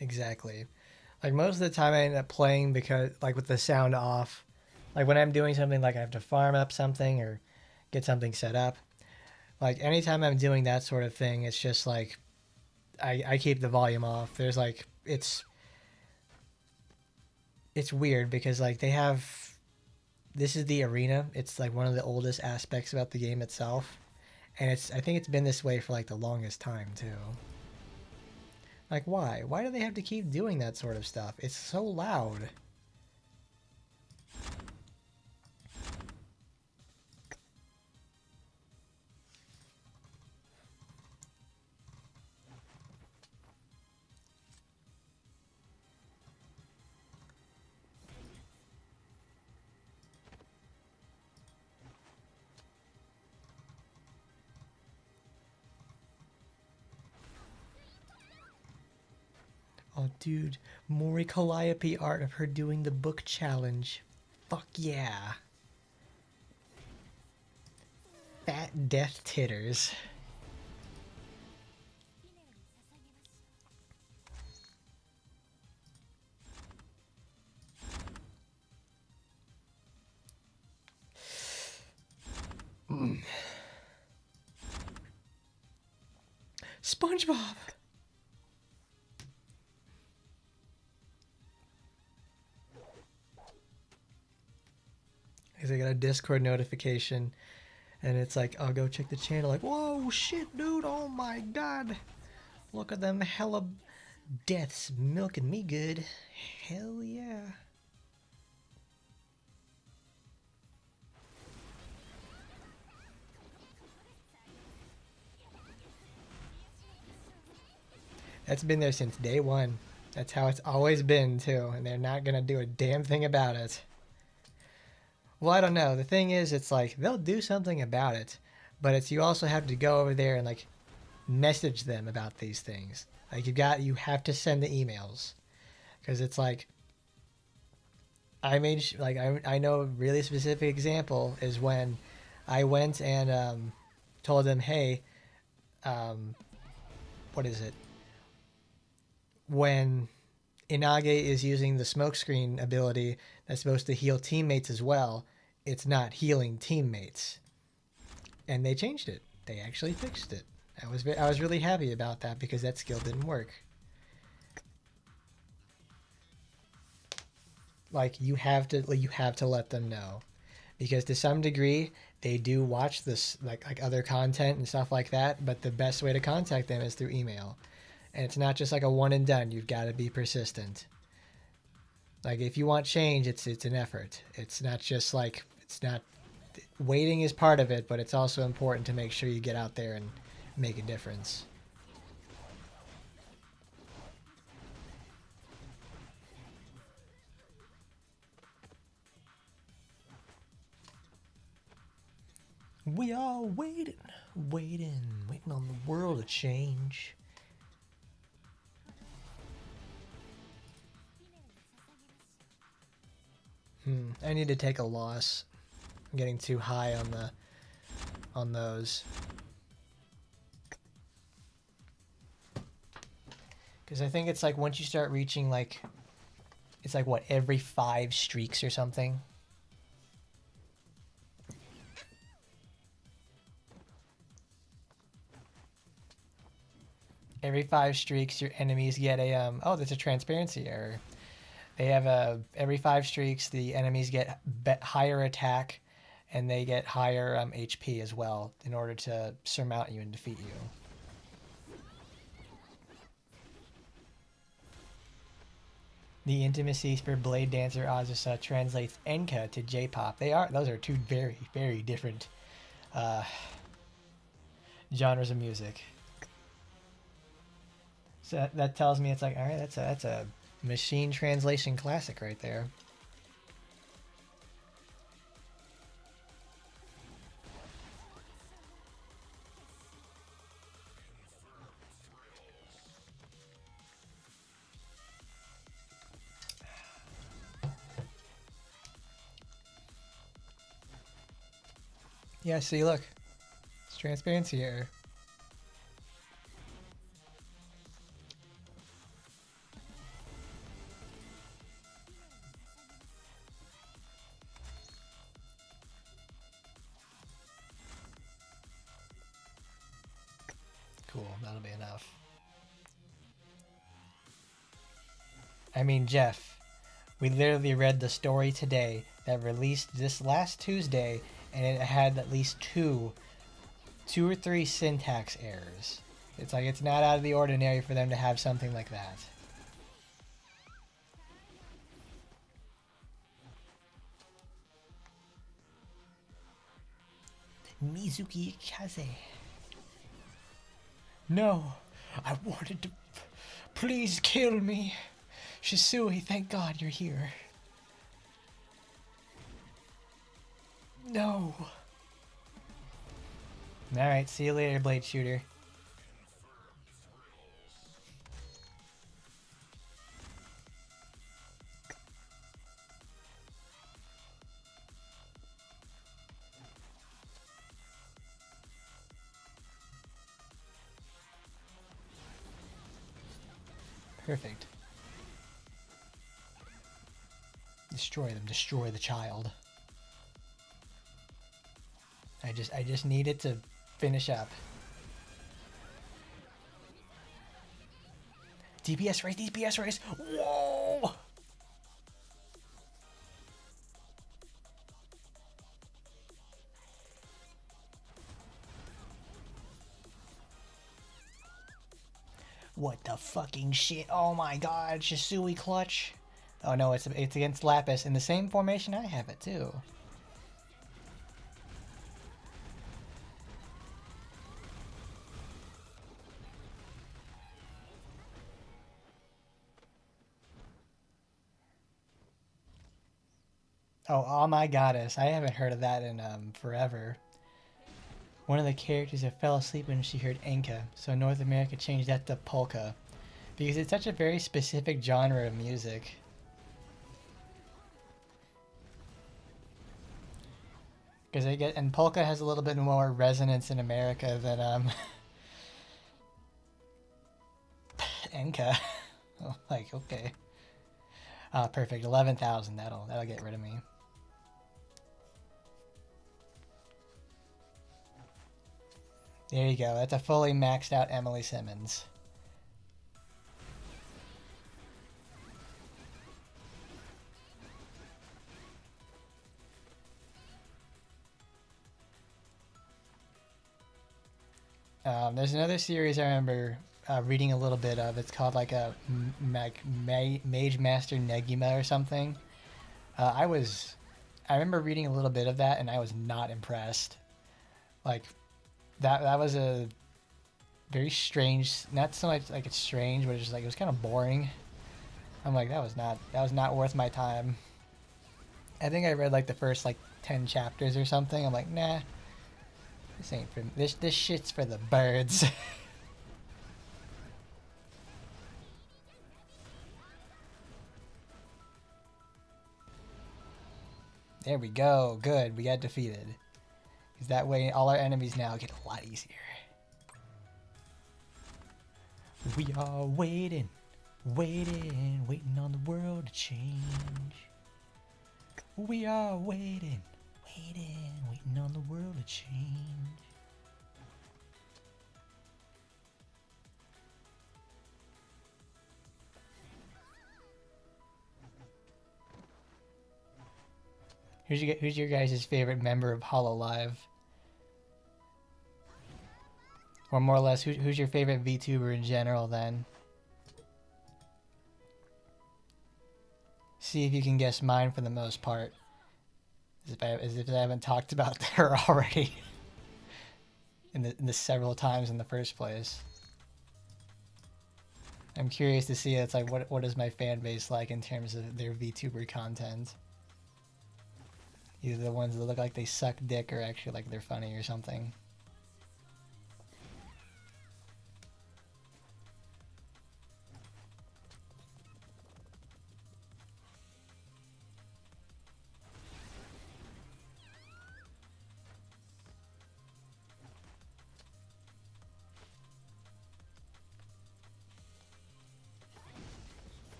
Exactly. Like most of the time I end up playing because like with the sound off. Like when I'm doing something like I have to farm up something or get something set up. Like anytime I'm doing that sort of thing, it's just like I keep the volume off. There's like it's it's weird because like they have, this is the arena. It's like one of the oldest aspects about the game itself, and I think it's been this way for like the longest time too. Like why? Why do they have to keep doing that sort of stuff? It's so loud. Oh, dude, Mori Calliope art of her doing the book challenge. Fuck yeah. Fat death titters. SpongeBob! Because I got a Discord notification, and it's like, I'll go check the channel, like, whoa, shit, dude, oh my god. Look at them hella deaths milking me good. Hell yeah. That's been there since day one. That's how it's always been, too, and they're not gonna do a damn thing about it. Well, I don't know. The thing is, it's like, they'll do something about it, but it's you also have to go over there and, like, message them about these things. Like, you have to send the emails. Because it's like, I know a really specific example is when I went and told them, hey, what is it? When Inage is using the smokescreen ability that's supposed to heal teammates as well, it's not healing teammates. And they changed it. They actually fixed it. I was really happy about that because that skill didn't work. Like you have to let them know, because to some degree they do watch this like other content and stuff like that, but the best way to contact them is through email. And it's not just like a one and done. You've got to be persistent. Like if you want change, it's an effort. It's not just like, it's not, waiting is part of it, but it's also important to make sure you get out there and make a difference. We are waiting on the world to change. I need to take a loss. I'm getting too high on those. Because I think it's like once you start reaching like, it's like what, every 5 streaks or something? Every 5 streaks, your enemies get a, oh, there's a transparency error. They have every 5 streaks, the enemies get higher attack, and they get higher HP as well in order to surmount you and defeat you. The intimacy for Blade Dancer Azusa translates Enka to J-pop. Those are two very, very different genres of music. So that tells me it's like, all right, that's a machine translation classic right there. Yeah, see, look. It's transparency error. Cool, that'll be enough. I mean, Jeff, We literally read the story today that released this last Tuesday, and it had at least two or three syntax errors. It's like it's not out of the ordinary for them to have something like that. Mizuki Kaze. No, I wanted to. Please kill me. Shisui, thank God you're here. No. Alright, see you later, Blade Shooter. Perfect. Destroy them. Destroy the child. I just need it to finish up. DPS race. DPS race. Whoa! What the fucking shit? Oh my god, Shisui clutch. Oh no, it's against Lapis in the same formation I have it too. Oh my goddess, I haven't heard of that in forever. One of the characters that fell asleep when she heard Enka, so North America changed that to polka. Because it's such a very specific genre of music. Because and polka has a little bit more resonance in America than Enka. Oh, like, okay. Perfect. 11,000. That'll get rid of me. There you go. That's a fully maxed out Emily Simmons. There's another series I remember reading a little bit of. It's called like a Mage Master Negima or something. I remember reading a little bit of that and I was not impressed. Like that was a very strange, not so much like it's strange, but it's just like it was kind of boring. I'm like that was not worth my time. I think I read like the first like 10 chapters or something. I'm like, nah. This ain't for this shit's for the birds. There we go. Good. We got defeated. Because that way all our enemies now get a lot easier. We are waiting on the world to change. We are waiting on the world to change. Who's your guys' favorite member of Hololive? Or more or less, who's your favorite VTuber in general then? See if you can guess mine for the most part. As if I haven't talked about her already. in the several times in the first place. I'm curious to see it's like what is my fan base like in terms of their VTuber content. Either the ones that look like they suck dick or actually like they're funny or something.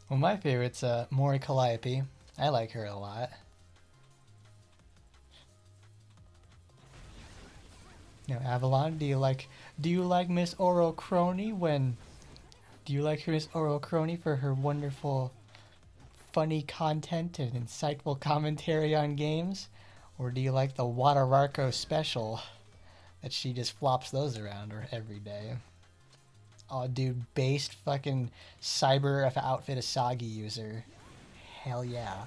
Well, my favorite's Mori Calliope. I like her a lot. Now, Avalon, do you like Miss Oro Crony do you like Miss Oro Crony for her wonderful, funny content and insightful commentary on games? Or do you like the Watararko special that she just flops those around her every day? Oh, dude, based fucking cyber outfit Asagi user. Hell yeah.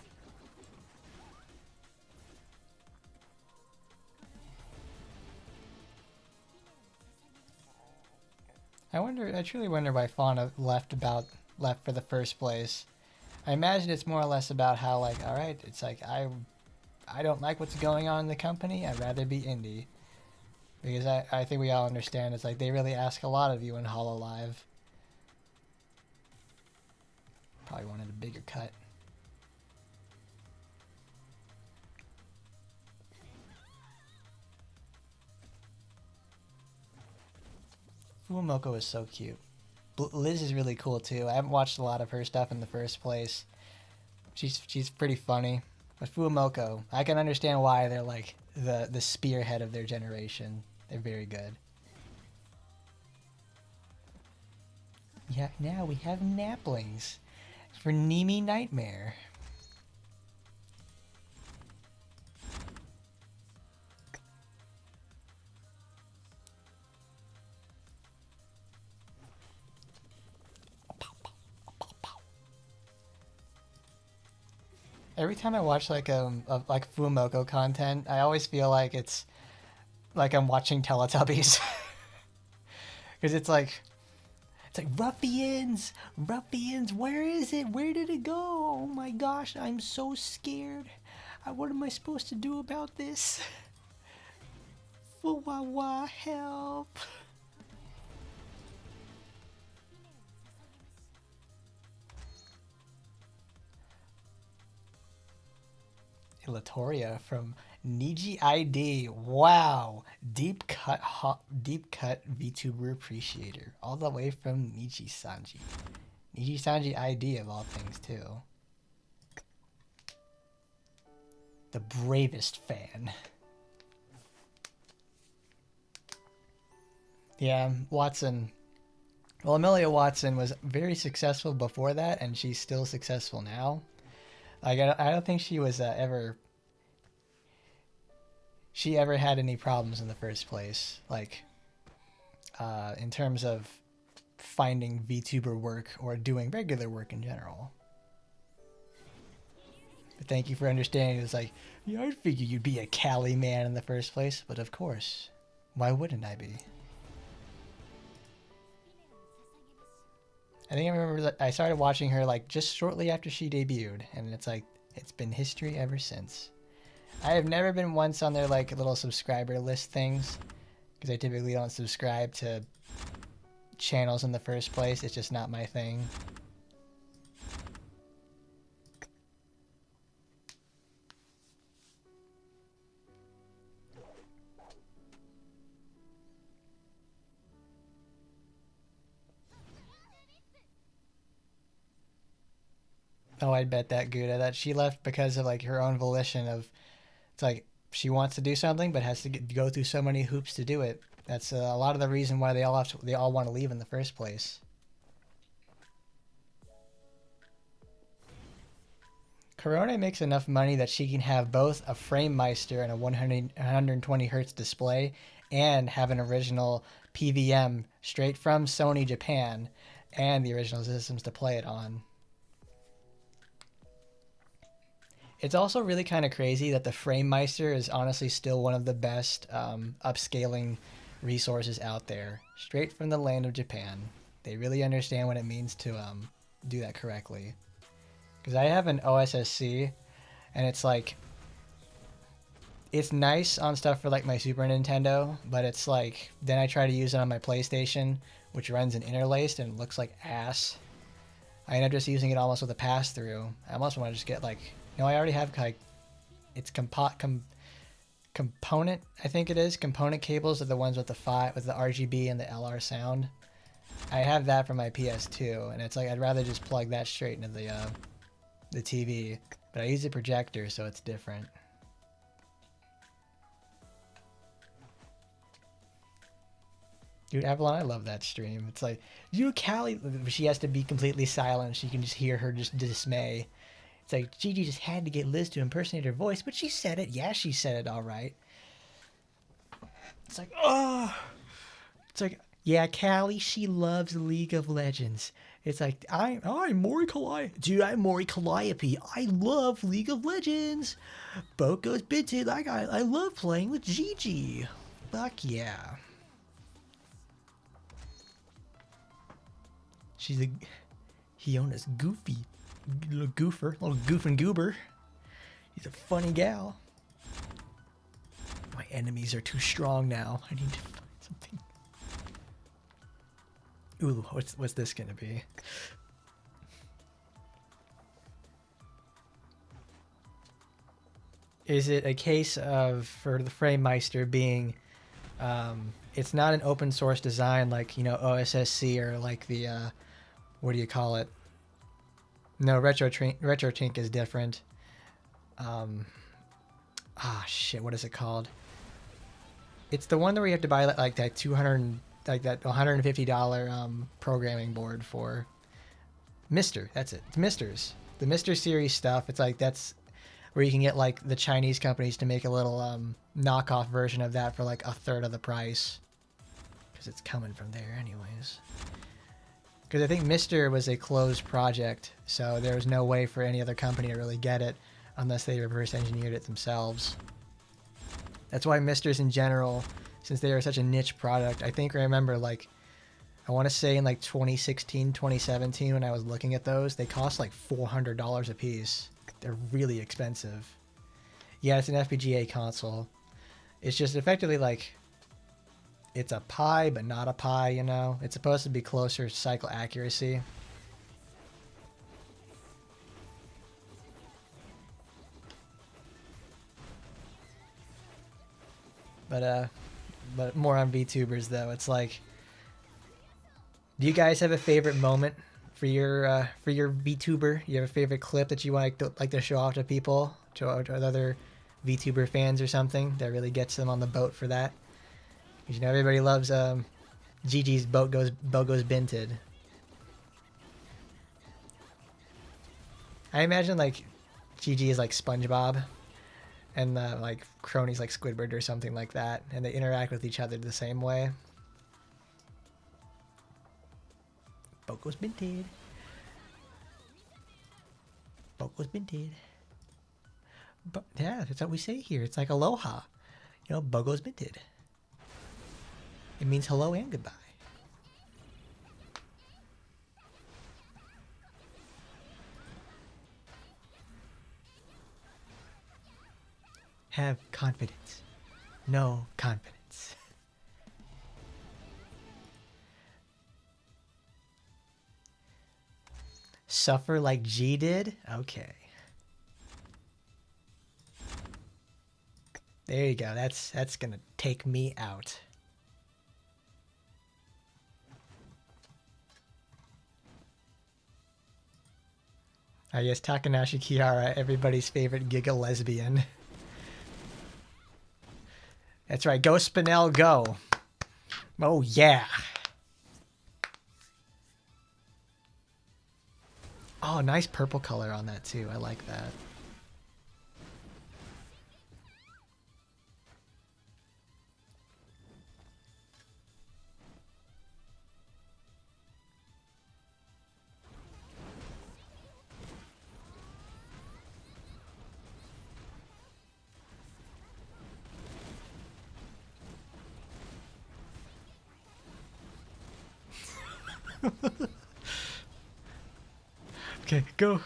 I truly wonder why Fauna left for the first place. I imagine it's more or less about how, like, alright, it's like, I don't like what's going on in the company, I'd rather be indie. Because I think we all understand, it's like, they really ask a lot of you in HoloLive. Probably wanted a bigger cut. Fuamoko is so cute. Liz is really cool too. I haven't watched a lot of her stuff in the first place. She's pretty funny. But Fuamoko, I can understand why they're like the spearhead of their generation. They're very good. Yeah, now we have Naplings for Nemi Nightmare. Every time I watch like Fuamoko content, I always feel like it's like I'm watching Teletubbies. Because it's like ruffians, where is it? Where did it go? Oh my gosh, I'm so scared. What am I supposed to do about this? Fuwawa, help. Latoria from Niji ID. Wow, deep cut VTuber appreciator, all the way from Niji Sanji. Niji Sanji ID of all things too. The bravest fan. Yeah, Watson. Well, Amelia Watson was very successful before that, and she's still successful now. Like, I don't think she was ever had any problems in the first place. Like, in terms of finding VTuber work or doing regular work in general. But thank you for understanding. It's like, yeah, I figured you'd be a Cali man in the first place, but of course, why wouldn't I be? I think I remember that I started watching her like just shortly after she debuted, and it's like, it's been history ever since. I have never been once on their like little subscriber list things, because I typically don't subscribe to channels in the first place. It's just not my thing. Oh, I'd bet that Gouda that she left because of like her own volition of, it's like she wants to do something but has to go through so many hoops to do it. That's a lot of the reason why they all want to leave in the first place. Corona makes enough money that she can have both a Framemeister and a 120 hertz display, and have an original PVM straight from Sony Japan, and the original systems to play it on. It's also really kind of crazy that the Framemeister is honestly still one of the best upscaling resources out there, straight from the land of Japan. They really understand what it means to do that correctly. Because I have an OSSC, and it's like, it's nice on stuff for like my Super Nintendo, but it's like, then I try to use it on my PlayStation, which runs an interlaced and looks like ass. I end up just using it almost with a pass-through. I almost want to just get like, no, I already have like, it's component, I think it is. Component cables are the ones with the RGB and the LR sound. I have that for my PS2, and it's like I'd rather just plug that straight into the TV. But I use a projector, so it's different. Dude, Avalon, I love that stream. It's like, you, Callie, she has to be completely silent. So you can just hear her just dismay. It's like, Gigi just had to get Liz to impersonate her voice, but she said it. Yeah, she said it all right. It's like, oh. It's like, yeah, Callie, she loves League of Legends. It's like, I'm Mori Calliope. Dude, I'm Mori Calliope. I love League of Legends. Boat goes binted. I love playing with Gigi. Fuck yeah. She's a Hiona's goofy little goofer, little goof and goober. He's a funny gal. My enemies are too strong now. I need to find something. Ooh, what's this gonna be? Is it a case of, for the Framemeister being, it's not an open source design like, you know, OSSC or like the, what do you call it? No, RetroTink is different. Shit, what is it called? It's the one where you have to buy like that $150 programming board for. Mister, that's it. It's Misters. The Mister series stuff. It's like that's where you can get like the Chinese companies to make a little knockoff version of that for like a third of the price. Because it's coming from there anyways. Because I think Mister was a closed project, so there was no way for any other company to really get it unless they reverse engineered it themselves. That's why Misters in general, since they are such a niche product, I remember like, I want to say in like 2016, 2017 when I was looking at those, they cost like $400 a piece. They're really expensive. Yeah, it's an FPGA console. It's just effectively like, it's a Pi, but not a Pi, you know? It's supposed to be closer to cycle accuracy. But more on VTubers though. It's like, do you guys have a favorite moment for your VTuber? You have a favorite clip that you like to show off to people, to other VTuber fans or something that really gets them on the boat for that? Because you know everybody loves Gigi's boat goes binted. I imagine like Gigi is like SpongeBob, and like Crony's like Squidward or something like that, and they interact with each other the same way. Boat goes binted. Boat goes binted. But yeah, that's what we say here. It's like aloha. You know, boat goes binted. It means hello and goodbye. Have confidence. No confidence. Suffer like G did? Okay. There you go. That's gonna take me out. Yes, Takanashi Kiara, everybody's favorite giga lesbian. That's right, go Spinel, go. Oh yeah. Oh, nice purple color on that too. I like that. Okay, go,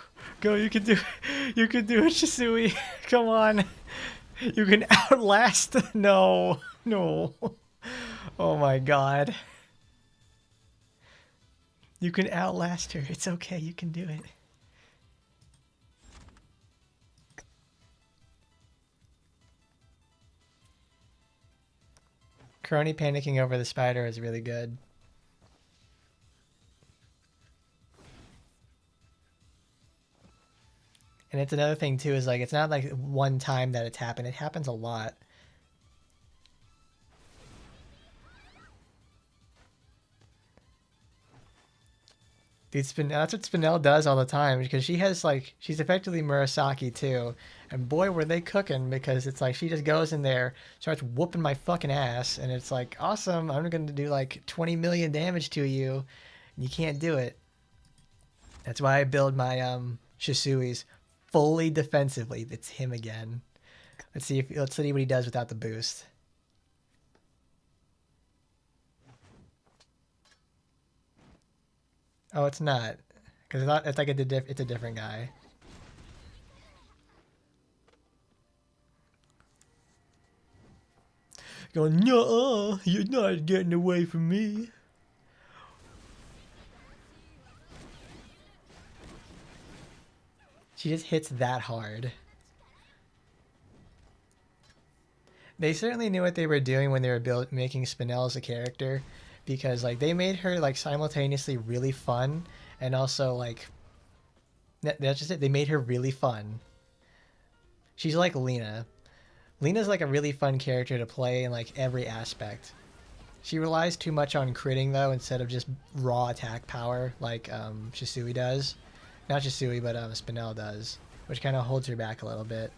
you can do it, Shisui. Come on, you can outlast. No. Oh my god, you can outlast her. It's okay, you can do it. Crony panicking over the spider is really good. And it's another thing too, is like it's not like one time that it's happened. It happens a lot. Dude, that's what Spinel does all the time, because she has like, she's effectively Murasaki too. And boy, were they cooking, because it's like she just goes in there, starts whooping my fucking ass, and it's like, awesome, I'm going to do like 20 million damage to you. And you can't do it. That's why I build my Shisui's fully defensively. It's him again. Let's see what he does without the boost. Oh, it's not, because it's like it's a different guy. Going, no, you're not getting away from me. She just hits that hard. They certainly knew what they were doing when they were making Spinel as a character, because like they made her like simultaneously really fun and also like that's just it. They made her really fun. She's like Lena. Lena's like a really fun character to play in like every aspect. She relies too much on critting though instead of just raw attack power like Shisui does. Not Shisui, but Spinel does, which kind of holds her back a little bit.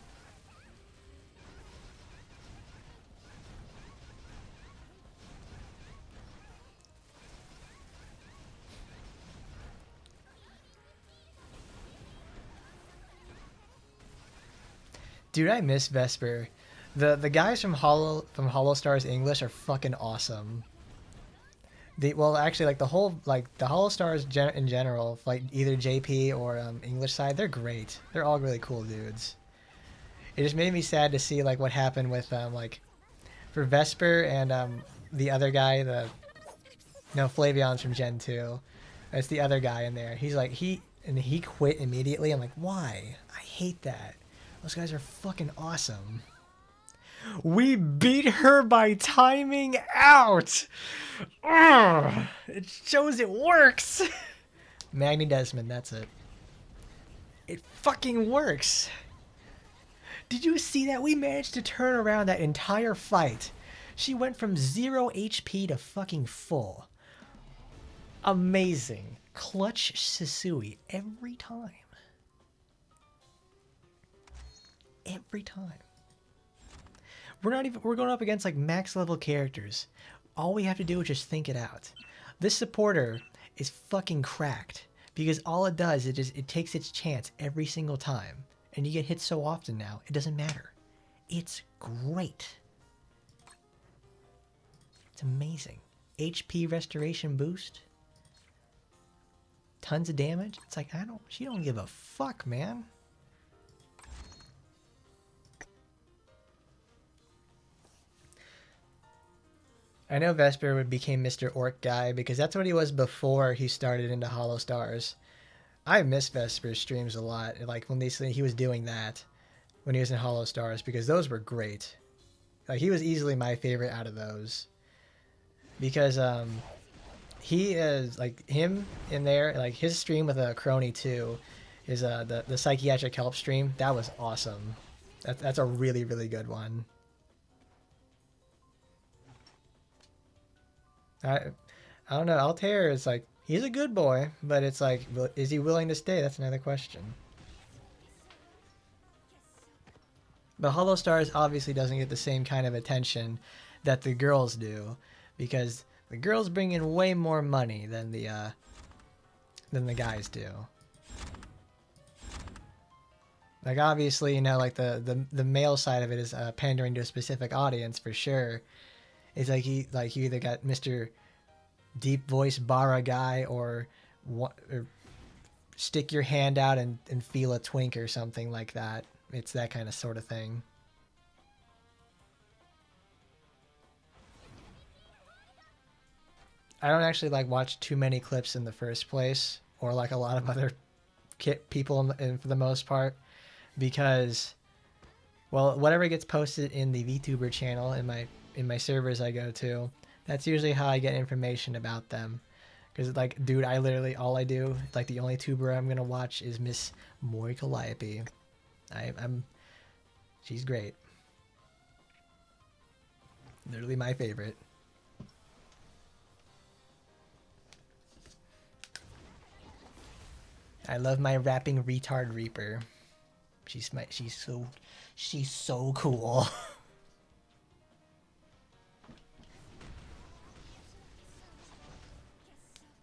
Dude, I miss Vesper. The guys from Hollow Stars English are fucking awesome. Well, actually, like the Hollow Stars in general, like either JP or English side, they're great. They're all really cool dudes. It just made me sad to see like what happened with like for Vesper and the other guy, Flavion's from Gen 2. It's the other guy in there. He's like he quit immediately. I'm like, why? I hate that. Those guys are fucking awesome. We beat her by timing out. Ugh, it shows it works. Magni Desmond, that's it. It fucking works. Did you see that? We managed to turn around that entire fight. She went from 0 HP to fucking full. Amazing. Clutch Shisui every time. Every time. We're going up against like max level characters. All we have to do is just think it out. This supporter is fucking cracked because all it does is it takes its chance every single time. And you get hit so often now, it doesn't matter. It's great. It's amazing. HP restoration boost. Tons of damage. It's like, she don't give a fuck, man. I know Vesper became Mr. Orc Guy because that's what he was before he started into Hollow Stars. I miss Vesper's streams a lot. Like when he was doing that when he was in Hollow Stars, because those were great. Like he was easily my favorite out of those. Because he is like him in there, like his stream with a crony too is the psychiatric help stream. That was awesome. That's a really, really good one. I don't know. Altair is like, he's a good boy, but it's like, is he willing to stay? That's another question. But Hollow Stars obviously doesn't get the same kind of attention that the girls do, because the girls bring in way more money than the guys do. Like obviously, you know, like the male side of it is pandering to a specific audience for sure. It's like you either got Mr. Deep Voice Bara guy or stick your hand out and feel a twink or something like that. It's that kind of sort of thing. I don't actually like watch too many clips in the first place, or like a lot of other people for the most part, because, well, whatever gets posted in the VTuber channel in my servers I go to, that's usually how I get information about them. Because, like, dude, all I do, like, the only tuber I'm going to watch is Miss Mori Calliope. She's great. Literally my favorite. I love my rapping retard Reaper. She's so cool.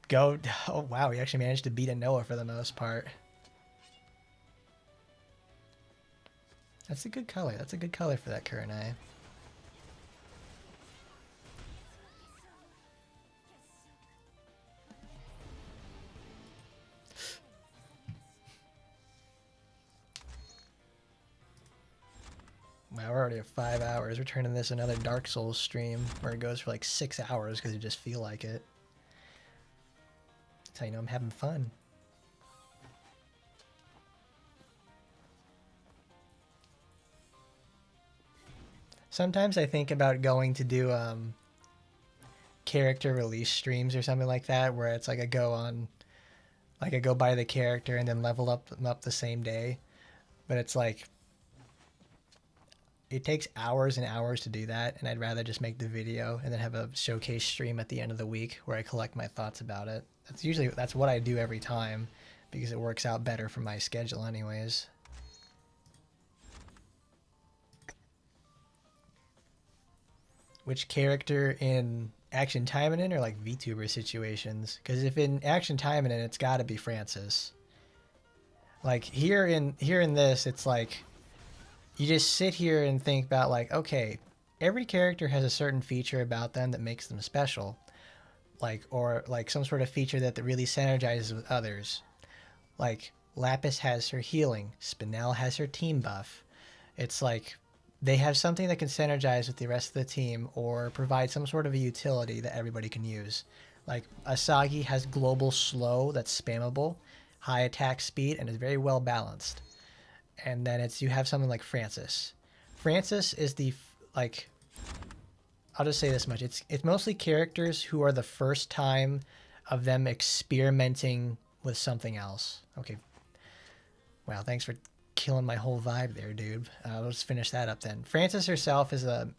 Go. Oh wow, we actually managed to beat a Noah for the most part. That's a good color. That's a good color for that Kurenai. Wow, we're already at 5 hours. We're turning this another Dark Souls stream where it goes for like 6 hours because you just feel like it. That's how you know I'm having fun. Sometimes I think about going to do character release streams or something like that, where it's like I go buy the character and then level up them up the same day. But it's like it takes hours and hours to do that, and I'd rather just make the video and then have a showcase stream at the end of the week where I collect my thoughts about it. That's what I do every time because it works out better for my schedule anyways. Which character in Action Taimanin or like VTuber situations? Because if in Action Taimanin, it's got to be Francis. Like here in this, it's like you just sit here and think about like, okay, every character has a certain feature about them that makes them special, or some sort of feature that really synergizes with others. Like Lapis has her healing, Spinel has her team buff. It's like they have something that can synergize with the rest of the team or provide some sort of a utility that everybody can use. Like Asagi has global slow that's spammable, high attack speed, and is very well balanced. And then you have something like Francis. Francis is I'll just say this much. It's mostly characters who are the first time of them experimenting with something else. Okay. Wow, thanks for killing my whole vibe there, dude. Let's finish that up then. Francis herself is the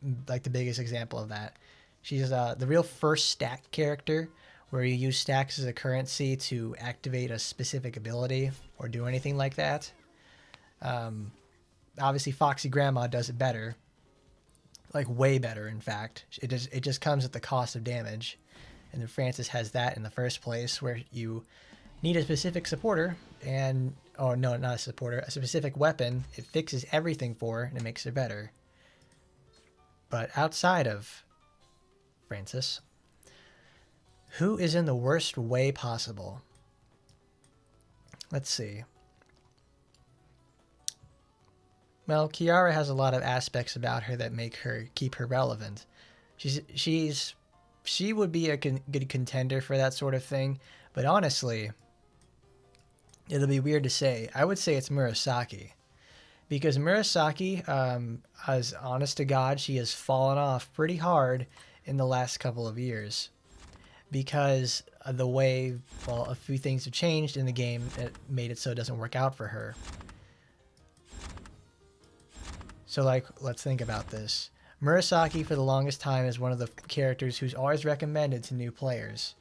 biggest example of that. She's the real first stack character where you use stacks as a currency to activate a specific ability or do anything like that. Obviously Foxy Grandma does it better, like way better in fact. It just comes at the cost of damage, and then Francis has that in the first place where you need a specific supporter not a supporter, a specific weapon. It fixes everything for her and it makes her better. But outside of Francis, who is in the worst way possible? Let's see. Well, Kiara has a lot of aspects about her that keep her relevant. She would be a good contender for that sort of thing, but honestly, it'll be weird to say. I would say it's Murasaki. Because Murasaki, as honest to God, she has fallen off pretty hard in the last couple of years. Because of the way, a few things have changed in the game that made it so it doesn't work out for her. So, let's think about this. Murasaki, for the longest time, is one of the characters who's always recommended to new players.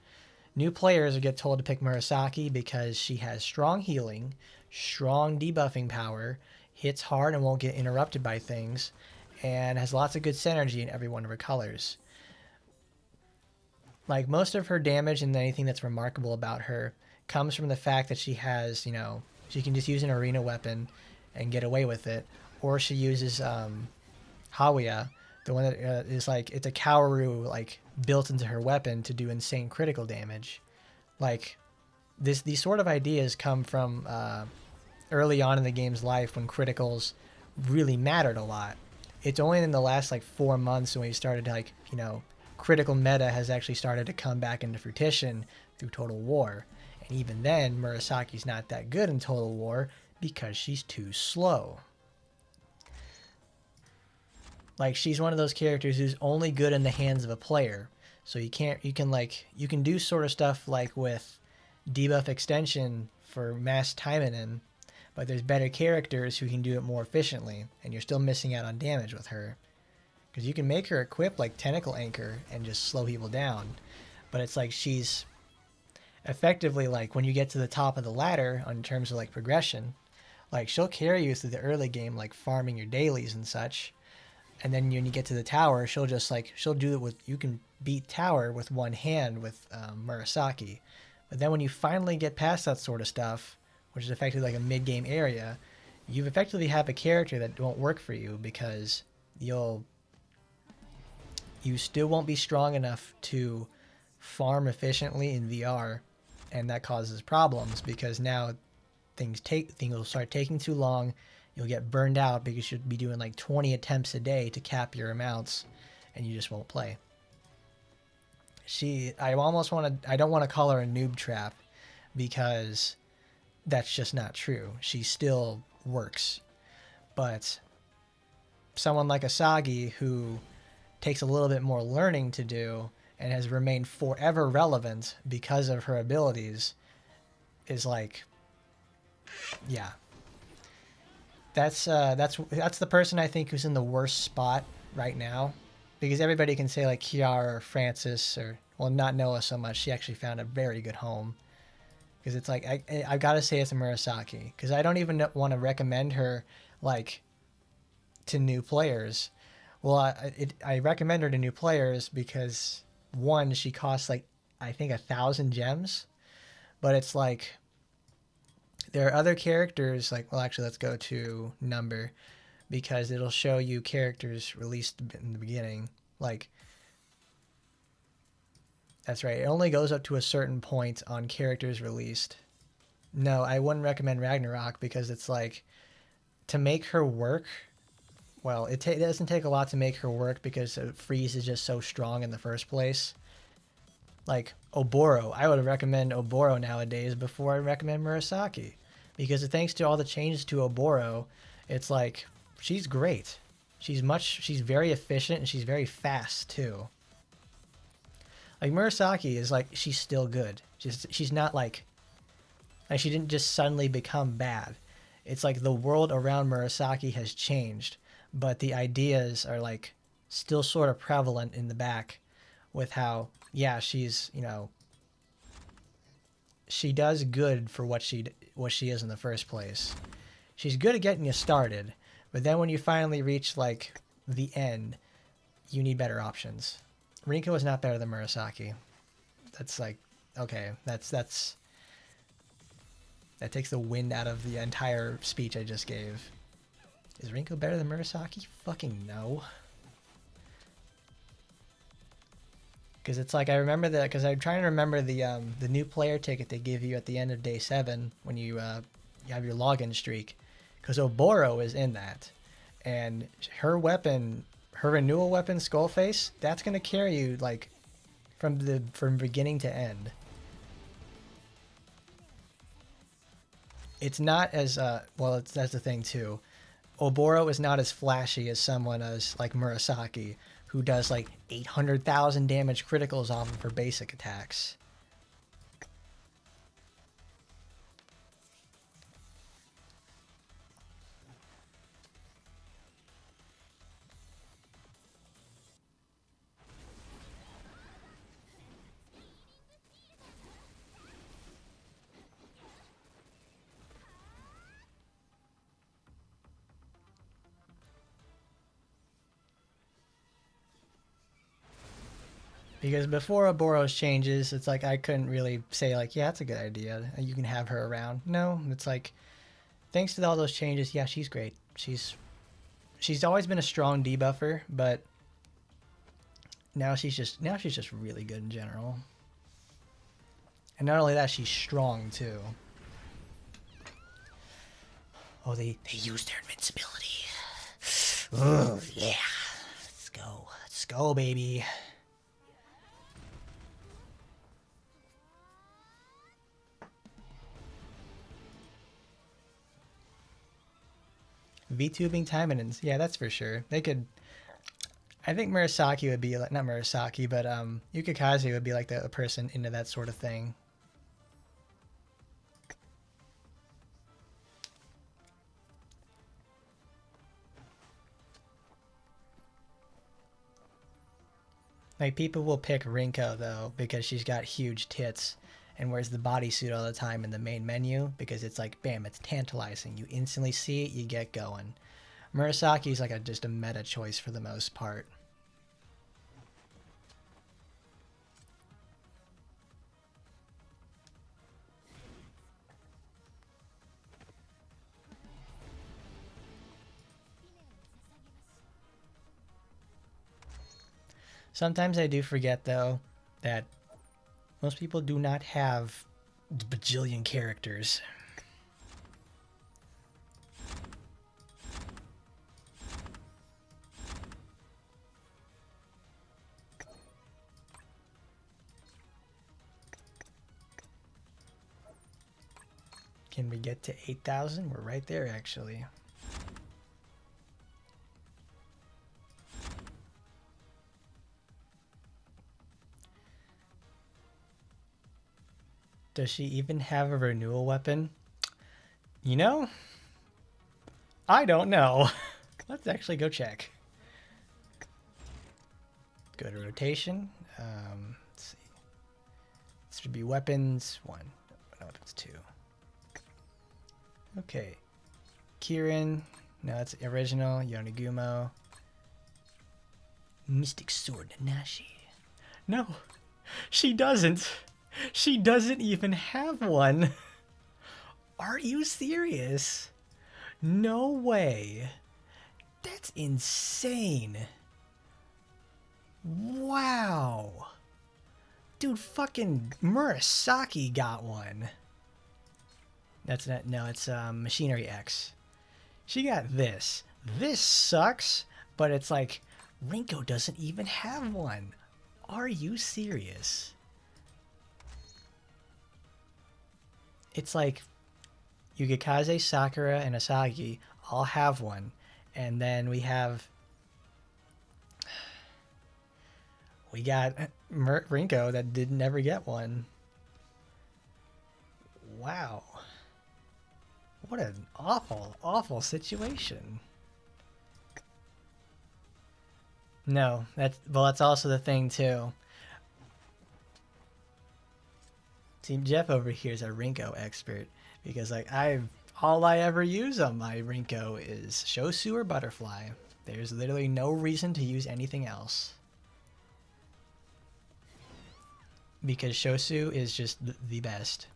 New players get told to pick Murasaki because she has strong healing, strong debuffing power, hits hard and won't get interrupted by things, and has lots of good synergy in every one of her colors. Like, most of her damage and anything that's remarkable about her comes from the fact that she has, she can just use an arena weapon and get away with it. Or she uses Hawiya, the one that is it's a Kaoru built into her weapon to do insane critical damage. These sort of ideas come from early on in the game's life when criticals really mattered a lot. It's only in the last 4 months when we started critical meta has actually started to come back into fruition through Total War. And even then, Murasaki's not that good in Total War because she's too slow. She's one of those characters who's only good in the hands of a player. So you can do sort of stuff with debuff extension for mass Taimanin, but there's better characters who can do it more efficiently, and you're still missing out on damage with her. Because you can make her equip like Tentacle Anchor and just slow people down, but it's like she's effectively like when you get to the top of the ladder in terms of like progression, like she'll carry you through the early game, like farming your dailies and such, and then when you get to the tower, she'll do it with, you can beat tower with one hand with Murasaki, but then when you finally get past that sort of stuff, which is effectively like a mid-game area, you effectively have a character that won't work for you because you still won't be strong enough to farm efficiently in VR, and that causes problems because now things will start taking too long. You'll get burned out because you'll be doing like 20 attempts a day to cap your amounts, and you just won't play. I don't want to call her a noob trap because that's just not true. She still works. But someone like Asagi, who takes a little bit more learning to do and has remained forever relevant because of her abilities, is like, yeah. That's the person I think who's in the worst spot right now, because everybody can say like Kiara or Francis, or well, not Noah so much. She actually found a very good home. Because it's like I've got to say it's a Murasaki, because I don't even want to recommend her like to new players. Well, I recommend her to new players because one, she costs like I think 1,000 gems, but it's like there are other characters like, well, actually let's go to number, because it'll show you characters released in the beginning. Like, that's right, it only goes up to a certain point on characters released. No, I wouldn't recommend Ragnarok because it's like, to make her work, well, it doesn't take a lot to make her work because Freeze is just so strong in the first place. Like Oboro, I would recommend Oboro nowadays before I recommend Murasaki, because thanks to all the changes to Oboro, it's like she's great. She's very efficient, and she's very fast too. Like Murasaki is like, she's still good. She's not like she didn't just suddenly become bad. It's like the world around Murasaki has changed, but the ideas are like still sort of prevalent in the back, with how, yeah, she's, she does good for what she is in the first place. She's good at getting you started, but then when you finally reach like the end, you need better options. Rinko is not better than Murasaki. That's like, okay, that takes the wind out of the entire speech I just gave. Is Rinko better than Murasaki? Fucking no. Because it's like, I remember that, because I'm trying to remember the new player ticket they give you at the end of day 7 when you have your login streak. Because Oboro is in that, and her weapon, her renewal weapon, Skullface, that's gonna carry you like from beginning to end. It's not as well. That's the thing too. Oboro is not as flashy as someone as like Murasaki, who does like 800,000 damage criticals off of her basic attacks. Because before Oboro's changes, it's like I couldn't really say like, yeah, that's a good idea, you can have her around. No, it's like, thanks to all those changes, yeah, she's great. She's always been a strong debuffer, but now she's just really good in general. And not only that, she's strong too. Oh, they used their invincibility. Oh yeah, let's go, baby. VTubing Taimanins. Yeah, that's for sure. They could... I think Murasaki would be like... Not Murasaki, but Yukikaze would be like a person into that sort of thing. Like, people will pick Rinko, though, because she's got huge tits and wears the bodysuit all the time in the main menu, because it's like, bam, it's tantalizing. You instantly see it, you get going. Murasaki's like just a meta choice for the most part. Sometimes I do forget, though, that most people do not have bajillion characters. Can we get to 8,000? We're right there, actually. Does she even have a renewal weapon? You know, I don't know. Let's actually go check. Go to rotation. Let's see. This should be weapons 1. No, weapons 2. Okay. Kirin. No, that's original. Yonigumo. Mystic Sword Nanashi. No, she doesn't. She doesn't even have one. Are you serious? No way. That's insane. Wow. Dude, fucking Murasaki got one. That's not, no, it's Machinery X. She got this. This sucks, but it's like, Rinko doesn't even have one. Are you serious? It's like Yugikaze, Sakura, and Asagi all have one. And then we got Rinko that did never get one. Wow. What an awful, awful situation. No, that's also the thing too. Team Jeff over here is a Rinko expert, because like all I ever use on my Rinko is Shosu or Butterfly. There's literally no reason to use anything else, because Shosu is just the best.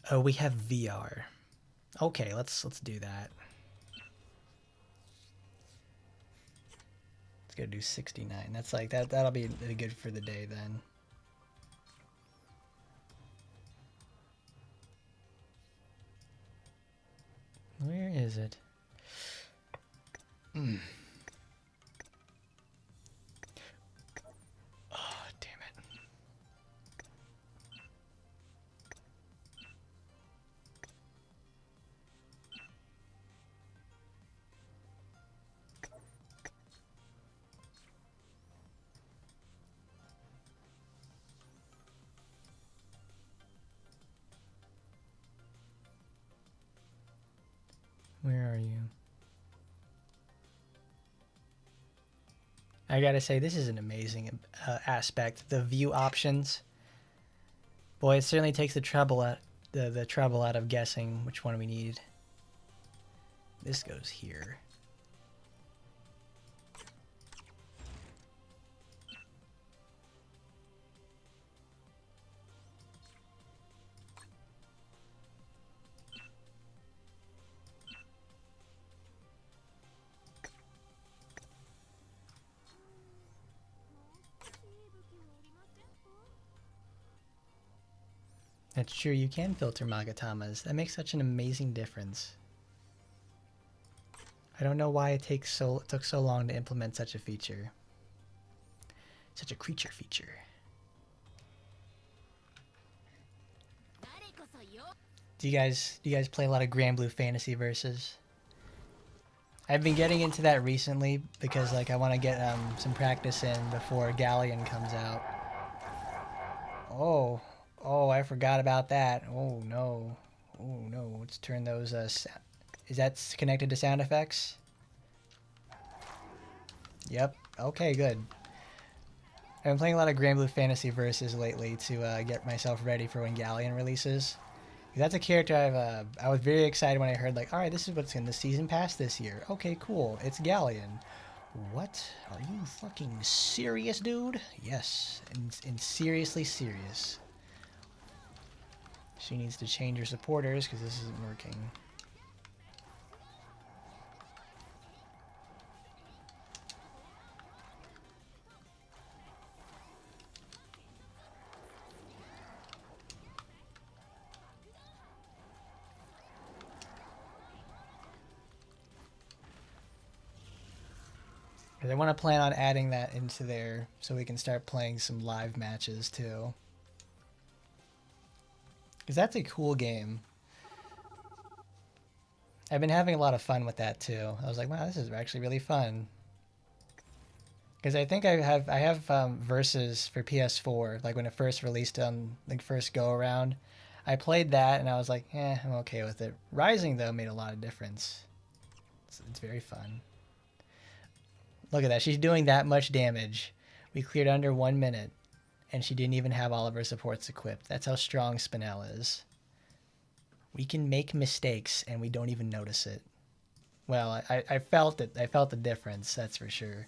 Oh, we have VR. Okay, let's do that. Let's go do 69. That's like that'll be good for the day then. Where is it? Oh, damn it. Where are you? I gotta say, this is an amazing aspect. The view options. Boy, it certainly takes the trouble out of guessing which one we need. This goes here. That's true, you can filter Magatamas. That makes such an amazing difference. I don't know why it took so long to implement such a feature. Such a creature feature. Do you guys play a lot of Grand Blue Fantasy Versus? I've been getting into that recently because like I want to get some practice in before Galleon comes out. Oh, oh, I forgot about that. Oh no, oh no. Let's turn those. Is that connected to sound effects? Yep. Okay, good. I've been playing a lot of Grand Blue Fantasy Versus lately to get myself ready for when Galleon releases. That's a character I was very excited when I heard, like, alright, this is what's in the season pass this year. Okay, cool. It's Galleon. What? Are you fucking serious, dude? Yes. And seriously serious. She needs to change her supporters because this isn't working. I want to plan on adding that into there so we can start playing some live matches too. Because that's a cool game. I've been having a lot of fun with that too. I was like, wow, this is actually really fun. Because I think I have Versus for PS4, like when it first released on the first go around. I played that and I was like, I'm okay with it. Rising though made a lot of difference. It's very fun. Look at that. She's doing that much damage. We cleared under 1 minute, and she didn't even have all of her supports equipped. That's how strong Spinel is. We can make mistakes, and we don't even notice it. Well, I felt it. I felt the difference, that's for sure.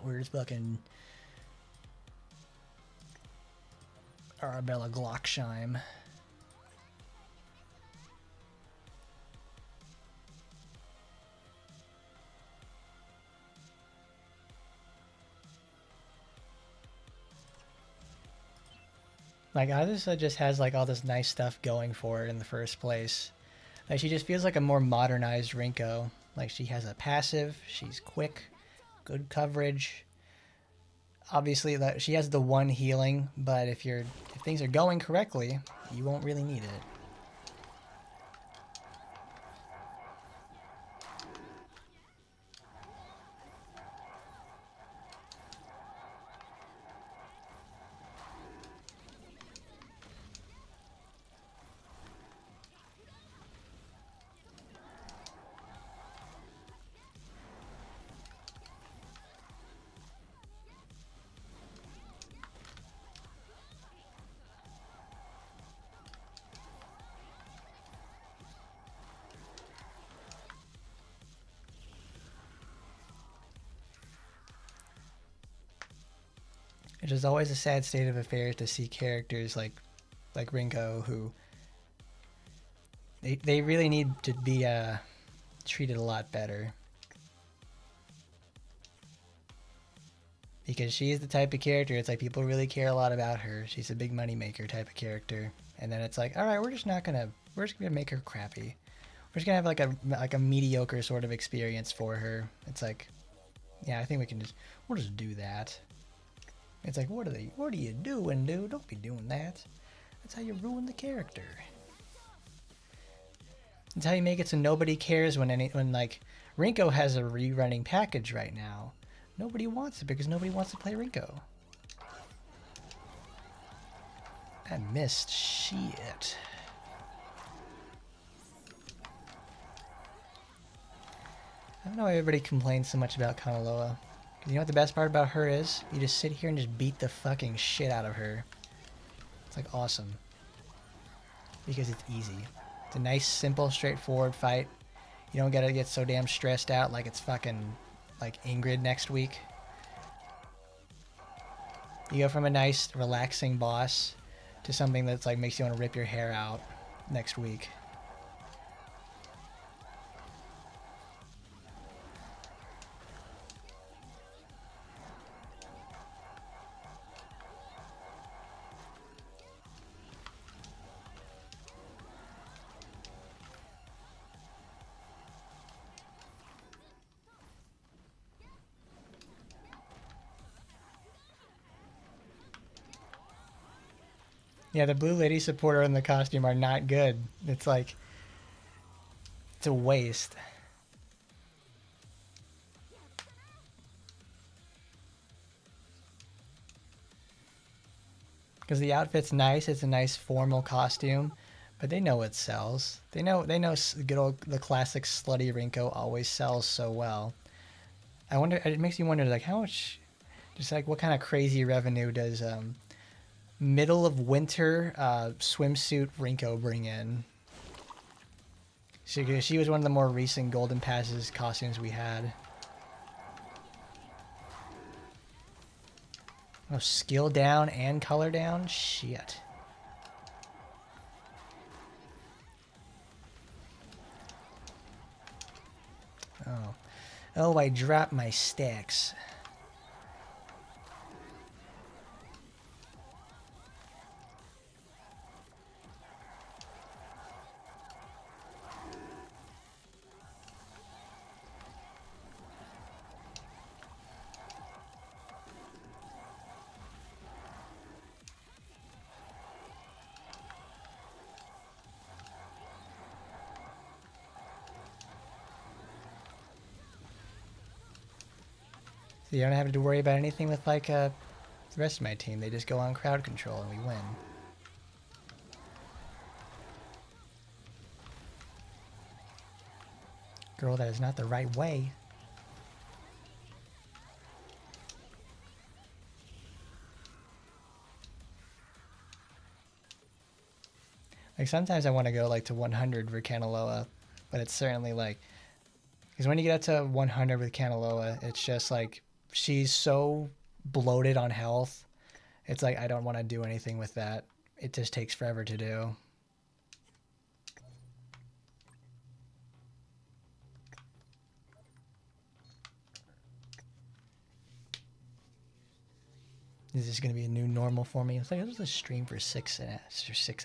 Where's fucking Arabella Glocksheim? Like, Azusa just has like all this nice stuff going for her in the first place. Like, she just feels like a more modernized Rinko. Like, she has a passive, she's quick, good coverage. Obviously, she has the one healing, but if things are going correctly, you won't really need it. It is always a sad state of affairs to see characters like Rinko who they really need to be treated a lot better. Because she is the type of character, it's like people really care a lot about her. She's a big moneymaker type of character. And then it's like, alright, we're just gonna make her crappy. We're just gonna have like a mediocre sort of experience for her. It's like, yeah, I think we'll just do that. It's like, what are you doing, dude? Don't be doing that. That's how you ruin the character. That's how you make it so nobody cares when like Rinko has a rerunning package right now. Nobody wants it because nobody wants to play Rinko. I missed shit. I don't know why everybody complains so much about Kanaloa. You know what the best part about her is? You just sit here and just beat the fucking shit out of her. It's like awesome. Because it's easy. It's a nice, simple, straightforward fight. You don't gotta get so damn stressed out like it's fucking like Ingrid next week. You go from a nice, relaxing boss to something that's like makes you want to rip your hair out next week. Yeah, the blue lady supporter and the costume are not good. It's like, it's a waste. Because the outfit's nice, it's a nice formal costume, but they know it sells. They know good old the classic slutty Rinko always sells so well. I wonder. It makes you wonder, like, how much, just like what kind of crazy revenue does middle of winter swimsuit Rinko bring in? She was one of the more recent Golden Passes costumes we had. Oh, skill down and color down? Shit. Oh. Oh, I dropped my stacks. So you don't have to worry about anything with like the rest of my team. They just go on crowd control and we win. Girl, that is not the right way. Like sometimes I want to go like to 100 for Kanaloa, but it's certainly like, because when you get up to 100 with Kanaloa, it's just like she's so bloated on health. It's like I don't want to do anything with that. It just takes forever to do. Is this going to be a new normal for me? It's like, it was a stream for 6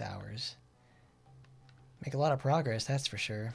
hours. Make a lot of progress, that's for sure.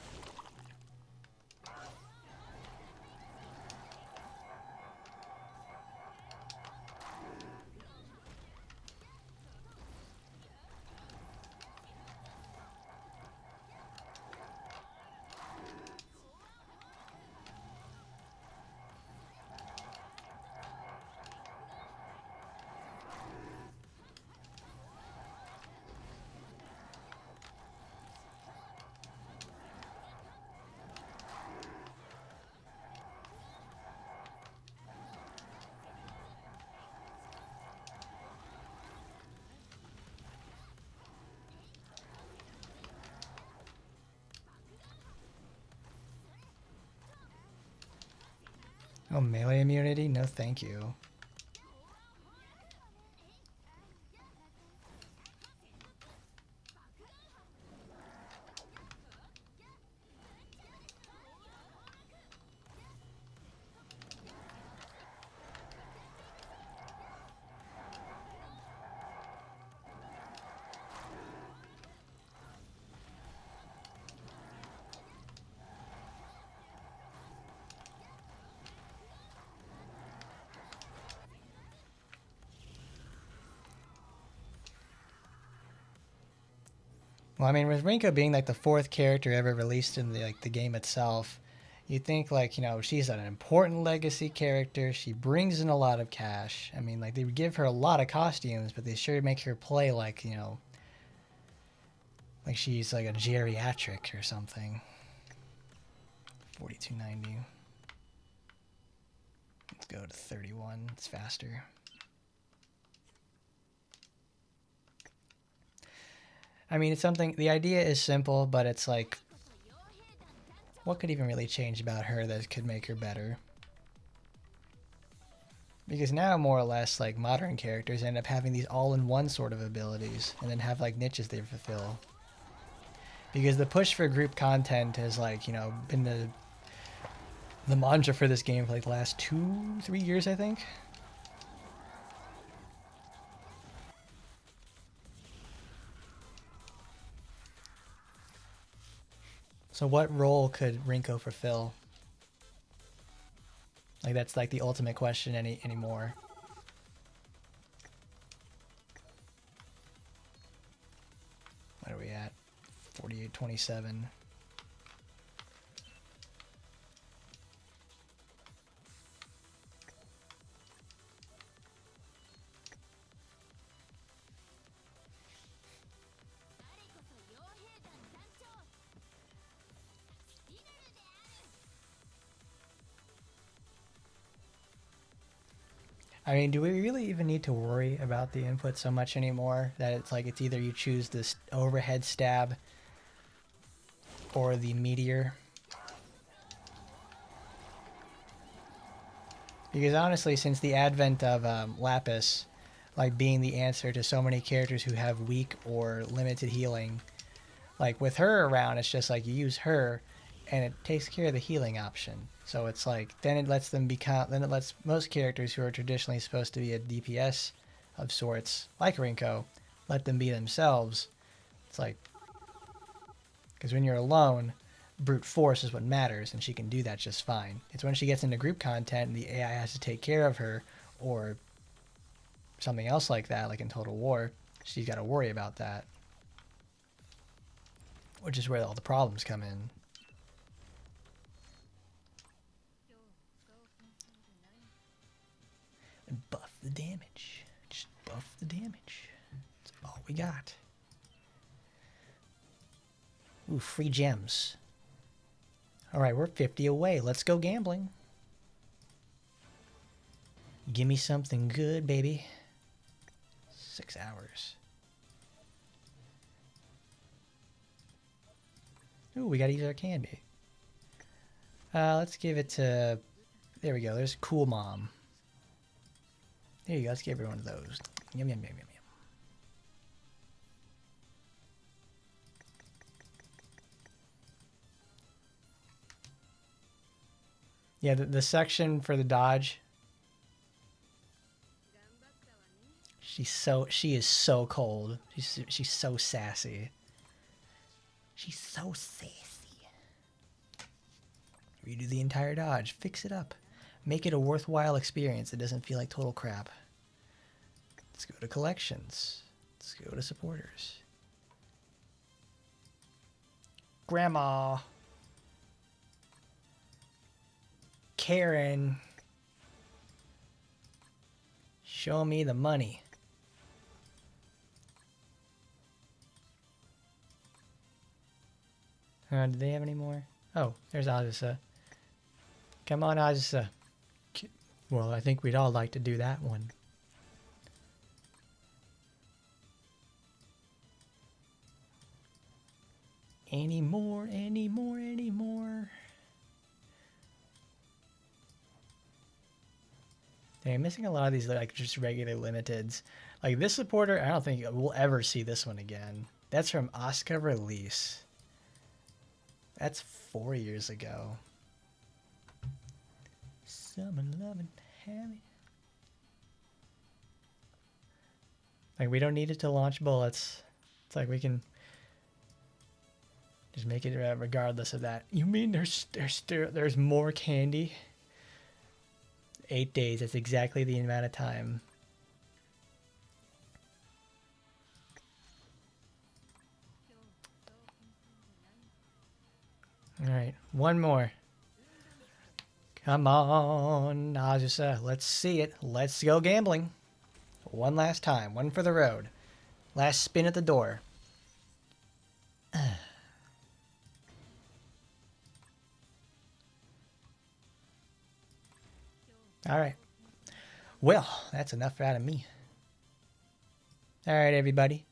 Oh, melee immunity? No, thank you. Well, I mean, with Rinko being like the 4th character ever released in the game itself, you think like, you know, she's an important legacy character. She brings in a lot of cash. I mean, like they would give her a lot of costumes, but they sure make her play like, you know, like she's like a geriatric or something. 4290. Let's go to 31. It's faster. I mean, it's something, the idea is simple, but it's like, what could even really change about her that could make her better? Because now, more or less, like, modern characters end up having these all-in-one sort of abilities, and then have, like, niches they fulfill. Because the push for group content has, like, you know, been the mantra for this game for, like, the last 2-3 years, I think. So what role could Rinko fulfill? Like that's like the ultimate question anymore. What are we at? 4827. I mean, do we really even need to worry about the input so much anymore? That it's like it's either you choose this overhead stab or the meteor? Because honestly, since the advent of Lapis, like being the answer to so many characters who have weak or limited healing, like with her around, it's just like you use her and it takes care of the healing option. So it's like, then it lets most characters who are traditionally supposed to be a DPS of sorts, like Rinko, let them be themselves. It's like, because when you're alone, brute force is what matters, and she can do that just fine. It's when she gets into group content and the AI has to take care of her, or something else like that, like in Total War, she's got to worry about that. Which is where all the problems come in. And buff the damage. Just buff the damage. That's all we got. Ooh, free gems. Alright, we're 50 away. Let's go gambling. Give me something good, baby. 6 hours. Ooh, we gotta use our candy. Let's give it to... There we go. There's Cool Mom. There you go. Let's give everyone those. Yum, yum, yum, yum, yum. Yeah, the section for the dodge. She is so cold. She's so sassy. She's so sassy. Redo the entire dodge. Fix it up. Make it a worthwhile experience. It doesn't feel like total crap. Let's go to collections. Let's go to supporters. Grandma. Karen. Show me the money. Do they have any more? Oh, there's Azusa. Come on, Azusa. Well, I think we'd all like to do that one. Any more, any more, any more. They're missing a lot of these, like, just regular limiteds. Like, this supporter, I don't think we'll ever see this one again. That's from Asuka release. That's 4 years ago. Someone loving heavy. Like, we don't need it to launch bullets. It's like we can just make it regardless of that. You mean there's more candy? 8 days. That's exactly the amount of time. All right, one more. Come on, Azusa. Let's see it. Let's go gambling. One last time. One for the road. Last spin at the door. All right. Well, that's enough out of me. All right, everybody.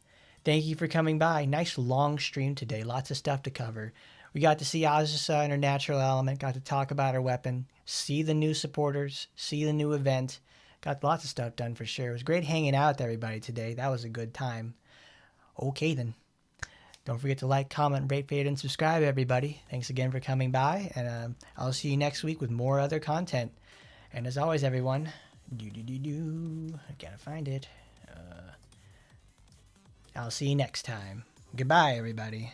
Thank you for coming by. Nice long stream today. Lots of stuff to cover. We got to see Azusa in her natural element. Got to talk about her weapon. See the new supporters. See the new event. Got lots of stuff done for sure. It was great hanging out with everybody today. That was a good time. Okay, then. Don't forget to like, comment, rate, favorite, and subscribe, everybody. Thanks again for coming by. And I'll see you next week with more other content. And as always, everyone, I gotta find it. I'll see you next time. Goodbye, everybody.